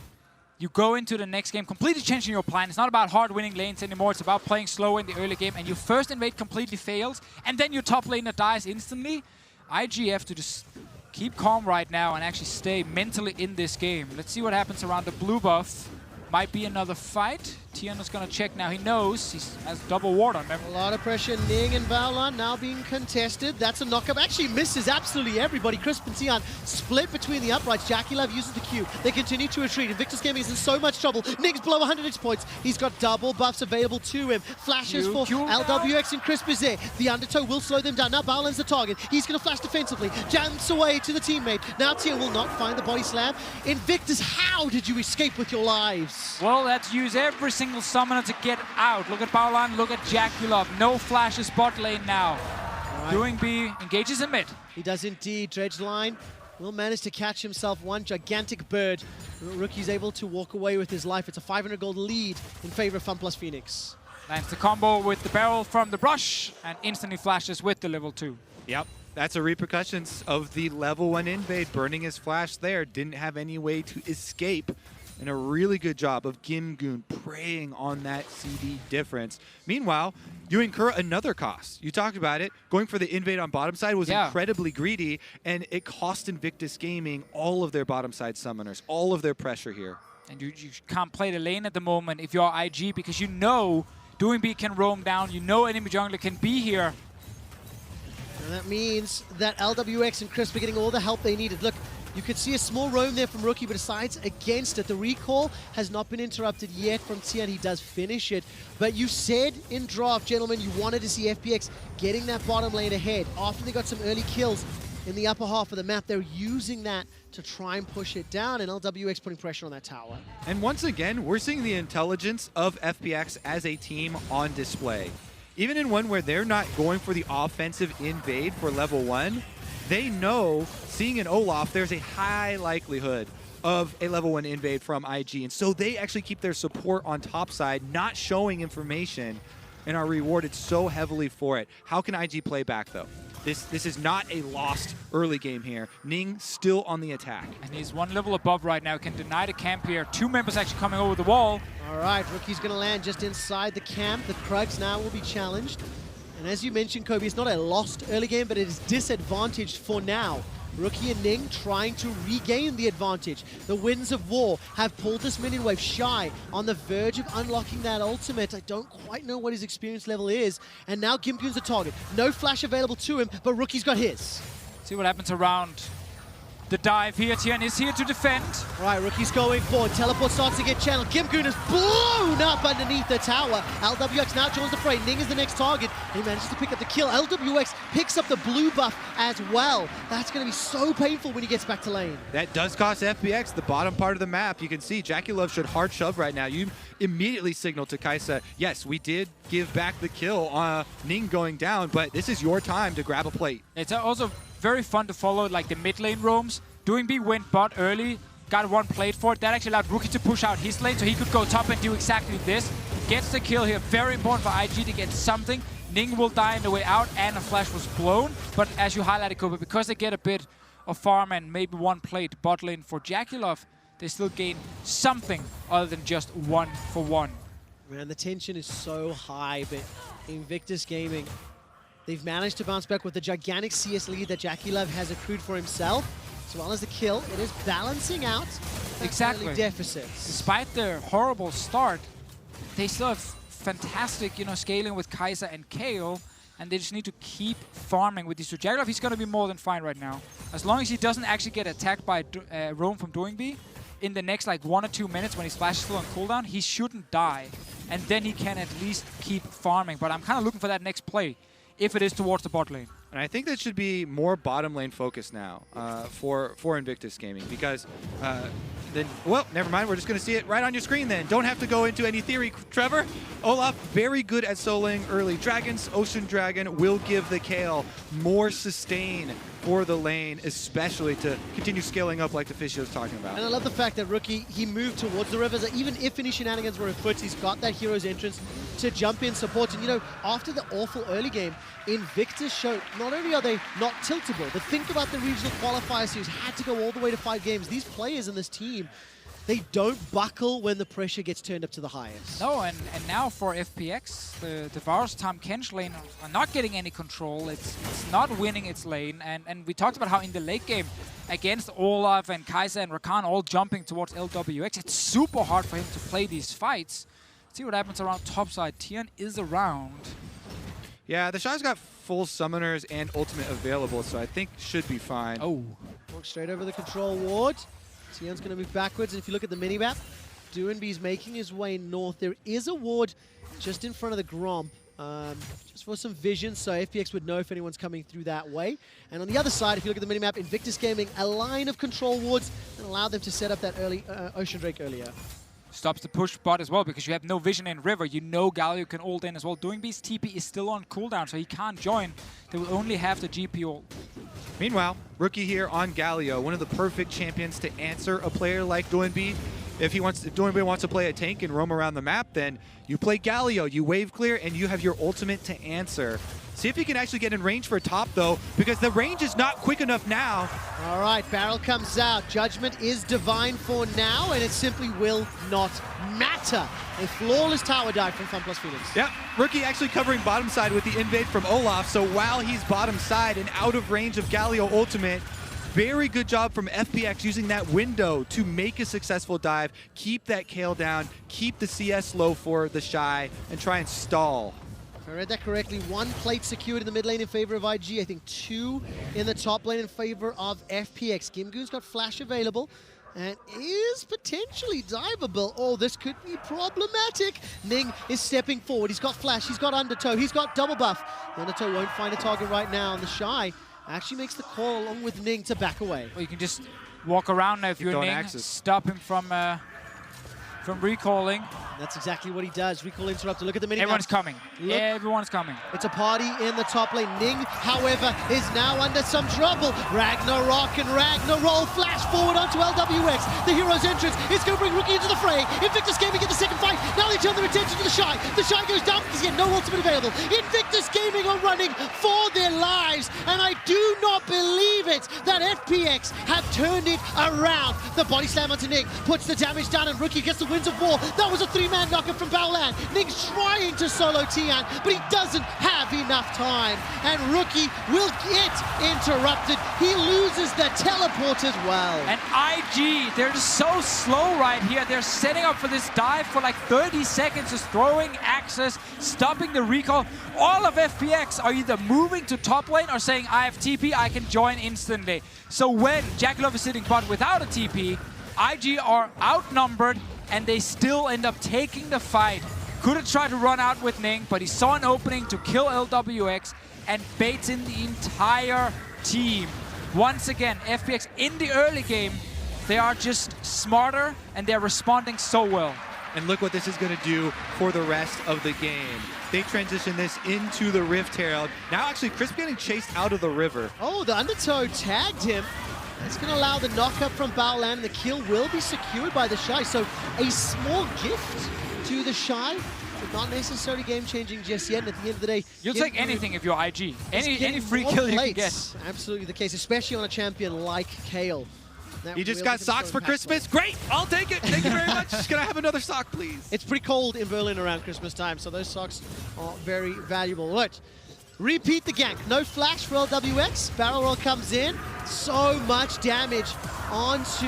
You go into the next game completely changing your plan. It's not about hard winning lanes anymore. It's about playing slow in the early game. And your first invade completely fails. And then your top laner dies instantly. IG have to just keep calm right now and actually stay mentally in this game. Let's see what happens around the blue buff. Might be another fight. Tian is going to check now. He knows he has double ward on him. A lot of pressure. Ning and Baolan now being contested. That's a knockup. Actually misses absolutely everybody. Crisp and Tian split between the uprights. Jackie Love uses the Q. They continue to retreat. Invictus Gaming is in so much trouble. Ning's below 100 hit points. He's got double buffs available to him. Flashes for LWX and Crisp is there. The Undertow will slow them down. Now Baolan's the target. He's going to flash defensively. Jumps away to the teammate. Now Tian will not find the body slam. Invictus, how did you escape with your lives? Well, let's use every single summoner to get out. Look at Baolan, look at Jackulov. No flashes bot lane now. Right. Doing B engages in mid. He does indeed. Dredgeline will manage to catch himself one gigantic bird. Rookie's able to walk away with his life. It's a 500 gold lead in favor of FunPlus Phoenix. Lands the combo with the barrel from the brush and instantly flashes with the level 2. Yep. That's the repercussions of the level 1 invade. Burning his flash there. Didn't have any way to escape. And a really good job of Gimgoon preying on that CD difference. Meanwhile, you incur another cost. You talked about it. Going for the invade on bottom side was incredibly greedy, and it cost Invictus Gaming all of their bottom side summoners, all of their pressure here. And you can't play the lane at the moment if you're IG because you know Doing B can roam down. You know enemy jungler can be here. And that means that LWX and Crisp are getting all the help they needed. Look, you could see a small roam there from Rookie, but decides against it. The recall has not been interrupted yet from Tian. He does finish it. But you said in draft, gentlemen, you wanted to see FPX getting that bottom lane ahead. After they got some early kills in the upper half of the map, they're using that to try and push it down, and LWX putting pressure on that tower. And once again, we're seeing the intelligence of FPX as a team on display. Even in one where they're not going for the offensive invade for level 1, they know, seeing an Olaf, there's a high likelihood of a level 1 invade from IG. And so they actually keep their support on top side, not showing information, and are rewarded so heavily for it. How can IG play back, though? This is not a lost early game here. Ning still on the attack. And he's one level above right now. Can deny the camp here. 2 members actually coming over the wall. All right, Rookie's going to land just inside the camp. The Krugs now will be challenged. And as you mentioned, Kobe, it's not a lost early game, but it is disadvantaged for now. Rookie and Ning trying to regain the advantage. The Winds of War have pulled this minion wave. Shy on the verge of unlocking that ultimate. I don't quite know what his experience level is. And now Gimgoon's the target. No flash available to him, but Rookie's got his. See what happens around the dive here. Tian is here to defend. All right, Rookie's going forward. Teleport starts to get channeled. Gimgoon is blown up underneath the tower. LWX now joins the fray. Ning is the next target. He manages to pick up the kill. LWX picks up the blue buff as well. That's going to be so painful when he gets back to lane. That does cost FPX the bottom part of the map. You can see Jackie Love should hard shove right now. You immediately signal to Kaisa, yes, we did give back the kill on Ning going down, but this is your time to grab a plate. It's also very fun to follow like the mid lane roams. Doing B went bot early, got one plate for it. That actually allowed Rookie to push out his lane so he could go top and do exactly this. Gets the kill here. Very important for IG to get something. Ning will die on the way out and a flash was blown. But as you highlighted, Kobe, because they get a bit of farm and maybe one plate bot lane for Jackulov, they still gain something other than just 1-for-1. Man, the tension is so high, but Invictus Gaming, they've managed to bounce back with the gigantic CS lead that Jackie Love has accrued for himself. As well as the kill, it is balancing out that early deficits. Despite their horrible start, they still have fantastic, scaling with Kaisa and Kayle, and they just need to keep farming with these two. Jackulov, he's going to be more than fine right now. As long as he doesn't actually get attacked by Roam from Doing B, in the next 1 or 2 minutes when his flash is still on cooldown, he shouldn't die. And then he can at least keep farming. But I'm kind of looking for that next play, if it is towards the bot lane. And I think that should be more bottom lane focus now for Invictus Gaming, because Then, well, never mind. We're just going to see it right on your screen then. Don't have to go into any theory, Trevor. Olaf, very good at soloing early dragons. Ocean Dragon will give the Kale more sustain for the lane, especially to continue scaling up like the Fish was talking about. And I love the fact that Rookie, he moved towards the river. So even if any shenanigans were afoot, he's got that hero's entrance to jump in support. And, you know, after the awful early game, Invictus showed not only are they not tiltable, but think about the regional qualifier series, had to go all the way to 5 games. These players in this team, they don't buckle when the pressure gets turned up to the highest. No, and now for FPX, the Varus Tom Kench lane are not getting any control. It's not winning its lane. And we talked about how in the late game, against Olaf and Kaiser and Rakan all jumping towards LWX, it's super hard for him to play these fights. Let's see what happens around topside. Tian is around. Yeah, the Shy's got full summoners and ultimate available, so I think should be fine. Oh. Walk straight over the control ward. Tian's going to move backwards, and if you look at the minimap, Doinby's making his way north. There is a ward just in front of the Gromp, just for some vision, so FPX would know if anyone's coming through that way. And on the other side, if you look at the minimap, Invictus Gaming, a line of control wards and allow them to set up that early Ocean Drake earlier. Stops the push bot as well because you have no vision in River. You know Galio can ult in as well. Doinby's TP is still on cooldown, so he can't join. They will only have the GP ult. Meanwhile, Rookie here on Galio, one of the perfect champions to answer a player like Doinby. If Doinby wants to play a tank and roam around the map, then you play Galio, you wave clear, and you have your ultimate to answer. See if you can actually get in range for top, though, because the range is not quick enough now. All right, Barrel comes out. Judgment is divine for now, and it simply will not matter. A flawless tower dive from FunPlus Phoenix. Yep, Rookie actually covering bottom side with the invade from Olaf, so while he's bottom side and out of range of Galio ultimate, very good job from FPX using that window to make a successful dive, keep that Kale down, keep the CS low for the Shy, and try and stall. If I read that correctly, 1 plate secured in the mid lane in favor of IG. I think 2 in the top lane in favor of FPX. Gimgoon's got flash available and is potentially diveable. Oh, this could be problematic. Ning is stepping forward. He's got flash, he's got undertow, he's got double buff. The undertow won't find a target right now, and the Shy actually makes the call along with Ning to back away. Well, you can just walk around now if you're Ning, stop him from recalling. That's exactly what he does. Recall interrupted. Look at the minimap. Everyone's coming. Everyone's coming. It's a party in the top lane. Ning, however, is now under some trouble. Ragnarok and Ragnaroll flash forward onto LWX. The hero's entrance is going to bring Rookie into the fray. Invictus Gaming get the second fight. Now they turn their attention to the Shy. The Shy goes down because he had no ultimate available. Invictus Gaming are running for their lives, and I do not believe it that FPX have turned it around. The body slam onto Ning puts the damage down, and Rookie gets the Winds of War. That was a 3-man knocker from Baolan. Ning's trying to solo Tian, but he doesn't have enough time. And Rookie will get interrupted. He loses the teleport as well. And IG, they're just so slow right here. They're setting up for this dive for like 30 seconds, just throwing access, stopping the recall. All of FPX are either moving to top lane or saying, I have TP, I can join instantly. So when Jackalov is sitting bot without a TP, IG are outnumbered, and they still end up taking the fight. Could have tried to run out with Ning, but he saw an opening to kill LWX and baits in the entire team. Once again, FPX in the early game, they are just smarter and they're responding so well. And look what this is going to do for the rest of the game. They transition this into the Rift Herald. Now actually, Crisp getting chased out of the river. Oh, the Undertow tagged him. That's going to allow the knock-up from Baolan. The kill will be secured by the Shy. So a small gift to the Shy, but not necessarily game-changing just yet. And at the end of the day, you'll take anything if you're IG. Any free kill you can get. Absolutely the case, especially on a champion like Kale. You just got socks for Christmas? Great! I'll take it! Thank you very much! Can I have another sock, please? It's pretty cold in Berlin around Christmas time, so those socks are very valuable. Right. Repeat the gank. No flash for LWX. Barrel roll comes in. So much damage onto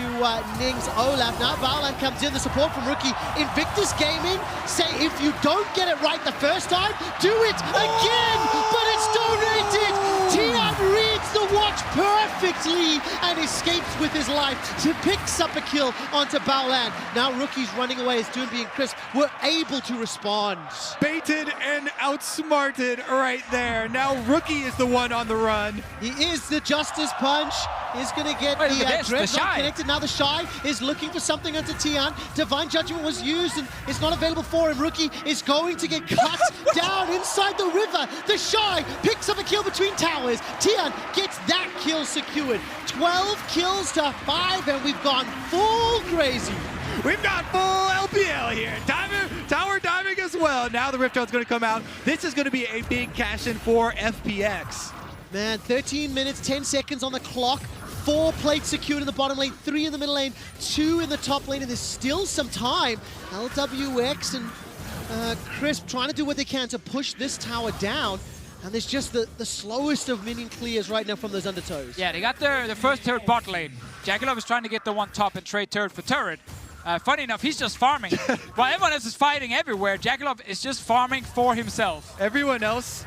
Ning's Olaf. Now Baolan comes in. The support from Rookie. Invictus Gaming say if you don't get it right the first time, do it again! But it's donated! Tian reads the watch perfect! perfectly and escapes with his life to picks up a kill onto Baolan. Now Rookie's running away as Doonby and Crisp were able to respond. Baited and outsmarted right there. Now Rookie is the one on the run. He is the Justice Punch. He's going to get the Dreadnought connected. Now the Shy is looking for something onto Tian. Divine Judgment was used and it's not available for him. Rookie is going to get cut down inside the river. The Shy picks up a kill between towers. Tian gets that kill secured. 12 kills to 5 and we've gone full crazy. We've got full LPL here. Tower diving as well. Now the Rift Herald's going to come out. This is going to be a big cash-in for FPX. Man, 13 minutes, 10 seconds on the clock. 4 plates secured in the bottom lane, 3 in the middle lane, 2 in the top lane, and there's still some time. LWX and Crisp trying to do what they can to push this tower down. And there's just the slowest of minion clears right now from those undertows. Yeah, they got the first turret bot lane. Jackalov is trying to get the one top and trade turret for turret. Funny enough, he's just farming. While everyone else is fighting everywhere, Jackalov is just farming for himself. Everyone else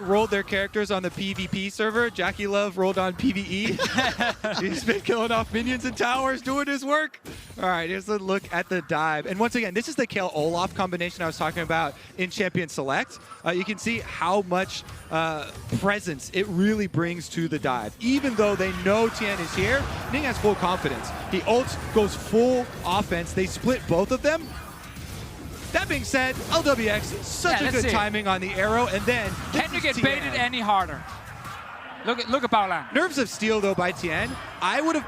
rolled their characters on the PvP server. Jackie Love rolled on PvE. He's been killing off minions and towers, doing his work. All right, here's a look at the dive. And once again, this is the Kayle Olaf combination I was talking about in Champion Select. You can see how much presence it really brings to the dive. Even though they know Tian is here, Ning has full confidence. He ults, goes full offense. They split both of them. That being said, LWX, such a good timing on the arrow, and then can you get baited any harder? Look at Baolan. Nerves of Steel though by Tian. I would have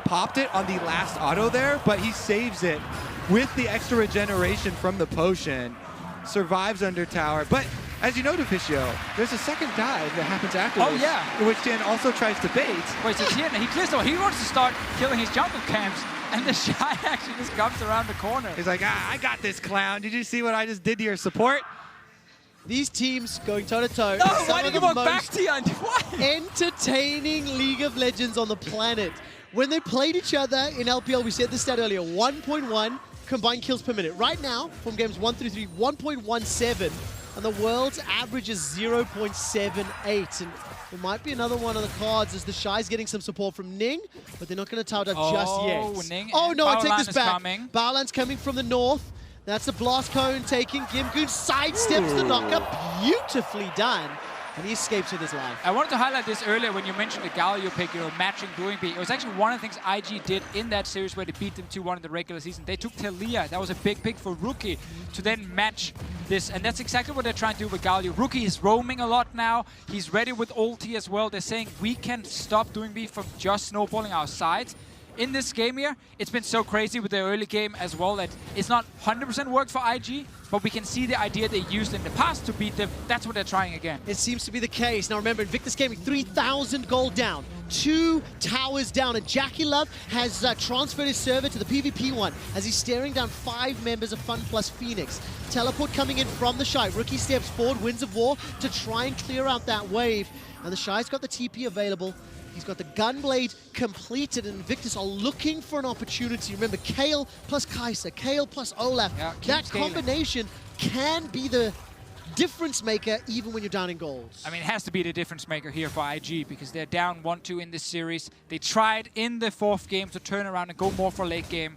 popped it on the last auto there, but he saves it with the extra regeneration from the potion. Survives under tower, but as you know, Deficio, there's a second dive that happens afterwards. Oh yeah. In which Tian also tries to bait. Wait, so Tian, he clears the wall. He wants to start killing his jungle camps. And the Shy actually just comes around the corner. He's like, I got this, clown. Did you see what I just did to your support? These teams going toe-to-toe. No, why did you walk back, Tian? Entertaining League of Legends on the planet. When they played each other in LPL, we said this stat earlier, 1.1 combined kills per minute. Right now, from games 1 through 3, 1.17. And the world's average is 0.78. And there might be another one on the cards as the Shy's getting some support from Ning, but they're not going to tower dive just yet. Ning no, I take this back. Coming. Baolan's coming from the north. That's the blast cone taking. Gimgoon sidesteps the knocker. Beautifully done. And he escapes with his life. I wanted to highlight this earlier when you mentioned the Galio pick, matching Doonby. It was actually one of the things IG did in that series where they beat them 2-1 in the regular season. They took Talia. That was a big pick for Rookie to then match this. And that's exactly what they're trying to do with Galio. Rookie is roaming a lot now. He's ready with ulti as well. They're saying we can stop Doonby from just snowballing our sides. In this game here, it's been so crazy with the early game as well that it's not 100% worked for IG, but we can see the idea they used in the past to beat them. That's what they're trying again. It seems to be the case. Now remember, Invictus Gaming, 3,000 gold down, 2 towers down, and Jackie Love has transferred his server to the PvP one as he's staring down 5 members of Fun Plus Phoenix. Teleport coming in from the Shy. Rookie steps forward, Winds of War to try and clear out that wave. And the Shy's got the TP available. He's got the Gunblade completed, and Invictus are looking for an opportunity. Remember, Kayle plus Kai'Sa, Kayle plus Olaf. Yeah, that combination can be the difference maker even when you're down in golds. I mean, it has to be the difference maker here for IG because they're down 1-2 in this series. They tried in the 4th game to turn around and go more for late game.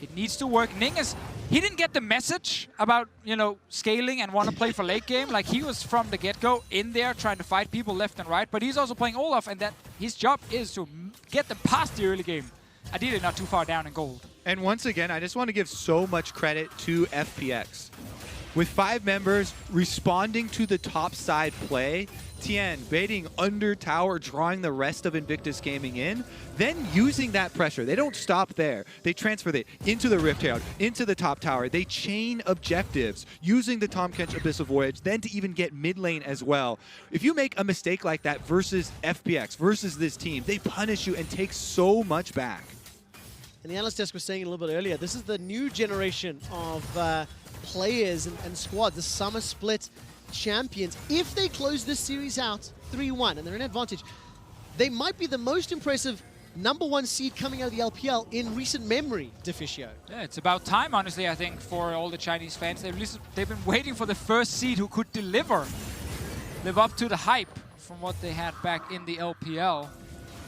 It needs to work. Ning he didn't get the message about, scaling and want to play for late game. Like, he was from the get-go in there trying to fight people left and right, but he's also playing Olaf, and that his job is to get them past the early game. Ideally not too far down in gold. And once again, I just want to give so much credit to FPX. With 5 members responding to the top side play, Tian baiting under tower, drawing the rest of Invictus Gaming in, then using that pressure. They don't stop there. They transfer it into the Rift Herald, into the top tower. They chain objectives using the Tahm Kench Abyssal Voyage, then to even get mid lane as well. If you make a mistake like that versus FPX, versus this team, they punish you and take so much back. And the analyst desk was saying a little bit earlier, this is the new generation of players and squads, the summer split champions. If they close this series out 3-1 and they're in advantage, they might be the most impressive #1 seed coming out of the LPL in recent memory, Deficio. Yeah, it's about time, honestly, I think, for all the Chinese fans. They've been waiting for the first seed who could live up to the hype from what they had back in the LPL.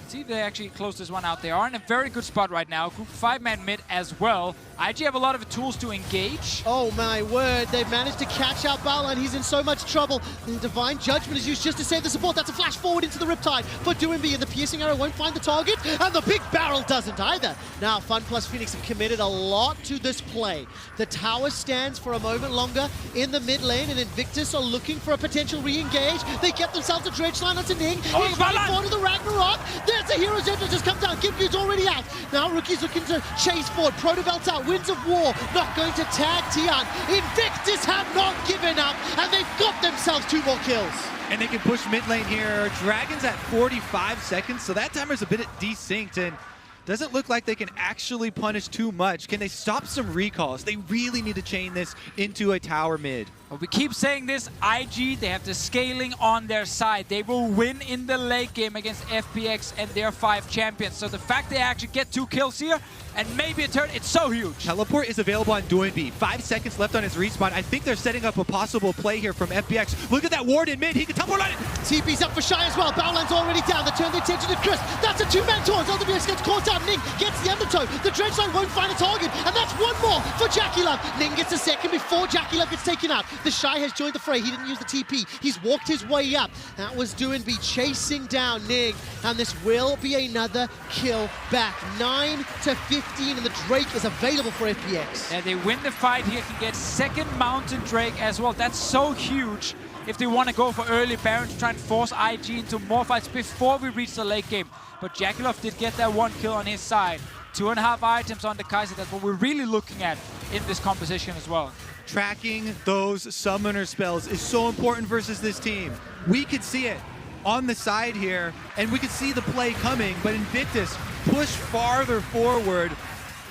See if they actually close this one out. They are in a very good spot right now. Group 5-man mid as well. IG have a lot of tools to engage. Oh my word, they've managed to catch out Baolan. He's in so much trouble. The Divine Judgment is used just to save the support. That's a flash forward into the Riptide for Doinby, and the piercing arrow won't find the target, and the big barrel doesn't either. Now, Fun plus Phoenix have committed a lot to this play. The tower stands for a moment longer in the mid lane, and Invictus are looking for a potential re-engage. They get themselves a dredge line onto Ning. He's running forward to the Ragnarok. There's the hero's entrance has come down. Gimgoon's already out. Now Rookie's looking to chase forward. Protovelt's out. Winds of War not going to tag Tian. Invictus have not given up, and they've got themselves 2 more kills. And they can push mid lane here. Dragon's at 45 seconds, so that timer's a bit desynced, and doesn't look like they can actually punish too much. Can they stop some recalls? They really need to chain this into a tower mid. Well, we keep saying this, IG, they have the scaling on their side. They will win in the late game against FPX and their 5 champions. So the fact they actually get 2 kills here and maybe a turn, it's so huge. Teleport is available on Doinby. 5 seconds left on his respawn. I think they're setting up a possible play here from FPX. Look at that ward in mid. He can teleport on it. TP's up for Shy as well. Baolan's already down. They turn the attention to Chris. That's a 2-man taunt. LWX gets caught out. Ning gets the undertow. The dredge line won't find a target. And that's 1 more for Jackie Love. Ning gets a second before Jackie Love gets taken out. The Shy has joined the fray. He didn't use the TP. He's walked his way up. That was Doinby chasing down Ning. And this will be another kill back. 9 to 15, and the Drake is available for FPX. And they win the fight here, can get second Mountain Drake as well. That's so huge if they want to go for early Baron to try and force IG into more fights before we reach the late game. But Jakilov did get that 1 kill on his side. 2.5 items on the Kaiser. That's what we're really looking at in this composition as well. Tracking those summoner spells is so important versus this team. We could see it on the side here, and we could see the play coming, but Invictus push farther forward.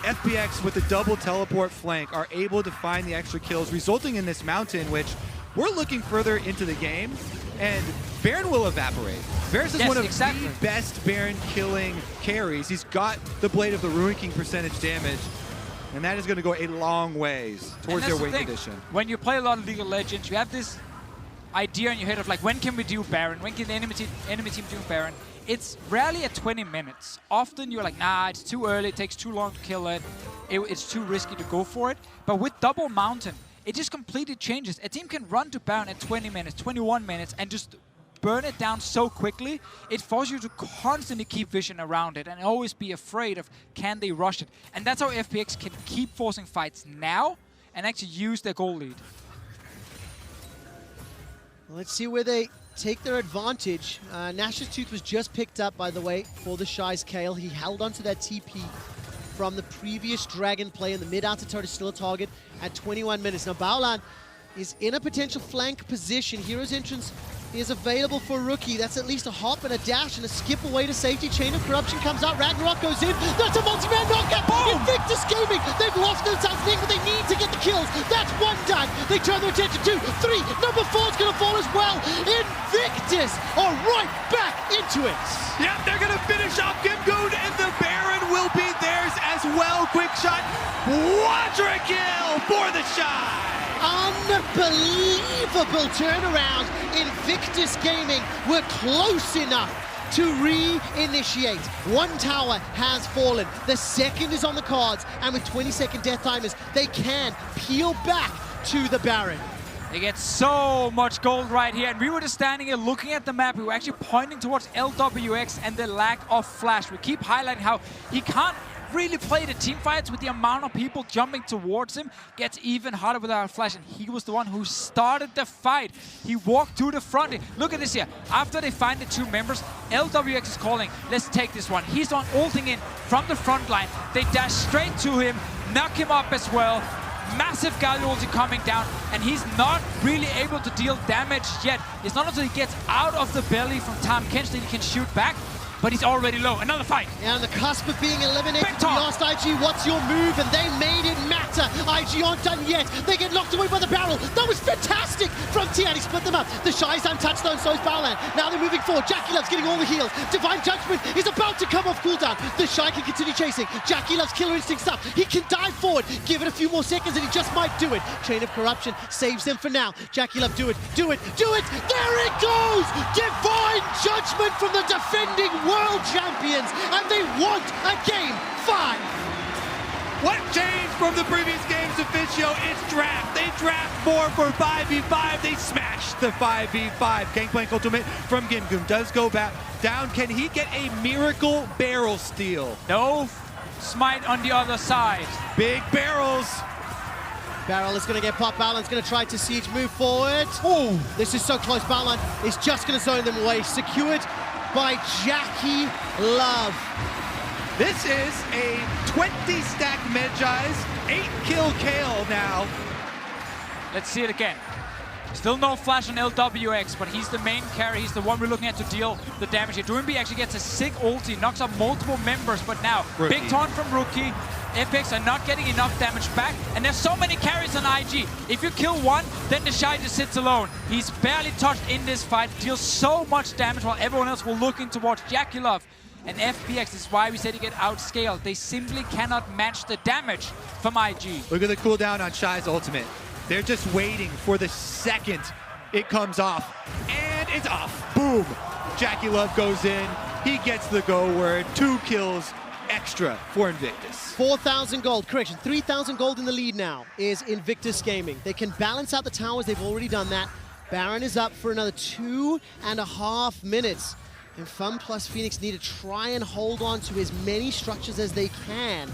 FPX with the double teleport flank are able to find the extra kills, resulting in this mountain, which we're looking further into the game, and Baron will evaporate. Varus is one of the best Baron killing carries. He's got the Blade of the Ruin King percentage damage, and that is going to go a long ways towards their wing condition. When you play a lot of League of Legends, you have this idea in your head of like, when can we do Baron? When can the enemy team do Baron? It's rarely at 20 minutes. Often you're like, nah, it's too early, it takes too long to kill it, it's too risky to go for it. But with Double Mountain, it just completely changes. A team can run to Baron at 20 minutes, 21 minutes, and just burn it down so quickly. It forces you to constantly keep vision around it and always be afraid of, can they rush it? And that's how FPX can keep forcing fights now and actually use their goal lead. Let's see where they take their advantage. Nash's Tooth was just picked up, by the way, for the Shy's Kale. He held onto that TP from the previous Dragon play, and the mid-outer turret is still a target at 21 minutes. Now, Baolan is in a potential flank position. Hero's Entrance is available for Rookie. That's at least a hop and a dash and a skip away to safety. Chain of Corruption comes out. Ragnarok goes in. That's a multi-man knockout. Invictus Gaming. They've lost themselves Ning, but they need to get the kills. That's 1 done. They turn their attention to 3. Number 4's going to fall as well. Invictus are right back into it. Yep, they're going to finish off Gimgoon, and the Baron will be theirs as well. Quick shot. Quadra kill for the Shy. Unbelievable turnaround. Invictus Gaming were close enough to re-initiate. 1 tower has fallen. The second is on the cards, and with 20-second death timers, they can peel back to the Baron. They get so much gold right here, and we were just standing here looking at the map. We were actually pointing towards LWX and the lack of flash. We keep highlighting how he can't really play the team fights with the amount of people jumping towards him. Gets even harder without flash, and he was the one who started the fight. He walked to the front. Look at this here. After they find the 2 members, LWX is calling, let's take this one. He's on ulting in from the front line. They dash straight to him, knock him up as well. Massive Galio ulti coming down, and he's not really able to deal damage yet. It's not until he gets out of the belly from Tam Kench that he can shoot back, but he's already low. Another fight. Yeah, on the cusp of being eliminated, we asked IG, what's your move? And they made it matter. IG aren't done yet. They get knocked away by the barrel. That was fantastic from Tian. He split them up. The Shy's untouched though, and so is Baolan. Now they're moving forward. Jackie Love's getting all the heals. Divine Judgment is about to come off cooldown. The Shy can continue chasing. Jackie Love's killer instincts up. He can dive forward. Give it a few more seconds and he just might do it. Chain of Corruption saves them for now. Jackie Love, do it, do it, do it. There it goes! Divine Judgment from the defending world champions, and they want a Game 5. What changed from the previous games, Officio? It's draft. They draft more for 5v5. They smash the 5v5. Gangplank ultimate from Gimgoon does go back down. Can he get a miracle barrel steal? No. Smite on the other side. Big barrels. Barrel is going to get popped. Balan's going to try to siege move forward. Oh, this is so close. Balan is just going to zone them away. Secured by Jackie Love. This is a 20-stack Medjai's 8-kill Kale now. Let's see it again. Still no flash on LWX, but he's the main carry. He's the one we're looking at to deal the damage here. Doinb actually gets a sick ulti, knocks out multiple members, but now Rookie. big taunt from Rookie. FPX are not getting enough damage back, and there's so many carries on IG. If you kill one, then the Shy just sits alone. He's barely touched in this fight, deals so much damage while everyone else will looking towards Jackie Love. And FPX is why we said he get outscaled. They simply cannot match the damage from IG. Look at the cooldown on Shy's ultimate. They're just waiting for the second it comes off. And it's off. Boom. Jackie Love goes in. He gets the go word. 2 kills extra for Invictus. 4,000 gold, correction, 3,000 gold in the lead now is Invictus Gaming. They can balance out the towers, they've already done that. Baron is up for another 2.5 minutes. And Fun plus Phoenix need to try and hold on to as many structures as they can.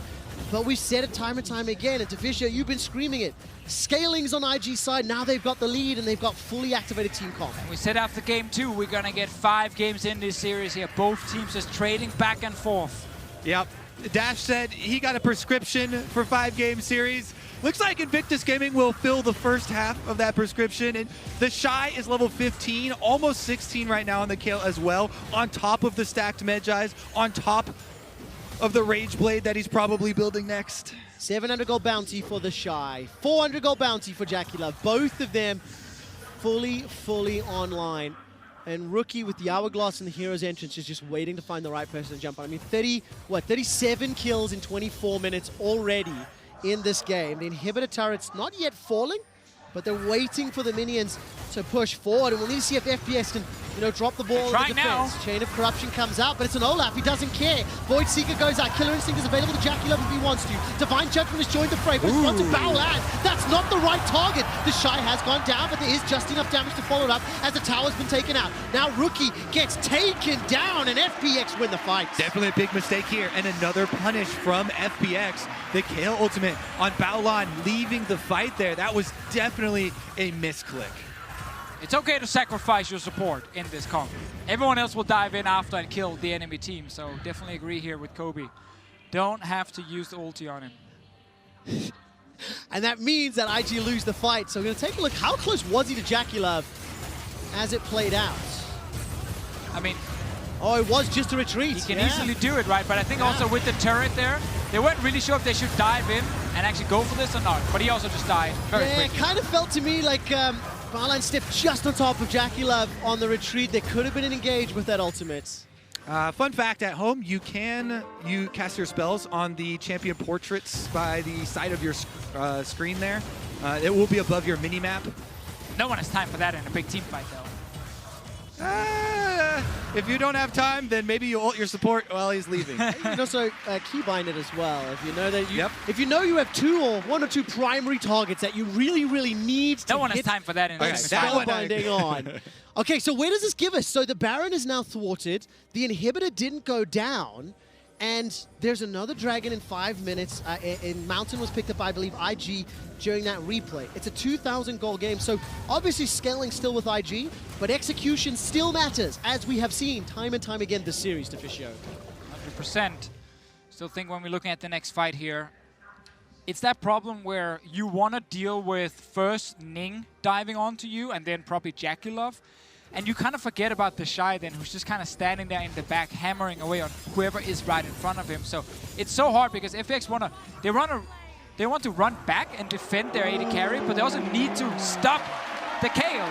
But we've said it time and time again, and Officio, you've been screaming it. Scaling's on IG's side, now they've got the lead and they've got fully activated team comp. We said after game 2, we're gonna get 5 games in this series here. Both teams just trading back and forth. Yep. Dash said he got a prescription for 5-game series. Looks like Invictus Gaming will fill the first half of that prescription. And the Shy is level 15, almost 16 right now on the Kale as well, on top of the stacked Medjai's, on top of the Rage Blade that he's probably building next. 700 gold bounty for the Shy, 400 gold bounty for Jackie Love. Both of them fully online. And Rookie with the Hourglass and the Hero's Entrance is just waiting to find the right person to jump on. I mean, 37 kills in 24 minutes already in this game. The inhibitor turret's not yet falling, but they're waiting for the minions to push forward. And we'll need to see if FPX can, drop the ball in the defense. Now. Chain of Corruption comes out, but it's an Olaf. He doesn't care. Void Seeker goes out. Killer Instinct is available to Jackie Love if he wants to. Divine Judgment has joined the fray, but it's not to Baolan. That's not the right target. The Shy has gone down, but there is just enough damage to follow it up as the tower's been taken out. Now Rookie gets taken down, and FPX win the fight. Definitely a big mistake here, and another punish from FPX. The Kale ultimate on Baolan leaving the fight there. That was definitely a misclick. It's okay to sacrifice your support in this comp. Everyone else will dive in after and kill the enemy team, so definitely agree here with Kobe. Don't have to use the ulti on him. And that means that IG lose the fight. So we're going to take a look. How close was he to Jackie Love as it played out? I mean... Oh, it was just a retreat. He can easily do it, right? But I think also with the turret there, they weren't really sure if they should dive in and actually go for this or not. But he also just died very quickly. It kind of felt to me like Baolan stepped just on top of Jackie Love on the retreat. There could have been an engage with that ultimate. Fun fact, at home, you cast your spells on the champion portraits by the side of your screen there. It will be above your mini-map. No one has time for that in a big team fight, though. If you don't have time, then maybe you ult your support while he's leaving. You can also keybind it as well. If you know that if you know you have one or two primary targets that you really need to No one has time for that in a spellbinding on. Okay, so where does this give us? So the Baron is now thwarted. The inhibitor didn't go down. And there's another dragon in 5 minutes. And Mountain was picked up by, I believe, IG during that replay. It's a 2,000 goal game. So obviously scaling still with IG, but execution still matters, as we have seen time and time again this series, Officio. 100%. Still think when we're looking at the next fight here, it's that problem where you want to deal with first Ning diving onto you and then probably Jackie Love. And you kind of forget about the Shy then, who's just kind of standing there in the back, hammering away on whoever is right in front of him. So it's so hard because FPX they want to run back and defend their AD carry, but they also need to stop the Kale.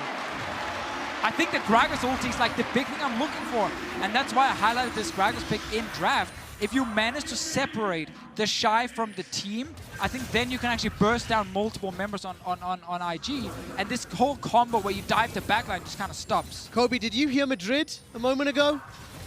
I think the Gragas ulti is like the big thing I'm looking for, and that's why I highlighted this Gragas pick in draft. If you manage to separate the Shy from the team, I think then you can actually burst down multiple members on IG, and this whole combo where you dive the backline just kind of stops. Kobe, did you hear Madrid a moment ago?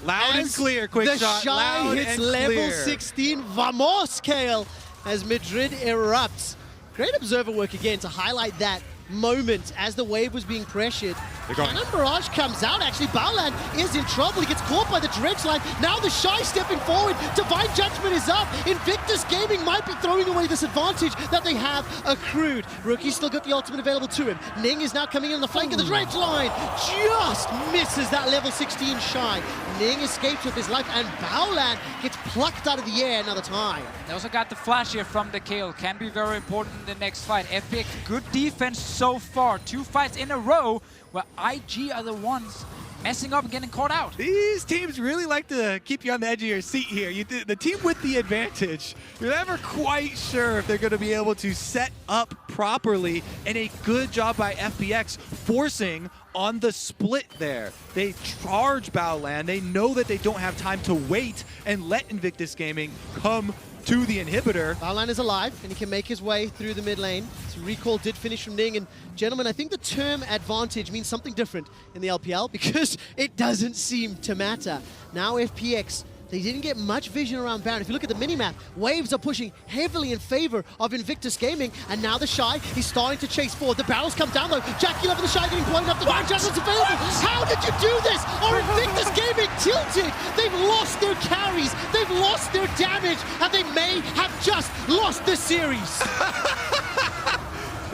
Loud and As clear, quick the shot. Shy Loud hits and level clear. 16. Vamos, Kale, as Madrid erupts. Great observer work again to highlight that moment as the wave was being pressured. Cannon Barrage comes out. Actually, Baolan is in trouble. He gets caught by the dredge line. Now the Shy stepping forward. Divine Judgment is up. Invictus Gaming might be throwing away this advantage that they have accrued. Rookie still got the ultimate available to him. Ning is now coming in on the flank of the dredge line. Just misses that level 16 Shy. Ning escapes with his life, and Baolan gets plucked out of the air another time. They also got the flash here from the Kale. Can be very important in the next fight. FPX, good defense so far. 2 fights in a row where IG are the ones messing up and getting caught out. These teams really like to keep you on the edge of your seat here. The team with the advantage, you're never quite sure if they're going to be able to set up properly, and a good job by FPX forcing on the split there. They charge Baolan. They know that they don't have time to wait and let Invictus Gaming come to the inhibitor. Baolan is alive, and he can make his way through the mid lane. So recall did finish from Ning, and gentlemen, I think the term advantage means something different in the LPL because it doesn't seem to matter. Now FPX, they didn't get much vision around Baron. If you look at the minimap, waves are pushing heavily in favor of Invictus Gaming, and now the Shy is starting to chase forward. The barrels come down though. Jackie Love and the Shy getting blown up. The Divine Judgment's available. How did you do this? Are Invictus Gaming tilted? They've lost their carries, they've lost their damage, and they may have just lost the series.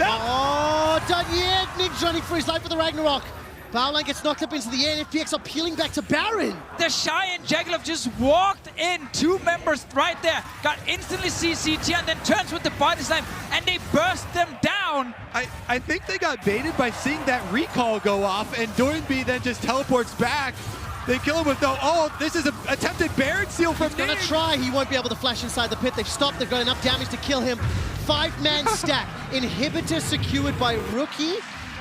Oh, done yet. Ning's running for his life with the Ragnarok. Baolan gets knocked up into the air, and FPX are peeling back to Baron. The Shy and Jagelov just walked in, 2 members right there, got instantly CCT and then turns with the body slam, and they burst them down. I think they got baited by seeing that recall go off, and Doinby then just teleports back. They kill him with no, oh, this is an attempted Baron seal from Ning. He's gonna try, he won't be able to flash inside the pit. They've stopped, they've got enough damage to kill him. 5-man stack, inhibitor secured by Rookie.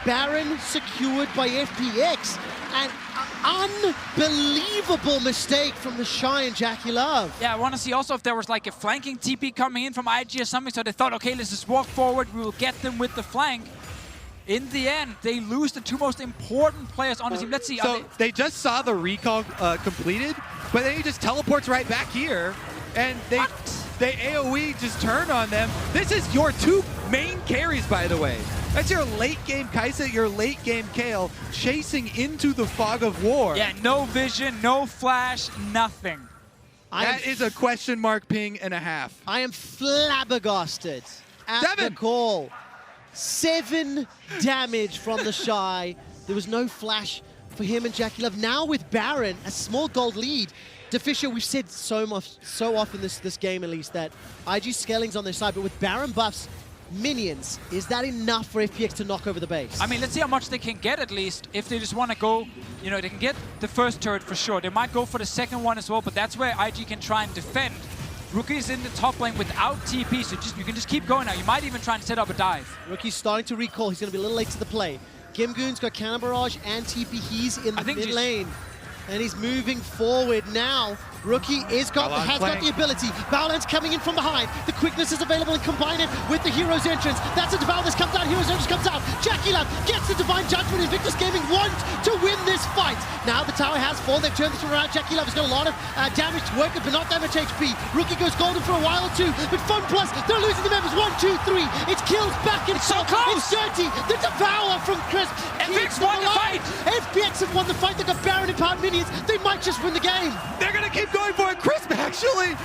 Baron secured by FPX. An unbelievable mistake from the Shy and Jackie Love. Yeah, I want to see also if there was like a flanking TP coming in from IG or something, so they thought, okay, let's just walk forward, we will get them with the flank. In the end, they lose the 2 most important players on the team. Let's see. So they just saw the recall completed, but then he just teleports right back here, and they AoE just turn on them. This is your 2 main carries, by the way. That's your late game Kai'Sa, your late game Kale, chasing into the fog of war. Yeah, no vision, no flash, nothing. That is a question mark ping and a half. I am flabbergasted at the call. 7 damage from the Shy. There was no flash for him and Jackie Love. Now with Baron, a small gold lead. DeFisher, we've said so often this game at least that IG scaling's on their side, but with Baron buffs, minions, is that enough for FPX to knock over the base? I mean, let's see how much they can get at least. If they just want to go, you know, they can get the first turret for sure. They might go for the second one as well, but that's where IG can try and defend. Rookie's in the top lane without TP, so you can just keep going now. You might even try and set up a dive. Rookie's starting to recall. He's going to be a little late to the play. Gimgoon's got Cannon Barrage and TP. He's in the mid lane. And he's moving forward now. Rookie has got the ability. Baolan's coming in from behind. The quickness is available and combine it with the Hero's Entrance. That's a Baolan comes out. Hero's Entrance comes out. Jackie Love gets the Divine Judgment. Invictus Gaming want to win this fight. Now the tower has fallen. They've turned this around. Jackie Love has got a lot of damage to work with, but not that much HP. Rookie goes golden for a while or two, but Fun Plus, they're losing the members. 1, 2, 3. It's kills back and so close. It's dirty. The Devour from Crisp. FPX won the fight. FPX have won the fight. They've got Baron and Power minions. They might just win the game. They're going to keep going for it. Crisp actually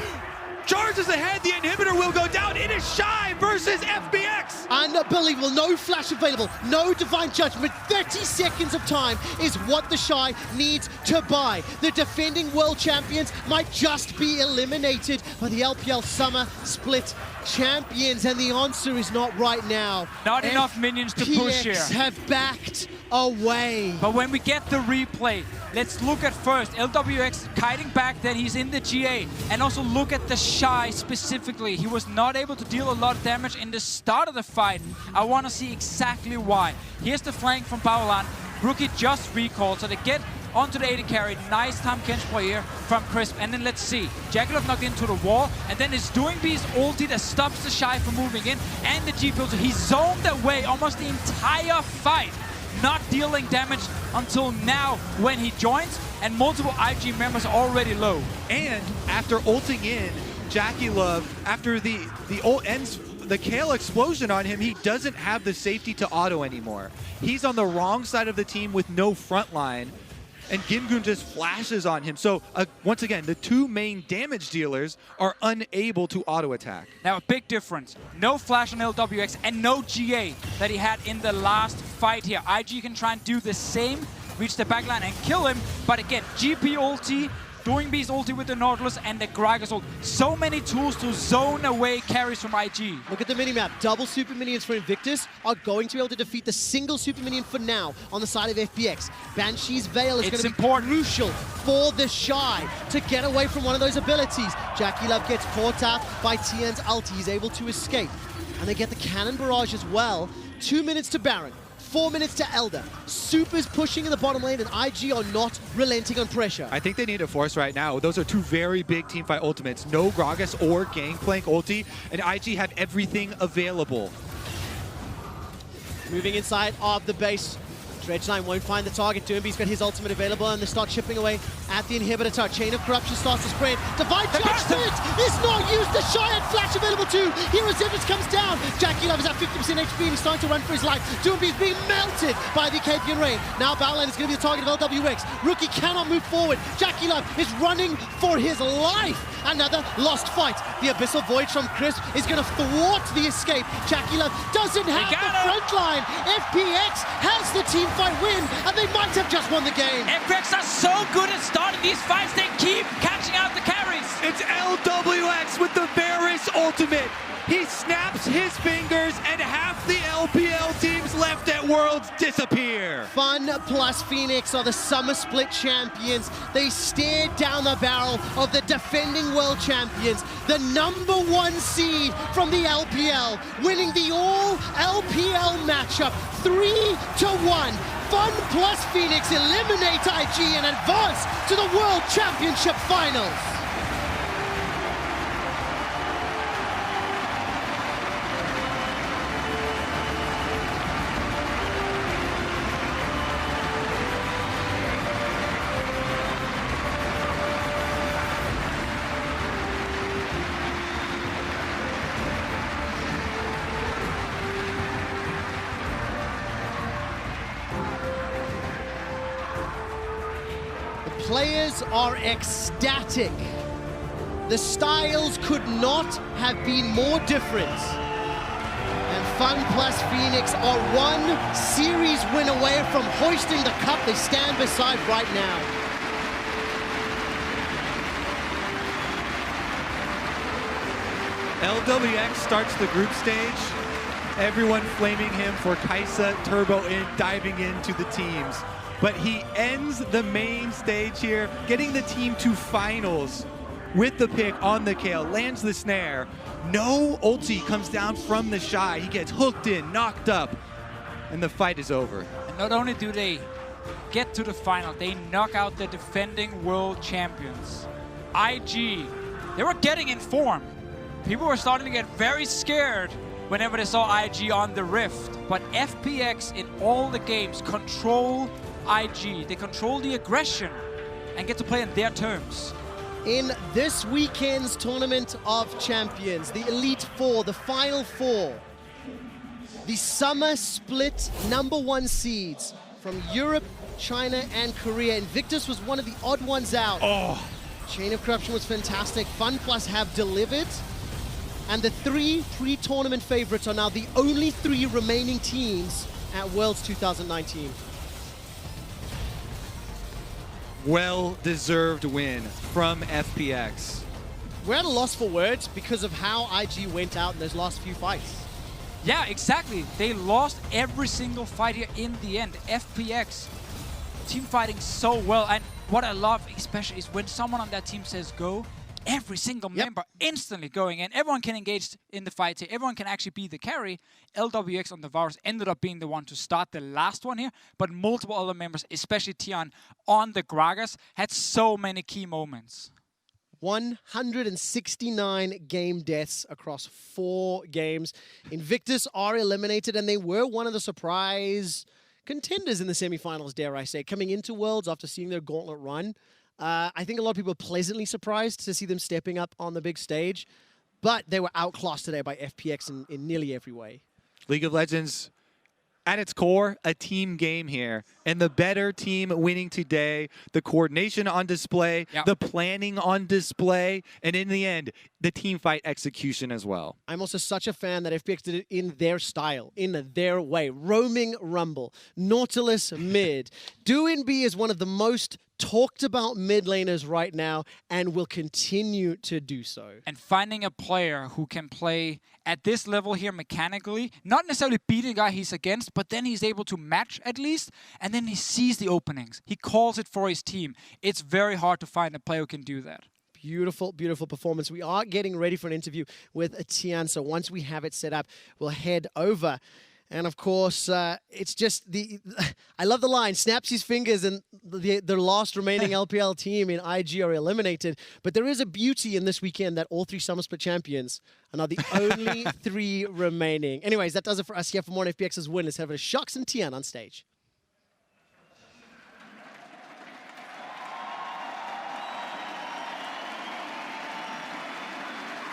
charges ahead. The inhibitor will go down. It is Shy versus FPX. Unbelievable. No flash available. No Divine Judgment. 30 seconds of time is what the Shy needs to buy. The defending world champions might just be eliminated by the LPL Summer Split champions, and the answer is not right now. Not enough minions to push here. FPX have backed away. But when we get the replay, let's look at first LWX kiting back, then he's in the GA, and also look at the Shy specifically. He was not able to deal a lot of damage in the start of the fight. I want to see exactly why. Here's the flank from Baolan. Rookie just recalled, so they get onto the AD carry. Nice time catch play here from Crisp. And then let's see. Jagelov knocked into the wall, and then it's Doinby's ulti that stops the Shy from moving in, and the G-Pill. So he zoned away almost the entire fight. not dealing damage until now when he joins, and multiple IG members are already low. And after ulting in, Jackie Love, after the ult ends the Kale explosion on him, he doesn't have the safety to auto anymore. He's on the wrong side of the team with no front line, and Gimgoon just flashes on him. So once again, the two main damage dealers are unable to auto attack. Now a big difference, no flash on LWX and no GA that he had in the last fight here. IG can try and do the same, reach the backline and kill him, but again, GP ulti, Doing B's ulti with the Nautilus and the Gragas ult. So many tools to zone away carries from IG. Look at the minimap. Double super minions for Invictus are going to be able to defeat the single super minion for now on the side of FPX. Banshee's Veil is going to be crucial for the Shy to get away from one of those abilities. Jackie Love gets caught out by Tian's ulti. He's able to escape. And they get the cannon barrage as well. 2 minutes to Baron. 4 minutes to Elder. Super's pushing in the bottom lane, and IG are not relenting on pressure. I think they need a force right now. Those are two very big teamfight ultimates. No Gragas or Gangplank ulti, and IG have everything available. Moving inside of the base. Dredge9 won't find the target. Doombee's got his ultimate available, and they start chipping away at the inhibitor tower. Chain of Corruption starts to spread. Divine Judgment is not used. The Shy had Flash available too. Hero Zivich comes down. Jackie Love is at 50% HP, and he's starting to run for his life. Doombee's being melted by the Capian Rain. Now Battleline is going to be the target of LWX. Rookie cannot move forward. Jackie Love is running for his life. Another lost fight. The Abyssal Void from Crisp is going to thwart the escape. Jackie Love doesn't have the front line. FPX has the team fight win, and they might have just won the game. FPX are so good at starting these fights, they keep catching out the carries. It's LWX with the Varus ultimate. He snaps his fingers, and half the LPL teams left at Worlds disappear. Fun plus Phoenix are the Summer Split champions. They stared down the barrel of the defending world champions, the #1 seed from the LPL, winning the all-LPL matchup 3-1. Fun plus Phoenix eliminate IG and advance to the World Championship Finals. Players are ecstatic. The styles could not have been more different. And Fun plus Phoenix are one series win away from hoisting the cup they stand beside right now. LWX starts the group stage. Everyone flaming him for Kaisa, Turbo in, diving into the teams. But he ends the main stage here, getting the team to finals with the pick on the Kale, lands the snare. No ulti comes down from the Shy. He gets hooked in, knocked up, and the fight is over. And not only do they get to the final, they knock out the defending world champions. IG, they were getting in form. People were starting to get very scared whenever they saw IG on the Rift. But FPX in all the games control IG. They control the aggression and get to play on their terms. In this weekend's Tournament of Champions, the Elite Four, the Final Four, the Summer Split #1 seeds from Europe, China, and Korea. Invictus was one of the odd ones out. Chain of Corruption was fantastic. Fun Plus have delivered. And the three pre-tournament favorites are now the only 3 remaining teams at Worlds 2019. Well-deserved win from FPX. We're at a loss for words because of how IG went out in those last few fights. Yeah, exactly. They lost every single fight here in the end. FPX team fighting so well. And what I love especially is when someone on that team says go, every single member instantly going in. Everyone can engage in the fight here. Everyone can actually be the carry. LWX on the Varus ended up being the one to start the last one here, but multiple other members, especially Tian on the Gragas, had so many key moments. 169 game deaths across 4 games. Invictus are eliminated, and they were one of the surprise contenders in the semifinals, dare I say, coming into Worlds after seeing their gauntlet run. I think a lot of people are pleasantly surprised to see them stepping up on the big stage, but they were outclassed today by FPX in nearly every way. League of Legends, at its core, a team game here. And the better team winning today, the coordination on display, the planning on display, and in the end, the team fight execution as well. I'm also such a fan that FPX did it in their style, in their way. Roaming Rumble, Nautilus mid. DoinB is one of the most talked about mid laners right now and will continue to do so. And finding a player who can play at this level here mechanically, not necessarily beat the guy he's against, but then he's able to match at least, and then he sees the openings. He calls it for his team. It's very hard to find a player who can do that. Beautiful, beautiful performance. We are getting ready for an interview with Tian, so once we have it set up, we'll head over. And of course, it's just I love the line, snaps his fingers and the last remaining LPL team in IG are eliminated. But there is a beauty in this weekend that all 3 Summer Split champions are now the only 3 remaining. Anyways, that does it for us here for more on FPX's win. Let's have a Sharks and Tian on stage.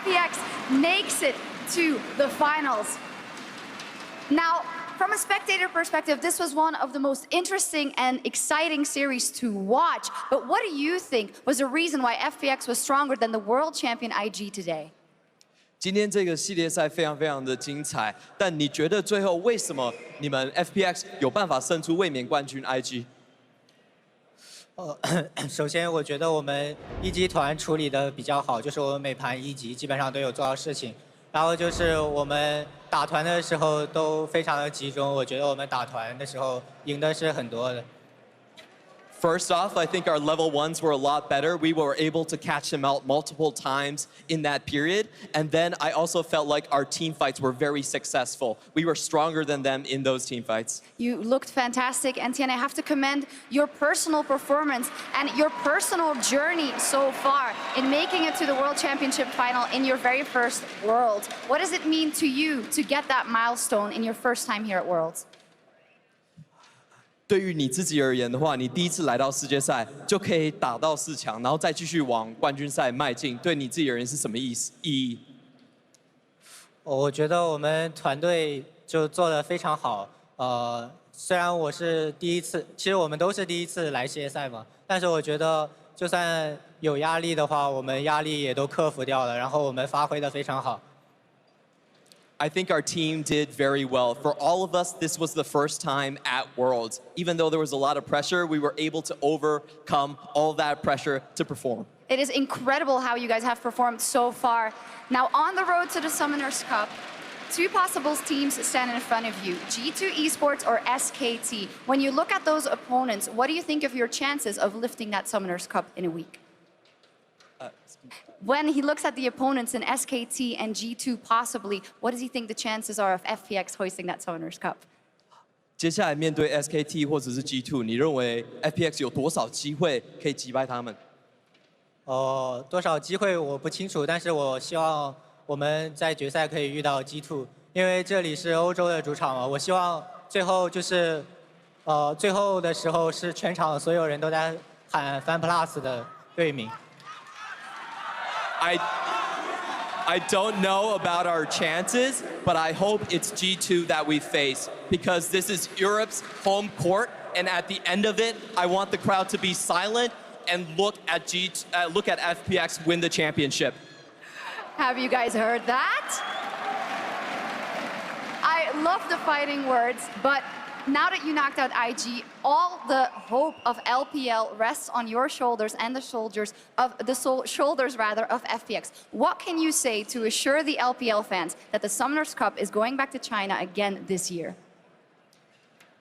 FPX makes it to the finals. Now, from a spectator perspective, this was one of the most interesting and exciting series to watch. But what do you think was the reason why FPX was stronger than the world champion IG today? 今天这个系列赛非常非常的精彩，但你觉得最后为什么你们 FPX 有办法胜出卫冕冠军 IG？ 首先我觉得我们一级团处理的比较好，就是我们每盘1级基本上都有做到事情。然后就是我们打团的时候都非常的集中，我觉得我们打团的时候赢的是很多的。 First off, I think our level 1s were a lot better. We were able to catch them out multiple times in that period. And then I also felt like our team fights were very successful. We were stronger than them in those team fights. You looked fantastic, and Tian, I have to commend your personal performance and your personal journey so far in making it to the World Championship final in your very first World. What does it mean to you to get that milestone in your first time here at Worlds? 对于你自己而言的话，你第一次来到世界赛就可以打到4强，然后再继续往冠军赛迈进，对你自己而言是什么意义？我觉得我们团队就做得非常好。虽然我是第一次，其实我们都是第一次来世界赛嘛，但是我觉得就算有压力的话，我们压力也都克服掉了，然后我们发挥得非常好。 I think our team did very well. For all of us, this was the first time at Worlds. Even though there was a lot of pressure, we were able to overcome all that pressure to perform. It is incredible how you guys have performed so far. Now, on the road to the Summoners Cup, 2 possible teams stand in front of you, G2 Esports or SKT. When you look at those opponents, what do you think of your chances of lifting that Summoners Cup in a week? When he looks at the opponents in SKT and G2 possibly, what does he think the chances are of FPX hoisting that Summoners Cup? 接下来面对 SKT 或者是 G2， 你认为 FPX 有多少机会可以击败他们？多少机会我不清楚，但是我希望我们在决赛可以遇到 G2， 因为这里是欧洲的主场嘛。我希望最后就是最后的时候是全场所有人都在喊 FanPlus 的队名。 I don't know about our chances, but I hope it's G2 that we face because this is Europe's home court, and at the end of it, I want the crowd to be silent and look at FPX win the championship. Have you guys heard that? I love the fighting words, but now that you knocked out IG, all the hope of LPL rests on your shoulders and the shoulders of FPX. What can you say to assure the LPL fans that the Summoners Cup is going back to China again this year?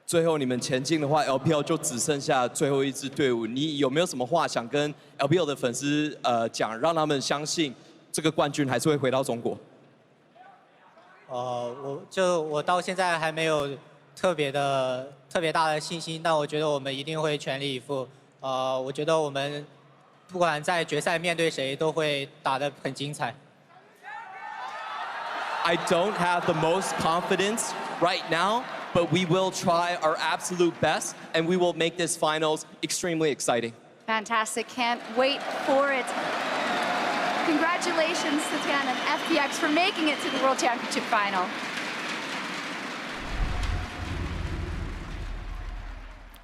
最后你们前进的话 ，LPL 就只剩下最后一支队伍。你有没有什么话想跟 LPL 的粉丝讲，让他们相信这个冠军还是会回到中国？我到现在还没有特别大的信心，但我觉得我们一定会全力以赴。我觉得我们不管在决赛面对谁，都会打得很精彩。I don't have the most confidence right now, but we will try our absolute best, and we will make this finals extremely exciting. Fantastic. Can't wait for it. Congratulations to Tian and FPX for making it to the World Championship final.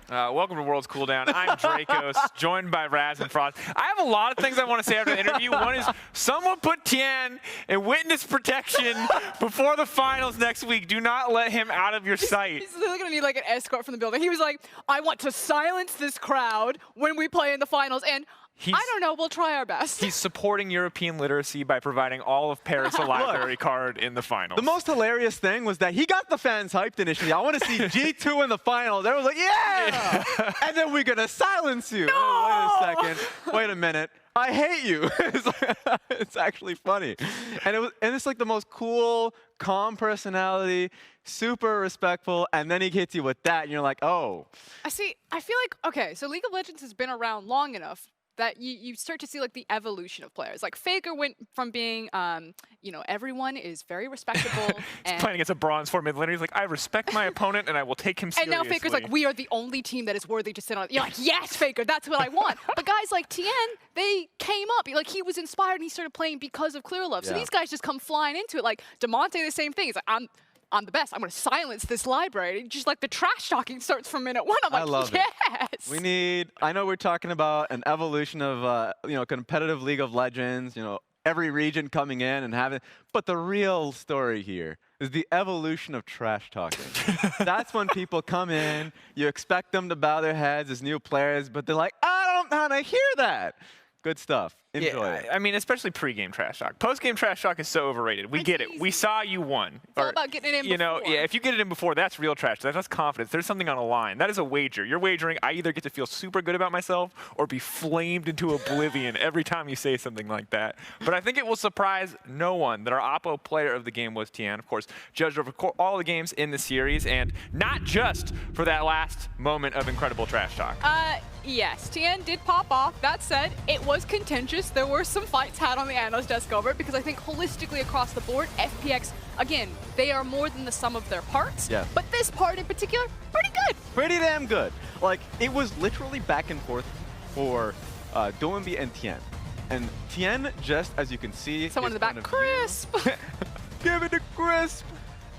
Welcome to World's Cooldown. I'm Dracos, joined by Raz and Frost. I have a lot of things I want to say after the interview. One is, someone put Tian in witness protection before the finals next week. Do not let him out of your sight. He's literally going to need like an escort from the building. He was like, I want to silence this crowd when we play in the finals, and I don't know, we'll try our best. He's supporting European literacy by providing all of Paris a library card in the finals. The most hilarious thing was that he got the fans hyped initially. I want to see G2 in the finals. Everyone's like, yeah! And then we're going to silence you. No! Oh, wait a second. Wait a minute. I hate you. It's actually funny. And it's like the most cool, calm personality, super respectful, and then he hits you with that, and you're like, oh. I feel like, okay, so League of Legends has been around long enough that you start to see like the evolution of players. Like FLICKR went from being, you know, everyone is very respectable. He's playing against a bronze 4 mid laner. He's like, I respect my opponent and I will take him seriously. And now FLICKR's like, we are the only team that is worthy to sit on. You're like, yes, FLICKR, that's what I want. But guys like Tian, they came up. Like he was inspired and he started playing because of Clear Love. So these guys just come flying into it. Like Demonte, the same thing. He's like, I'm the best. I'm going to silence this library. Just like the trash talking starts from minute one. I'm like, I love yes. it. I know we're talking about an evolution of, you know, competitive League of Legends, you know, every region coming in and having, but the real story here is the evolution of trash talking. That's when people come in, you expect them to bow their heads as new players, but they're like, I don't want to hear that. Good stuff. Enjoy it. I mean, especially pre-game trash talk. Post-game trash talk is so overrated. We get it. We saw you won. It's all about getting it in before. You know, yeah, if you get it in before, that's real trash. That's confidence. There's something on the line. That is a wager. You're wagering I either get to feel super good about myself or be flamed into oblivion every time you say something like that. But I think it will surprise no one that our Oppo player of the game was Tian, of course, judged over all the games in the series, and not just for that last moment of incredible trash talk. Yes, Tian did pop off. That said, it was contentious. There were some fights had on the analyst desk over it because I think holistically across the board, FPX, again, they are more than the sum of their parts. Yeah. But this part in particular, pretty good. Pretty damn good. Like, it was literally back and forth for Doinby and Tian. And Tian, just as you can see, someone in the back, Crisp. Give it to Crisp.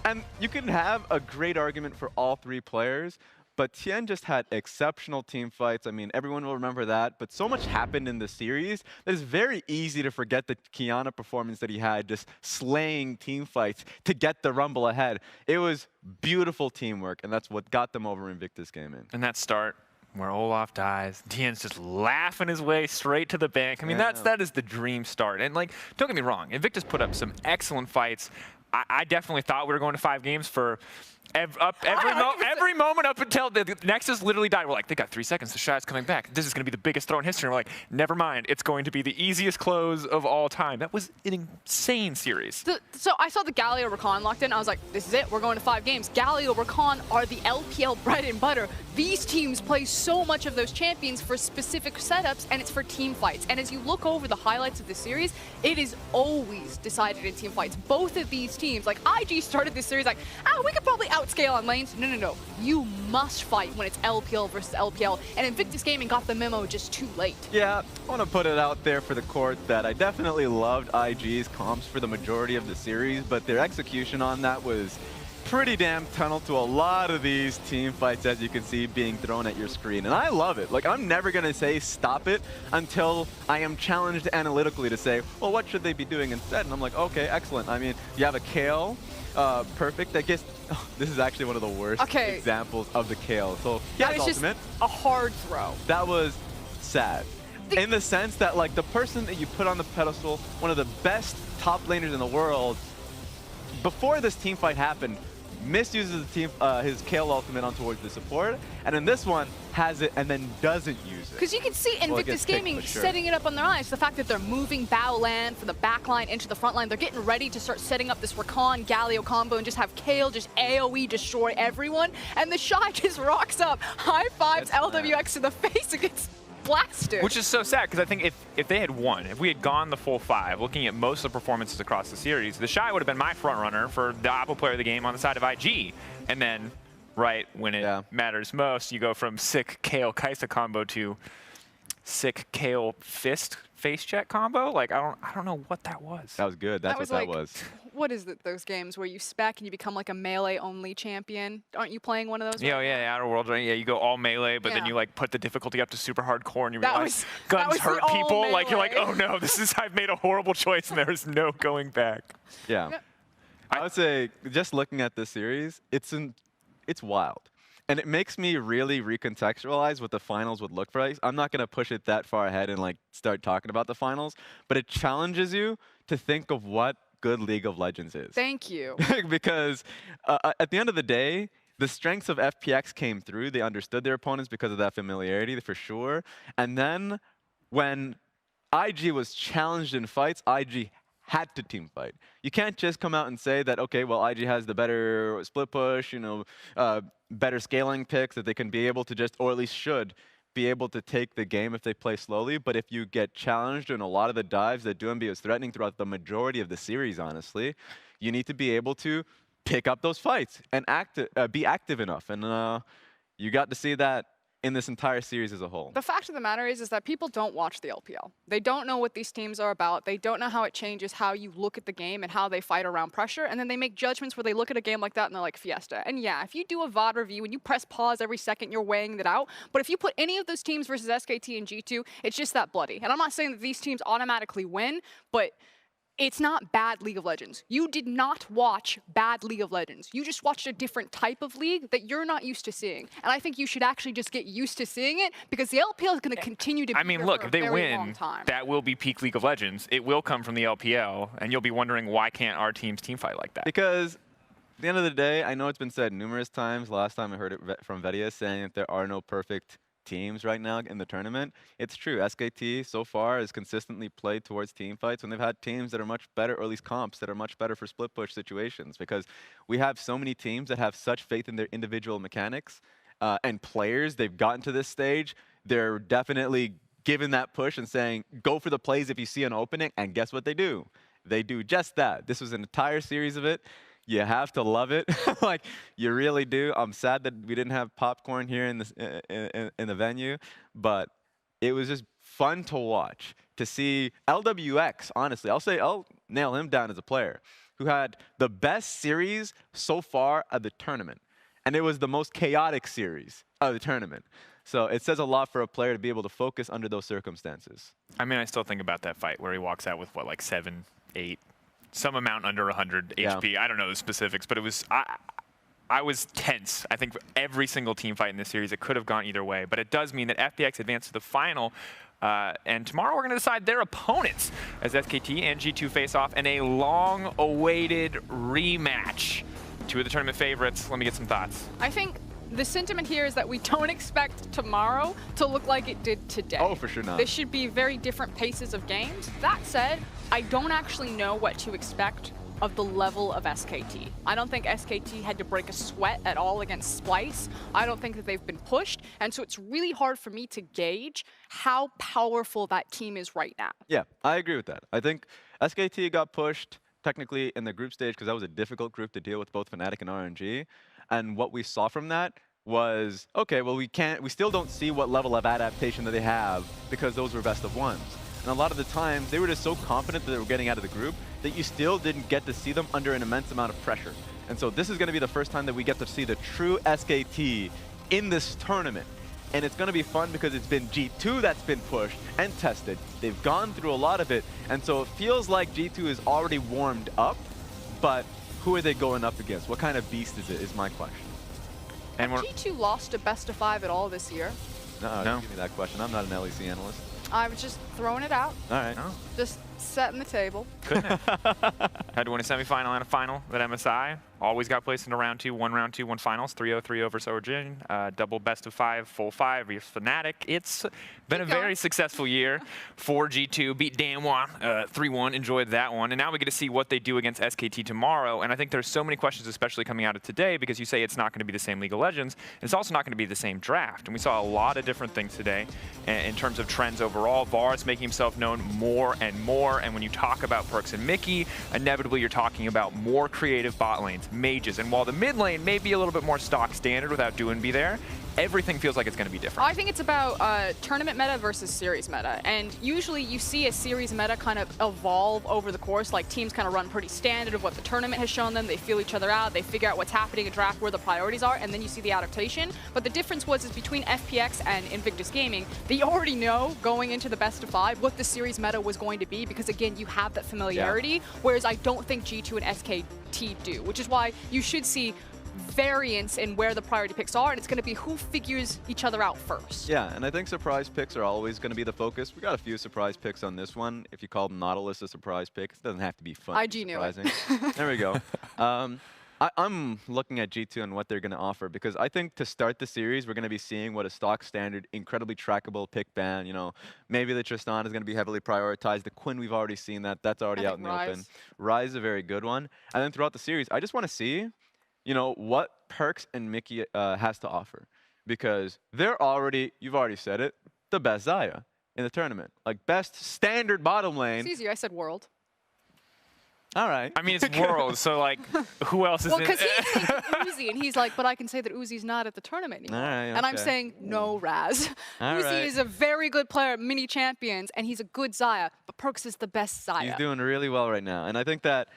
And you can have a great argument for all three players. But Tian just had exceptional team fights. I mean, everyone will remember that. But so much happened in the series that it's very easy to forget the Kiana performance that he had, just slaying team fights to get the Rumble ahead. It was beautiful teamwork, and that's what got them over Invictus Gaming. And that start where Olaf dies, Tian's just laughing his way straight to the bank. I mean, that is the dream start. And like, don't get me wrong, Invictus put up some excellent fights. I definitely thought we were going to 5 games for every moment up until the Nexus literally died. We're like, they got 3 seconds. The Shy's coming back. This is going to be the biggest throw in history. And we're like, never mind. It's going to be the easiest close of all time. That was an insane series. So I saw the Galio Rakan locked in. I was like, this is it. We're going to 5 games. Galio Rakan are the LPL bread and butter. These teams play so much of those champions for specific setups, and it's for team fights. And as you look over the highlights of the series, it is always decided in team fights. Both of these teams, like IG started this series like, we could probably outscale on lanes. No. You must fight when it's LPL versus LPL. And Invictus Gaming got the memo just too late. Yeah, I want to put it out there for the court that I definitely loved IG's comps for the majority of the series, but their execution on that was pretty damn tunnel to a lot of these team fights, as you can see, being thrown at your screen. And I love it. Like, I'm never going to say stop it until I am challenged analytically to say, well, what should they be doing instead? And I'm like, okay, excellent. I mean, you have a Kale, perfect. I guess this is actually one of the worst examples of the Kale. So, yeah, it's ultimate. Just a hard throw. That was sad. In the sense that, like, the person that you put on the pedestal, one of the best top laners in the world, before this team fight happened, misuses the team, his Kale ultimate on towards the support, and in this one has it and then doesn't use it. Because you can see Invictus Gaming setting it up on their eyes. The fact that they're moving bow land from the back line into the front line, they're getting ready to start setting up this Rakan Galio combo and just have Kale just AoE destroy everyone, and the Shy just rocks up, high fives LWX to the face and gets blasted. Which is so sad, because I think if they had won, if we had gone the full 5, looking at most of the performances across the series, the Shy would have been my front runner for the Oppo player of the game on the side of IG. And then right when it matters most. You go from sick Kale Kaisa combo to sick Kale fist face check combo. Like I don't know what that was. That was good. That's what that was. What is it, those games where you spec and you become like a melee-only champion? Aren't you playing one of those? Yeah, yeah, Outer Worlds, right? Yeah, you go all melee, but then you like put the difficulty up to super hardcore, and you realize guns hurt people. Like you're like, oh no, I've made a horrible choice, and there is no going back. Yeah, I would say just looking at this series, it's wild. And it makes me really recontextualize what the finals would look like. I'm not going to push it that far ahead and like start talking about the finals, but it challenges you to think of what good League of Legends is. Thank you. Because at the end of the day, the strengths of FPX came through. They understood their opponents because of that familiarity, for sure. And then when IG was challenged in fights, IG had to team fight. You can't just come out and say that, okay, well, IG has the better split push, better scaling picks, that they can be able to just, or at least should, be able to take the game if they play slowly. But if you get challenged in a lot of the dives that DoNB was threatening throughout the majority of the series, honestly, you need to be able to pick up those fights and be active enough. And you got to see that in this entire series as a whole. The fact of the matter is that people don't watch the LPL. They don't know what these teams are about. They don't know how it changes how you look at the game and how they fight around pressure. And then they make judgments where they look at a game like that and they're like, Fiesta. And yeah, if you do a VOD review and you press pause every second, you're weighing that out. But if you put any of those teams versus SKT and G2, it's just that bloody. And I'm not saying that these teams automatically win, but it's not bad League of Legends. You did not watch bad League of Legends. You just watched a different type of league that you're not used to seeing. And I think you should actually just get used to seeing it because the LPL is going to continue to be here look, for if they a very win, long time. that will be peak League of Legends. It will come from the LPL, and you'll be wondering why can't our teams team fight like that? Because at the end of the day, I know it's been said numerous times. Last time I heard it from Vedia saying that there are no perfect teams right now in the tournament. It's true. SKT so far has consistently played towards team fights when they've had teams that are much better, or at least comps that are much better for split push situations, because we have so many teams that have such faith in their individual mechanics and players. They've gotten to this stage. They're definitely giving that push and saying, go for the plays if you see an opening, and guess what they do? They do just that. This was an entire series of it. You have to love it. Like, you really do. I'm sad that we didn't have popcorn here in the venue, but it was just fun to watch, to see LWX, honestly. I'll nail him down as a player who had the best series so far of the tournament. And it was the most chaotic series of the tournament. So it says a lot for a player to be able to focus under those circumstances. I mean, I still think about that fight where he walks out with, what, like 7, 8, some amount under 100 HP. I don't know the specifics, but it was I was tense. I think for every single team fight in this series, it could have gone either way. But it does mean that FPX advanced to the final. And tomorrow we're going to decide their opponents as SKT and G2 face off in a long-awaited rematch. Two of the tournament favorites. Let me get some thoughts. I think the sentiment here is that we don't expect tomorrow to look like it did today. Oh, for sure not. This should be very different paces of games. That said, I don't actually know what to expect of the level of SKT. I don't think SKT had to break a sweat at all against Splice. I don't think that they've been pushed. And so it's really hard for me to gauge how powerful that team is right now. Yeah, I agree with that. I think SKT got pushed technically in the group stage because that was a difficult group to deal with, both Fnatic and RNG. And what we saw from that was, okay, well, we still don't see what level of adaptation that they have because those were best of ones. And a lot of the times, they were just so confident that they were getting out of the group that you still didn't get to see them under an immense amount of pressure. And so this is going to be the first time that we get to see the true SKT in this tournament. And it's going to be fun because it's been G2 that's been pushed and tested. They've gone through a lot of it. And so it feels like G2 is already warmed up, but who are they going up against? What kind of beast is it, is my question. And G2 lost a best of 5 at all this year? No, don't give me that question. I'm not an LEC analyst. I was just throwing it out. All right. Oh. Just setting the table. Couldn't have. Had to win a semifinal and a final at MSI. Always got placed into round 2, round 2, finals. 3-0, 3-0 versus Origin. Double best of 5, full 5 versus Fnatic. It's been a very successful year for G2. Beat Danwon 3-1. Enjoyed that one. And now we get to see what they do against SKT tomorrow. And I think there's so many questions, especially coming out of today, because you say it's not going to be the same League of Legends. And it's also not going to be the same draft. And we saw a lot of different things today in terms of trends overall. Varus making himself known more and more. And when you talk about Perks and Mickey, inevitably you're talking about more creative bot lanes. mages. And while the mid lane may be a little bit more stock standard without Doinby there, everything feels like it's going to be different. I think it's about tournament meta versus series meta. And usually you see a series meta kind of evolve over the course. Like teams kind of run pretty standard of what the tournament has shown them. They feel each other out. They figure out what's happening in draft, where the priorities are, and then you see the adaptation. But the difference is between FPX and Invictus Gaming, they already know going into the best of 5 what the series meta was going to be, because again, you have that familiarity, whereas I don't think G2 and SKT do, which is why you should see variance in where the priority picks are, and it's going to be who figures each other out first. Yeah, and I think surprise picks are always going to be the focus. We got a few surprise picks on this one. If you call Nautilus a surprise pick, it doesn't have to be fun. IG knew it. There we go. I'm looking at G2 and what they're going to offer, because I think to start the series, we're going to be seeing what a stock standard, incredibly trackable pick ban. You know, maybe the Tristan is going to be heavily prioritized. The Quinn, we've already seen that. That's already out in the open. Ryze is a very good one. And then throughout the series, I just want to see, you know, what Perks and Mickey has to offer, because they're already, you've already said it, the best Xayah in the tournament. Like, best standard bottom lane. It's easier. I said world. All right. I mean, it's World, so like, who else is in because he's thinking Uzi, and he's like, but I can say that Uzi's not at the tournament anymore. All right, and I'm saying, no, Raz. Uzi is a very good player at mini champions, and he's a good Xayah, but Perks is the best Xayah. He's doing really well right now. And I think that,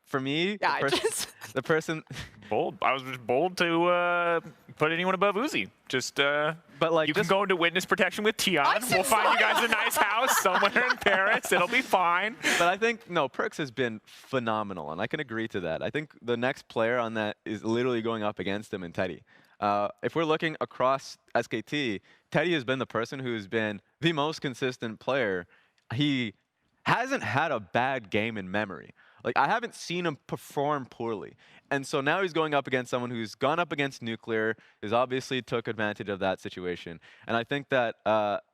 for me, the person... Bold. I was just bold to put anyone above Uzi. Just, but like, you can go into witness protection with Tion. We'll find you guys a nice house somewhere in Paris. It'll be fine. But I think, no, Perks has been phenomenal, and I can agree to that. I think the next player on that is literally going up against him in Teddy. If we're looking across SKT, Teddy has been the person who's been the most consistent player. He hasn't had a bad game in memory. Like, I haven't seen him perform poorly. And so now he's going up against someone who's gone up against Nuclear, who's obviously took advantage of that situation. And I think that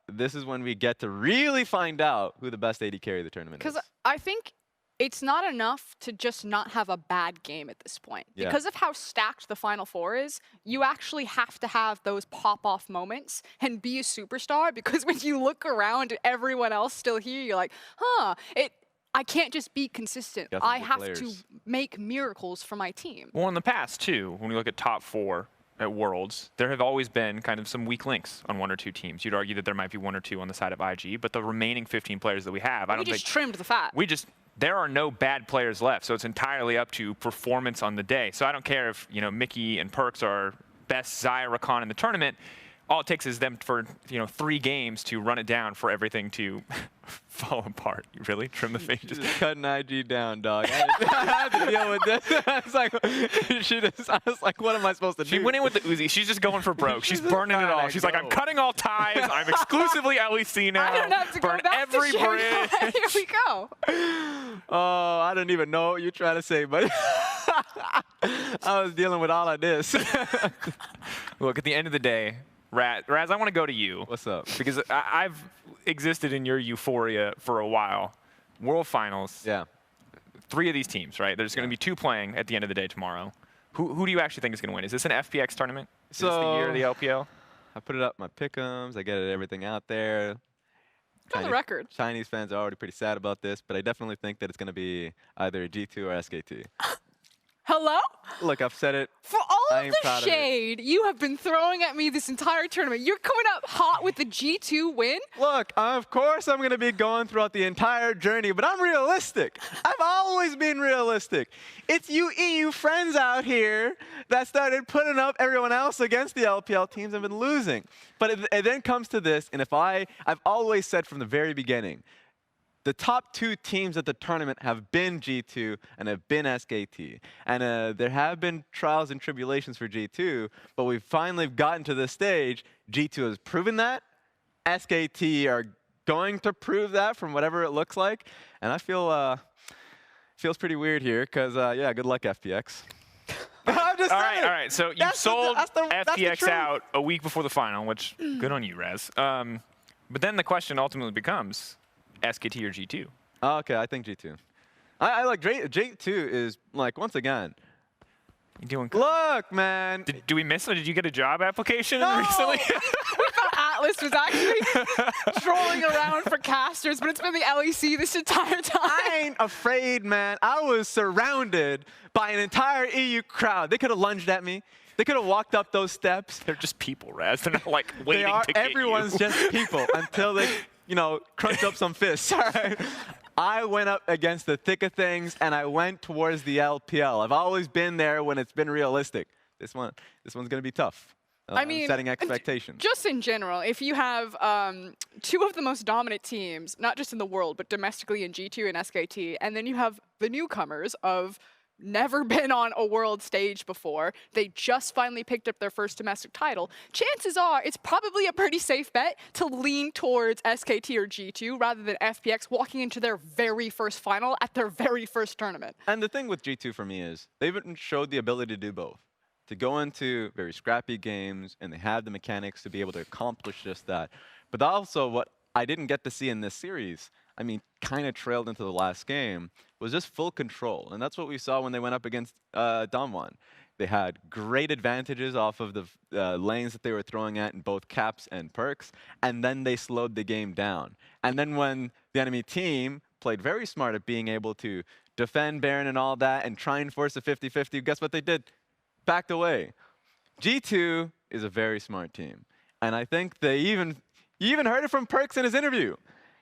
this is when we get to really find out who the best AD carry of the tournament is. Because I think it's not enough to just not have a bad game at this point. Yeah. Because of how stacked the Final Four is, you actually have to have those pop-off moments and be a superstar, because when you look around at everyone else still here, you're like, huh, I can't just be consistent. I have to make miracles for my team. Well, in the past, too, when we look at top 4 at Worlds, there have always been kind of some weak links on 1 or 2 teams. You'd argue that there might be 1 or 2 on the side of IG, but the remaining 15 players that we have, I don't think... We just trimmed the fat. There are no bad players left, so it's entirely up to performance on the day. So I don't care if, you know, Mickey and Perks are best Xayah Rakan in the tournament. All it takes is them for, you know, 3 games to run it down for everything to fall apart. You really trim the faces. Just cutting IG down, dog. I had to deal with this. I was like, what am I supposed to do? She went in with the Uzi. She's just going for broke. She's burning it all. She's like, I'm cutting all ties. I'm exclusively LEC now. I don't have to burn go back every to bridge. Here we go. Oh, I don't even know what you're trying to say, but I was dealing with all of this. Look, at the end of the day, Raz, I want to go to you. What's up? Because I've existed in your euphoria for a while. World Finals. Yeah. 3 of these teams, right? There's going to be 2 playing at the end of the day tomorrow. Who do you actually think is going to win? Is this an FPX tournament? Is this the year of the LPL? I put it up my pick'ems. I get everything out there. On the record. Chinese fans are already pretty sad about this, but I definitely think that it's going to be either G2 or SKT. Hello? Look, I've said it. For all of the shade you have been throwing at me this entire tournament, you're coming up hot with the G2 win? Look, of course I'm going to be going throughout the entire journey, but I'm realistic. I've always been realistic. It's you EU friends out here that started putting up everyone else against the LPL teams and been losing. But it then comes to this, and I've always said from the very beginning, the top 2 teams at the tournament have been G2 and have been SKT. And there have been trials and tribulations for G2, but we've finally gotten to this stage. G2 has proven that. SKT are going to prove that from whatever it looks like. And I feel feels pretty weird here because, yeah, good luck, FPX. I'm just saying. All right. So you sold FPX out a week before the final, which good on you, Raz. But then the question ultimately becomes, SKT or G2? Oh, okay, I think G2. I like G2 is, like, once again, You doing good? Look, man. Do we miss it? Did you get a job application No! recently? We thought Atlas was actually strolling around for casters, but it's been the LEC this entire time. I ain't afraid, man. I was surrounded by an entire EU crowd. They could have lunged at me. They could have walked up those steps. They're just people, Raz. They're not like waiting to get Everyone's you. just people until they, crunch up some fists. All right. I went up against the thick of things, and I went towards the LPL. I've always been there when it's been realistic. This one's going to be tough. I mean, setting expectations. Just in general, if you have two of the most dominant teams, not just in the world, but domestically in G2 and SKT, and then you have the newcomers of never been on a world stage before, they just finally picked up their first domestic title, chances are it's probably a pretty safe bet to lean towards SKT or G2 rather than FPX walking into their very first final at their very first tournament. And the thing with G2 for me is they've showed the ability to do both. To go into very scrappy games, and they have the mechanics to be able to accomplish just that. But also what I didn't get to see in this series, I mean, kind of trailed into the last game, was just full control. And that's what we saw when they went up against Damwon. They had great advantages off of the lanes that they were throwing at in both caps and perks, and then they slowed the game down. And then when the enemy team played very smart at being able to defend Baron and all that and try and force a 50-50, guess what they did? Backed away. G2 is a very smart team. And I think they even heard it from Perks in his interview.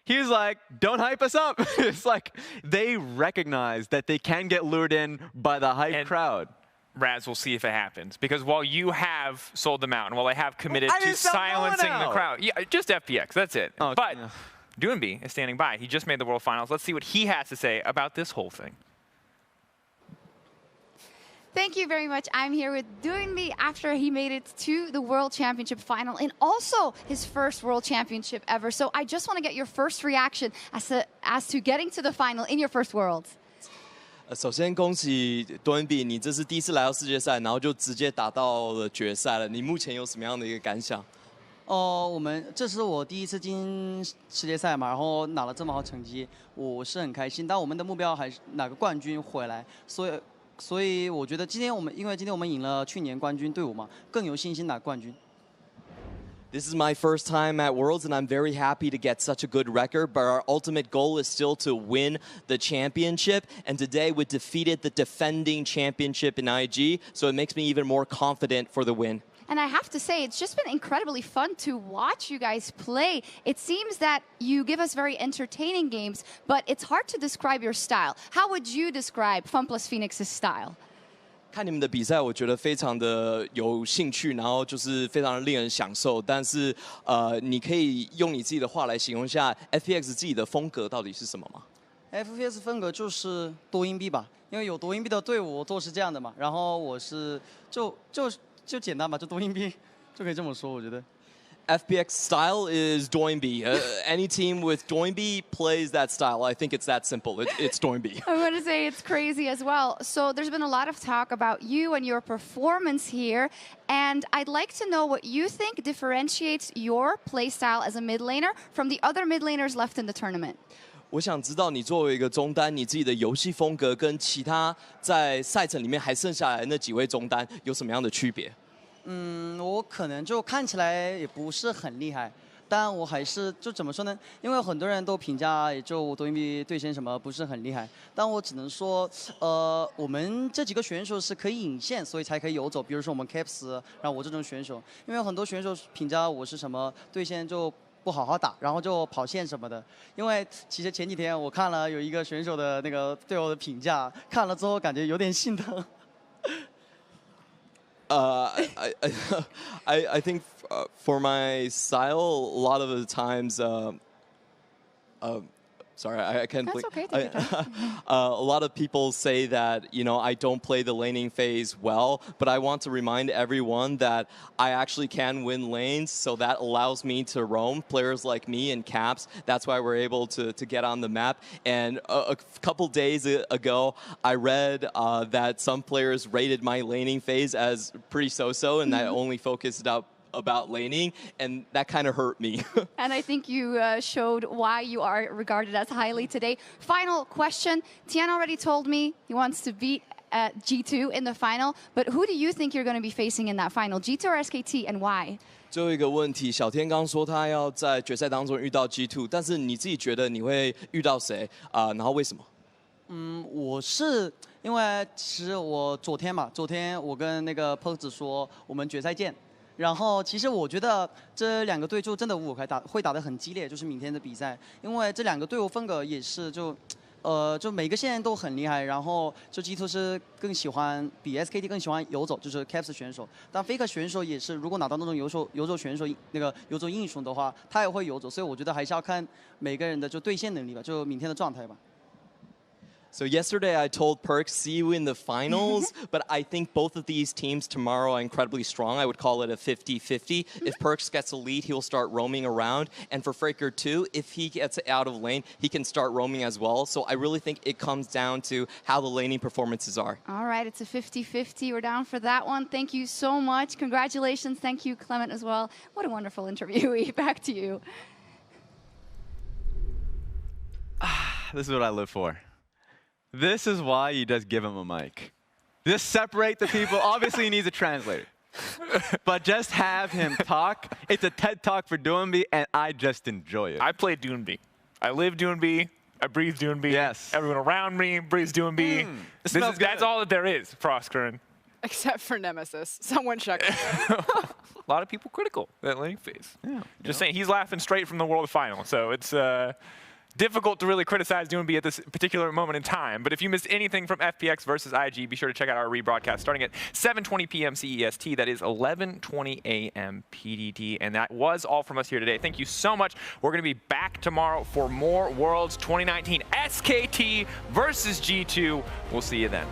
He was like, don't hype us up. It's like they recognize that they can get lured in by the hype crowd. Raz, we'll see if it happens. Because while you have sold them out, and while they have committed to sell no one silencing the out. crowd, yeah, just FPX, that's it. Oh, but yeah. Doonby is standing by. He just made the World Finals. Let's see what he has to say about this whole thing. Thank you very much. I'm here with Doonby after he made it to the World Championship final and also his first World Championship ever. So I just want to get your first reaction as to getting to the final in your first World. 首先恭喜敦比，你这是第一次来到世界赛，然后就直接打到了决赛了。你目前有什么样的一个感想？这是我第一次进世界赛嘛，然后拿了这么好成绩，我是很开心。但我们的目标还是拿个冠军回来，所以我觉得因为今天我们赢了去年冠军队伍嘛，更有信心拿冠军。 This is my first time at Worlds, and I'm very happy to get such a good record, but our ultimate goal is still to win the championship, and today we defeated the defending championship in IG, so it makes me even more confident for the win. And I have to say, it's just been incredibly fun to watch you guys play. It seems that you give us very entertaining games, but it's hard to describe your style. How would you describe FunPlus Phoenix's style? 看你们的比赛，我觉得非常的有兴趣，然后就是非常的令人享受。但是，你可以用你自己的话来形容一下 FPX 自己的风格到底是什么吗 ？FPX 风格就是多硬币吧，因为有多硬币的队伍都是这样的嘛。然后我是就简单吧，就多硬币就可以这么说，我觉得。 FPX style is Doinby. Any team with Doinby plays that style. I think it's that simple. It's Doinby. I want to say it's crazy as well. So there's been a lot of talk about you and your performance here. And I'd like to know what you think differentiates your playstyle as a mid laner from the other mid laners left in the tournament. 我想知道你作为一个中单，你自己的游戏风格跟其他在赛程里面还剩下来那几位中单有什么样的区别？ 我可能就看起来也不是很厉害，但我还是就怎么说呢？因为很多人都评价也就多硬币对线什么不是很厉害，但我只能说，我们这几个选手是可以引线，所以才可以游走。比如说我们 Caps， 然后我这种选手，因为很多选手评价我是什么对线就不好好打，然后就跑线什么的。因为其实前几天我看了有一个选手的那个对我的评价，看了之后感觉有点心疼。 I think for my style, a lot of the times, sorry, I can't. That's blink. okay. Take your time. A lot of people say that I don't play the laning phase well, but I want to remind everyone that I actually can win lanes, so that allows me to roam. Players like me and Caps, that's why we're able to get on the map. And a couple days ago, I read that some players rated my laning phase as pretty so-so, and that only focused about laning, and that kind of hurt me. And I think you showed why you are regarded as highly today. Final question. Tian already told me he wants to beat G2 in the final. But who do you think you're going to be facing in that final, G2 or SKT, and why? 最后一个问题，小天刚说他要在决赛当中遇到 G2， 但是你自己觉得你会遇到谁啊？然后为什么？我是因为其实我昨天我跟那个 PEX 说我们决赛见。然后其实我觉得这两个队就真的会打得很激烈，就是明天的比赛，因为这两个队伍风格也是就每个线都很厉害，然后就 G2 是更喜欢比 SKT 更喜欢游走，就是 Caps 选手，但 FLICKR 选手也是，如果拿到那种游走选手那个游走英雄的话，他也会游走，所以我觉得还是要看每个人的就对线能力吧，就明天的状态吧。 So yesterday I told Perks, see you in the finals, but I think both of these teams tomorrow are incredibly strong. I would call it a 50-50. If Perks gets a lead, he'll start roaming around. And for FLICKR too, if he gets out of lane, he can start roaming as well. So I really think it comes down to how the laning performances are. All right, it's a 50-50. We're down for that one. Thank you so much. Congratulations. Thank you, Clement, as well. What a wonderful interviewee. Back to you. This is what I live for. This is why you just give him a mic. Just separate the people. Obviously, he needs a translator. But just have him talk. It's a TED Talk for Doonby, and I just enjoy it. I play Doonby. I live Doonby. I breathe Doonby. Yes. Everyone around me breathes Doonby. That's all that there is, Proskern. Except for Nemesis. Someone check. A lot of people critical that laning phase. Yeah. Just saying, he's laughing straight from the World Final. So it's difficult to really criticize Doonby at this particular moment in time. But if you missed anything from FPX versus IG, be sure to check out our rebroadcast starting at 7:20 p.m. CEST. That is 11:20 a.m. PDT. And that was all from us here today. Thank you so much. We're going to be back tomorrow for more Worlds 2019 SKT versus G2. We'll see you then.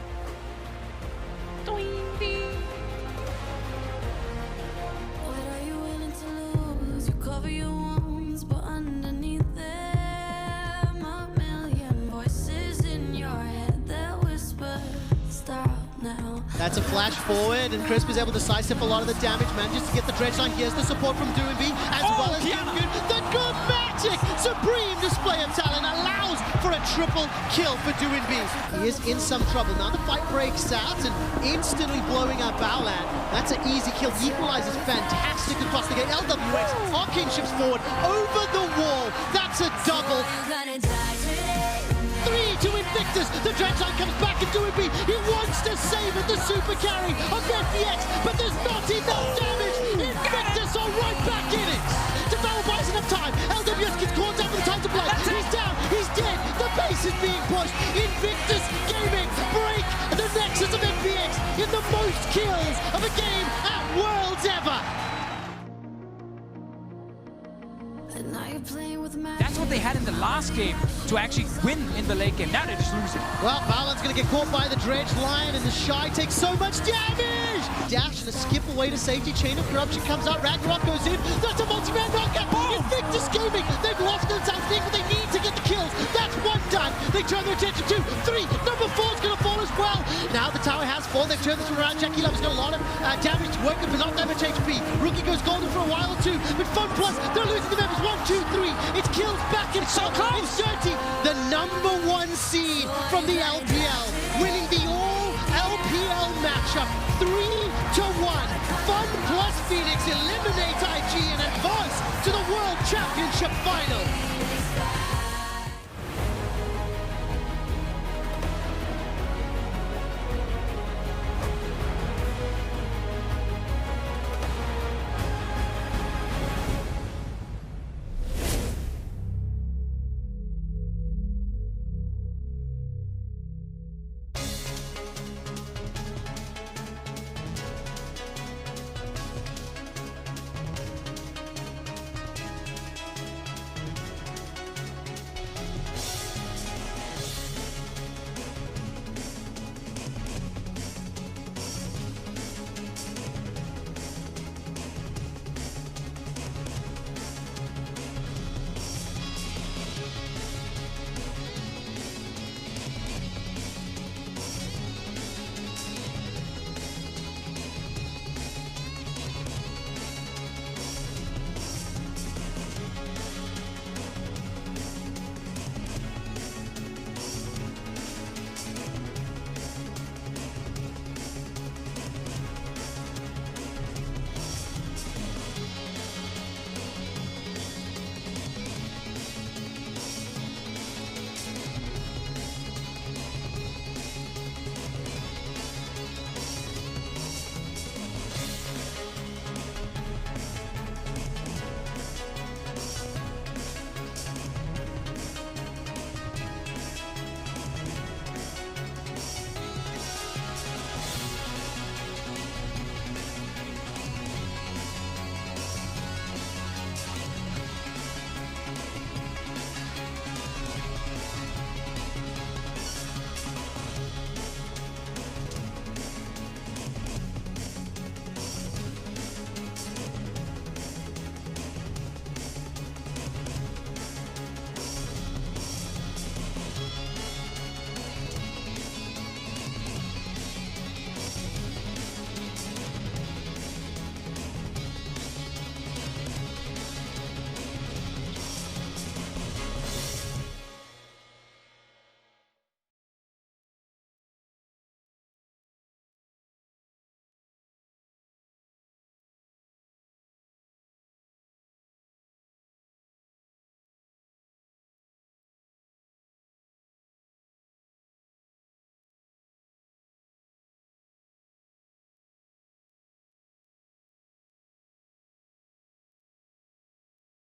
That's a flash forward, and Crisp is able to sidestep a lot of the damage, manages to get the dredge line. Here's the support from Doonby, as well as Gimgoon. The good magic! Supreme display of talent allows for a triple kill for Doonby. He is in some trouble. Now the fight breaks out, and instantly blowing up Baolan. That's an easy kill. Equalizes fantastic across the gate. LWX, Arcane ships forward, over the wall. That's a double. 3 to Invictus. The dredge line comes back and Doonby. He wants to save it, the super carry of FPX, but there's not enough damage. Invictus are right back in it. Develop buys enough time. LWS gets caught down with the time to play. He's down, he's dead. The base is being pushed. Invictus Gaming break the nexus of FPX in the most kills of a game at Worlds ever. That's what they had in the last game to actually win in the late game. Now they're just losing. Well, Balan's going to get caught by the dredge line, and the Shy takes so much damage! Dash and a skip away to safety. Chain of Corruption comes out. Ragnarok goes in. That's a multi-man knockout. Invictus Gaming. They've lost the time thing, but they need to get the kills. That's one done. They turn their attention to 3. Number 4's going to fall as well. Now the tower has fallen. They've turned this around. Jackie Love's got a lot of damage to work with, but not that much HP. Rookie goes golden for a while or two, but Fun Plus, they're losing the members. 1, 2, 3. It's kills back and so close. It's dirty. The number 1 seed from the LPL, winning the all-LPL matchup 3-1. Fun Plus Phoenix eliminate IG and advance to the World Championship Final.